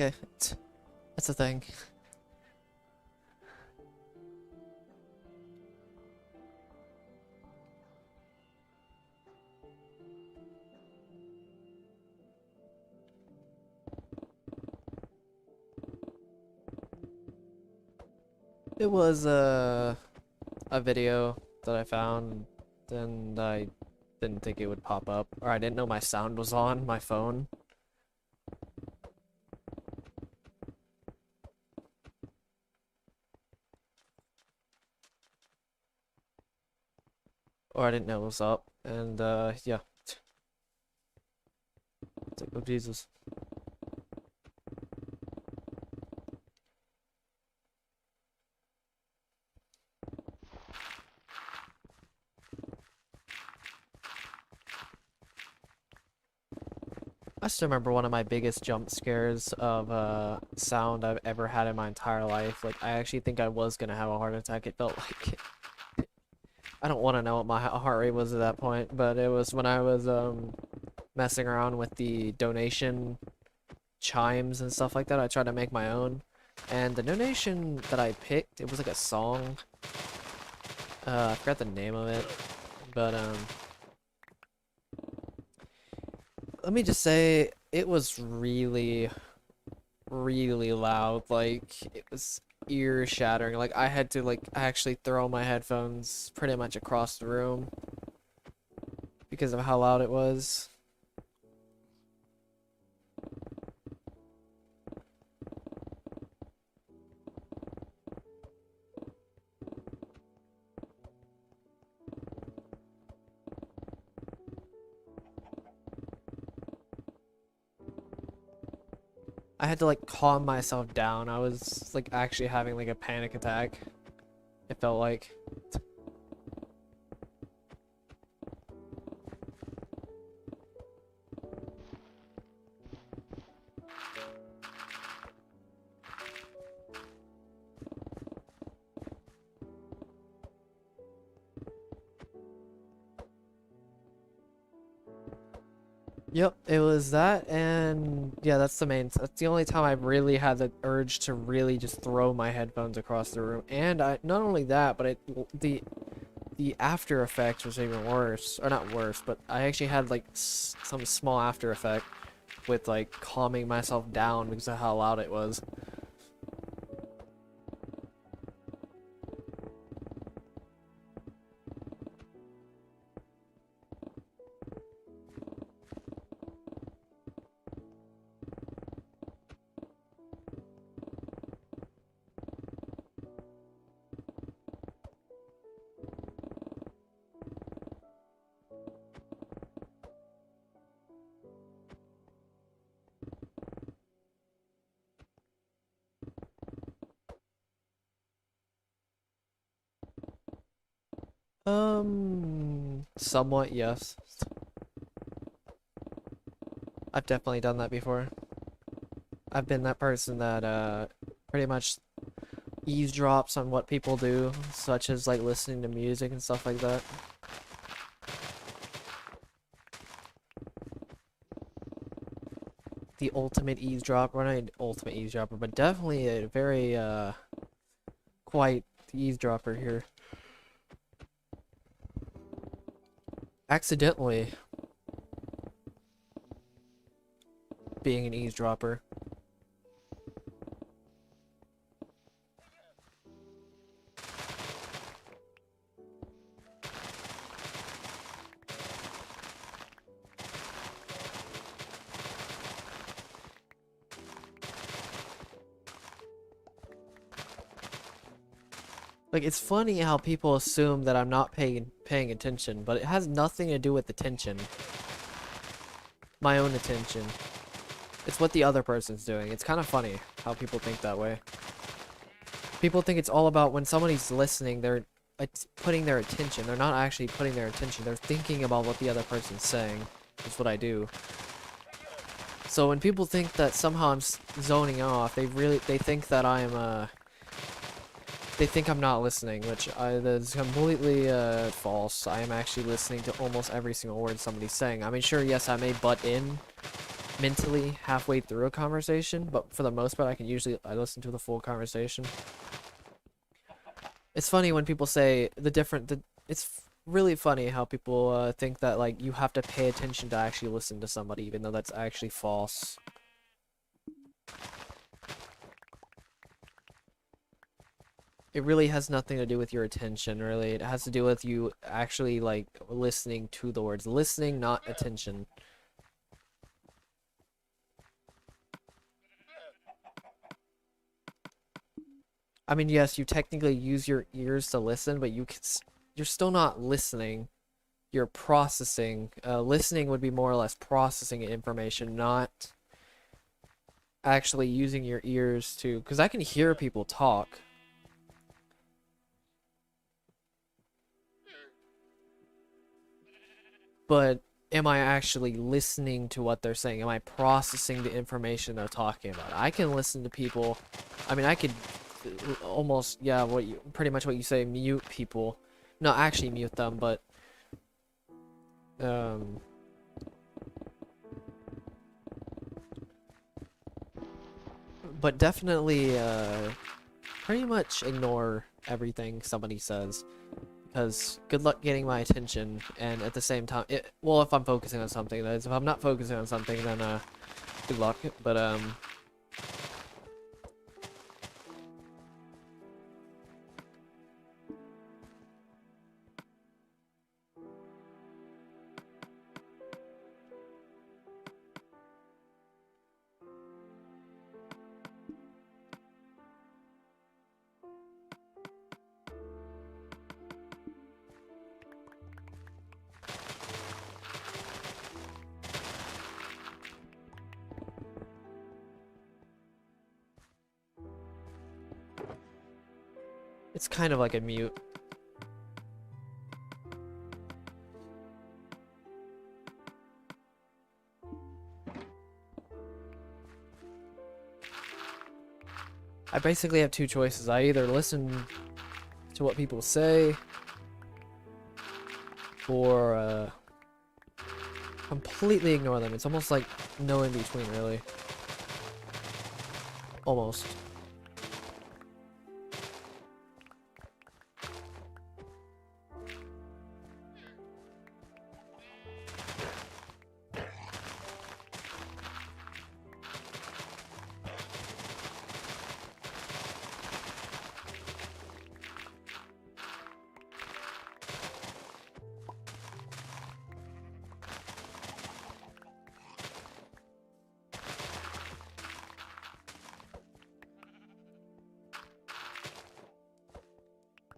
[SPEAKER 2] Okay, that's a thing. It was a video that I found, and I didn't think it would pop up, or I didn't know my sound was on my phone. Or I didn't know it was up, and yeah. It's like, oh Jesus. I still remember one of my biggest jump scares of sound I've ever had in my entire life. Like, I actually think I was gonna have a heart attack. It felt like I don't want to know what my heart rate was at that point, but it was when I was messing around with the donation chimes and stuff like that. I tried to make my own, and the donation that I picked, it was like a song. I forgot the name of it, but let me just say it was really, really loud. Like, it was ear shattering. Like, I had to like actually throw my headphones pretty much across the room because of how loud it was. I had to like calm myself down. I was like actually having like a panic attack. It felt like. Yep, it was that, and yeah, that's the only time I really had the urge to really just throw my headphones across the room. And I, not only that, but the after effect was even worse, or not worse, but I actually had like some small after effect with like calming myself down because of how loud it was. Somewhat, yes. I've definitely done that before. I've been that person that pretty much eavesdrops on what people do, such as like listening to music and stuff like that. The ultimate eavesdropper, not an ultimate eavesdropper, but definitely a very quite eavesdropper here. Accidentally being an eavesdropper. Like, it's funny how people assume that I'm not paying attention, but it has nothing to do with attention. My own attention. It's what the other person's doing. It's kind of funny how people think that way. People think it's all about when somebody's listening, they're putting their attention. They're not actually putting their attention. They're thinking about what the other person's saying. That's what I do. So when people think that somehow I'm zoning off, they think that I'm they think I'm not listening, which that's completely false. I am actually listening to almost every single word somebody's saying. I mean, sure, yes, I may butt in mentally halfway through a conversation, but for the most part, I listen to the full conversation. It's funny when people say it's really funny how people think that like you have to pay attention to actually listen to somebody, even though that's actually false. It really has nothing to do with your attention, really. It has to do with you actually like listening to the words. Listening, not attention. I mean, yes, you technically use your ears to listen, but you're still not listening. You're processing. Listening would be more or less processing information, not actually using your ears to. Because I can hear people talk. But am I actually listening to what they're saying? Am I processing the information they're talking about? I can listen to people. I mean, I could almost, yeah, pretty much what you say, mute people. Not actually mute them, but um definitely pretty much ignore everything somebody says, because good luck getting my attention. And at the same time, well, if I'm focusing on something, that is. If I'm not focusing on something, then good luck. But it's kind of like a mute. I basically have two choices. I either listen to what people say, or completely ignore them. It's almost like no in between, really. Almost.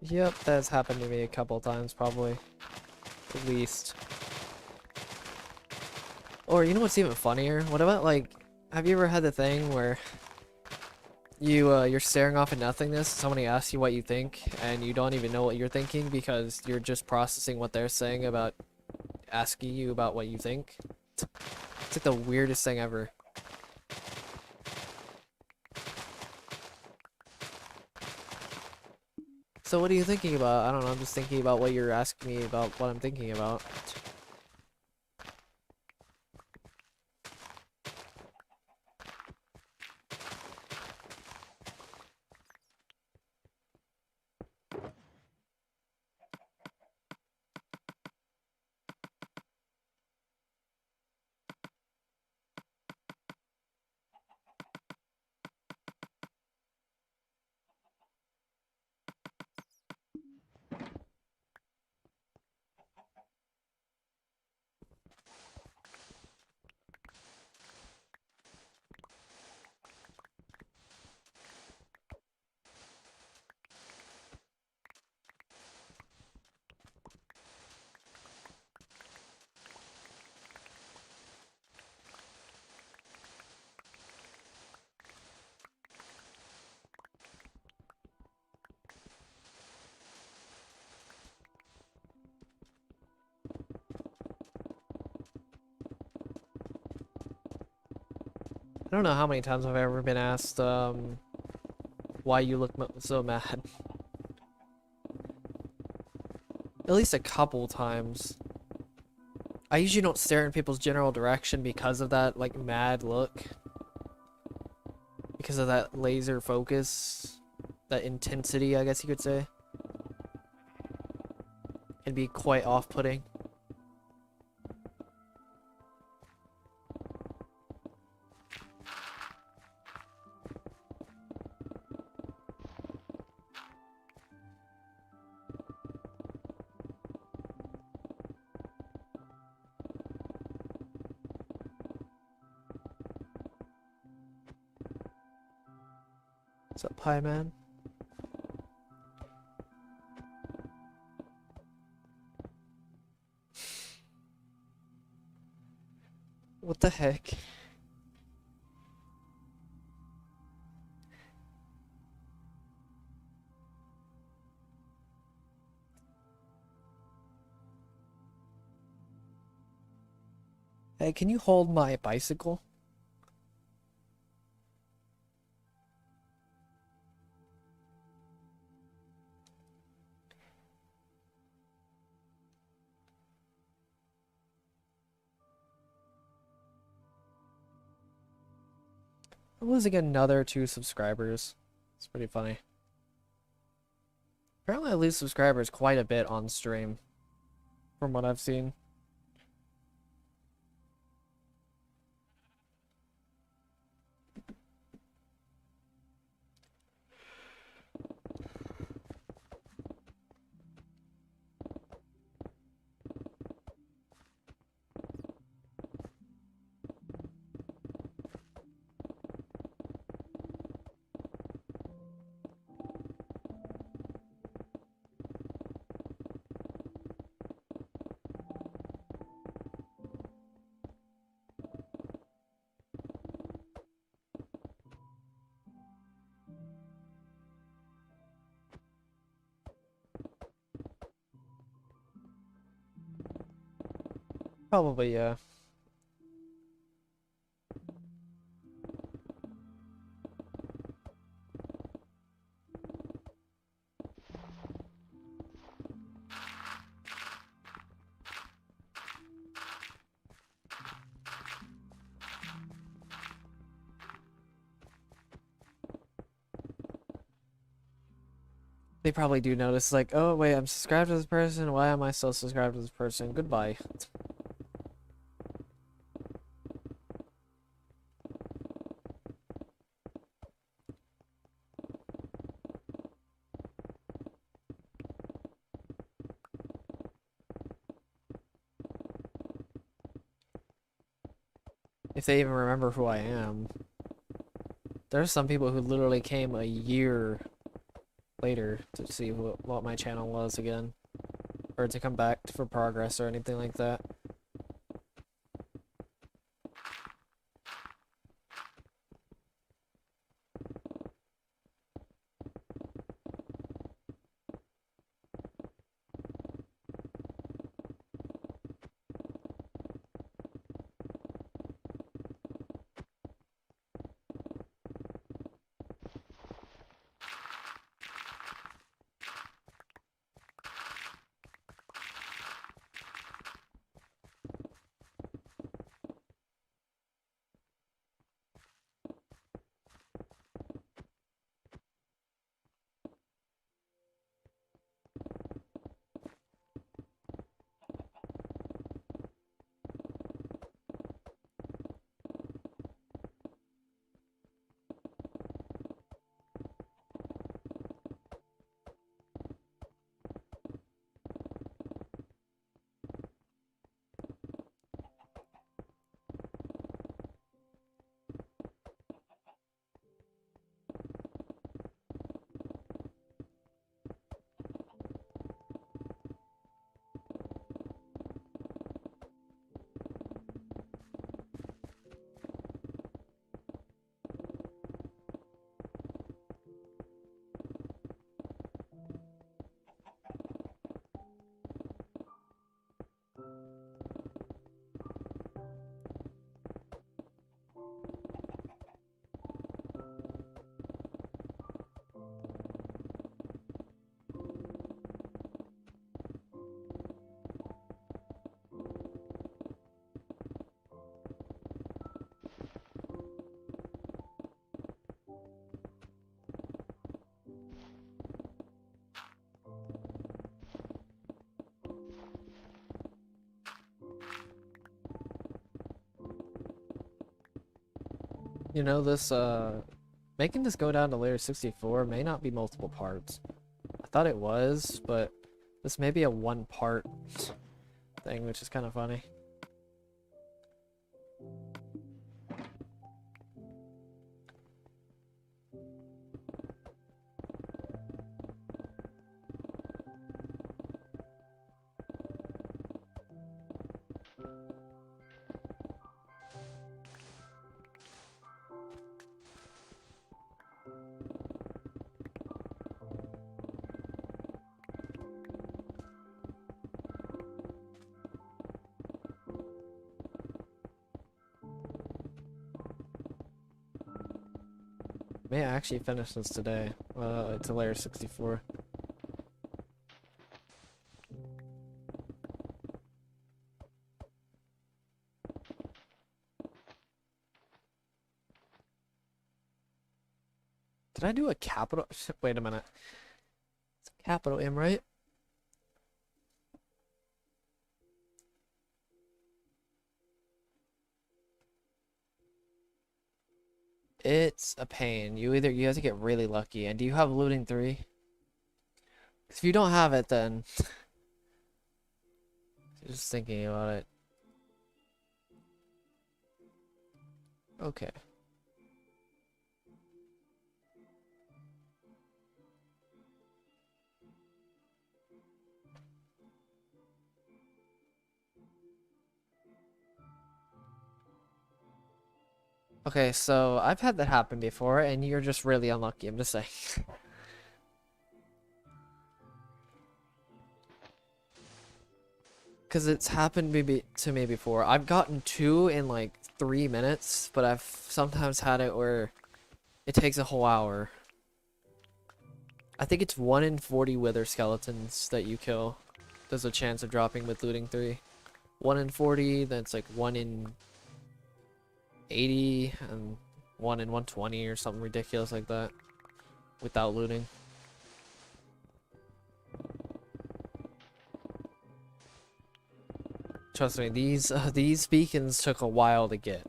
[SPEAKER 2] Yep, that's happened to me a couple times, probably. At least. Or, you know what's even funnier? What about, like, have you ever had the thing where you're staring off at nothingness, somebody asks you what you think, and you don't even know what you're thinking because you're just processing what they're saying about asking you about what you think? It's like the weirdest thing ever. So what are you thinking about? I don't know, I'm just thinking about what you're asking me about what I'm thinking about. I don't know how many times I've ever been asked, why you look so mad. At least a couple times. I usually don't stare in people's general direction because of that, like, mad look. Because of that laser focus. That intensity, I guess you could say. Can be quite off-putting. What's up, Pie Man? What the heck? Hey, can you hold my bicycle? I'm losing another 2 subscribers. It's pretty funny. Apparently I lose subscribers quite a bit on stream. From what I've seen. Probably, yeah. They probably do notice, like, oh, wait, I'm subscribed to this person. Why am I still subscribed to this person? Goodbye. If they even remember who I am. There's some people who literally came a year later to see what my channel was again. Or to come back for progress or anything like that. You know, this, making this go down to layer 64 may not be multiple parts. I thought it was, but this may be a one part thing, which is kind of funny. May I actually finish this today, to layer 64. Did I do a capital? Wait a minute. It's a capital M, right? It's a pain. You have to get really lucky. And do you have looting 3? 'Cause if you don't have it, then just thinking about it. Okay. Okay, so I've had that happen before, and you're just really unlucky. I'm just saying. Because it's happened maybe to me before. I've gotten 2 in like 3 minutes, but I've sometimes had it where it takes a whole hour. I think it's 1 in 40 wither skeletons that you kill. There's a chance of dropping with looting 3. 1 in 40, that's like 1 in 80, and 1 in 120 or something ridiculous like that. Without looting. Trust me, these beacons took a while to get.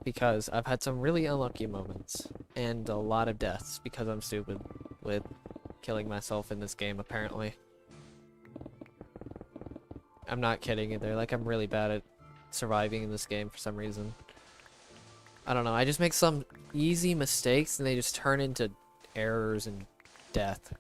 [SPEAKER 2] Because I've had some really unlucky moments. And a lot of deaths because I'm stupid with killing myself in this game, apparently. I'm not kidding either. Like, I'm really bad at surviving in this game for some reason. I don't know. I just make some easy mistakes and they just turn into errors and death.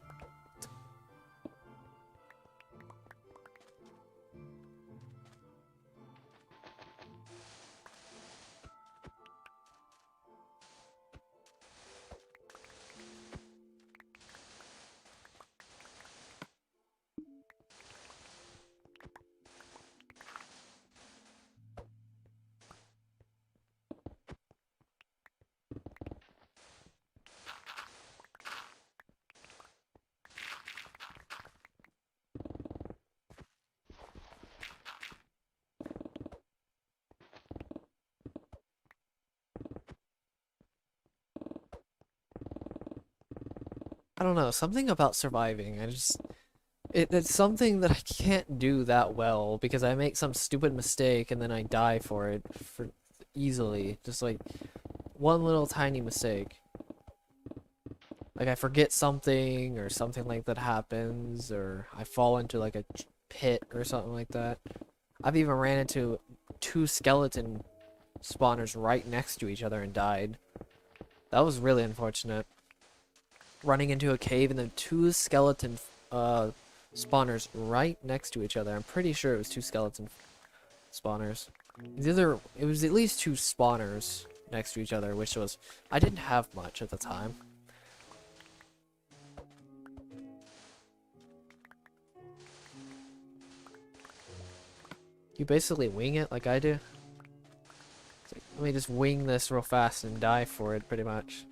[SPEAKER 2] I don't know. Something about surviving. It's something that I can't do that well because I make some stupid mistake and then I die for it for easily. Just like one little tiny mistake. Like I forget something or something like that happens or I fall into like a pit or something like that. I've even ran into 2 skeleton spawners right next to each other and died. That was really unfortunate. Running into a cave and then 2 skeleton spawners right next to each other. I'm pretty sure it was 2 skeleton spawners. It was at least 2 spawners next to each other, which was I didn't have much at the time. You basically wing it like I do. It's like, let me just wing this real fast and die for it, pretty much.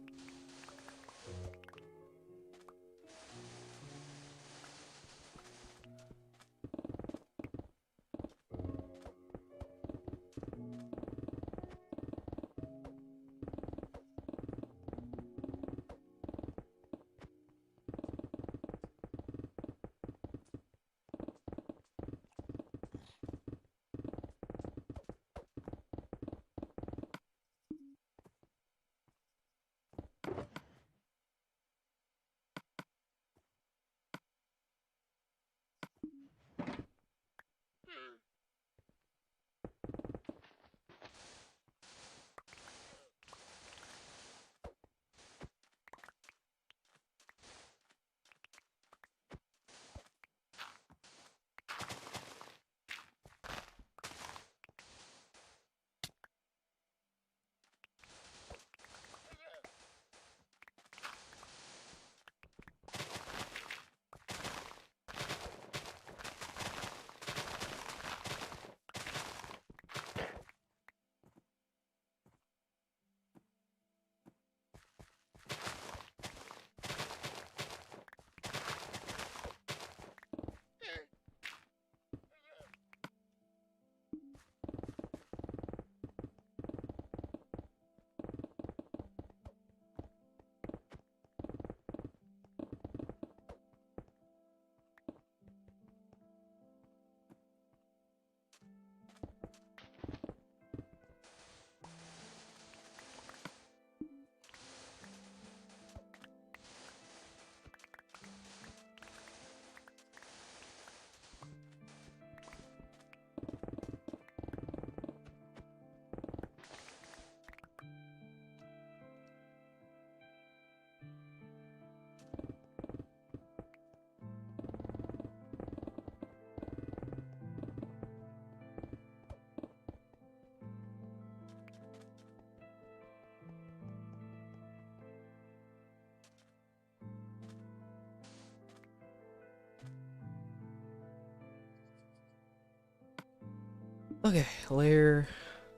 [SPEAKER 2] Okay, layer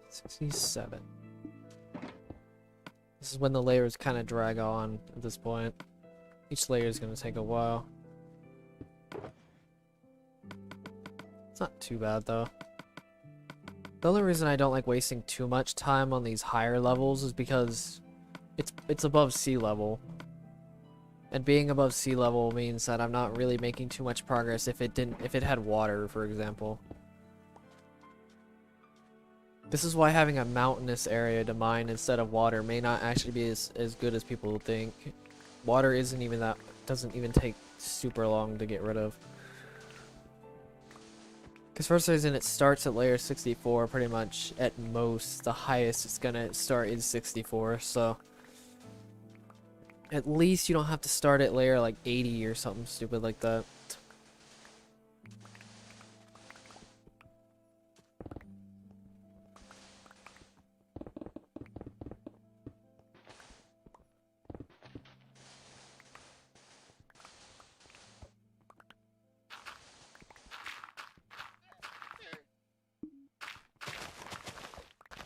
[SPEAKER 2] 67. This is when the layers kind of drag on at this point. Each layer is going to take a while. It's not too bad though. The only reason I don't like wasting too much time on these higher levels is because it's above sea level. And being above sea level means that I'm not really making too much progress if it had water, for example. This is why having a mountainous area to mine instead of water may not actually be as good as people think. Water doesn't even take super long to get rid of. Because first reason, it starts at layer 64 pretty much at most. The highest it's gonna start is 64, so at least you don't have to start at layer like 80 or something stupid like that.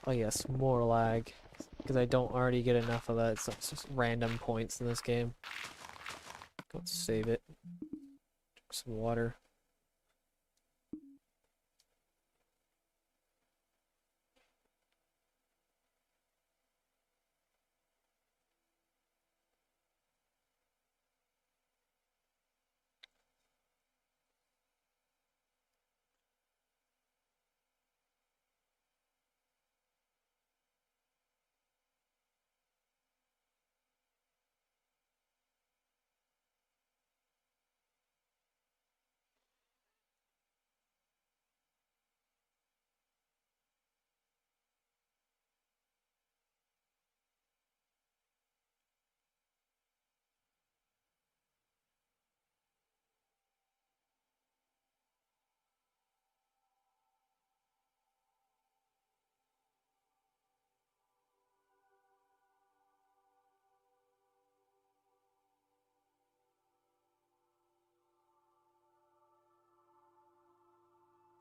[SPEAKER 2] Oh yes, more lag. Because I don't already get enough of that. It's just random points in this game. Go save it. Drink some water.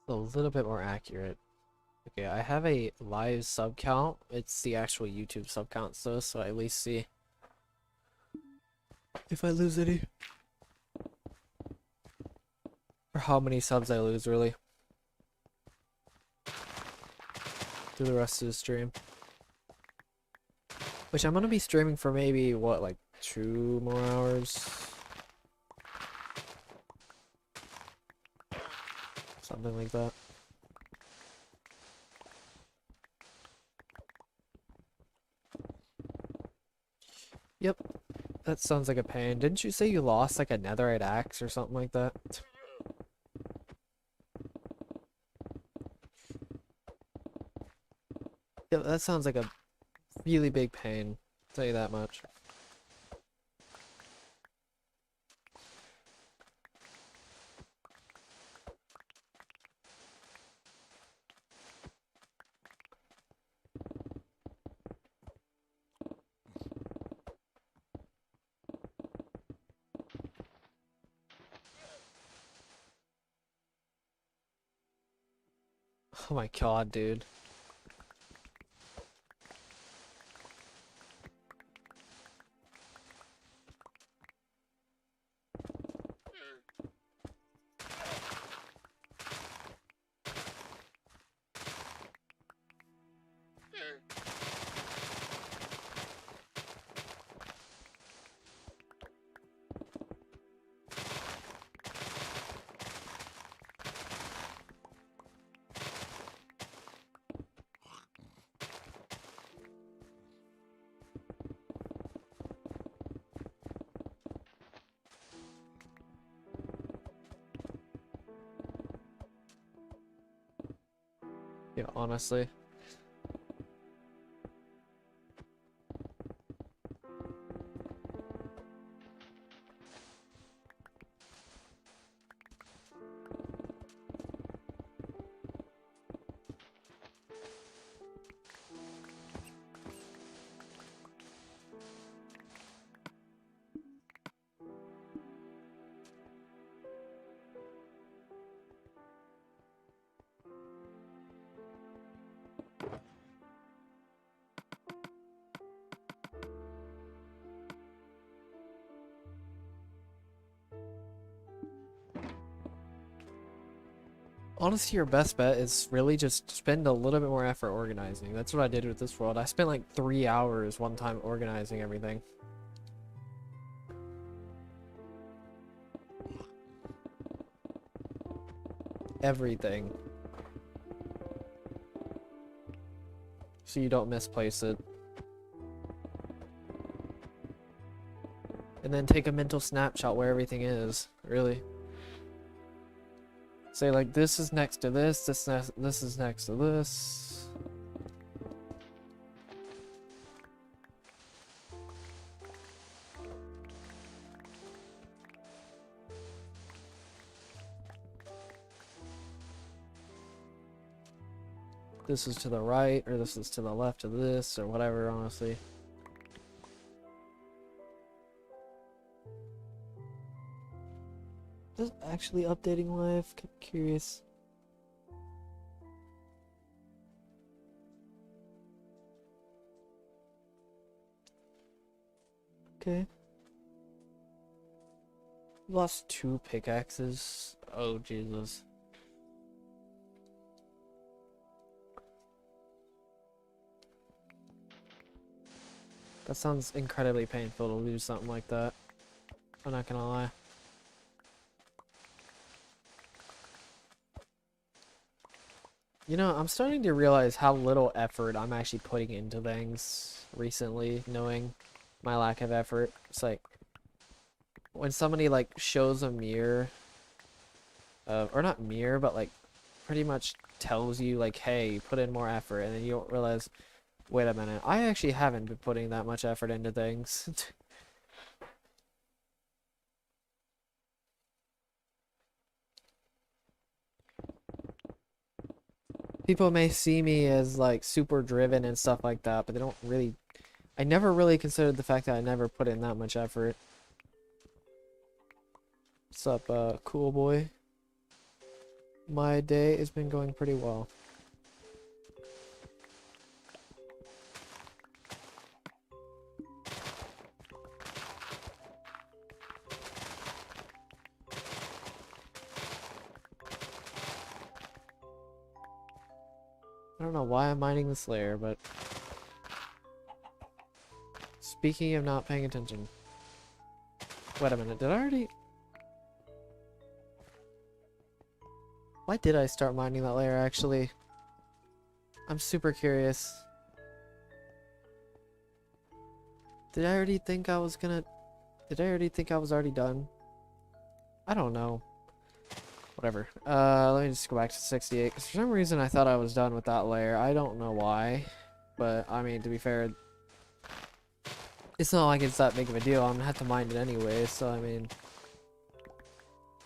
[SPEAKER 2] A little bit more accurate. Okay, I have a live sub count. It's the actual YouTube sub count, so I at least see if I lose any. Or how many subs I lose, really. Through the rest of the stream. Which I'm gonna be streaming for maybe, what, like 2 more hours? Something like that. Yep, that sounds like a pain. Didn't you say you lost like a netherite axe or something like that? Yeah, that sounds like a really big pain. I'll tell you that much. Oh my god, dude. Yeah, honestly. Honestly, your best bet is really just spend a little bit more effort organizing. That's what I did with this world. I spent like 3 hours one time organizing everything. Everything. So you don't misplace it. And then take a mental snapshot where everything is, really. Say like, this is next to this, this is next to this. This is to the right, or this is to the left of this, or whatever, honestly. Is this actually updating live? I'm curious. Okay. Lost 2 pickaxes. Oh, Jesus. That sounds incredibly painful to lose something like that. I'm not gonna lie. You know, I'm starting to realize how little effort I'm actually putting into things recently, knowing my lack of effort. It's like, when somebody like shows a mirror, or not mirror, but like pretty much tells you like, hey, put in more effort, and then you don't realize, wait a minute, I actually haven't been putting that much effort into things. People may see me as like super driven and stuff like that, but they don't really, I never really considered the fact that I never put in that much effort. What's up, cool boy? My day has been going pretty well. I don't know why I'm mining this layer, but speaking of not paying attention. Wait a minute, did I already? Why did I start mining that layer actually? I'm super curious. Did I already think I was gonna... Did I already think I was already done? I don't know. Whatever. Let me just go back to 68, because for some reason I thought I was done with that layer. I don't know why. But, I mean, to be fair, it's not like it's that big of a deal. I'm gonna have to mine it anyway, so I mean...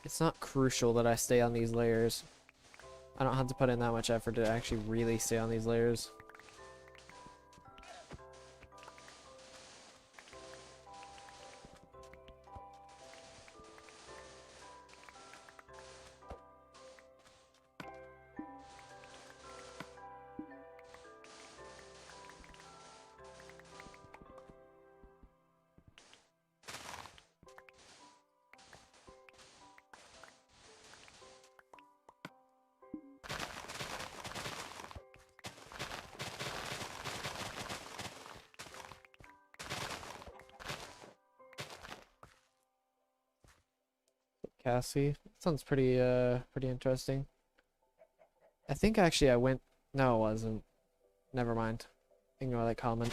[SPEAKER 2] It's not crucial that I stay on these layers. I don't have to put in that much effort to actually really stay on these layers. Cassie. Sounds pretty interesting. I think actually I went... No, it wasn't. Never mind. Ignore that comment.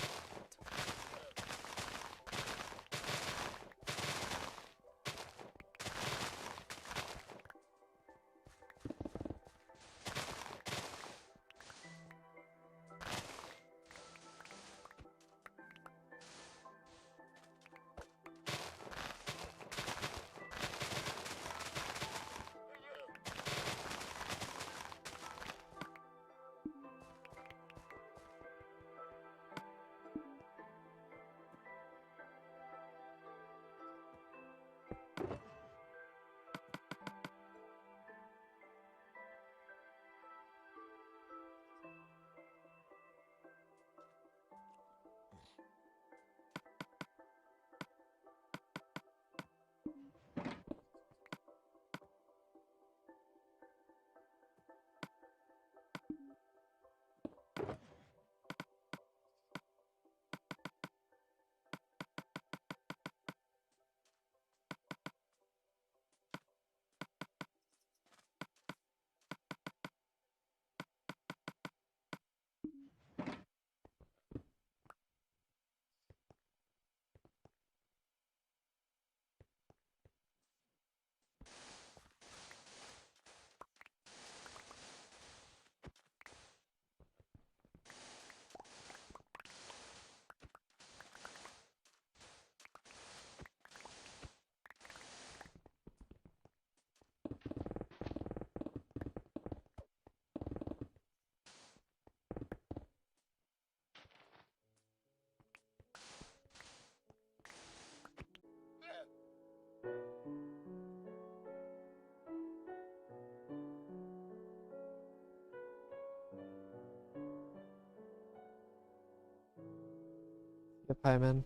[SPEAKER 2] Yep, hi, man.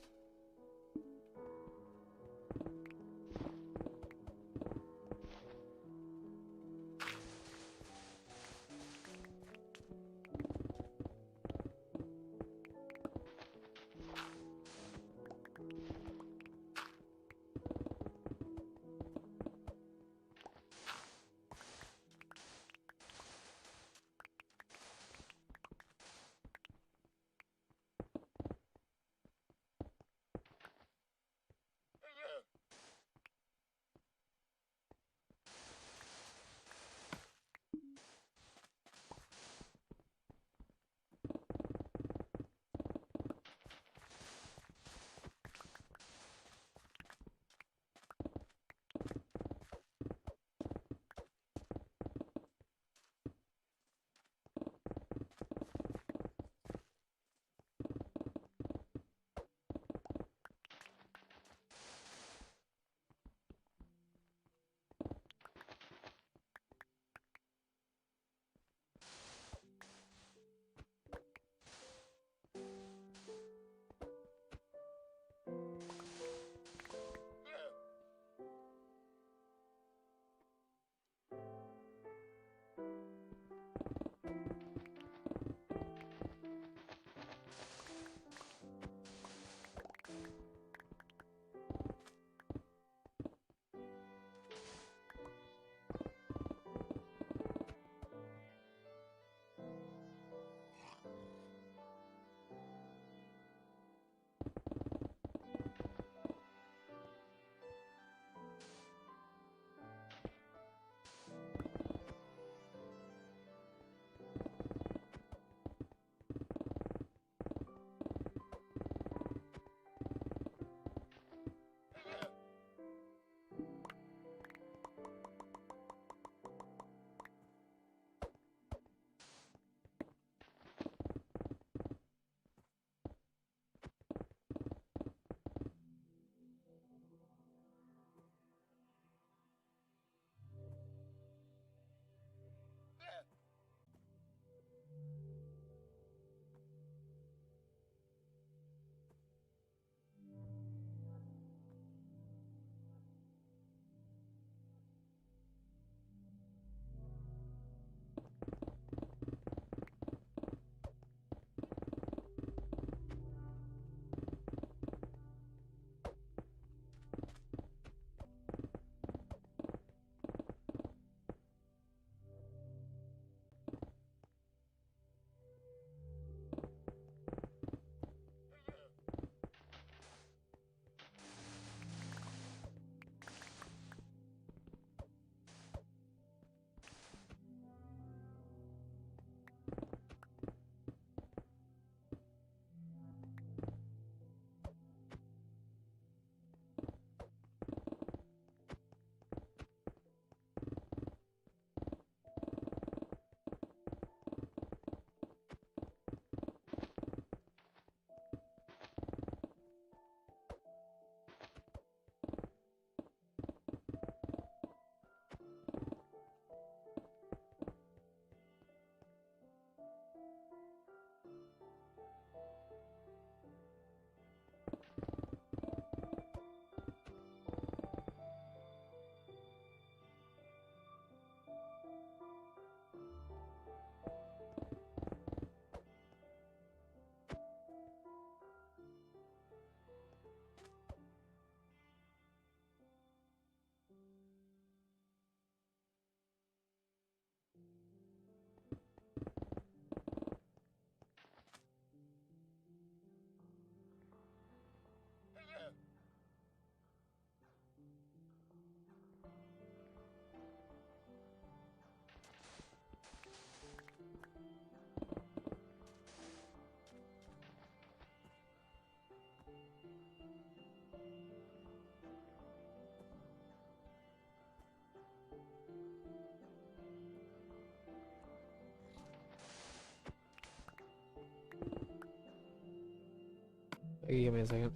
[SPEAKER 2] Hey, give me a second.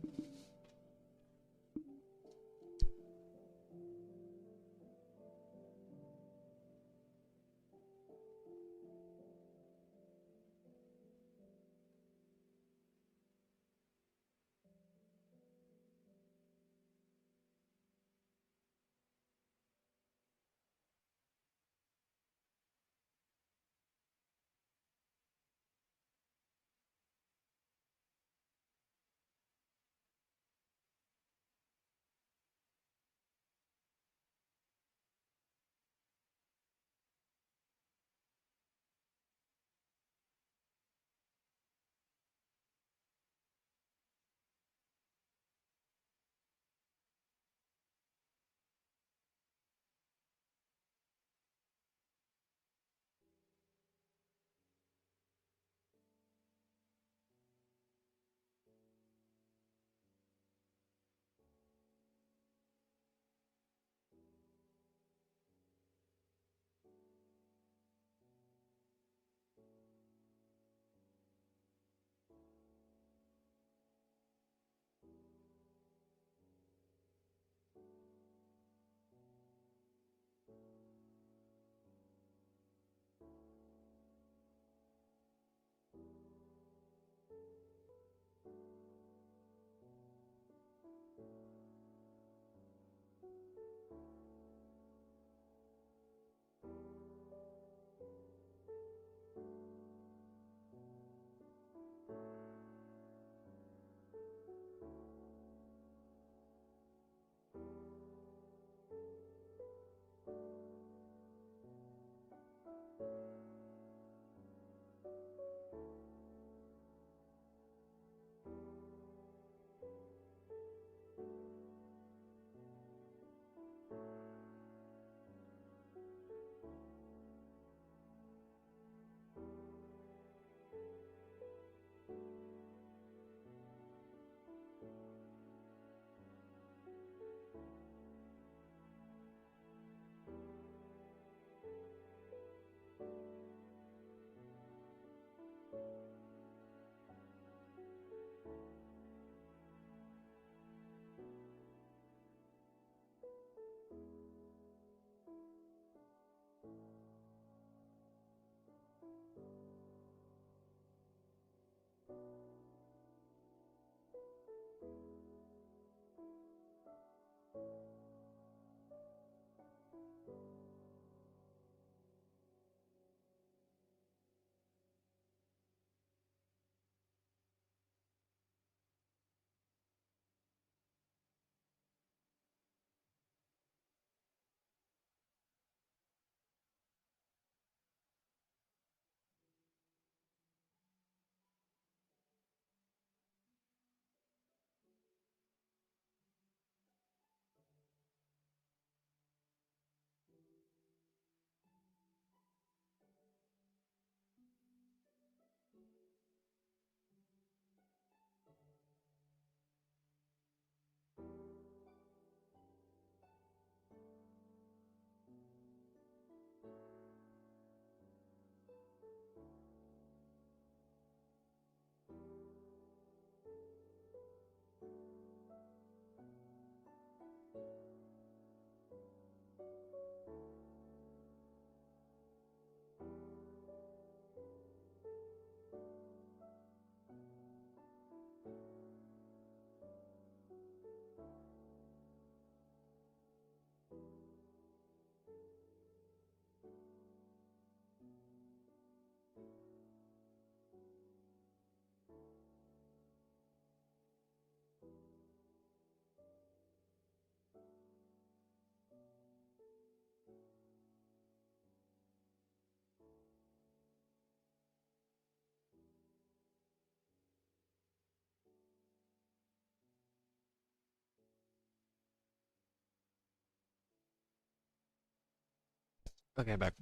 [SPEAKER 2] Okay, back.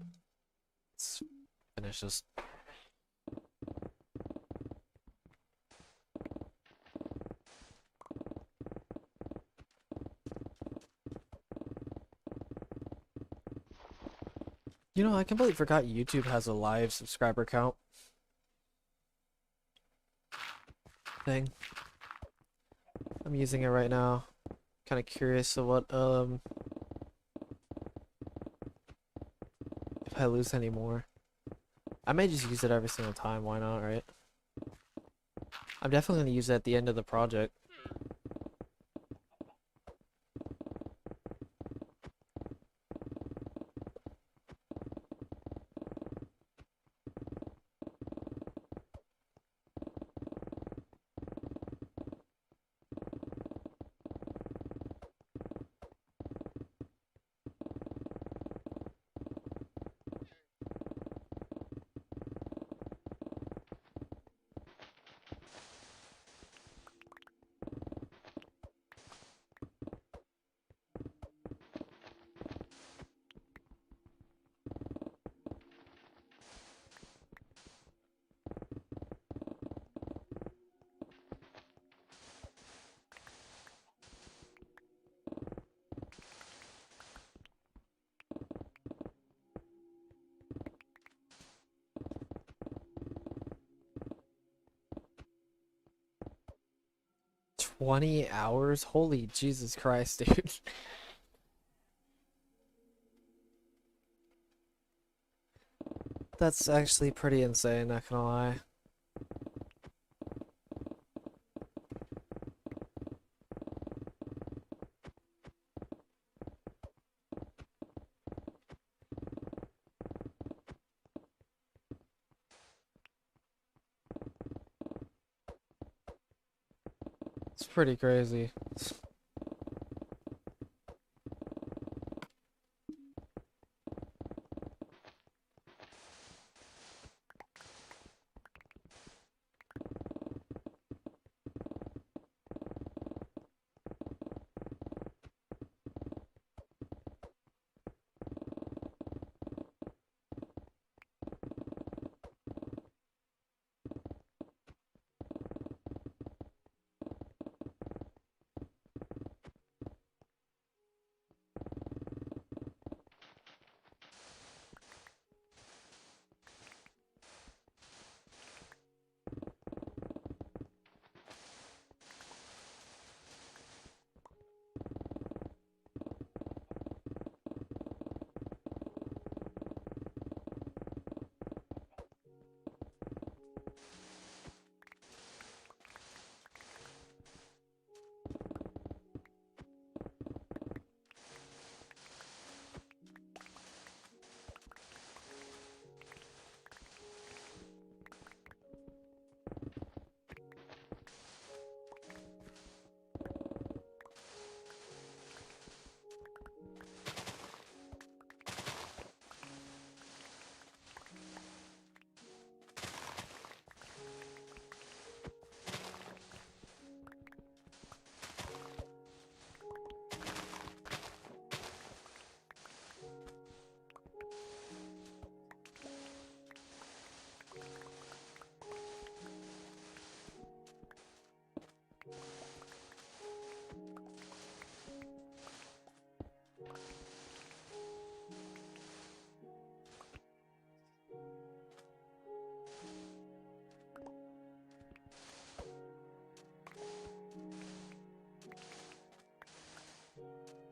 [SPEAKER 2] Let's finish this. You know, I completely forgot YouTube has a live subscriber count thing. I'm using it right now. Kind of curious of what if I lose any more. I may just use it every single time. Why not, right? I'm definitely gonna use it at the end of the project. 20 hours? Holy Jesus Christ, dude. That's actually pretty insane, not gonna lie. It's pretty crazy.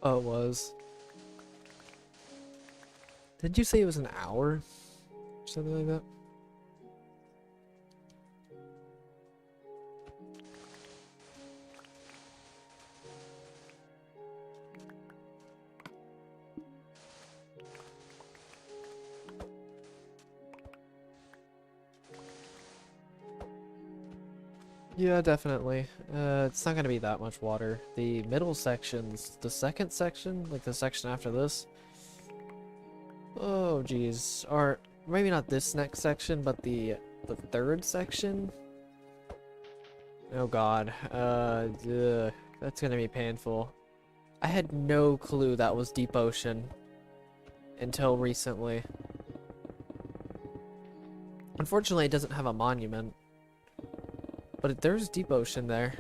[SPEAKER 2] Oh, it was. Did you say it was an hour? Or something like that? Yeah, definitely. It's not gonna be that much water. The middle sections, the second section, like the section after this. Oh, geez. Or maybe not this next section, but the third section. Oh God. Ugh, that's gonna be painful. I had no clue that was deep ocean until recently. Unfortunately, it doesn't have a monument, but there's deep ocean there.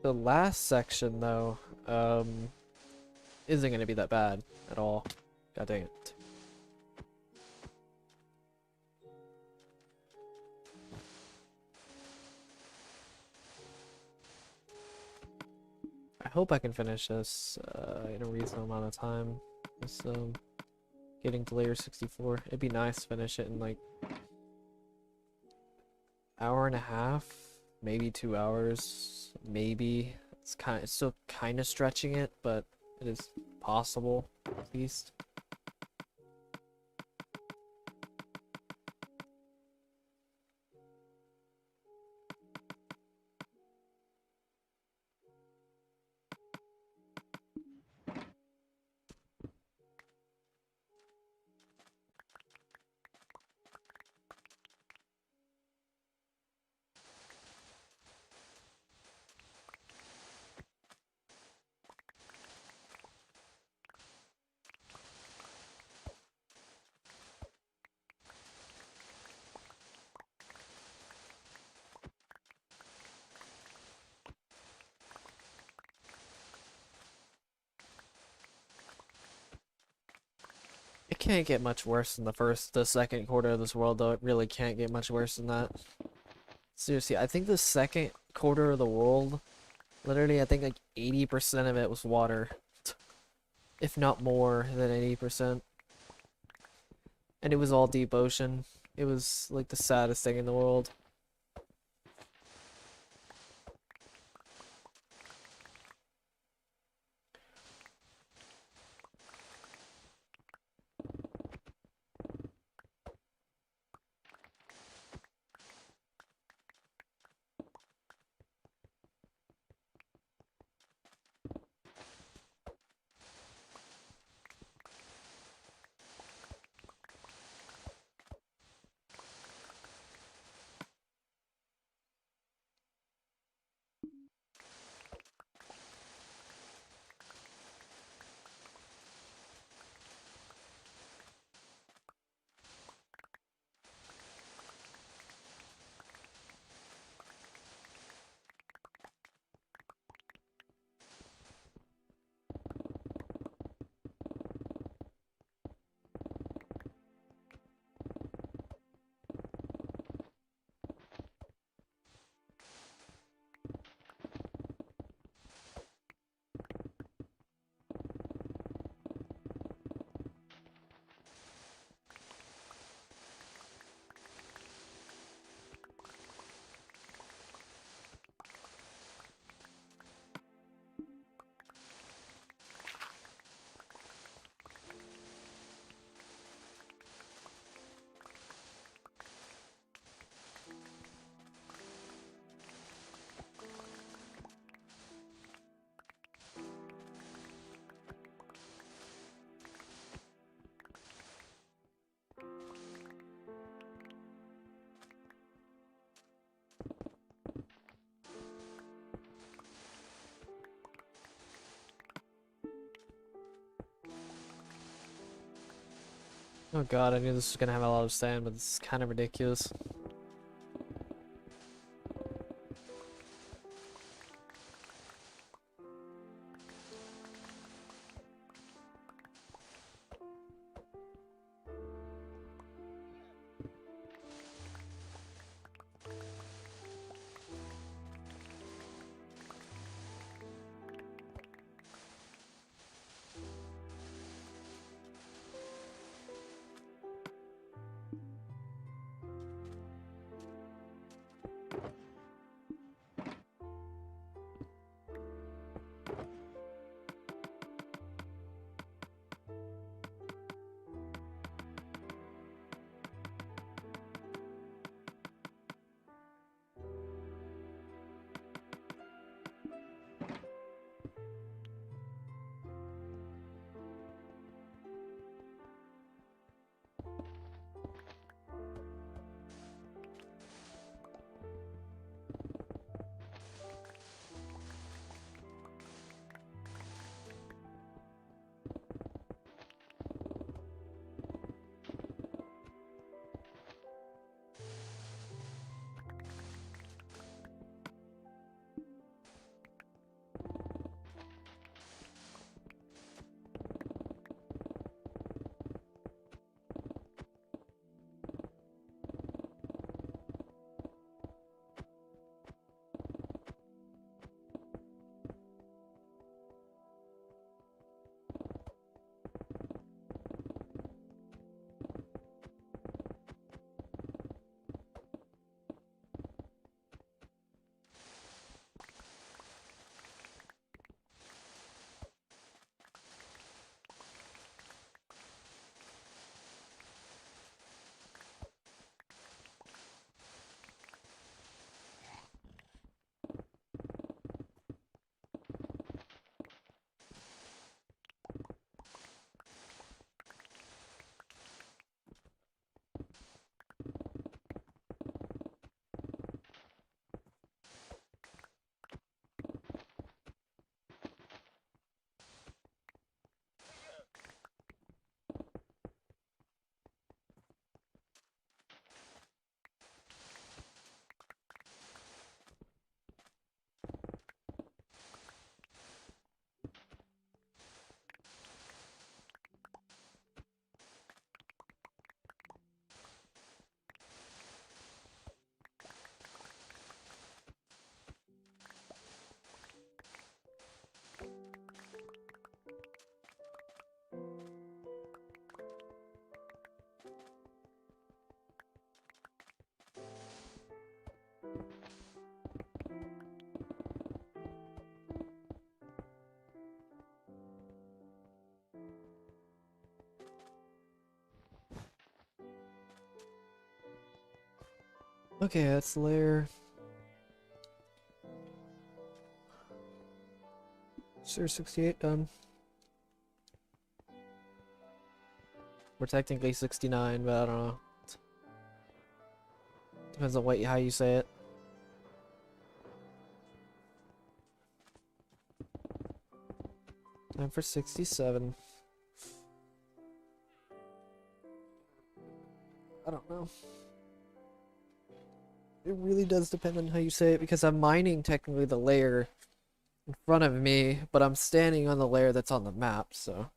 [SPEAKER 2] The last section, though, isn't going to be that bad at all. God dang it. I hope I can finish this in a reasonable amount of time. Just getting to layer 64. It'd be nice to finish it in like hour and a half, maybe 2 hours, maybe. It's still kind of stretching it, but it is possible at least. It can't get much worse than the second quarter of this world, though. It really can't get much worse than that. Seriously, I think the second quarter of the world, literally, I think like 80% of it was water. If not more than 80%. And it was all deep ocean. It was like the saddest thing in the world. Oh god, I knew this was gonna have a lot of sand, but this is kind of ridiculous. Okay, that's layer. Sir 68 done. We're technically 69, but I don't know. Depends on how you say it. Time for 67. I don't know. It really does depend on how you say it because I'm mining technically the layer in front of me, but I'm standing on the layer that's on the map, so.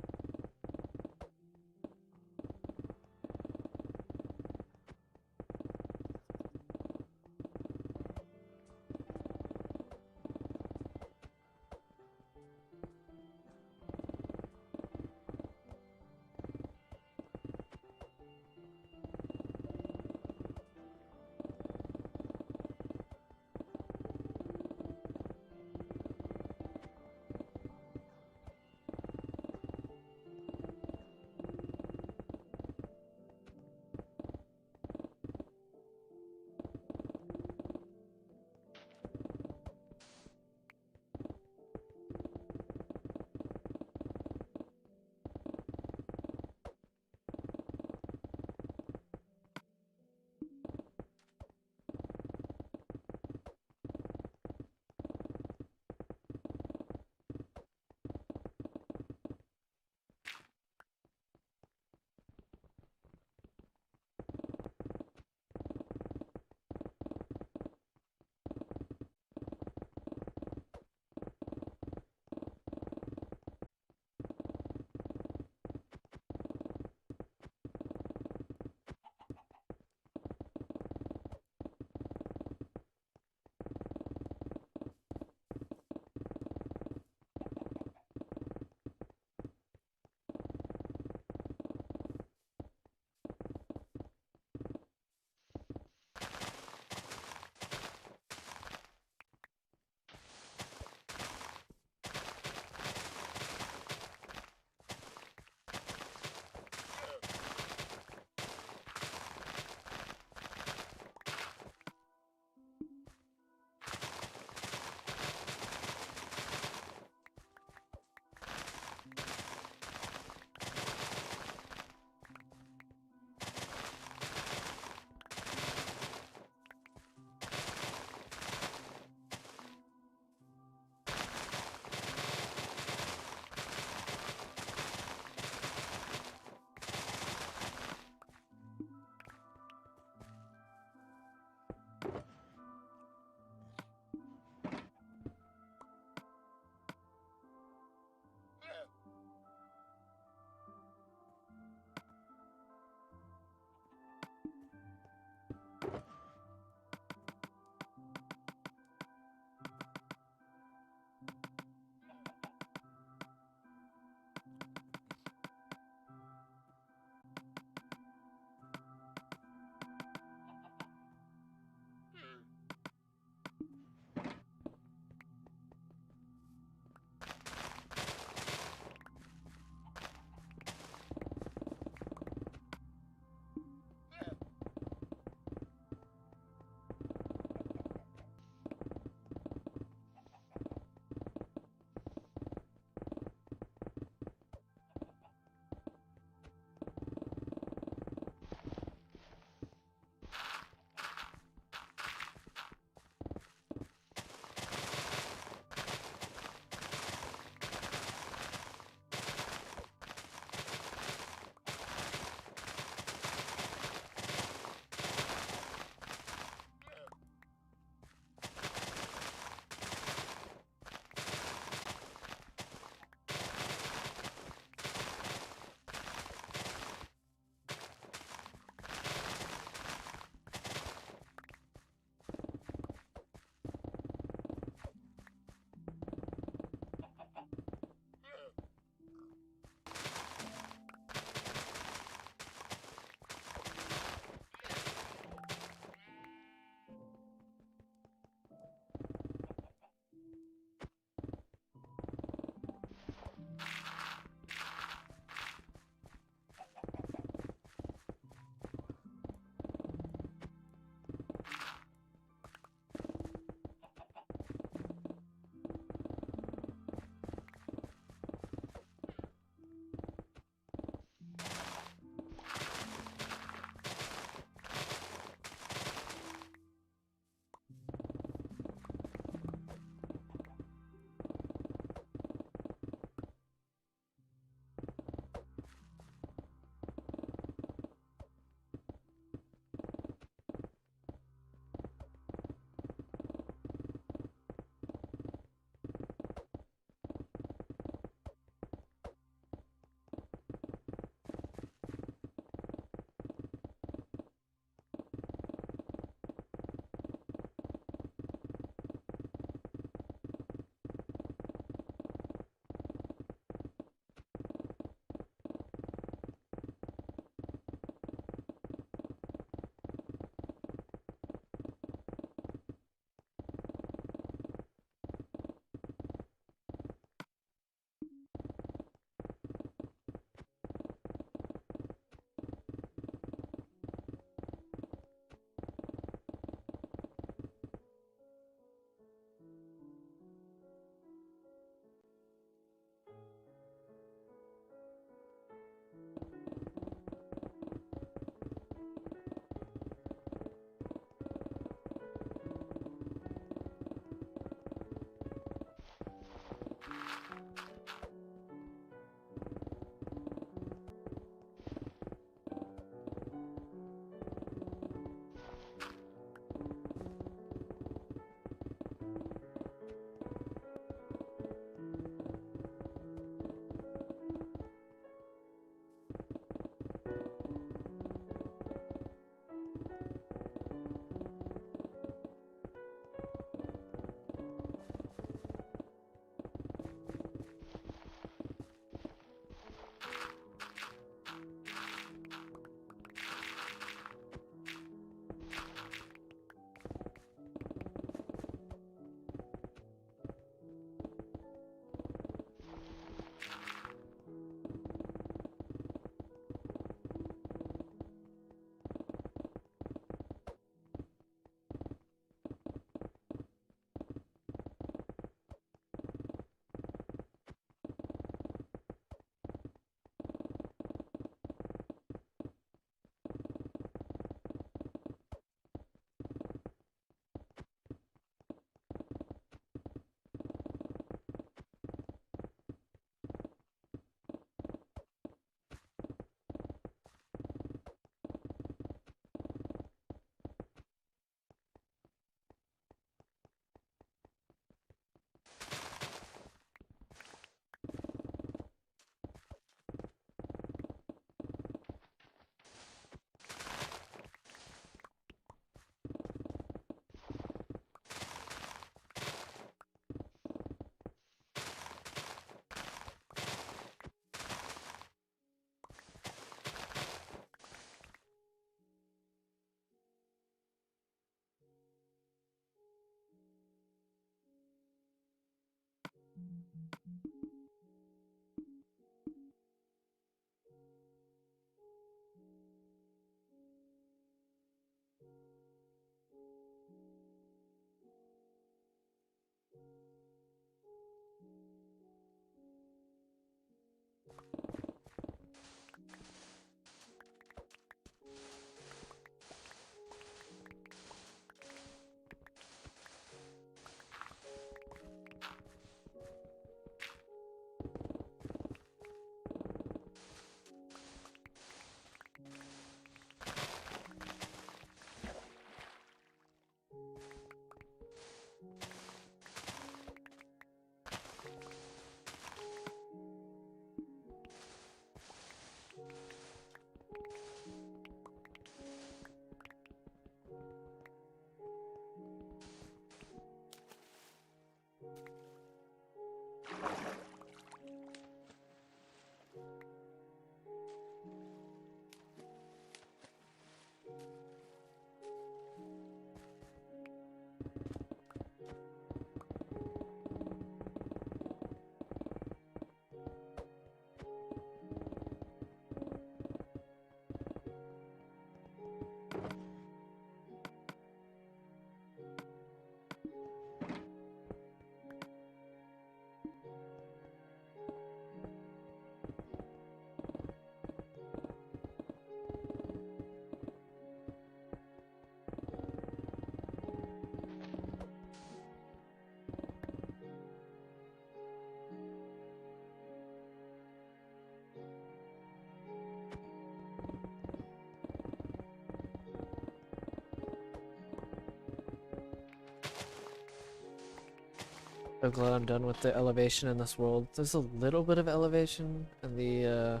[SPEAKER 2] I'm glad I'm done with the elevation in this world. There's a little bit of elevation in the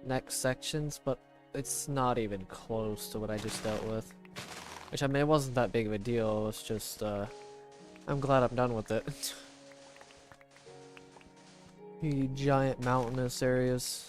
[SPEAKER 2] next sections, but it's not even close to what I just dealt with. Which, I mean, it wasn't that big of a deal. It's just, I'm glad I'm done with it. The giant mountainous areas.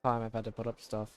[SPEAKER 2] time I've had to put up stuff.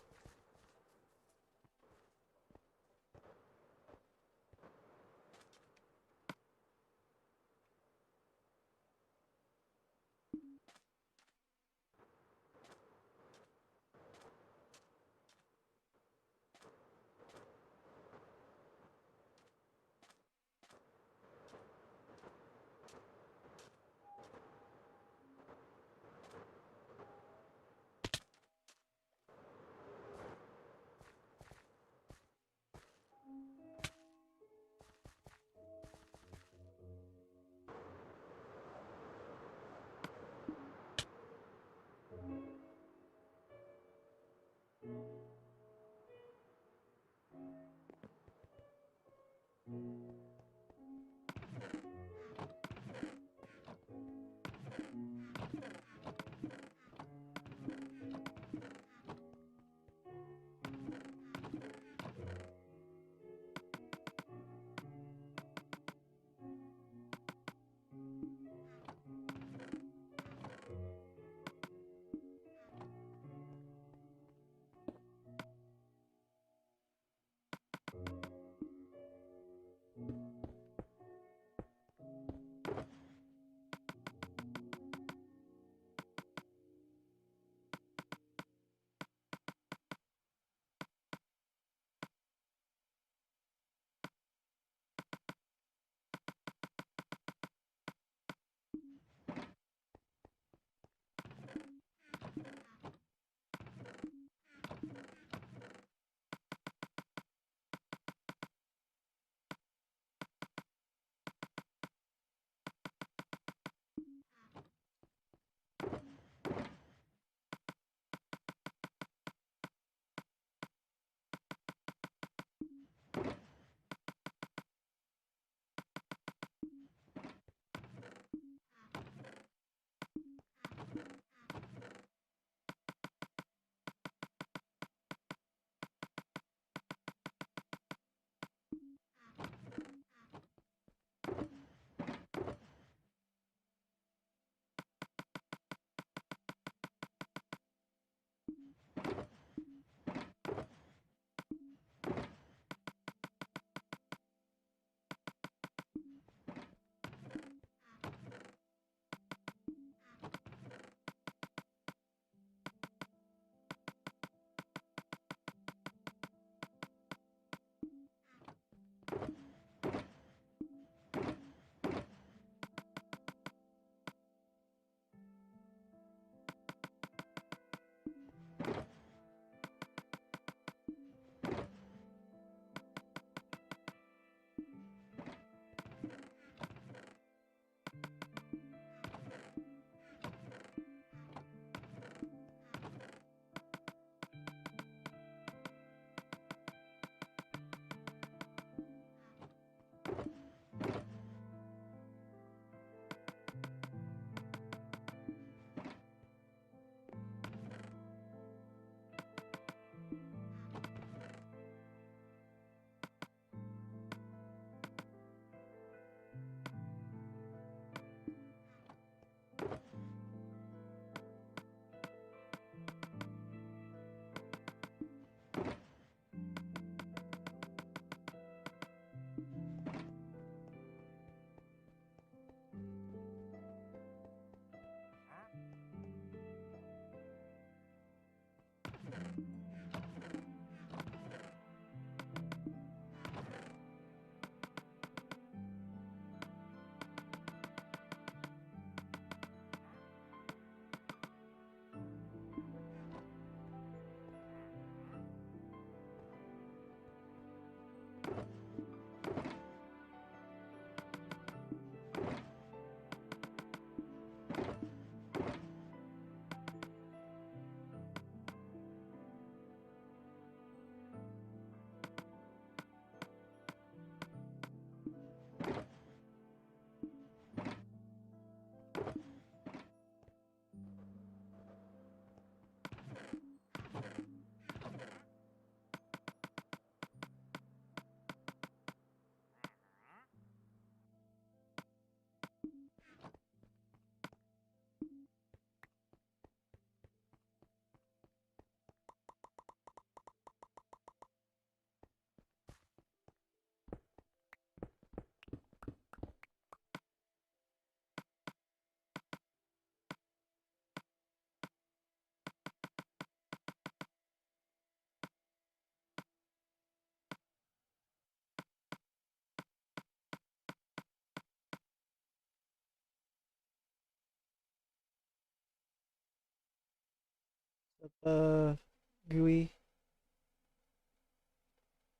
[SPEAKER 2] Gooey.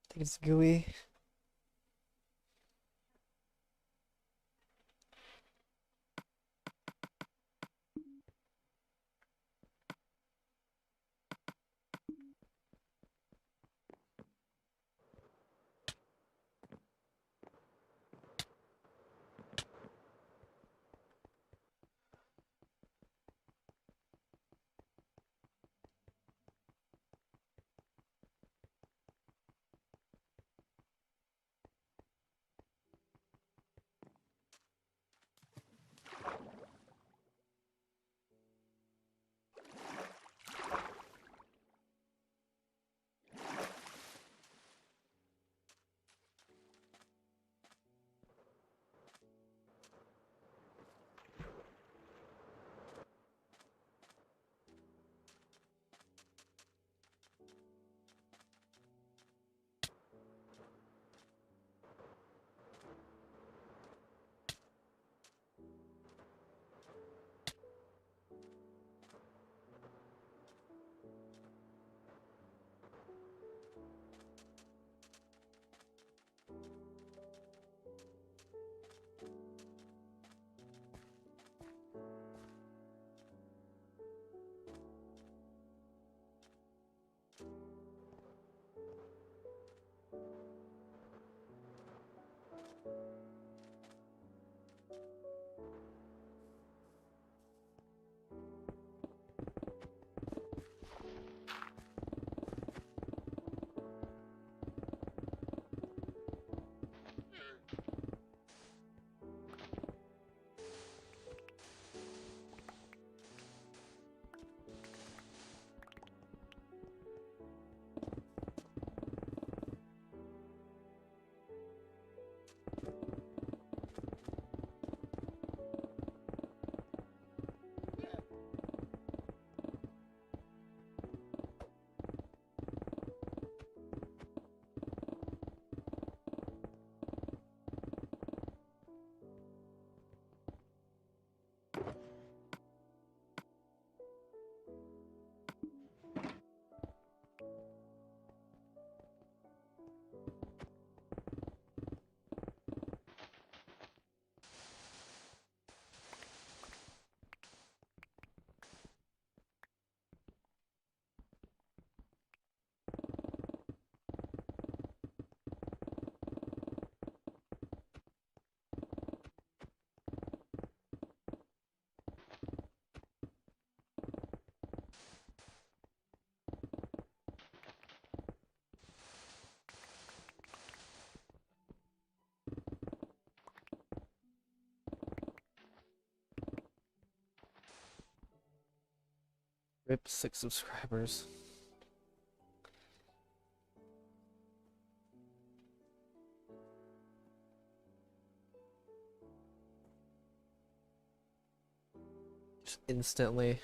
[SPEAKER 2] I think it's gooey. Rip 6 subscribers. Just instantly.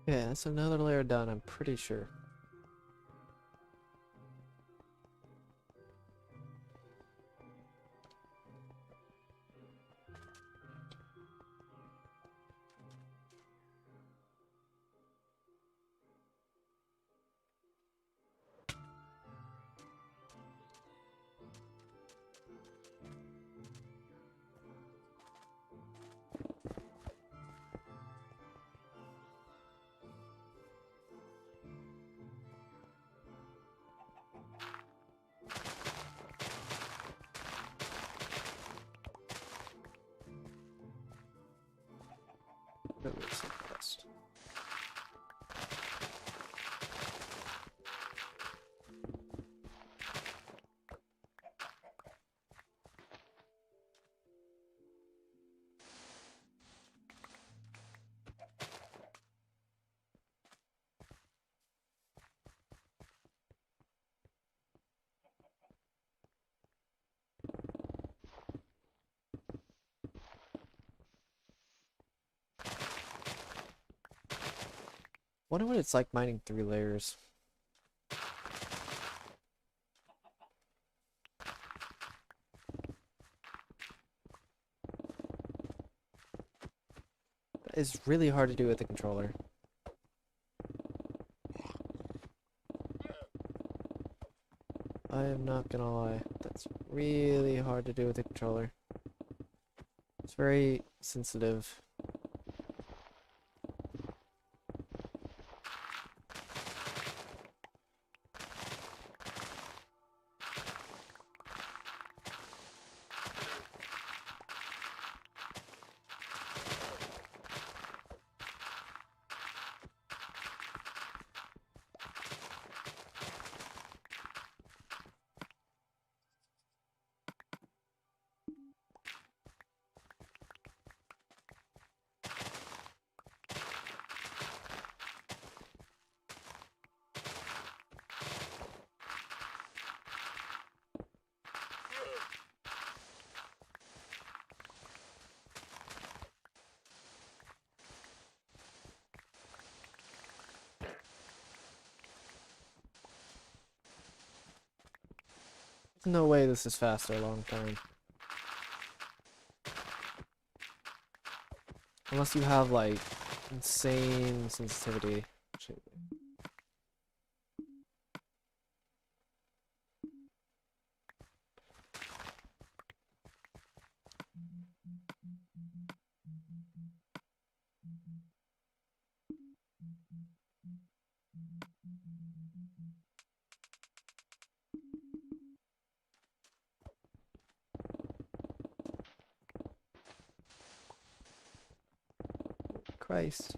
[SPEAKER 2] Yeah, that's another layer done, I'm pretty sure. That was the best. Wonder what it's like mining 3 layers. That is really hard to do with the controller. I am not gonna lie. That's really hard to do with the controller. It's very sensitive. No way this is faster long term. Unless you have like insane sensitivity. Shit. Christ.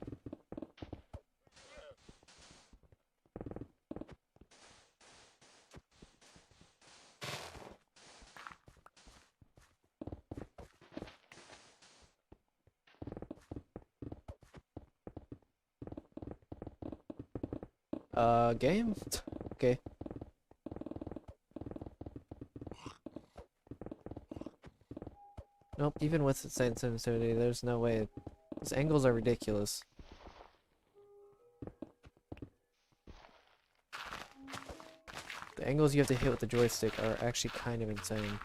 [SPEAKER 2] Game? Okay. Nope, even with the same sensitivity, there's no way. These angles are ridiculous. The angles you have to hit with the joystick are actually kind of insane.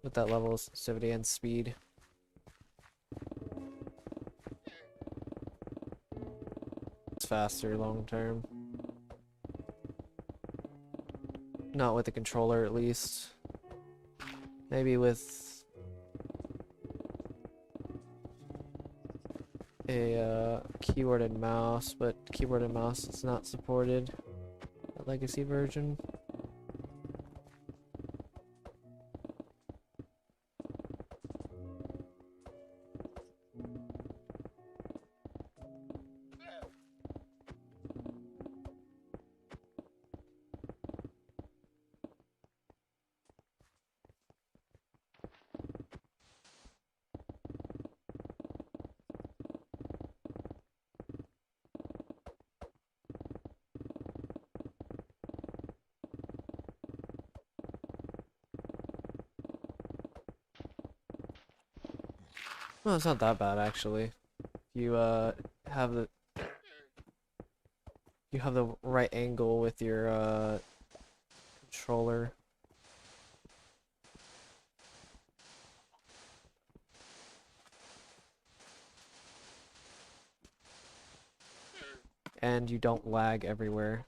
[SPEAKER 2] With that level of sensitivity and speed. It's faster long term. Not with the controller, at least. Maybe with a keyboard and mouse, but keyboard and mouse is not supported. The legacy version. Well, it's not that bad actually. If you have the you have the right angle with your controller. And you don't lag everywhere.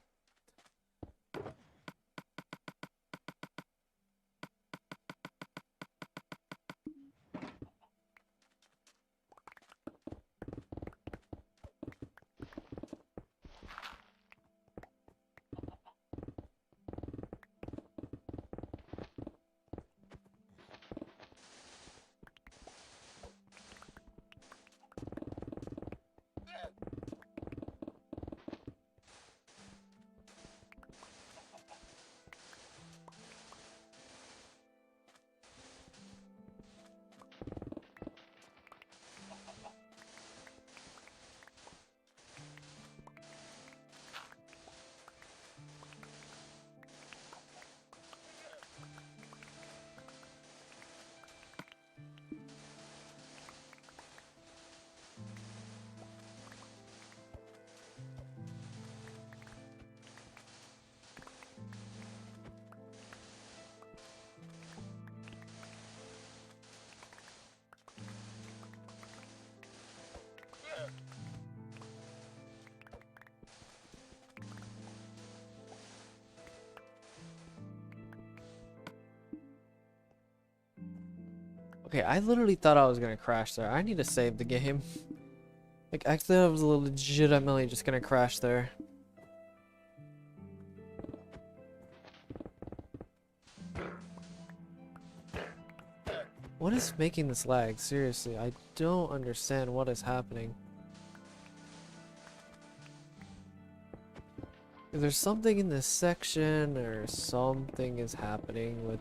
[SPEAKER 2] Okay, I literally thought I was gonna crash there. I need to save the game. Like, actually, I was legitimately just gonna crash there. What is making this lag? Seriously, I don't understand what is happening. If there's something in this section or something is happening with...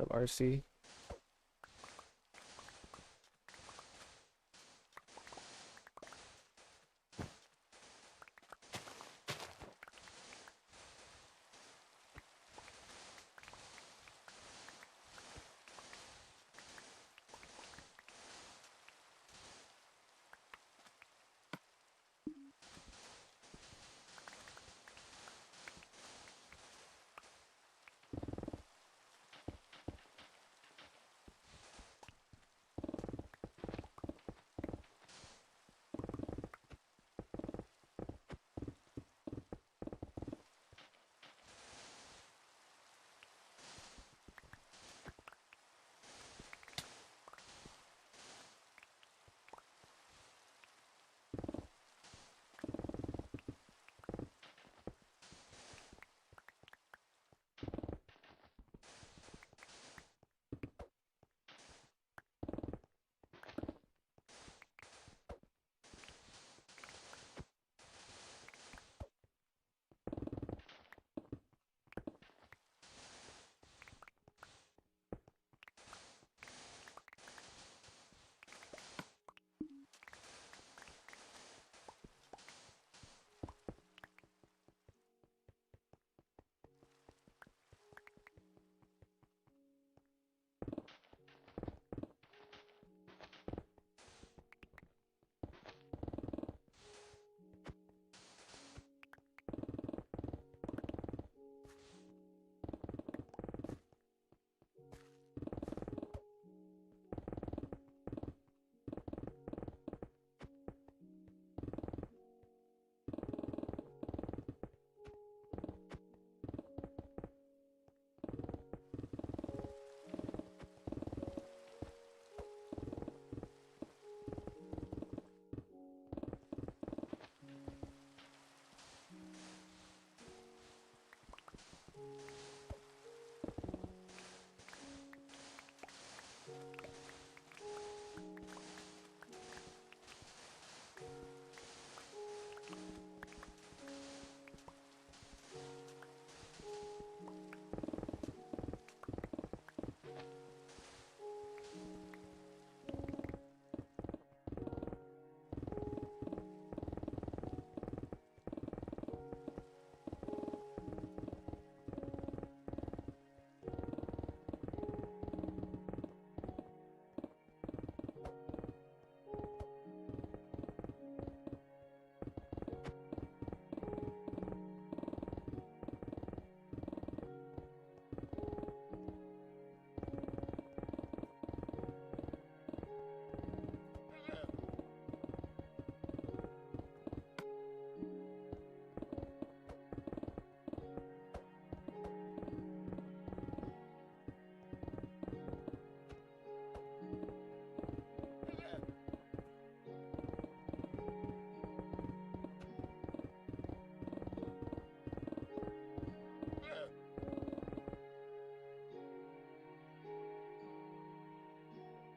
[SPEAKER 2] of RC.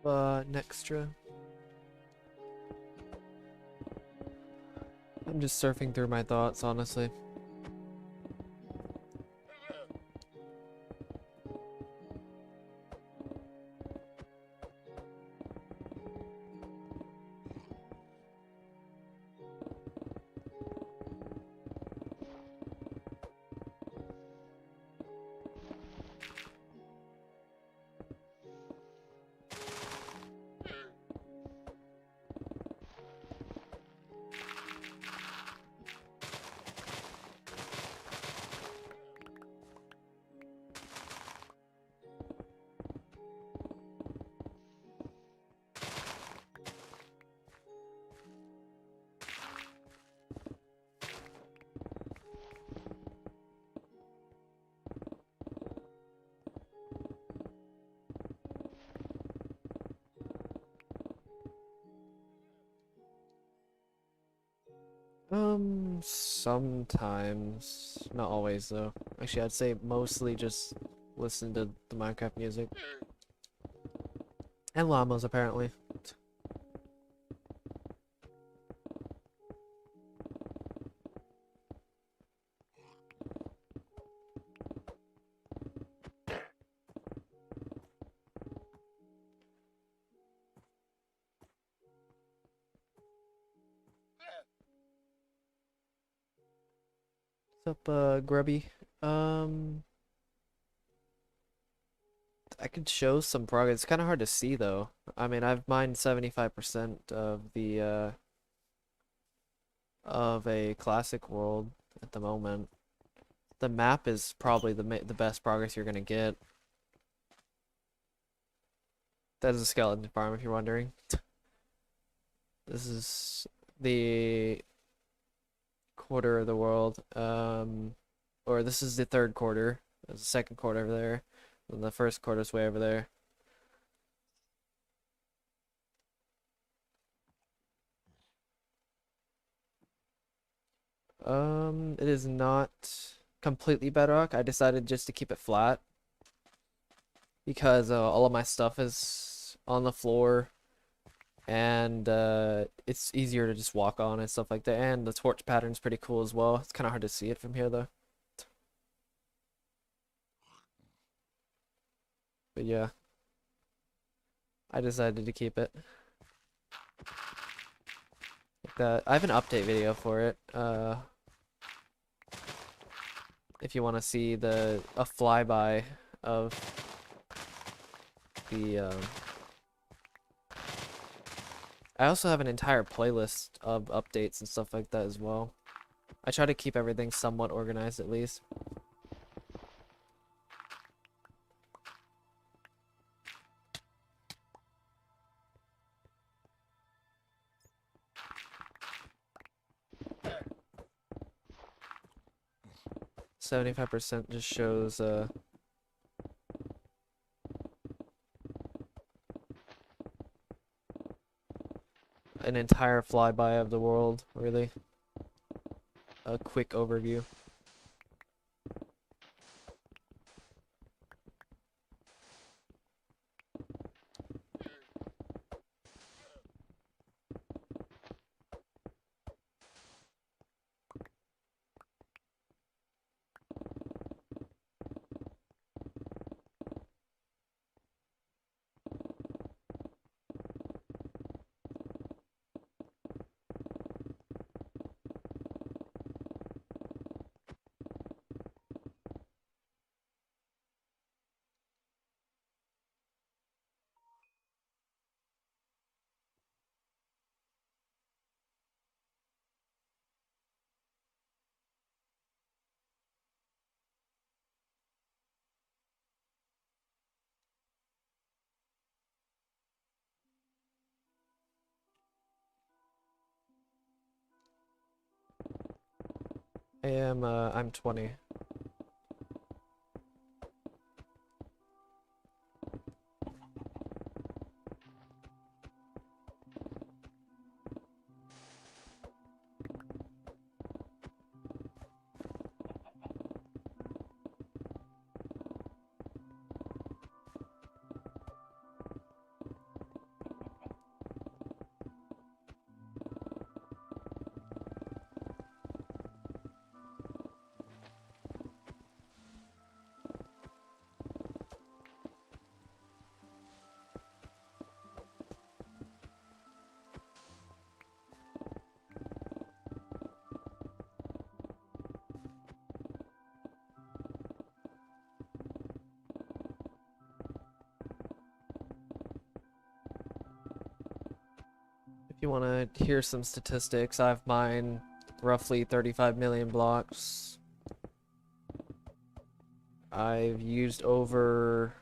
[SPEAKER 2] Nextra. I'm just surfing through my thoughts, honestly. Sometimes. Not always, though. Actually, I'd say mostly just listen to the Minecraft music. And llamas, apparently. What's up, Grubby? Um, I could show some progress. It's kind of hard to see, though. I mean, I've mined 75% of the, of a classic world at the moment. The map is probably the best progress you're gonna get. That is a skeleton farm, if you're wondering. This is the quarter of the world. Or this is the third quarter. There's the second quarter over there. And the first quarter's way over there. It is not completely bedrock. I decided just to keep it flat because all of my stuff is on the floor and it's easier to just walk on and stuff like that. And the torch pattern's pretty cool as well. It's kind of hard to see it from here though. But yeah, I decided to keep it like that. I have an update video for it. If you want to see a flyby of the I also have an entire playlist of updates and stuff like that as well. I try to keep everything somewhat organized at least. %75% just shows an entire flyby of the world, really. A quick overview. I'm 20. You want to hear some statistics? I've mined roughly 35 million blocks. I've used over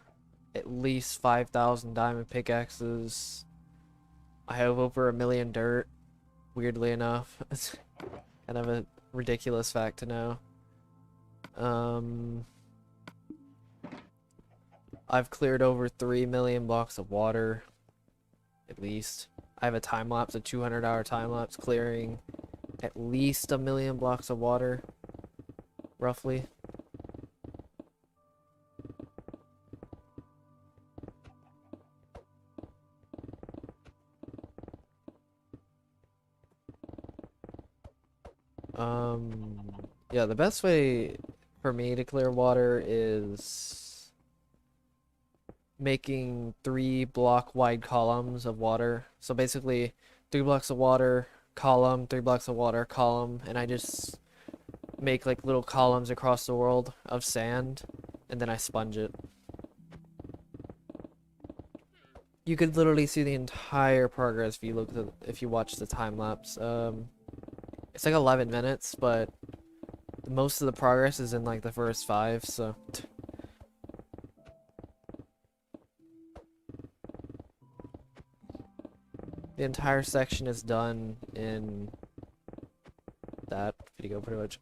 [SPEAKER 2] at least 5,000 diamond pickaxes. I have over 1 million dirt, weirdly enough. It's kind of a ridiculous fact to know. I've cleared over 3 million blocks of water, at least. I have a time lapse, a 200-hour time lapse, clearing at least 1 million blocks of water, roughly. Yeah, the best way for me to clear water is making 3-block wide columns of water. So basically 3 blocks of water, column, 3 blocks of water, column, and I just make like little columns across the world of sand, and then I sponge it. You could literally see the entire progress if you if you watch the time lapse. It's like 11 minutes, but most of the progress is in like the first 5, so the entire section is done in that video pretty much.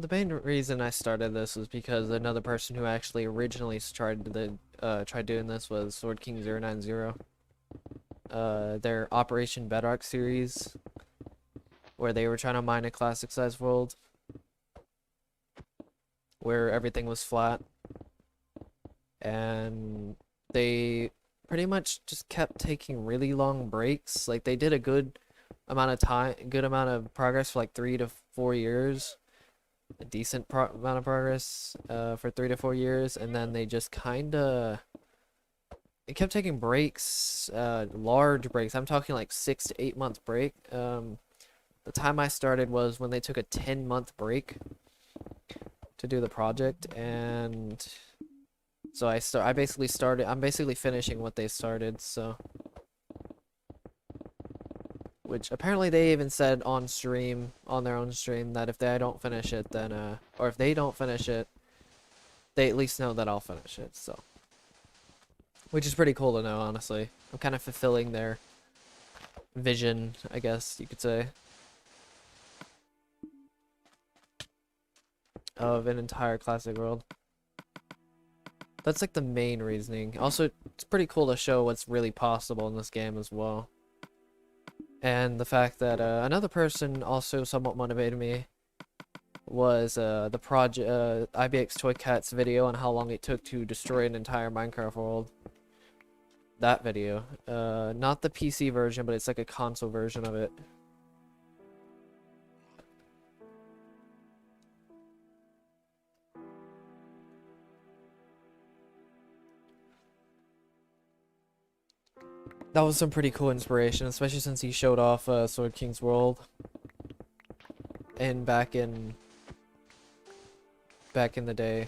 [SPEAKER 2] The main reason I started this was because another person who actually originally tried doing this was Sword King 090. Their Operation Bedrock series, where they were trying to mine a classic size world where everything was flat, and they pretty much just kept taking really long breaks. Like they did a good amount of progress for like 3 to 4 years, a decent amount of progress for 3 to 4 years, and then they just it kept taking breaks, large breaks. I'm talking like 6 to 8 month break. The time I started was when they took a 10-month break to do the project, and so I'm basically finishing what they started, so. Which apparently they even said on their own stream, that if I don't finish it, then, or if they don't finish it, they at least know that I'll finish it, so. Which is pretty cool to know, honestly. I'm kind of fulfilling their vision, I guess you could say, of an entire classic world. That's like the main reasoning. Also, it's pretty cool to show what's really possible in this game as well. And the fact that another person also somewhat motivated me was the project IBX Toy Cat's video on how long it took to destroy an entire Minecraft world. That video, not the PC version, but it's like a console version of it. That was some pretty cool inspiration, especially since he showed off Sword King's world, and back in the day.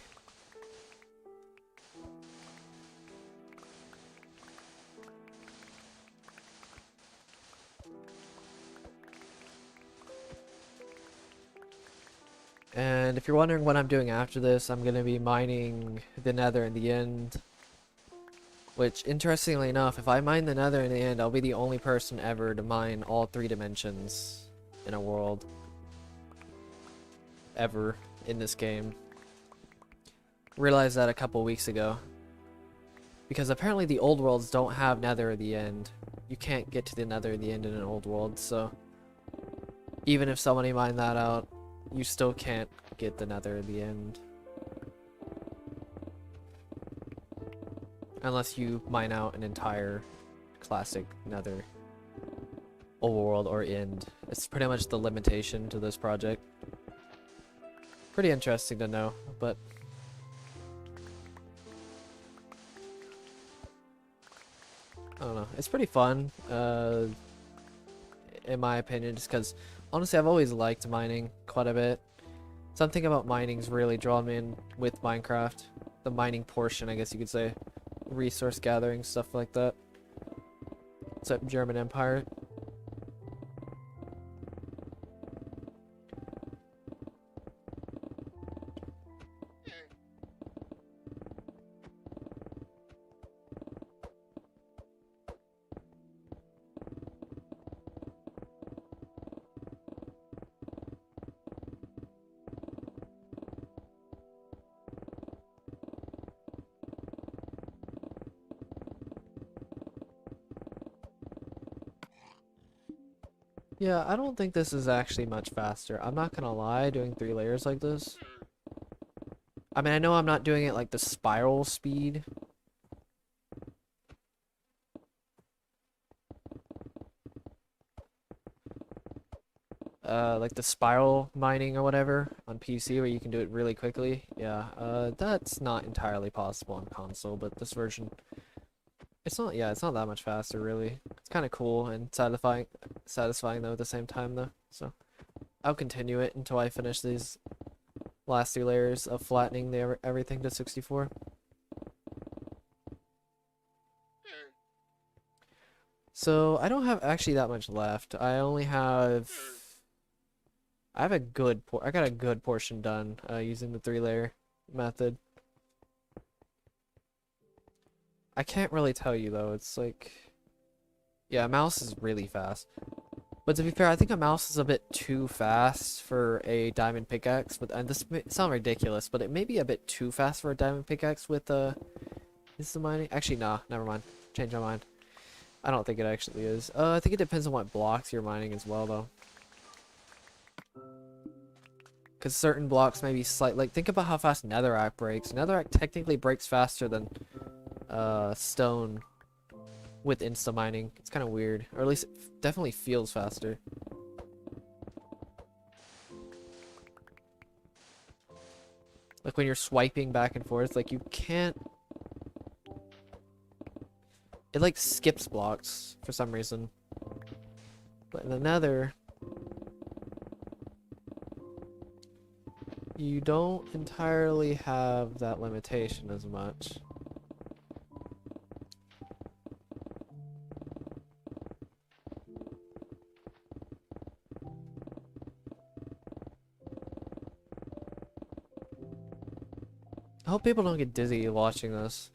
[SPEAKER 2] And if you're wondering what I'm doing after this, I'm gonna be mining the nether in the end. Which, interestingly enough, if I mine the nether in the end, I'll be the only person ever to mine all 3 dimensions in a world. Ever in this game. Realized that a couple weeks ago. Because apparently the old worlds don't have nether at the end. You can't get to the nether at the end in an old world, so even if somebody mined that out, you still can't get the nether at the end. Unless you mine out an entire classic nether overworld or end It's pretty much the limitation to this project. Pretty interesting to know, but I don't know. It's pretty fun, in my opinion, just because honestly I've always liked mining quite a bit. Something about mining's really drawn me in with Minecraft. The mining portion, I guess you could say. Resource gathering, stuff like that. Except German Empire. Yeah, I don't think this is actually much faster. I'm not gonna lie, doing 3 layers like this. I mean, I know I'm not doing it like the spiral speed. Like the spiral mining or whatever on PC where you can do it really quickly. Yeah, that's not entirely possible on console, but this version, it's not that much faster really. It's kind of cool and satisfying though at the same time though. So I'll continue it until I finish these last 3 layers of flattening everything to 64. So I don't have actually that much left. I have I got a good portion done using the 3-layer method. I can't really tell you though. It's like, yeah, a mouse is really fast. But to be fair, I think a mouse is a bit too fast for a diamond pickaxe. But and this may sound ridiculous, but it may be a bit too fast for a diamond pickaxe with is the mining? Actually, nah, never mind. Change my mind. I don't think it actually is. I think it depends on what blocks you're mining as well, though. Because certain blocks may be like think about how fast netherrack breaks. Netherrack technically breaks faster than stone with insta mining. It's kind of weird, or at least it definitely feels faster. Like when you're swiping back and forth, like you can't. It like skips blocks for some reason. But in the nether, you don't entirely have that limitation as much. I hope people don't get dizzy watching this.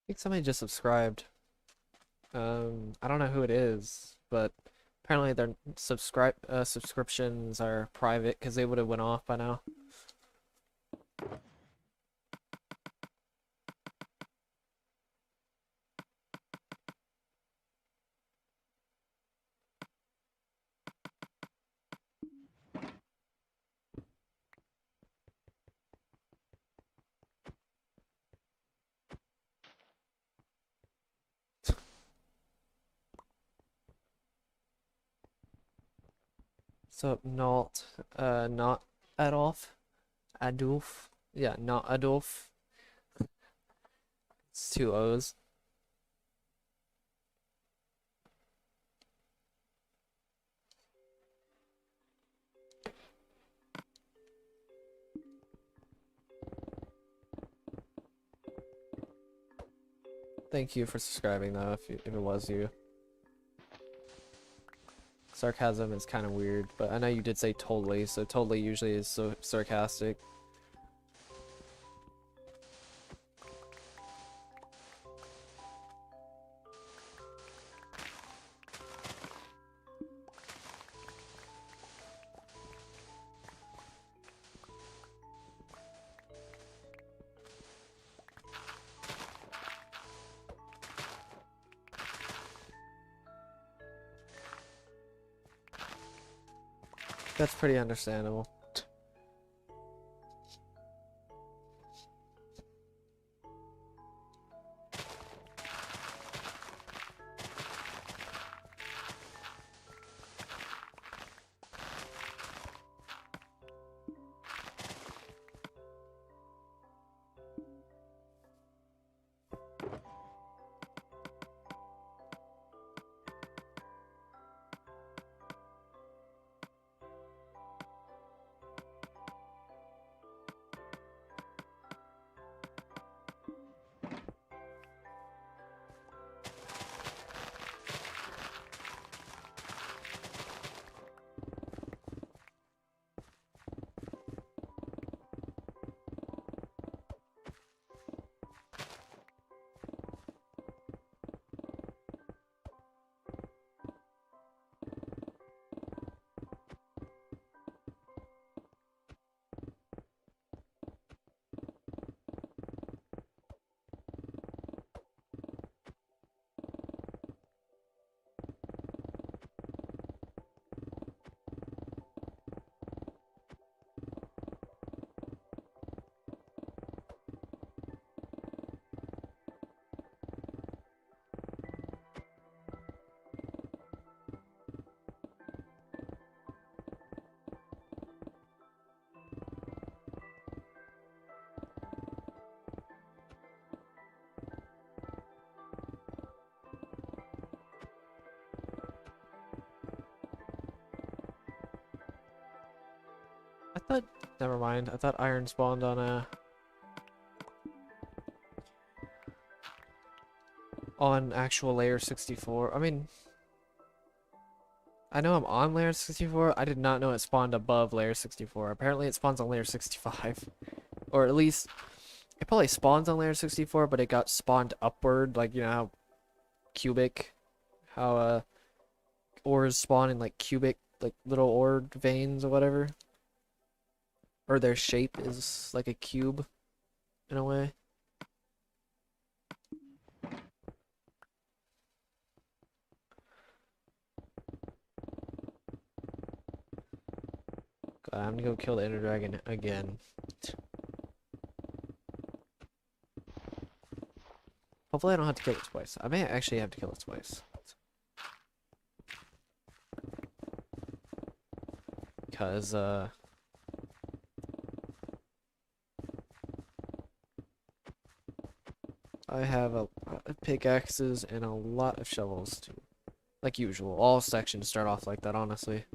[SPEAKER 2] think somebody just subscribed. I don't know who it is, but apparently their subscriptions are private because they would have went off by now. So not Adolf. Yeah, not Adolf. It's two O's. Thank you for subscribing though, if it was you. Sarcasm is kind of weird, but I know you did say totally, so totally usually is so sarcastic. That's pretty understandable. I thought, never mind. I thought iron spawned on actual layer 64. I mean, I know I'm on layer 64. I did not know it spawned above layer 64. Apparently it spawns on layer 65. Or at least, it probably spawns on layer 64, but it got spawned upward, like, you know how cubic, how ores spawn in like cubic, like little ore veins or whatever. Or their shape is like a cube, in a way. God, I'm gonna go kill the Ender Dragon again. Hopefully I don't have to kill it twice. I may actually have to kill it twice. Because, I have a lot of pickaxes and a lot of shovels too. Like usual. All sections start off like that, honestly.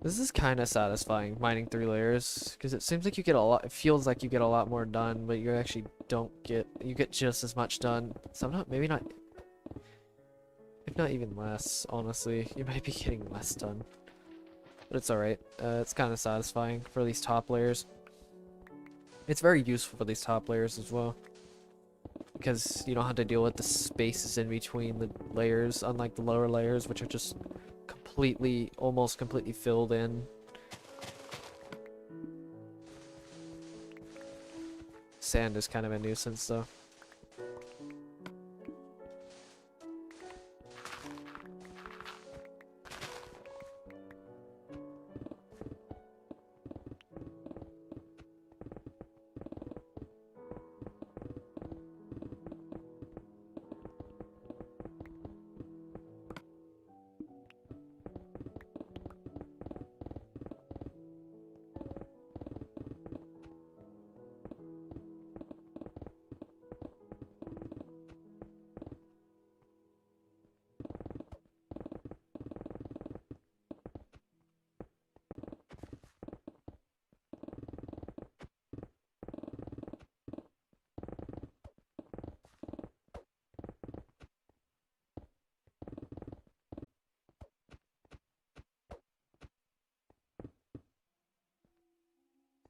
[SPEAKER 2] This is kind of satisfying, mining 3 layers, because it seems like you get a lot, it feels like you get a lot more done, but you actually don't get, you get just as much done. Sometimes, maybe not, if not even less, honestly. You might be getting less done. But it's alright. It's kind of satisfying for these top layers. It's very useful for these top layers as well, because you don't have to deal with the spaces in between the layers, unlike the lower layers, which are just completely, almost completely filled in. Sand is kind of a nuisance though.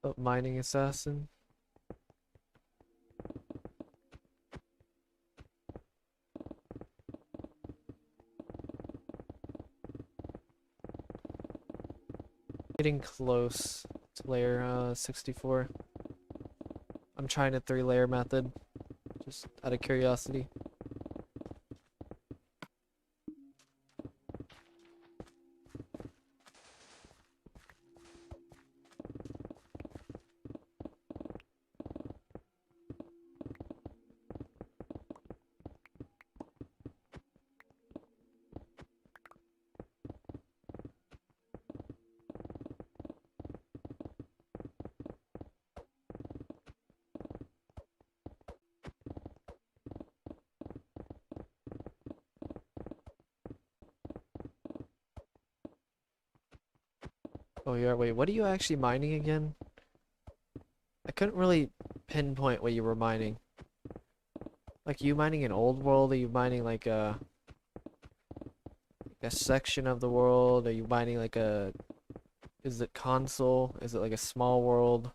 [SPEAKER 2] Oh, mining assassin. Getting close to layer 64. I'm trying a 3-layer method, just out of curiosity. Oh yeah, wait, what are you actually mining again? I couldn't really pinpoint what you were mining. Like, you mining an old world? Are you mining like a section of the world? Are you mining like a... Is it console? Is it like a small world?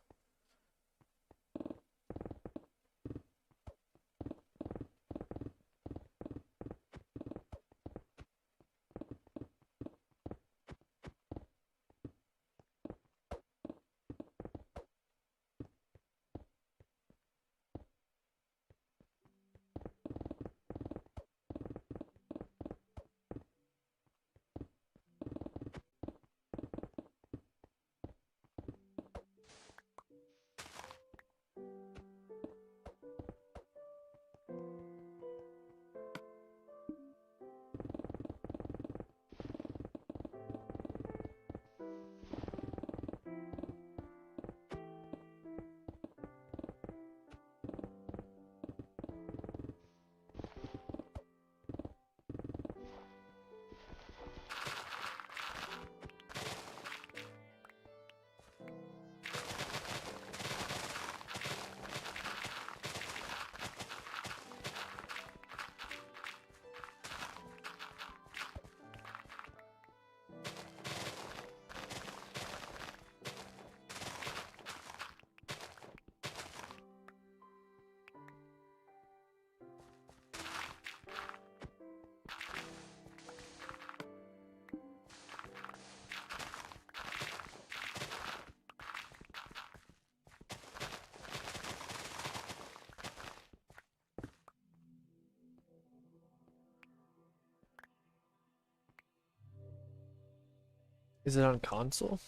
[SPEAKER 2] Is it on console?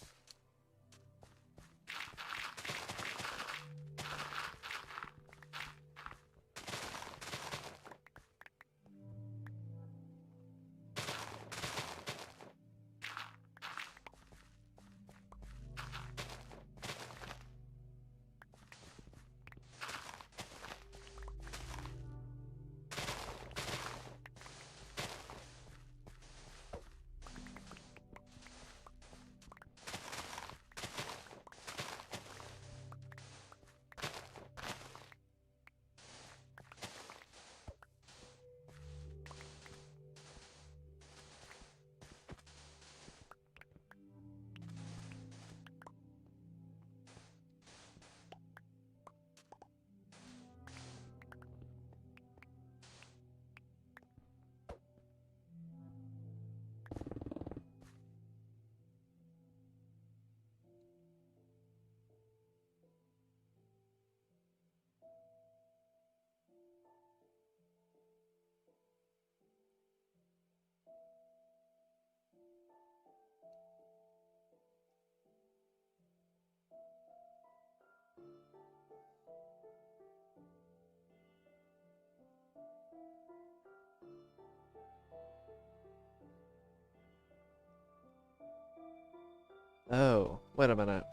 [SPEAKER 2] Oh, wait a minute.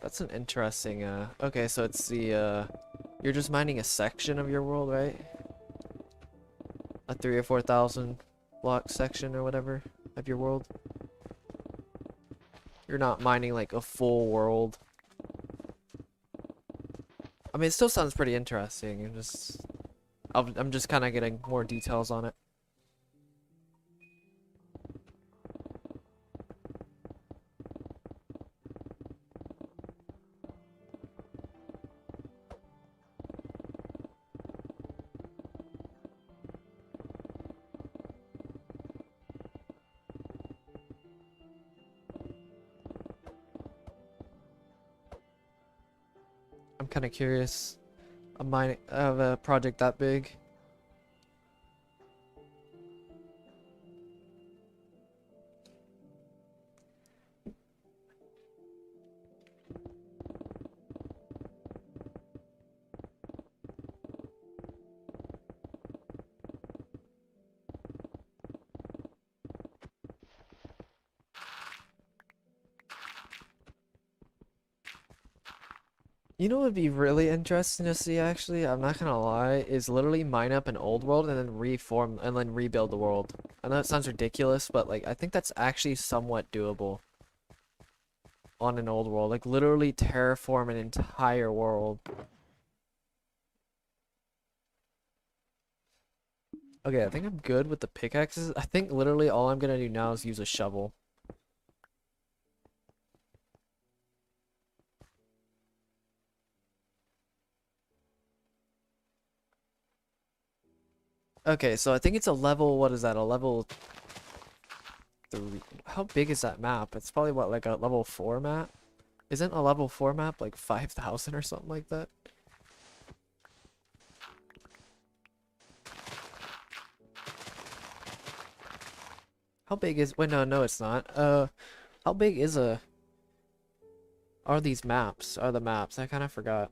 [SPEAKER 2] That's an interesting, okay, so it's the, you're just mining a section of your world, right? A 3 or 4,000 block section or whatever of your world. You're not mining like a full world. I mean, it still sounds pretty interesting. I'm just kind of getting more details on it. I'm kind of curious. Of a project that big. You know what would be really interesting to see actually, I'm not gonna lie, is literally mine up an old world and then reform and then rebuild the world. I know it sounds ridiculous, but like I think that's actually somewhat doable on an old world. Like literally terraform an entire world. Okay, I think I'm good with the pickaxes. I think literally all I'm gonna do now is use a shovel. Okay, so I think it's a level, what is that, a level 3. How big is that map? It's probably what, like a level 4 map? Isn't a level 4 map like 5,000 or something like that? How big is, wait, no, it's not. How big is are these maps? Are the maps? I kind of forgot.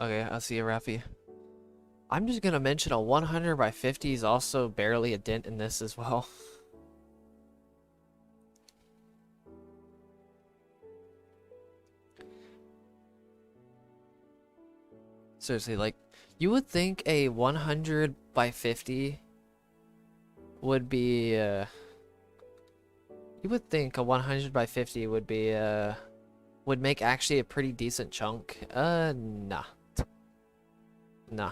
[SPEAKER 2] Okay, I see you, Rafi. I'm just gonna mention a 100 by 50 is also barely a dent in this as well. Seriously, like, you would think a 100 by 50 would be, you would think a 100 by 50 would be, would make actually a pretty decent chunk. Nah. Nah.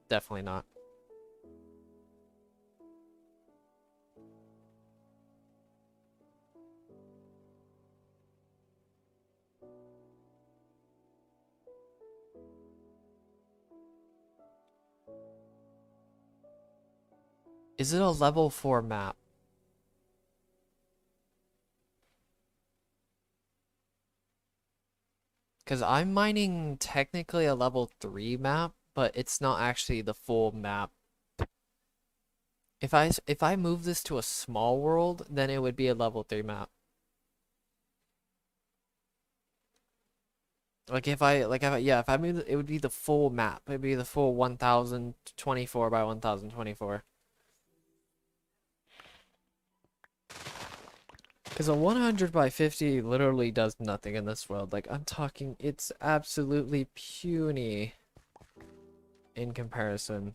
[SPEAKER 2] Definitely not. Is it a level 4 map? Because I'm mining technically a level 3 map, but it's not actually the full map. If I move this to a small world, then it would be a level 3 map. If I move it would be the full map. It'd be the full 1024 by 1024. Because a 100 by 50 literally does nothing in this world. Like, I'm talking, it's absolutely puny in comparison.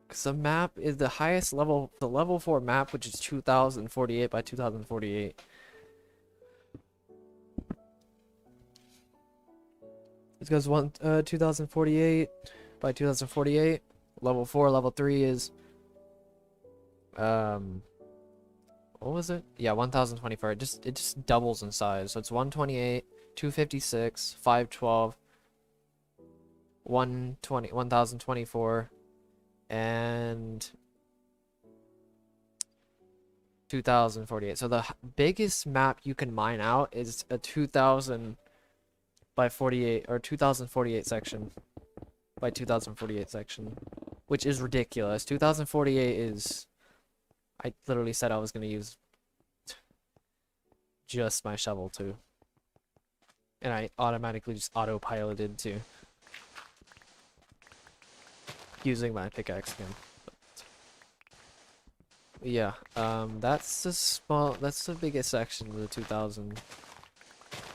[SPEAKER 2] Because the map is the highest level, the level 4 map, which is 2048 by 2048. It goes 2048 by 2048. Level 4, level 3 is what was it? Yeah, 1024. It just doubles in size. So it's 128, 256, 512, 120, 1024, and 2048. So the biggest map you can mine out is a 2000 by 48 or 2048 section by 2048 section, which is ridiculous. 2048 is, I literally said I was going to use just my shovel too. And I automatically just autopiloted to using my pickaxe again. But yeah, that's the biggest section of the 2000,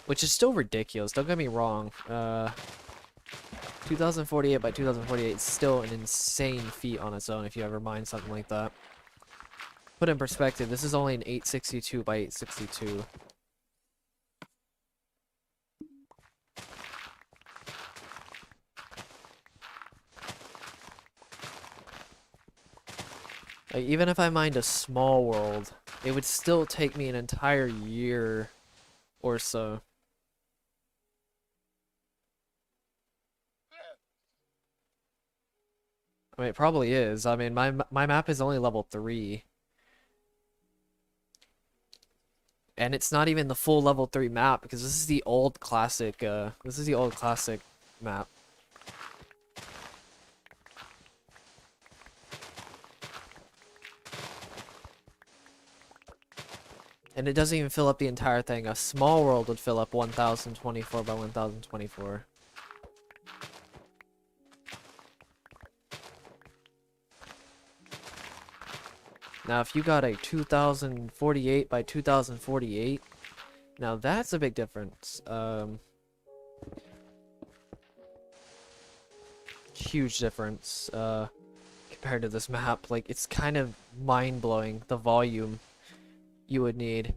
[SPEAKER 2] which is still ridiculous. Don't get me wrong. 2048 by 2048 is still an insane feat on its own if you ever mine something like that. Put in perspective, this is only an 862 by 862. Like, even if I mined a small world, it would still take me an entire year or so. I mean, it probably is. I mean, my map is only level 3. And it's not even the full level 3 map because this is the old classic map. And it doesn't even fill up the entire thing. A small world would fill up 1024 by 1024. Now, if you got a 2048 by 2048, now that's a big difference. Huge difference, compared to this map. Like, it's kind of mind-blowing, the volume you would need.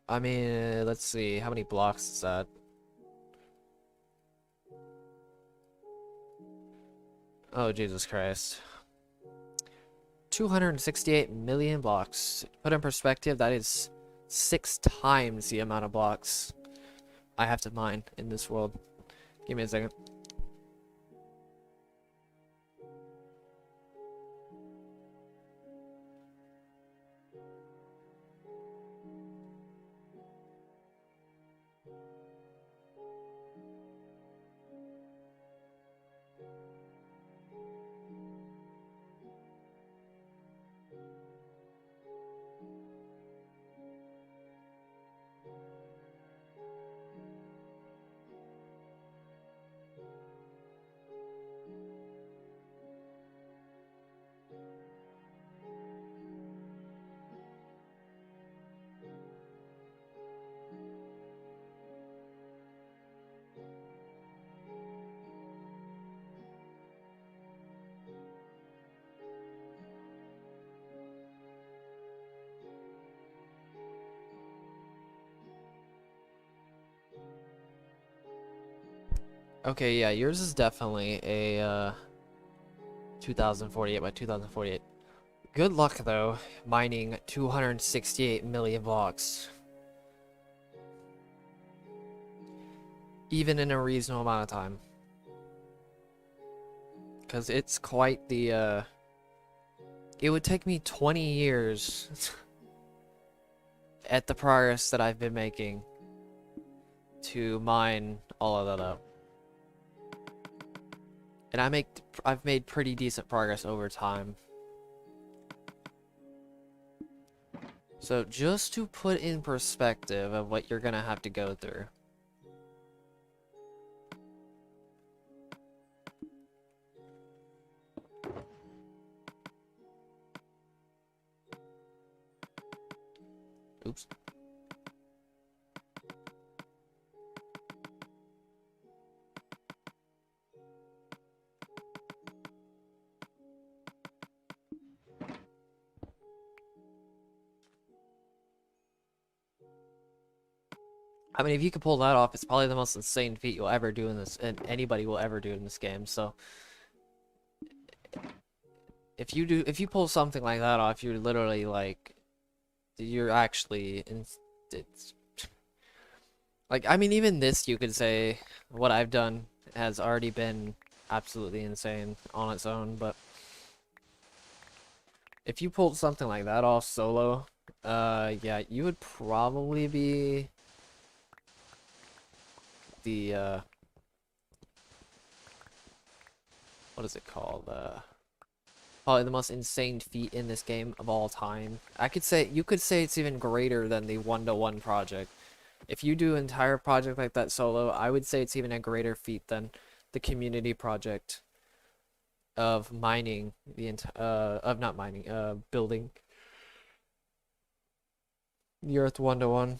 [SPEAKER 2] I mean, let's see, how many blocks is that? Oh, Jesus Christ. 268 million blocks. Put in perspective, that is 6 times the amount of blocks I have to mine in this world. Give me a second. Okay, yeah, yours is definitely a 2048 by 2048. Good luck though, mining 268 million blocks. Even in a reasonable amount of time. Because it's quite the, it would take me 20 years at the progress that I've been making to mine all of that up. And I've made pretty decent progress over time. So just to put in perspective of what you're gonna have to go through. Oops. I mean, if you can pull that off, it's probably the most insane feat you'll ever do in this, and anybody will ever do in this game. So, if you pull something like that off, you're literally like, you're actually, it's like, I mean, even this, you could say, what I've done has already been absolutely insane on its own, but if you pulled something like that off solo, yeah, you would probably be the what is it called? Probably the most insane feat in this game of all time. You could say it's even greater than the one-to-one project. If you do an entire project like that solo, I would say it's even a greater feat than the community project of mining of not mining, building the earth one-to-one.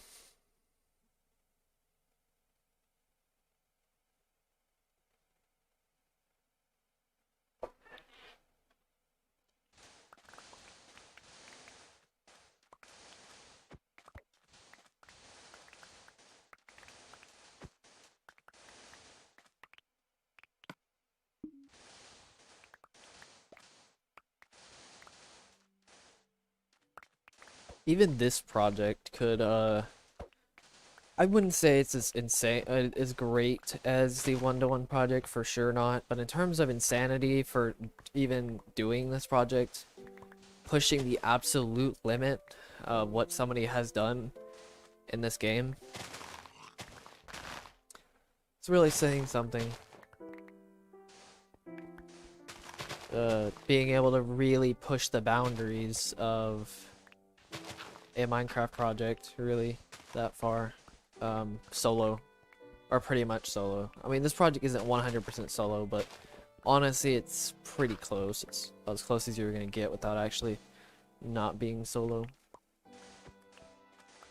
[SPEAKER 2] Even this project could I wouldn't say it's as insane as great as the one-to-one project, for sure not, but in terms of insanity for even doing this project, pushing the absolute limit of what somebody has done in this game, it's really saying something. Being able to really push the boundaries of a Minecraft project really that far, solo, or pretty much solo. I mean, this project isn't 100% solo, but honestly, it's pretty close. It's as close as you're gonna get without actually not being solo.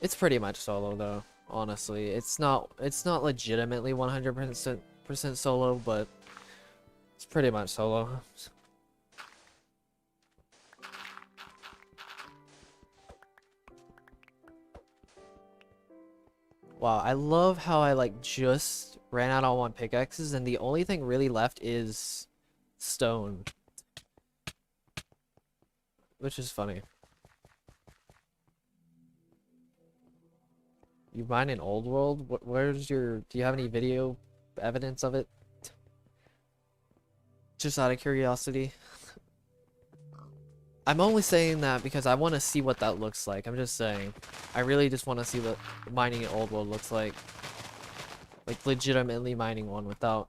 [SPEAKER 2] It's pretty much solo though, honestly. It's not legitimately 100% solo, but it's pretty much solo. Wow, I love how I like just ran out on one pickaxes and the only thing really left is stone. Which is funny. You mine in old world? Where's your, do you have any video evidence of it? Just out of curiosity. I'm only saying that because I want to see what that looks like. I'm just saying. I really just want to see what mining in old world looks like. Like legitimately mining one without.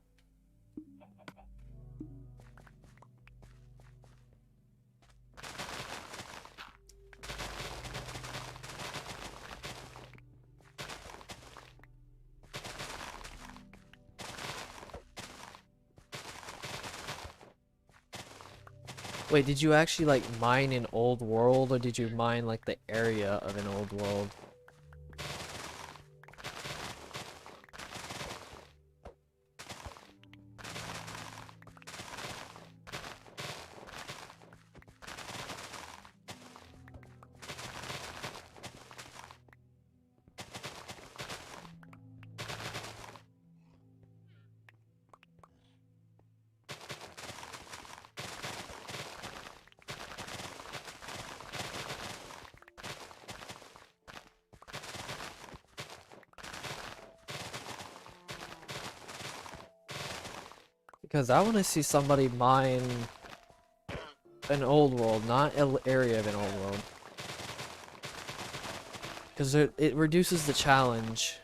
[SPEAKER 2] Wait, did you actually like mine in old world, or did you mine like the area of an old world? Because I want to see somebody mine an old world, not an area of an old world. Because it reduces the challenge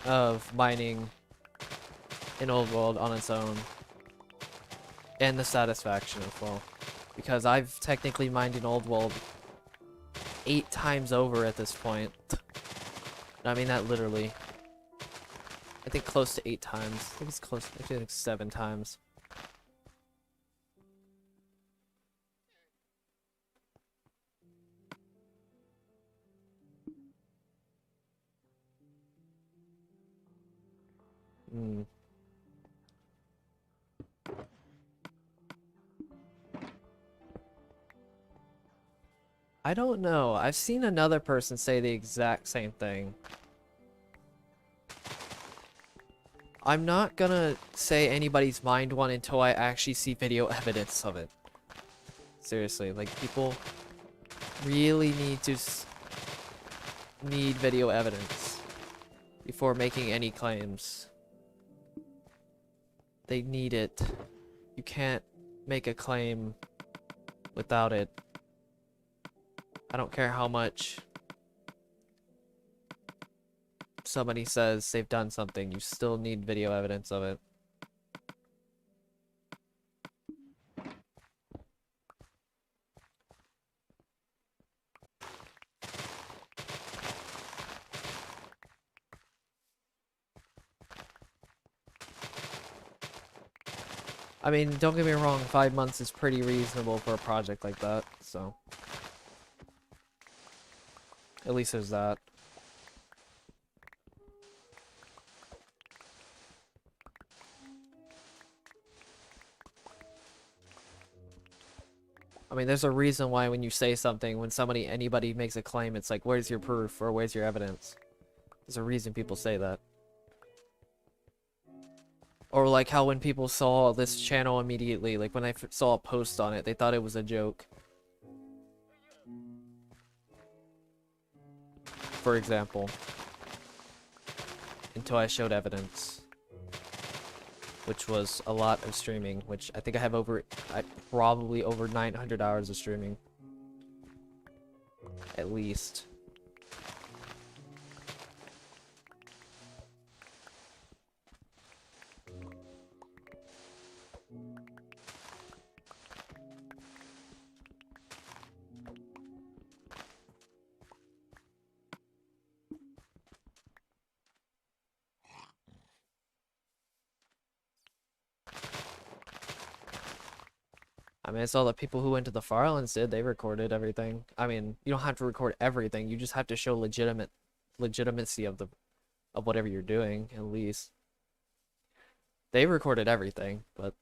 [SPEAKER 2] of mining an old world on its own. And the satisfaction as well. Because I've technically mined an old world 8 times over at this point. I mean that literally. I think close to 8 times. I think it's close, I think it's 7 times. Hmm. I don't know. I've seen another person say the exact same thing. I'm not gonna say anybody's mined one until I actually see video evidence of it. Seriously, like people really need video evidence before making any claims. They need it. you can't make a claim without it. I don't care how much somebody says they've done something, you still need video evidence of it. I mean, don't get me wrong, 5 months is pretty reasonable for a project like that, so. At least there's that. I mean, there's a reason why when you say something, when anybody makes a claim, it's like, where's your proof or where's your evidence? There's a reason people say that. Or like how when people saw this channel immediately, like when I saw a post on it, they thought it was a joke. For example. Until I showed evidence. Which was a lot of streaming, which I think I have probably over 900 hours of streaming. At least. I mean, it's all the people who went to the Far Islands did. They recorded everything. I mean, you don't have to record everything. You just have to show legitimacy of whatever you're doing, at least. They recorded everything, but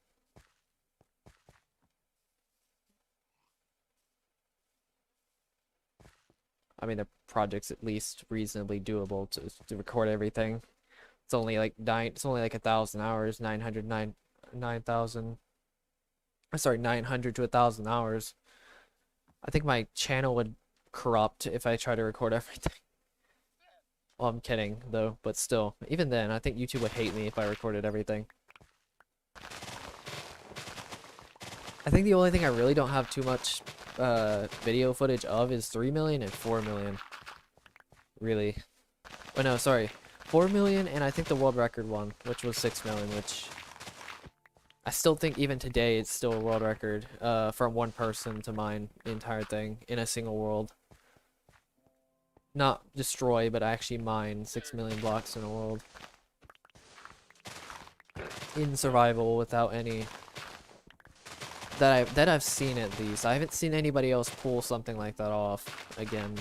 [SPEAKER 2] I mean, the project's at least reasonably doable to record everything. It's only like 1,000 hours, 900 to 1,000 hours. I think my channel would corrupt if I try to record everything. Well, I'm kidding though, but still, even then, I think YouTube would hate me if I recorded everything. I think the only thing I really don't have too much video footage of is 3 million and 4 million. Really. Oh no, sorry. 4 million and I think the world record one, which was 6 million, which I still think even today it's still a world record from one person to mine the entire thing in a single world. Not destroy, but actually mine 6 million blocks in a world. In survival without any that I've seen at least. I haven't seen anybody else pull something like that off again.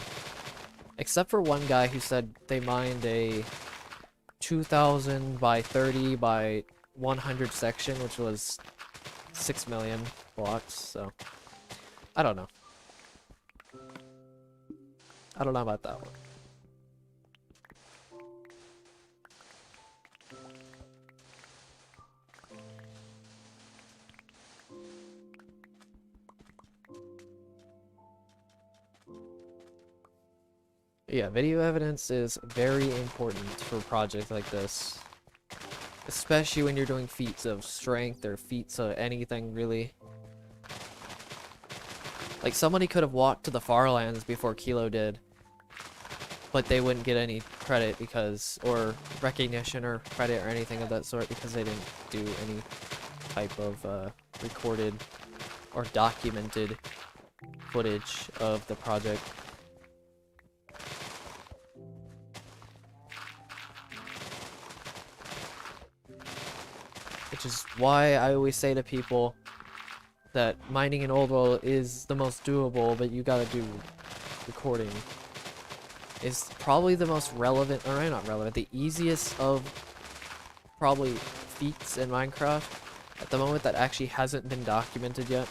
[SPEAKER 2] Except for one guy who said they mined a 2,000 by 30 by 100 section, which was 6 million blocks, so I don't know. I don't know about that one. Yeah, video evidence is very important for a project like this. Especially when you're doing feats of strength or feats of anything, really. Like, somebody could have walked to the Farlands before Kilo did. But they wouldn't get any credit because, or recognition or credit or anything of that sort because they didn't do any type of recorded or documented footage of the project. Which is why I always say to people that mining in old world is the most doable, but you gotta do recording. Is probably the most relevant, or not relevant, the easiest of probably feats in Minecraft at the moment that actually hasn't been documented yet.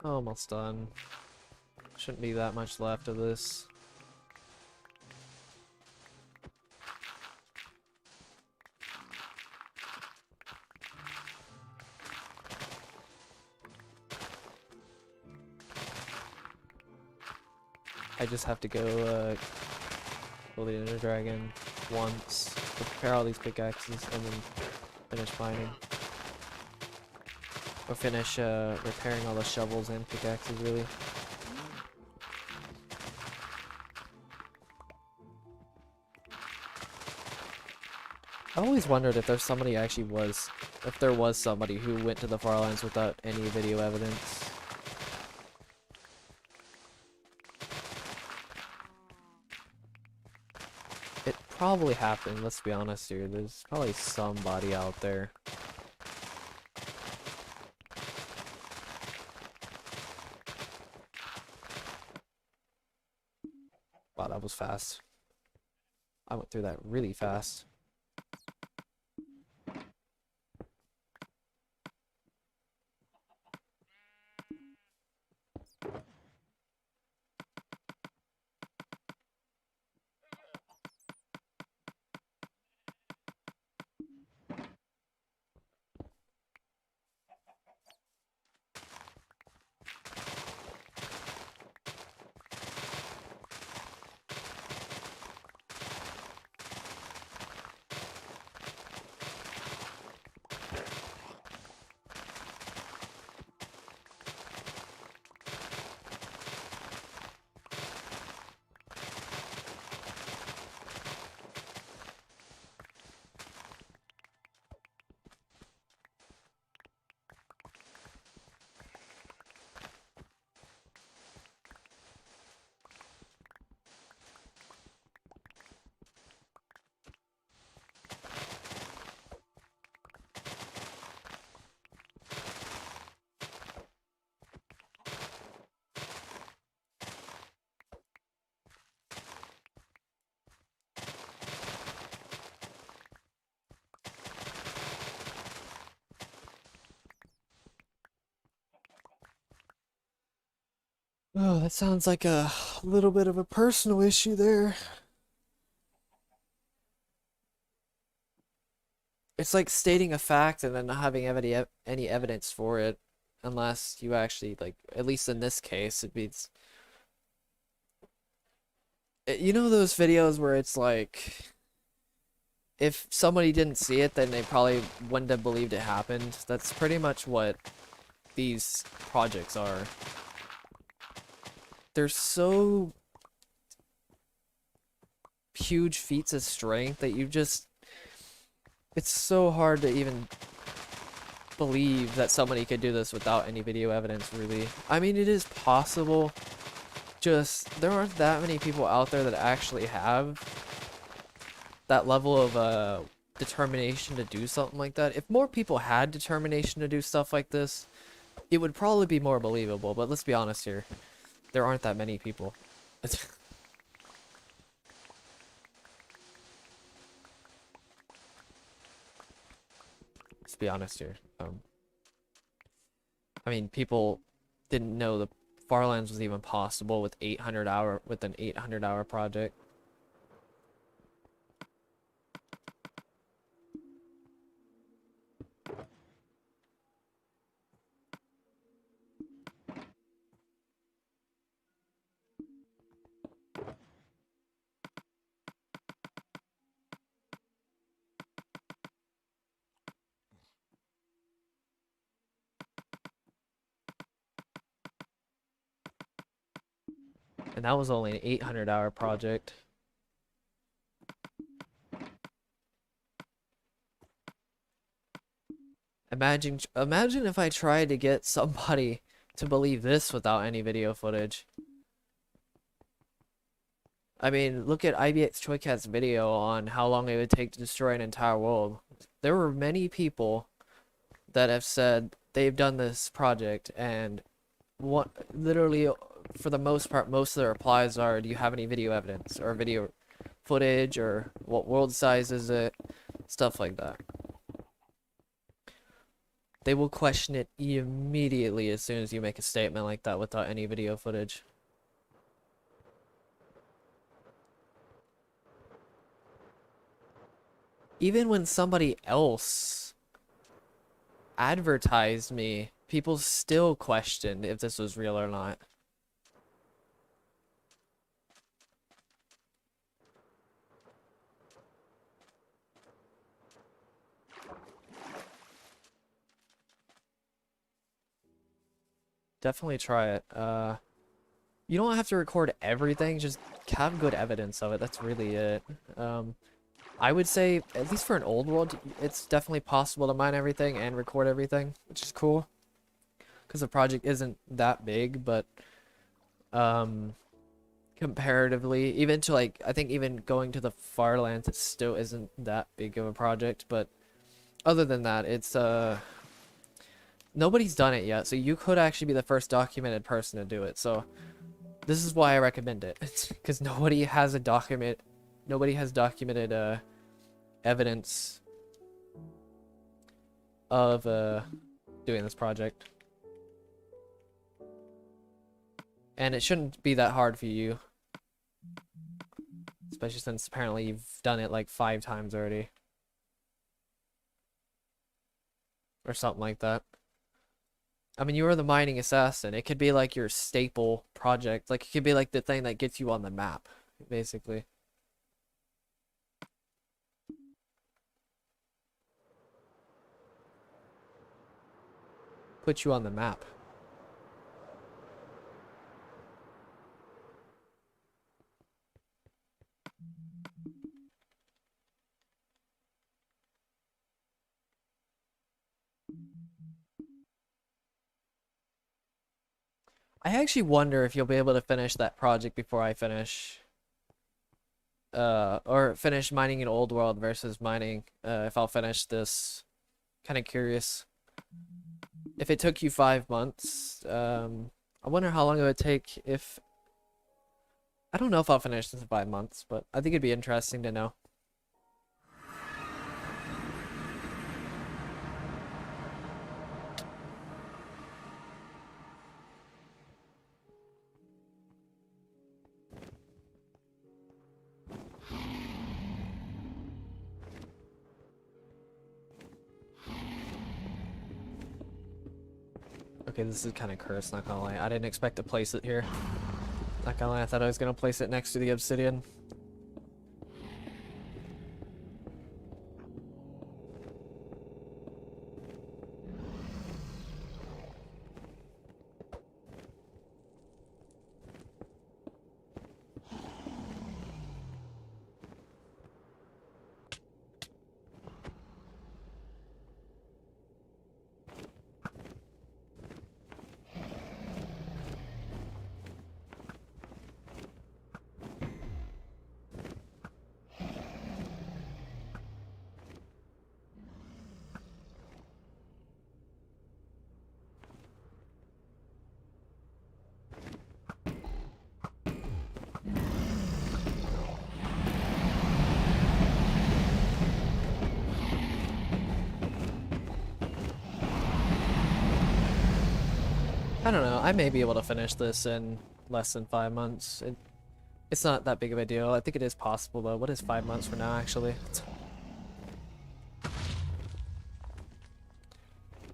[SPEAKER 2] Almost done. Shouldn't be that much left of this. I just have to go kill the Ender Dragon once, prepare all these pickaxes, and then finish mining. Or finish repairing all the shovels and pickaxes, really. I always wondered if there's somebody actually was, if there was somebody who went to the far lands without any video evidence. It probably happened, let's be honest here. There's probably somebody out there. Wow, that was fast. I went through that really fast. Oh, that sounds like a little bit of a personal issue there. It's like stating a fact and then not having any evidence for it, unless you actually, like, at least in this case, it means... You know those videos where it's like, if somebody didn't see it, then they probably wouldn't have believed it happened? That's pretty much what these projects are. They're so huge feats of strength that you just... It's so hard to even believe that somebody could do this without any video evidence, really. I mean, it is possible, just there aren't that many people out there that actually have that level of determination to do something like that. If more people had determination to do stuff like this, it would probably be more believable, but let's be honest here. There aren't that many people. Let's be honest here. I mean, people didn't know the Farlands was even possible with an 800-hour project. And that was only an 800-hour project. Imagine if I tried to get somebody to believe this without any video footage. I mean, look at IBX Choycat's video on how long it would take to destroy an entire world. There were many people that have said they've done this project, and what literally, for the most part, most of the replies are, do you have any video evidence or video footage, or what world size is it? Stuff like that. They will question it immediately as soon as you make a statement like that without any video footage. Even when somebody else advertised me, people still questioned if this was real or not. Definitely try it. You don't have to record everything, just have good evidence of it. That's really it. I would say, at least for an old world, it's definitely possible to mine everything and record everything, which is cool. Because the project isn't that big, but comparatively, even to like, I think even going to the far lands, it still isn't that big of a project. But other than that, it's nobody's done it yet, so you could actually be the first documented person to do it. So this is why I recommend it. It's because nobody has documented evidence of doing this project. And it shouldn't be that hard for you. Especially since apparently you've done it like 5 times already. Or something like that. I mean, you are the mining assassin. It could be like your staple project. Like, it could be like the thing that gets you on the map, basically. Put you on the map. I actually wonder if you'll be able to finish that project before I finish. Or finish mining an old world versus mining, if I'll finish this. Kind of curious. If it took you 5 months, I wonder how long it would take if... I don't know if I'll finish this in 5 months, but I think it'd be interesting to know. Okay, this is kind of cursed, not gonna lie. I didn't expect to place it here. Not gonna lie, I thought I was gonna place it next to the obsidian. I don't know, I may be able to finish this in less than 5 months. It's not that big of a deal. I think it is possible though. What is 5 months from now actually?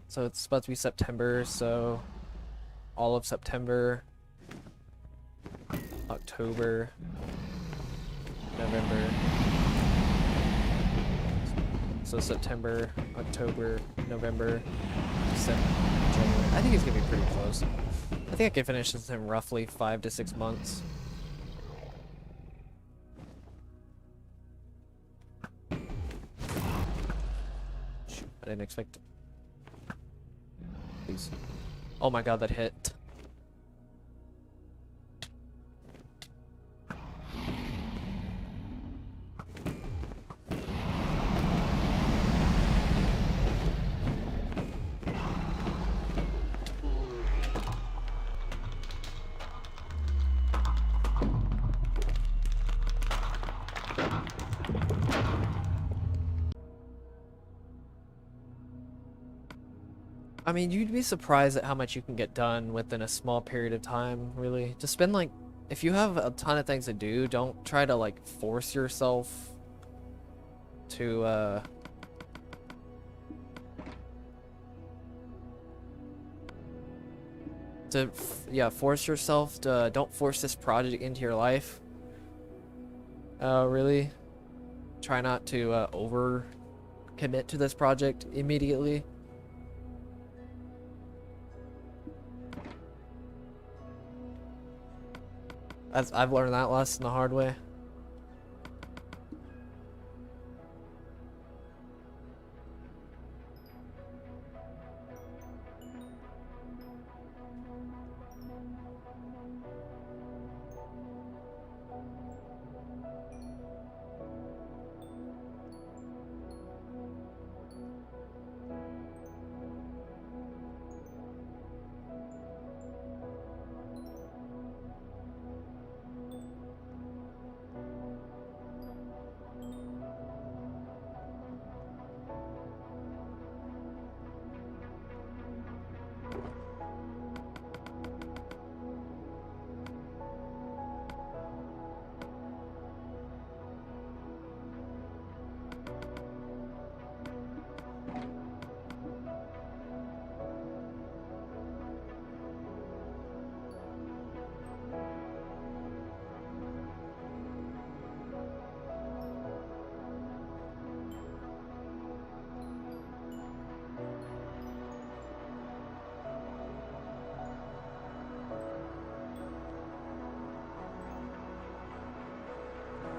[SPEAKER 2] So it's supposed to be September, so all of September, October, November. So September, October, November, December, January. I think it's gonna be pretty close. I think I can finish this in roughly 5 to 6 months. Shoot, I didn't expect it. Please. Oh my god, that hit. I mean, you'd be surprised at how much you can get done within a small period of time, really. Just spend like, if you have a ton of things to do, don't try to like force yourself to yeah, force yourself to, don't force this project into your life. Really try not to over commit to this project immediately. As I've learned that lesson the hard way.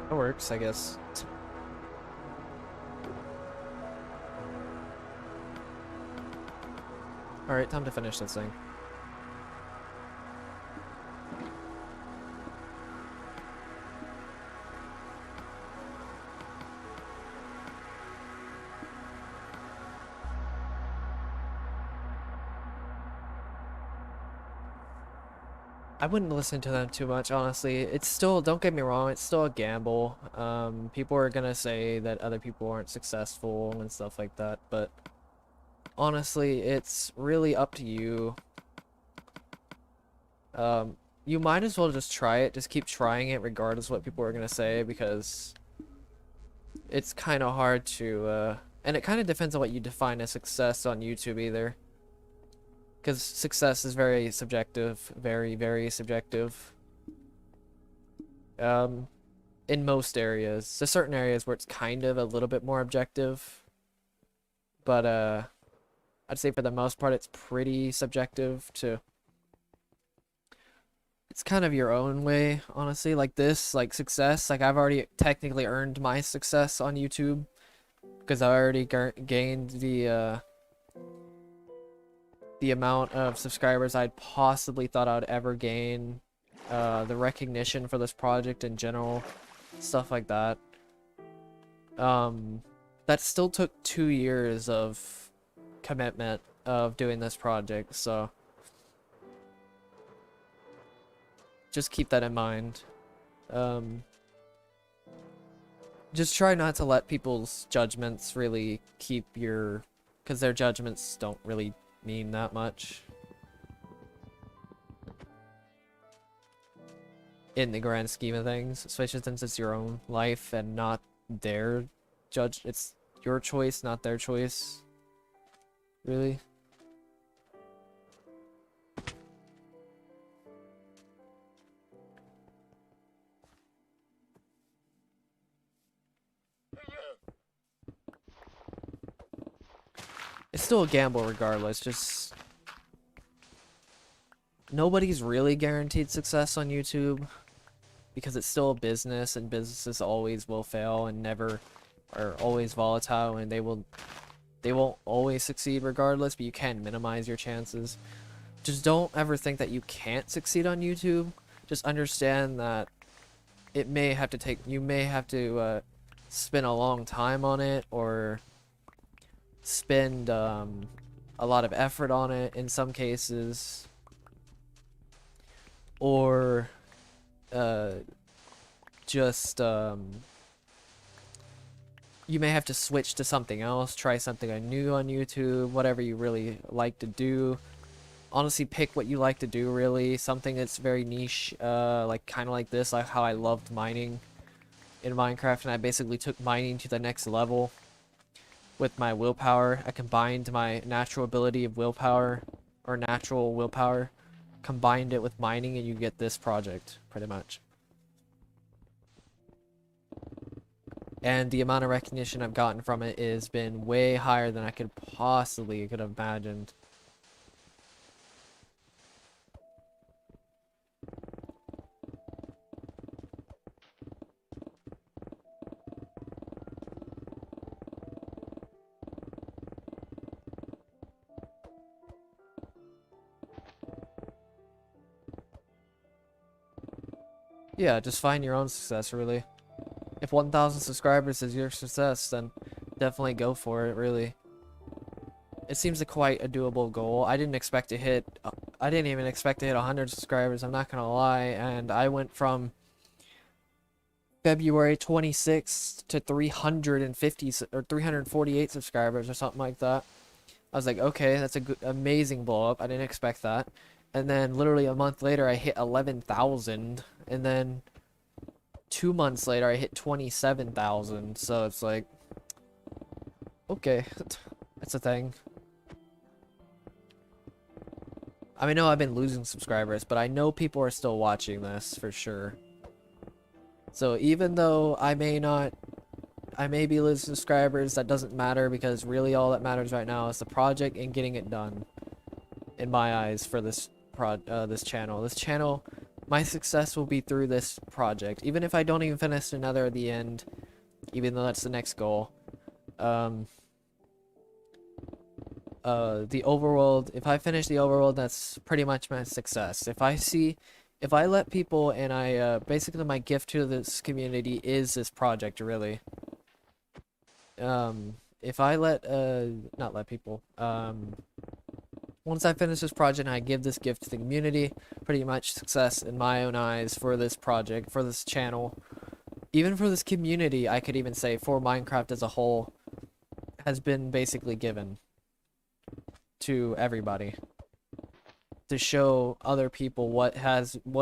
[SPEAKER 2] That works, I guess. Alright, time to finish this thing. I wouldn't listen to them too much, honestly. It's still, don't get me wrong, it's still a gamble. People are gonna say that other people aren't successful and stuff like that, but honestly, it's really up to you. You might as well just try it. Just keep trying it regardless of what people are gonna say, because it's kind of hard to, and it kind of depends on what you define as success on YouTube either. Because success is very subjective, very, very subjective. In most areas. There's certain areas where it's kind of a little bit more objective. But, I'd say for the most part, it's pretty subjective to... It's kind of your own way, honestly. Like this, like success, like I've already technically earned my success on YouTube. Because I already gained the amount of subscribers I'd possibly thought I'd ever gain, the recognition for this project in general, stuff like that. That still took 2 years of commitment of doing this project, so just keep that in mind. Just try not to let people's judgments really keep your... because their judgments don't really mean that much in the grand scheme of things, especially since it's your own life and not their it's your choice, not their choice, really. It's still a gamble regardless. Just nobody's really guaranteed success on YouTube because it's still a business, and businesses always will fail and never are always volatile, and they won't always succeed regardless, but you can minimize your chances. Just don't ever think that you can't succeed on YouTube. Just understand that you may have to spend a long time on it, or spend a lot of effort on it in some cases, or just you may have to switch to something else, try something new on YouTube, whatever you really like to do. Honestly, pick what you like to do, really. Something that's very niche, like kind of like this, like how I loved mining in Minecraft, and I basically took mining to the next level with my willpower. I combined my natural ability of willpower, or natural willpower, combined it with mining, and you get this project, pretty much. And the amount of recognition I've gotten from it has been way higher than I could possibly have imagined. Yeah, just find your own success, really. If 1,000 subscribers is your success, then definitely go for it, really. It seems like quite a doable goal. I didn't even expect to hit 100 subscribers, I'm not gonna lie, and I went from February 26th to 350 or 348 subscribers or something like that. I was like, okay, that's a good, amazing blow up. I didn't expect that. And then literally a month later, I hit 11,000, and then 2 months later, I hit 27,000. So it's like, okay, that's a thing. I mean, I know I've been losing subscribers, but I know people are still watching this for sure. So even though I may be losing subscribers, that doesn't matter, because really all that matters right now is the project and getting it done. In my eyes, for this channel. This channel, my success will be through this project. Even if I don't even finish another at the end, even though that's the next goal. The overworld, if I finish the overworld, that's pretty much my success. If I let people, and basically my gift to this community is this project, really. If I not let people, once I finish this project and I give this gift to the community, pretty much success in my own eyes for this project, for this channel, even for this community, I could even say for Minecraft as a whole, has been basically given to everybody to show other people what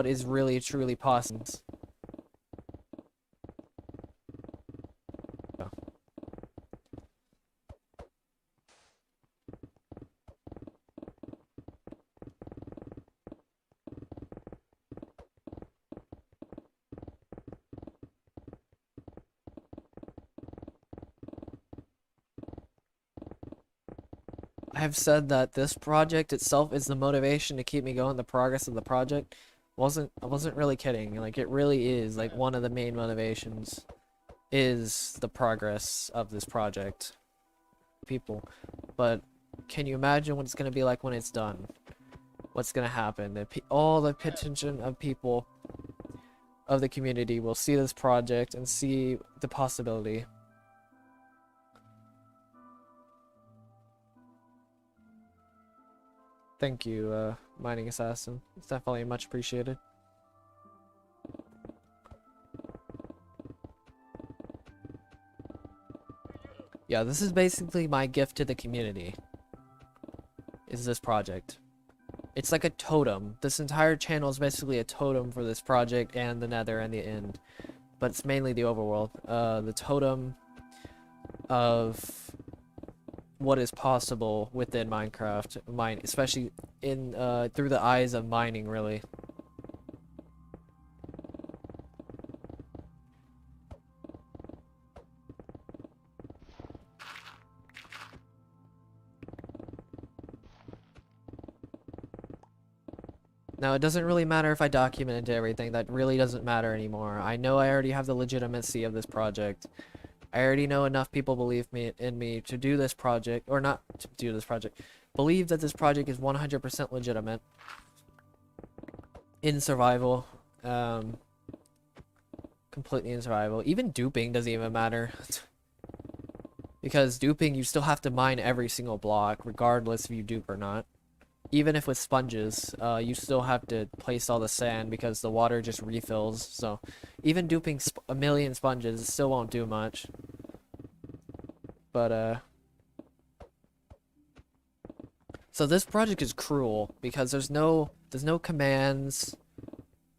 [SPEAKER 2] is really truly possible. I have said that this project itself is the motivation to keep me going. The progress of the project I wasn't really kidding. Like, it really is like one of the main motivations is the progress of this project. People, but can you imagine what it's gonna be like when it's done? What's gonna happen? All the attention of people of the community will see this project and see the possibility. Thank you, Mining Assassin. It's definitely much appreciated. Yeah, this is basically my gift to the community. Is this project. It's like a totem. This entire channel is basically a totem for this project and the nether and the end. But it's mainly the overworld. The totem of what is possible within Minecraft, especially in through the eyes of mining, really. Now, it doesn't really matter if I documented everything. That really doesn't matter anymore. I know I already have the legitimacy of this project. I already know enough people believe in me to do this project, or not to do this project, believe that this project is 100% legitimate in survival, completely in survival. Even duping doesn't even matter, because duping, you still have to mine every single block, regardless if you dupe or not. Even if with sponges, you still have to place all the sand because the water just refills. So even duping a million sponges still won't do much. But so this project is cruel because there's no commands.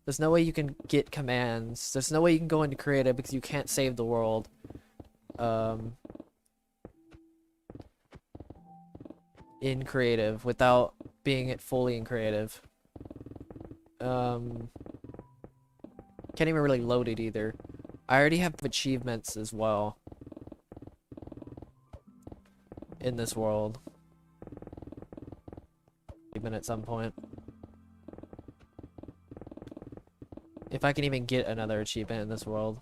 [SPEAKER 2] There's no way you can get commands. There's no way you can go into creative because you can't save the world. In creative without being it fully in creative. Can't even really load it either. I already have achievements as well in this world. Even at some point. If I can even get another achievement in this world.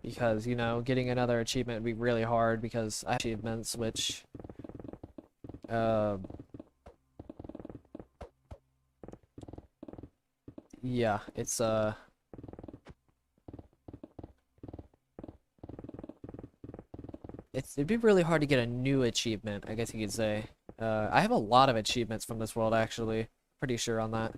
[SPEAKER 2] Because, you know, getting another achievement would be really hard because I have achievements which yeah, it'd be really hard to get a new achievement, I guess you could say. I have a lot of achievements from this world actually. Pretty sure on that.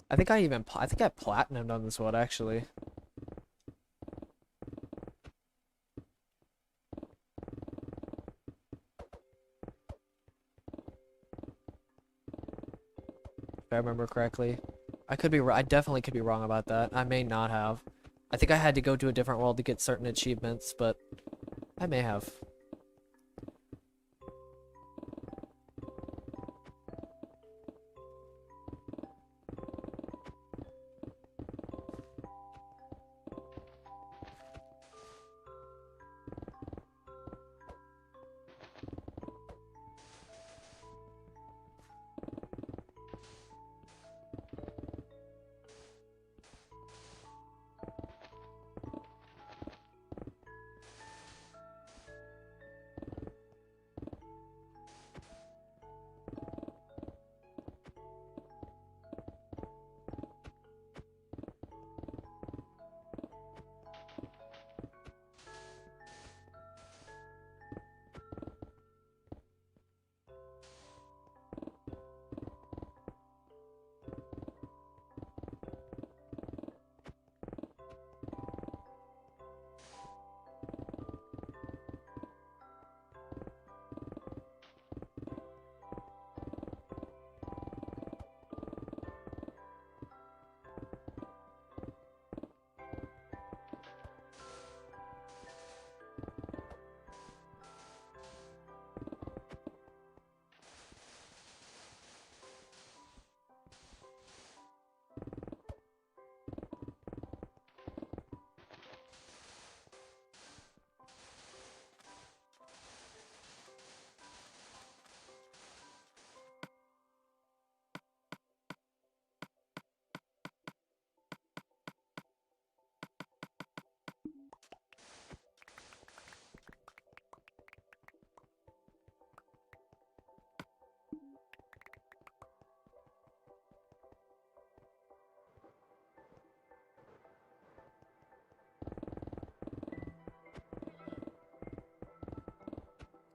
[SPEAKER 2] I think I platinumed on this one actually. If I remember correctly. I definitely could be wrong about that. I may not have. I think I had to go to a different world to get certain achievements, but I may have.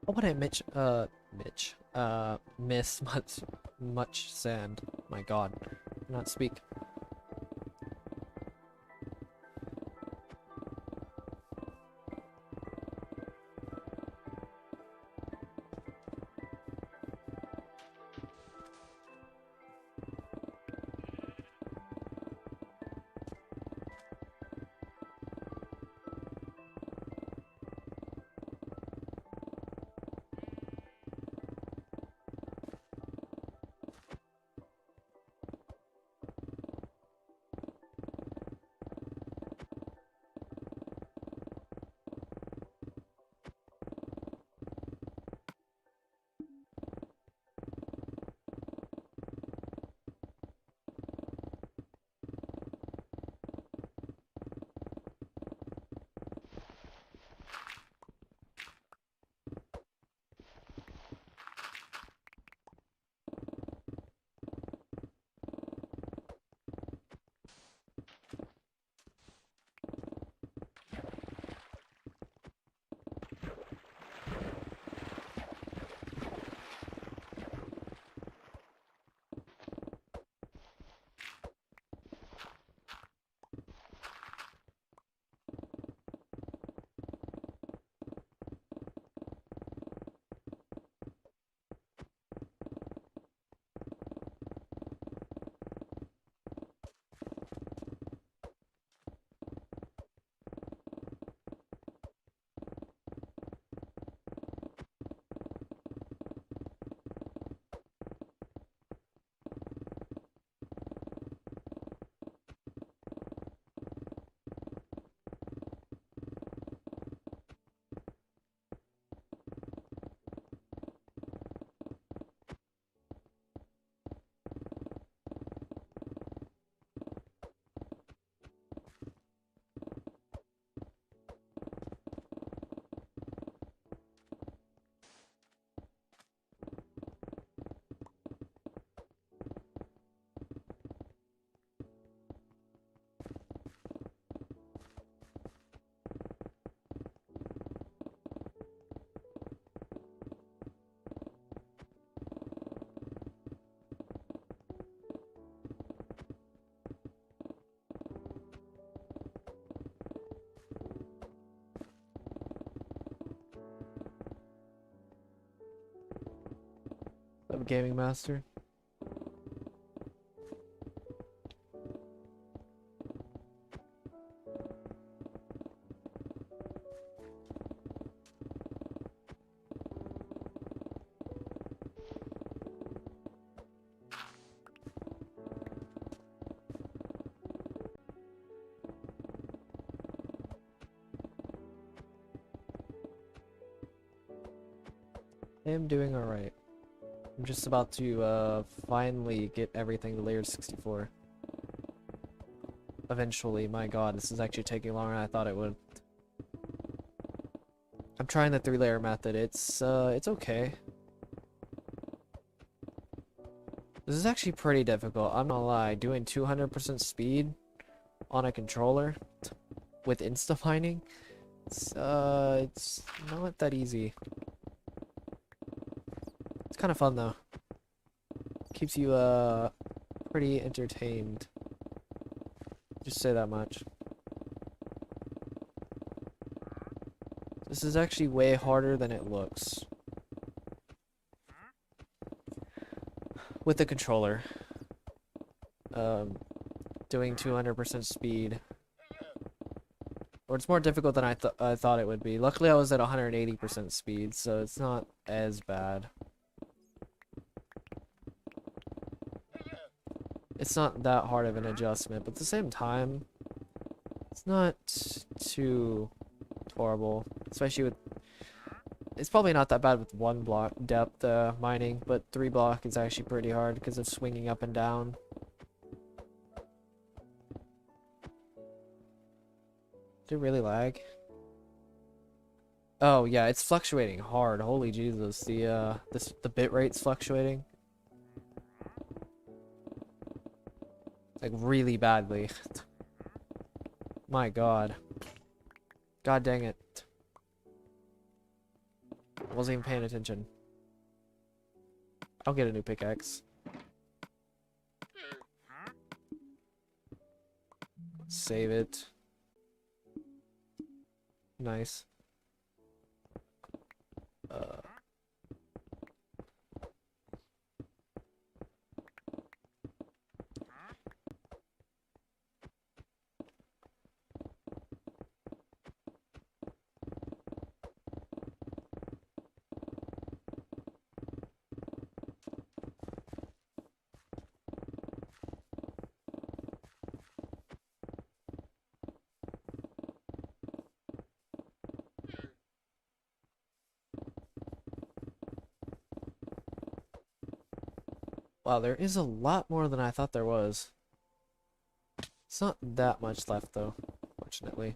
[SPEAKER 2] Oh, what I miss much sand. My God, not speak. of Gaming Master. I am doing alright. I'm just about to finally get everything to layer 64. Eventually, my god, this is actually taking longer than I thought it would. I'm trying the 3-layer method. It's okay. This is actually pretty difficult, I'm not gonna lie. Doing 200% speed on a controller with insta mining, it's not that easy. It's kind of fun though. Keeps you pretty entertained. Just say that much. This is actually way harder than it looks. With the controller. Doing 200% speed. Or it's more difficult than I thought it would be. Luckily I was at 180% speed, so it's not as bad. It's not that hard of an adjustment, but at the same time, it's not too horrible. Especially with, it's probably not that bad with 1 block depth mining, but 3 block is actually pretty hard because of swinging up and down. Did it really lag? Oh yeah, it's fluctuating hard. Holy Jesus, the bit rate's fluctuating. Like really badly. My god. God dang it. Wasn't even paying attention. I'll get a new pickaxe. Save it. Nice. Wow, there is a lot more than I thought there was. It's not that much left though, fortunately.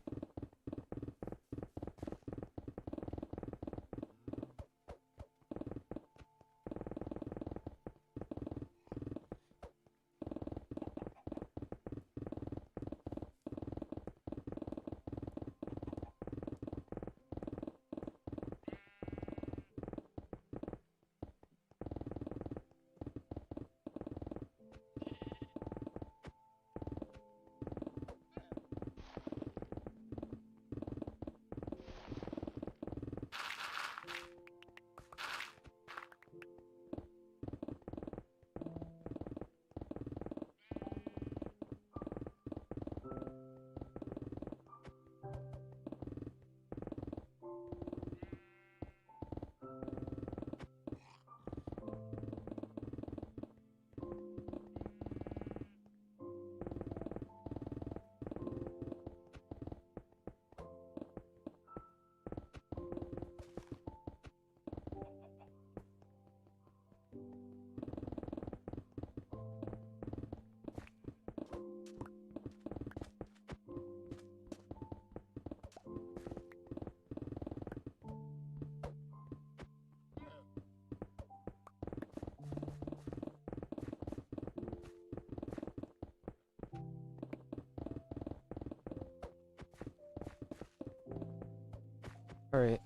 [SPEAKER 2] Alright.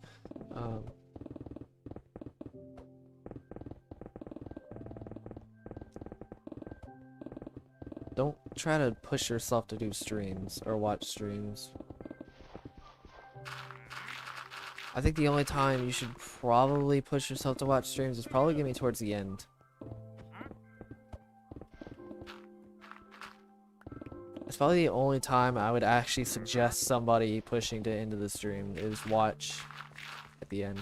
[SPEAKER 2] Don't try to push yourself to do streams or watch streams. I think the only time you should probably push yourself to watch streams is probably getting towards the end. It's probably the only time I would actually suggest somebody pushing to into the stream is watch at the end.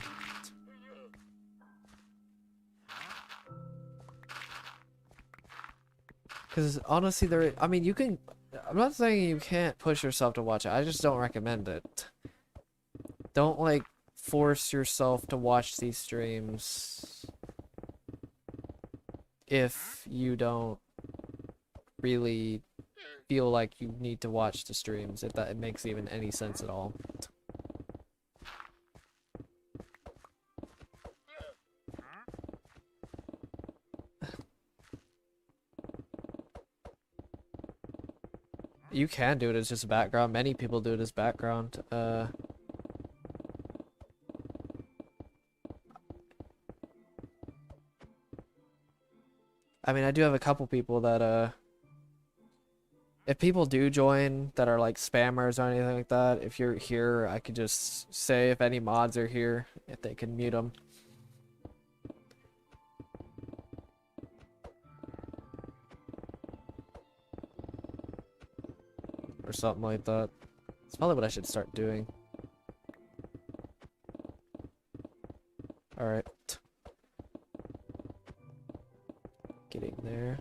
[SPEAKER 2] Because honestly, I mean, you can. I'm not saying you can't push yourself to watch it. I just don't recommend it. Don't like force yourself to watch these streams if you don't really feel like you need to watch the streams, if that makes even any sense at all. You can do it as just background. Many people do it as background. I mean, I do have a couple people that, if people do join that are like spammers or anything like that, if you're here, I could just say if any mods are here, if they can mute them. Or something like that. It's probably what I should start doing. Alright. Getting there.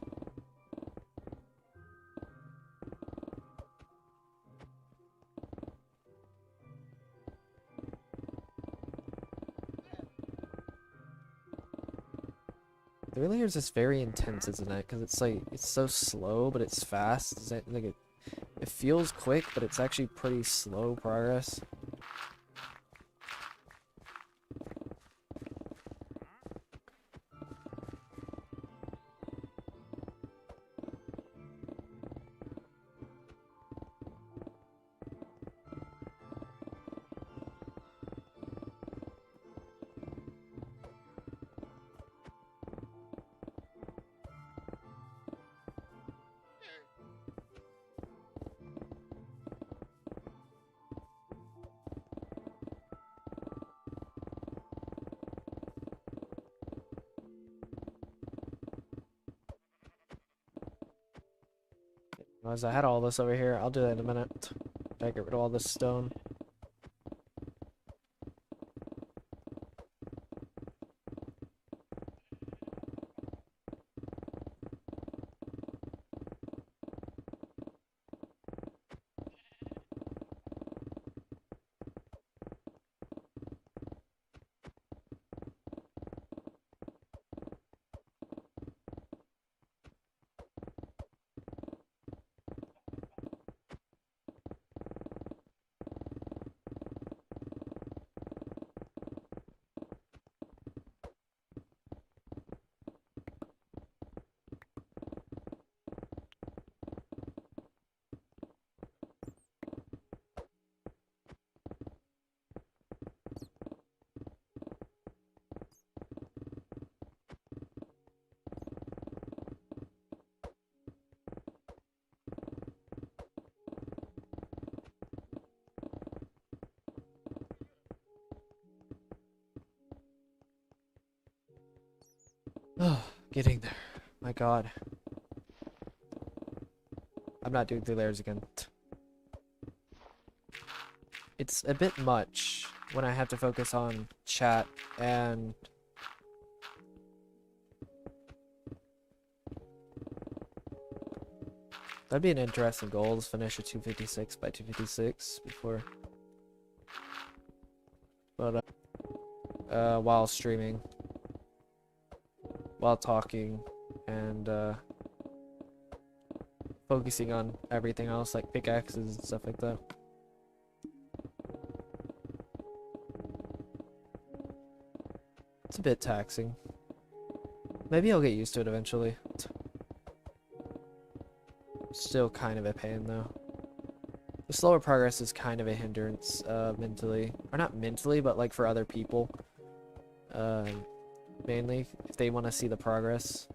[SPEAKER 2] The layers is very intense, isn't it? Because it's like, it's so slow, but it's fast. Is it, like it feels quick, but it's actually pretty slow progress. As I had all this over here, I'll do that in a minute. I get rid of all this stone. Oh, getting there. My god. I'm not doing 3 layers again. It's a bit much when I have to focus on chat and that'd be an interesting goal, to finish a 256 by 256 before, but while streaming, while talking, and focusing on everything else like pickaxes and stuff like that. It's a bit taxing. Maybe I'll get used to it eventually. Still kind of a pain though. The slower progress is kind of a hindrance mentally. Or not mentally, but like for other people. Mainly, if they want to see the progress.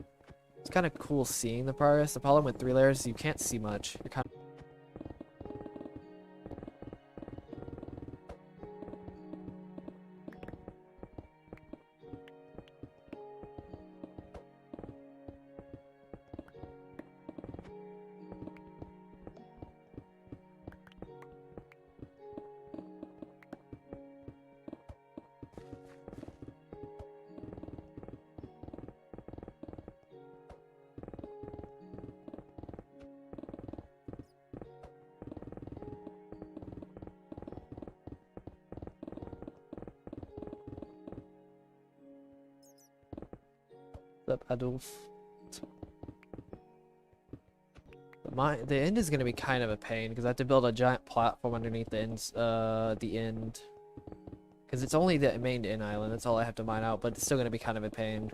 [SPEAKER 2] It's kind of cool seeing the progress. The problem with 3 layers is you can't see much. You're kind of Up, Adolf. The end is gonna be kind of a pain because I have to build a giant platform underneath the end. Because it's only the main end island. That's all I have to mine out, but it's still gonna be kind of a pain.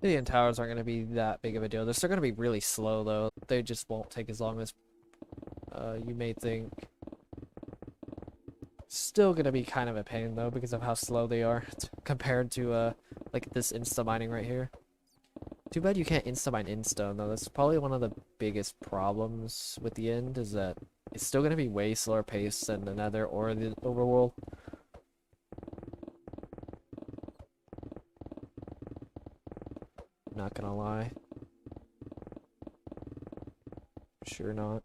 [SPEAKER 2] The end towers aren't gonna be that big of a deal. They're still gonna be really slow though. They just won't take as long as you may think. Still gonna be kind of a pain though because of how slow they are compared to like this insta mining right here. Too bad you can't insta mine instone though. That's probably one of the biggest problems with the end is that it's still gonna be way slower paced than the nether or the overworld. Not gonna lie. Sure not.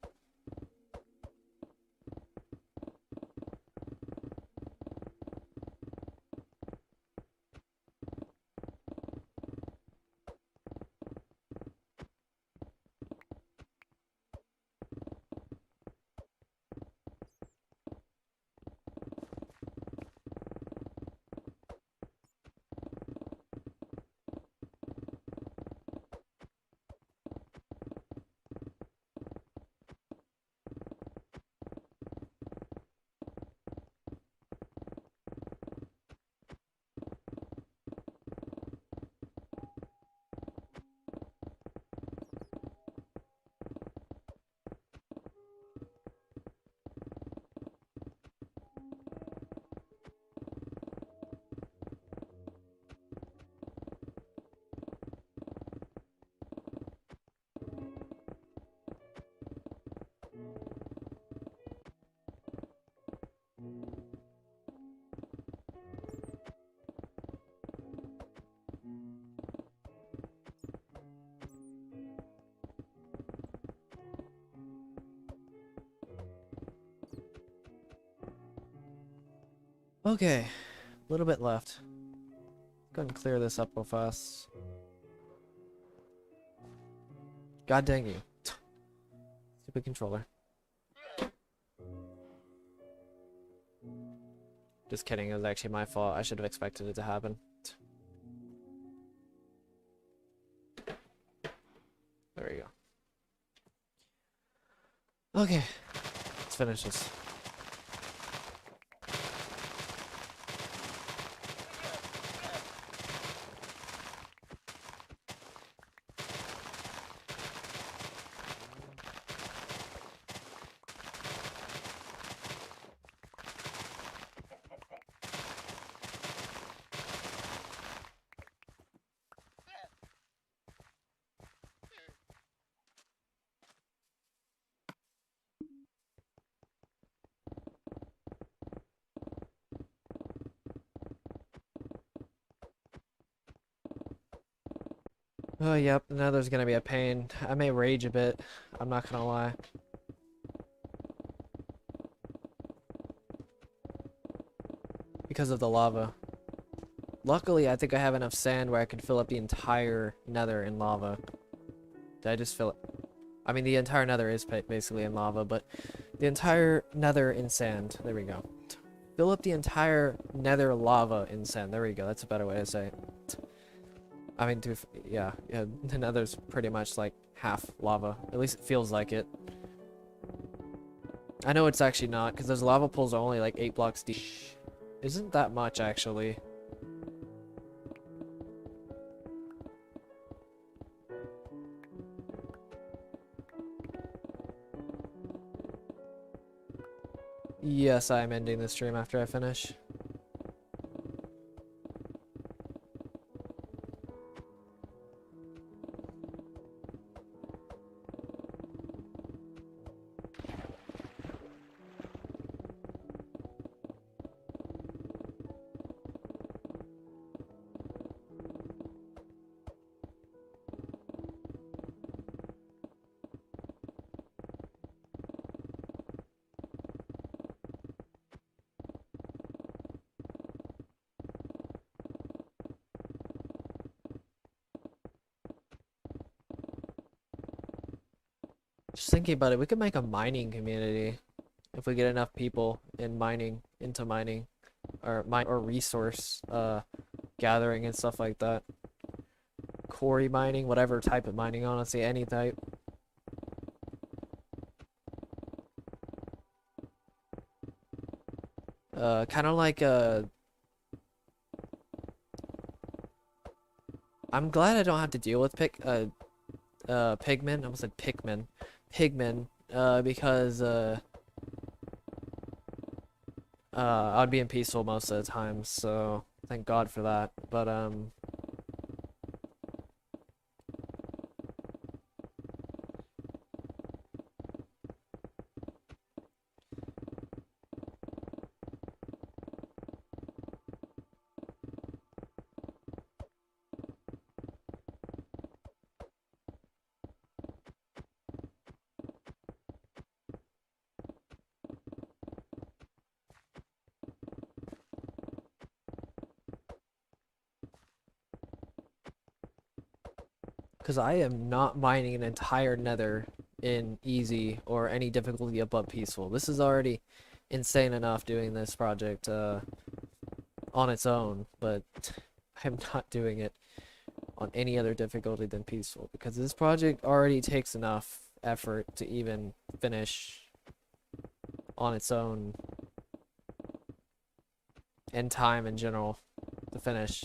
[SPEAKER 2] Okay, a little bit left. Go ahead and clear this up real fast. God dang you. Stupid controller. Just kidding, it was actually my fault. I should have expected it to happen. There we go. Okay, let's finish this. Oh, yep, the nether's gonna be a pain. I may rage a bit, I'm not gonna lie. Because of the lava. Luckily, I think I have enough sand where I can fill up the entire nether in lava. Did I just fill it? I mean, the entire nether is basically in lava, but the entire nether in sand. There we go. Fill up the entire nether lava in sand. There we go. That's a better way to say it. I mean, yeah, the nether's pretty much like half lava. At least it feels like it. I know it's actually not, because those lava pools are only like 8 blocks deep. Isn't that much, actually. Yes, I am ending the stream after I finish. Just thinking about it, we could make a mining community if we get enough people in mining, into mining, or resource gathering and stuff like that. Quarry mining, whatever type of mining, honestly, any type. Kind of like I'm glad I don't have to deal with pigmen. I almost said Pikmin. Pigmen, because I'd be in peaceful most of the time, so thank God for that. But because I am not mining an entire nether in easy or any difficulty above peaceful. This is already insane enough doing this project on its own, but I'm not doing it on any other difficulty than peaceful because this project already takes enough effort to even finish on its own and time in general to finish.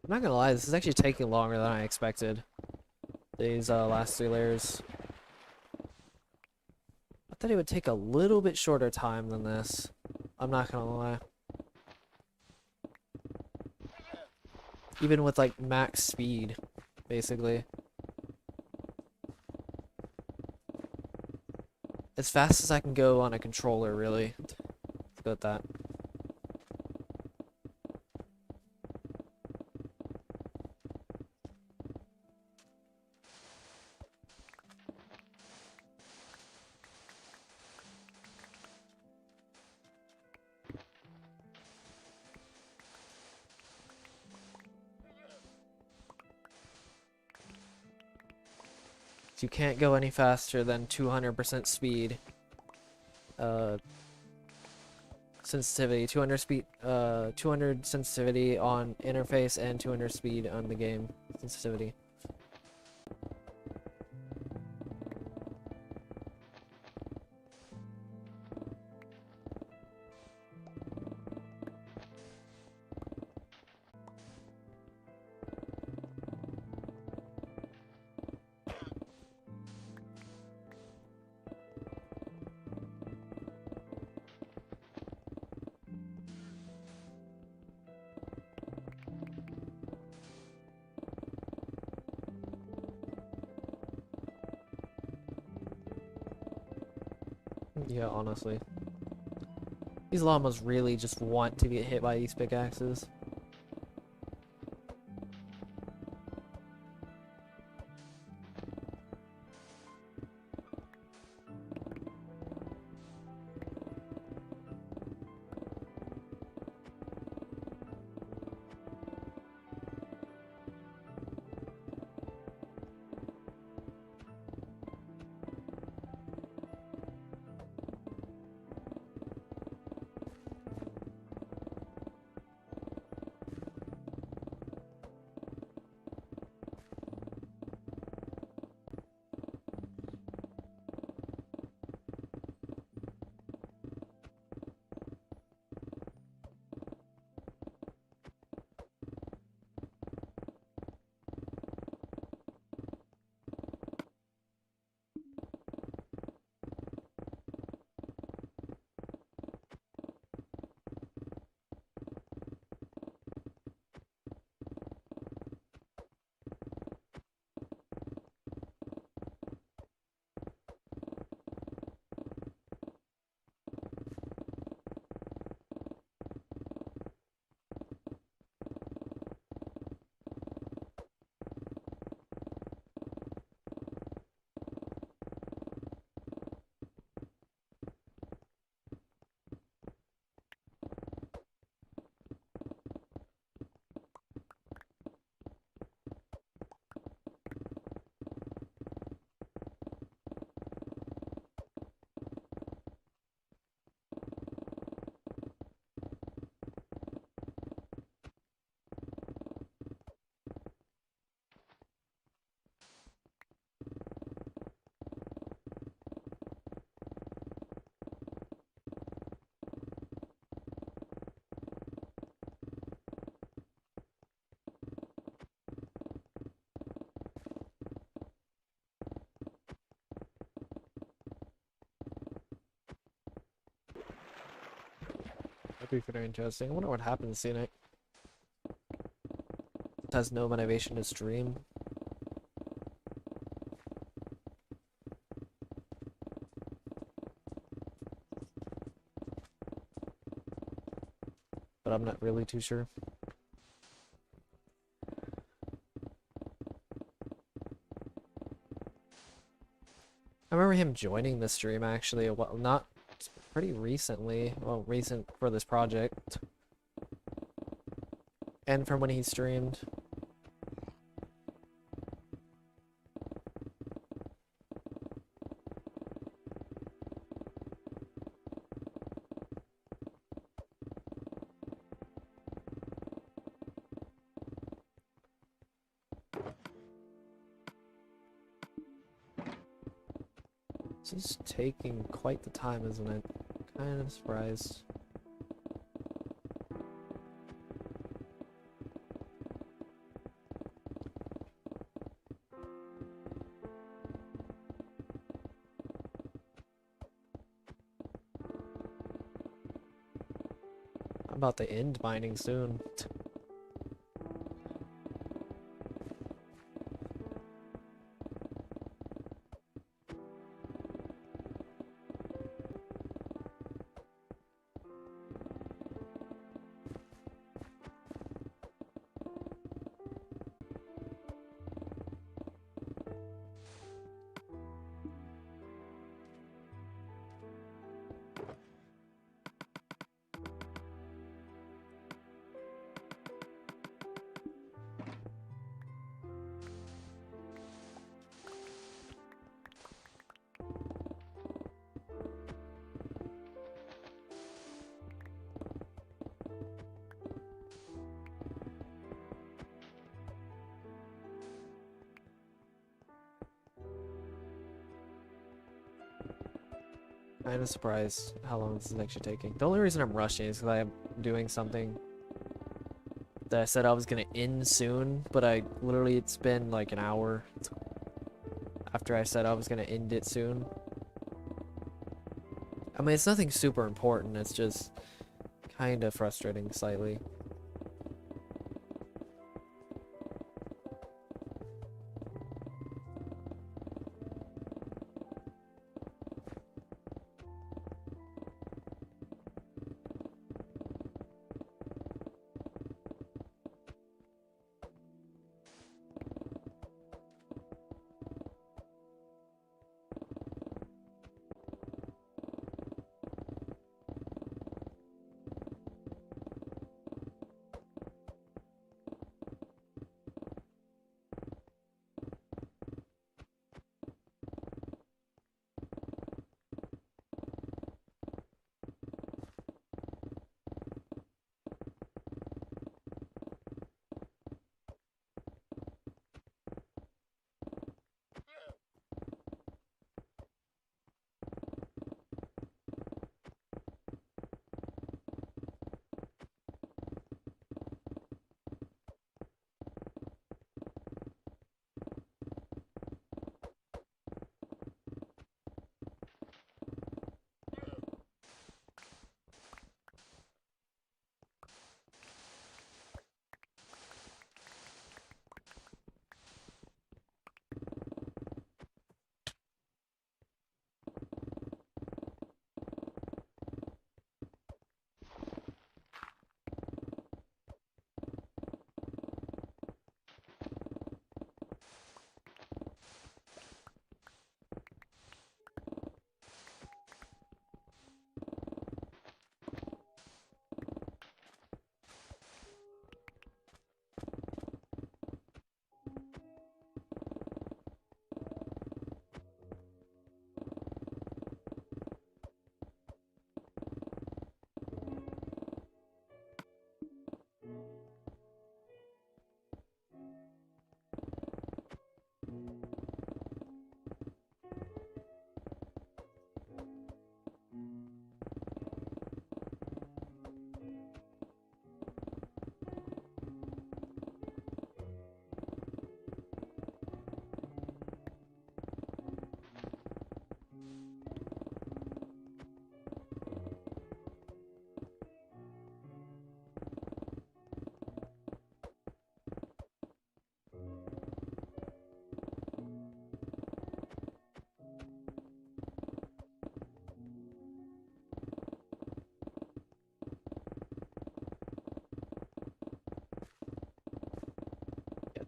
[SPEAKER 2] I'm not gonna lie, this is actually taking longer than I expected. These last 3 layers. I thought it would take a little bit shorter time than this. I'm not gonna lie. Even with like max speed, basically. As fast as I can go on a controller, really. Let's go with that. You can't go any faster than 200% speed. Sensitivity, 200 speed, 200 sensitivity on interface and 200 speed on the game sensitivity. Yeah, honestly. These llamas really just want to get hit by these pickaxes. That'd be pretty interesting. I wonder what happens, Scenic. It has no motivation to stream. But I'm not really too sure. I remember him joining the stream actually, well, not pretty recently. Well, recent for this project. And from when he streamed. This is taking quite the time, isn't it? Kind of surprised. I'm about to end mining soon. Kind of surprised how long this is actually taking. The only reason I'm rushing is because I'm doing something that I said I was gonna end soon, but it's been like an hour after I said I was gonna end it soon. I mean, it's nothing super important, it's just kind of frustrating slightly.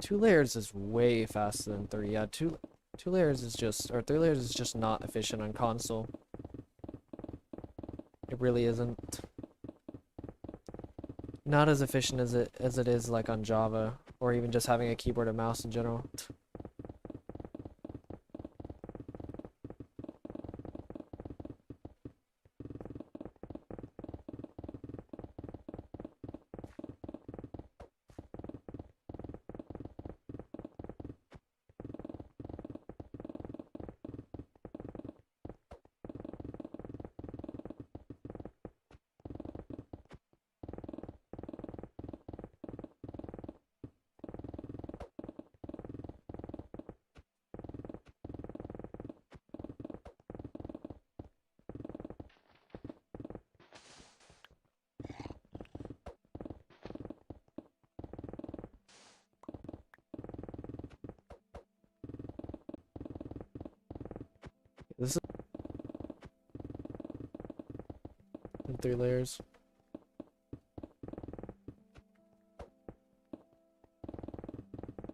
[SPEAKER 2] 2 layers is way faster than 3. Yeah, two layers is just, or 3 layers is just not efficient on console. It really isn't. Not as efficient as it is like on Java, or even just having a keyboard and mouse in general. This is in 3 layers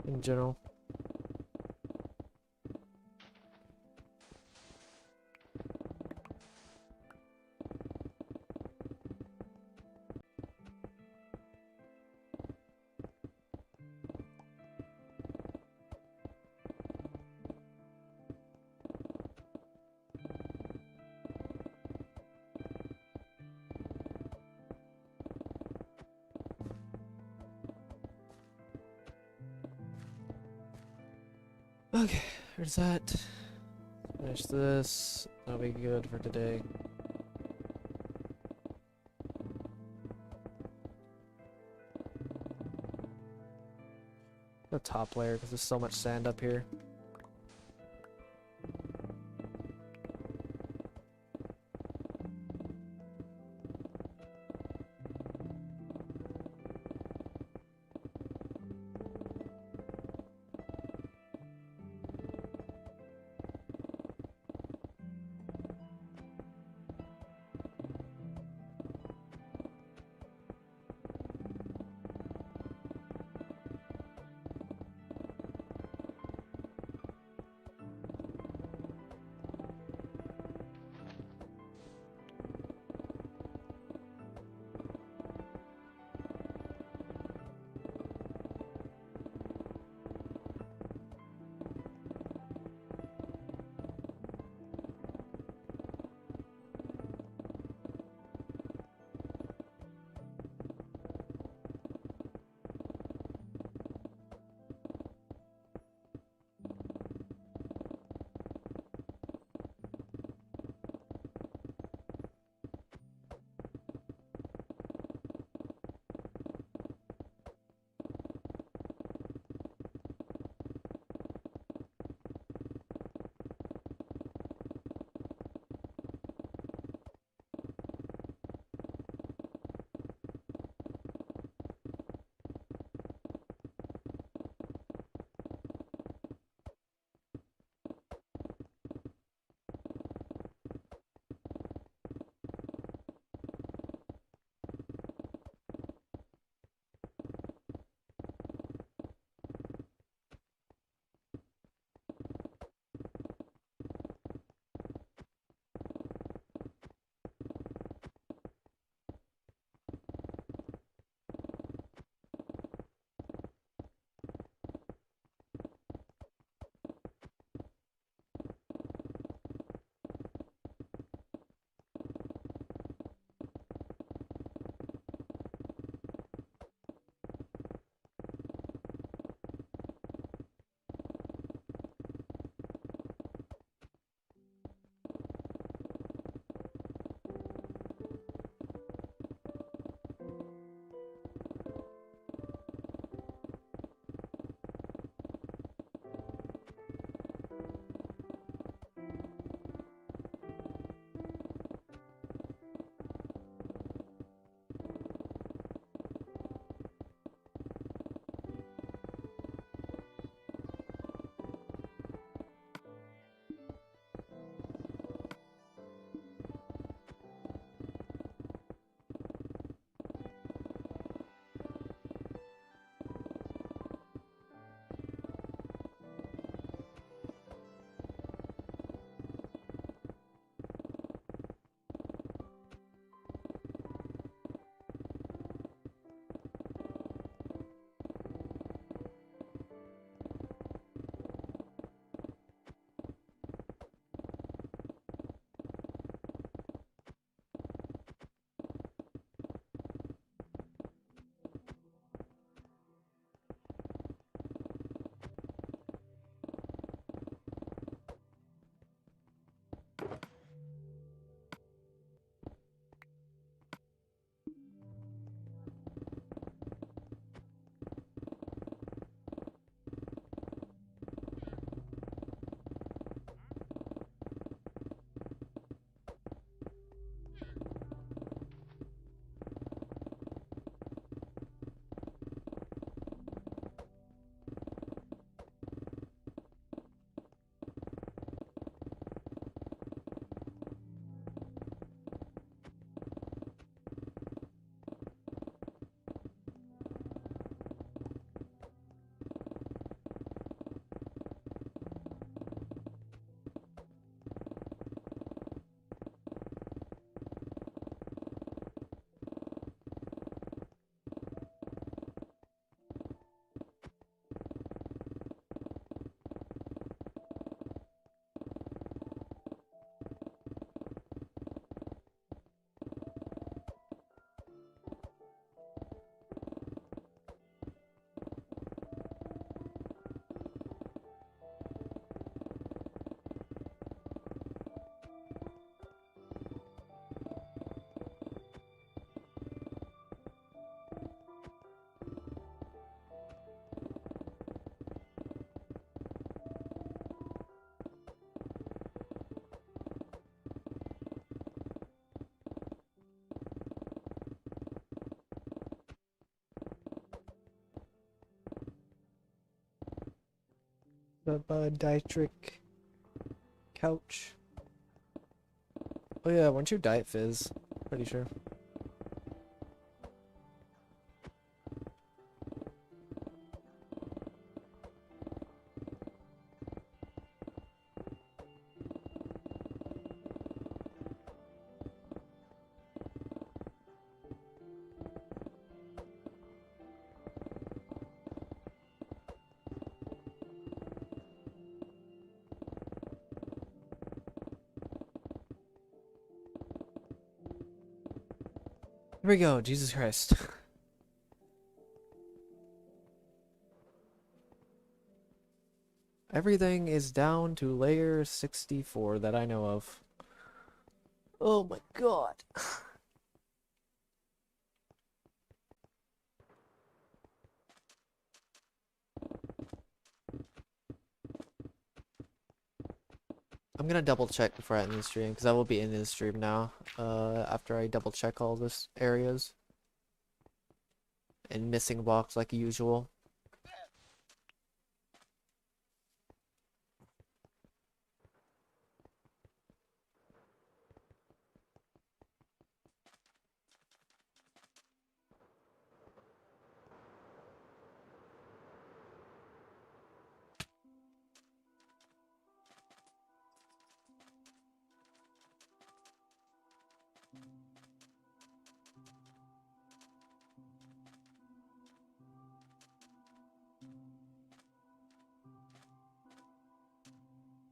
[SPEAKER 2] in general. Okay, there's that. Finish this. That'll be good for today. The top layer, because there's so much sand up here. The dietric couch. Oh yeah, weren't you Diet Fizz? Pretty sure. Here we go, Jesus Christ. Everything is down to layer 64 that I know of. Oh my god. I'm gonna double check before I end the stream, because I will be in the stream now. After I double check all this areas. And missing blocks like usual.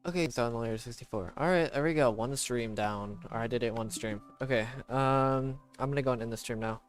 [SPEAKER 2] Okay, it's on layer 64. Alright, there we go. One stream down. Or I did it one stream. Okay, I'm gonna go and end the stream now.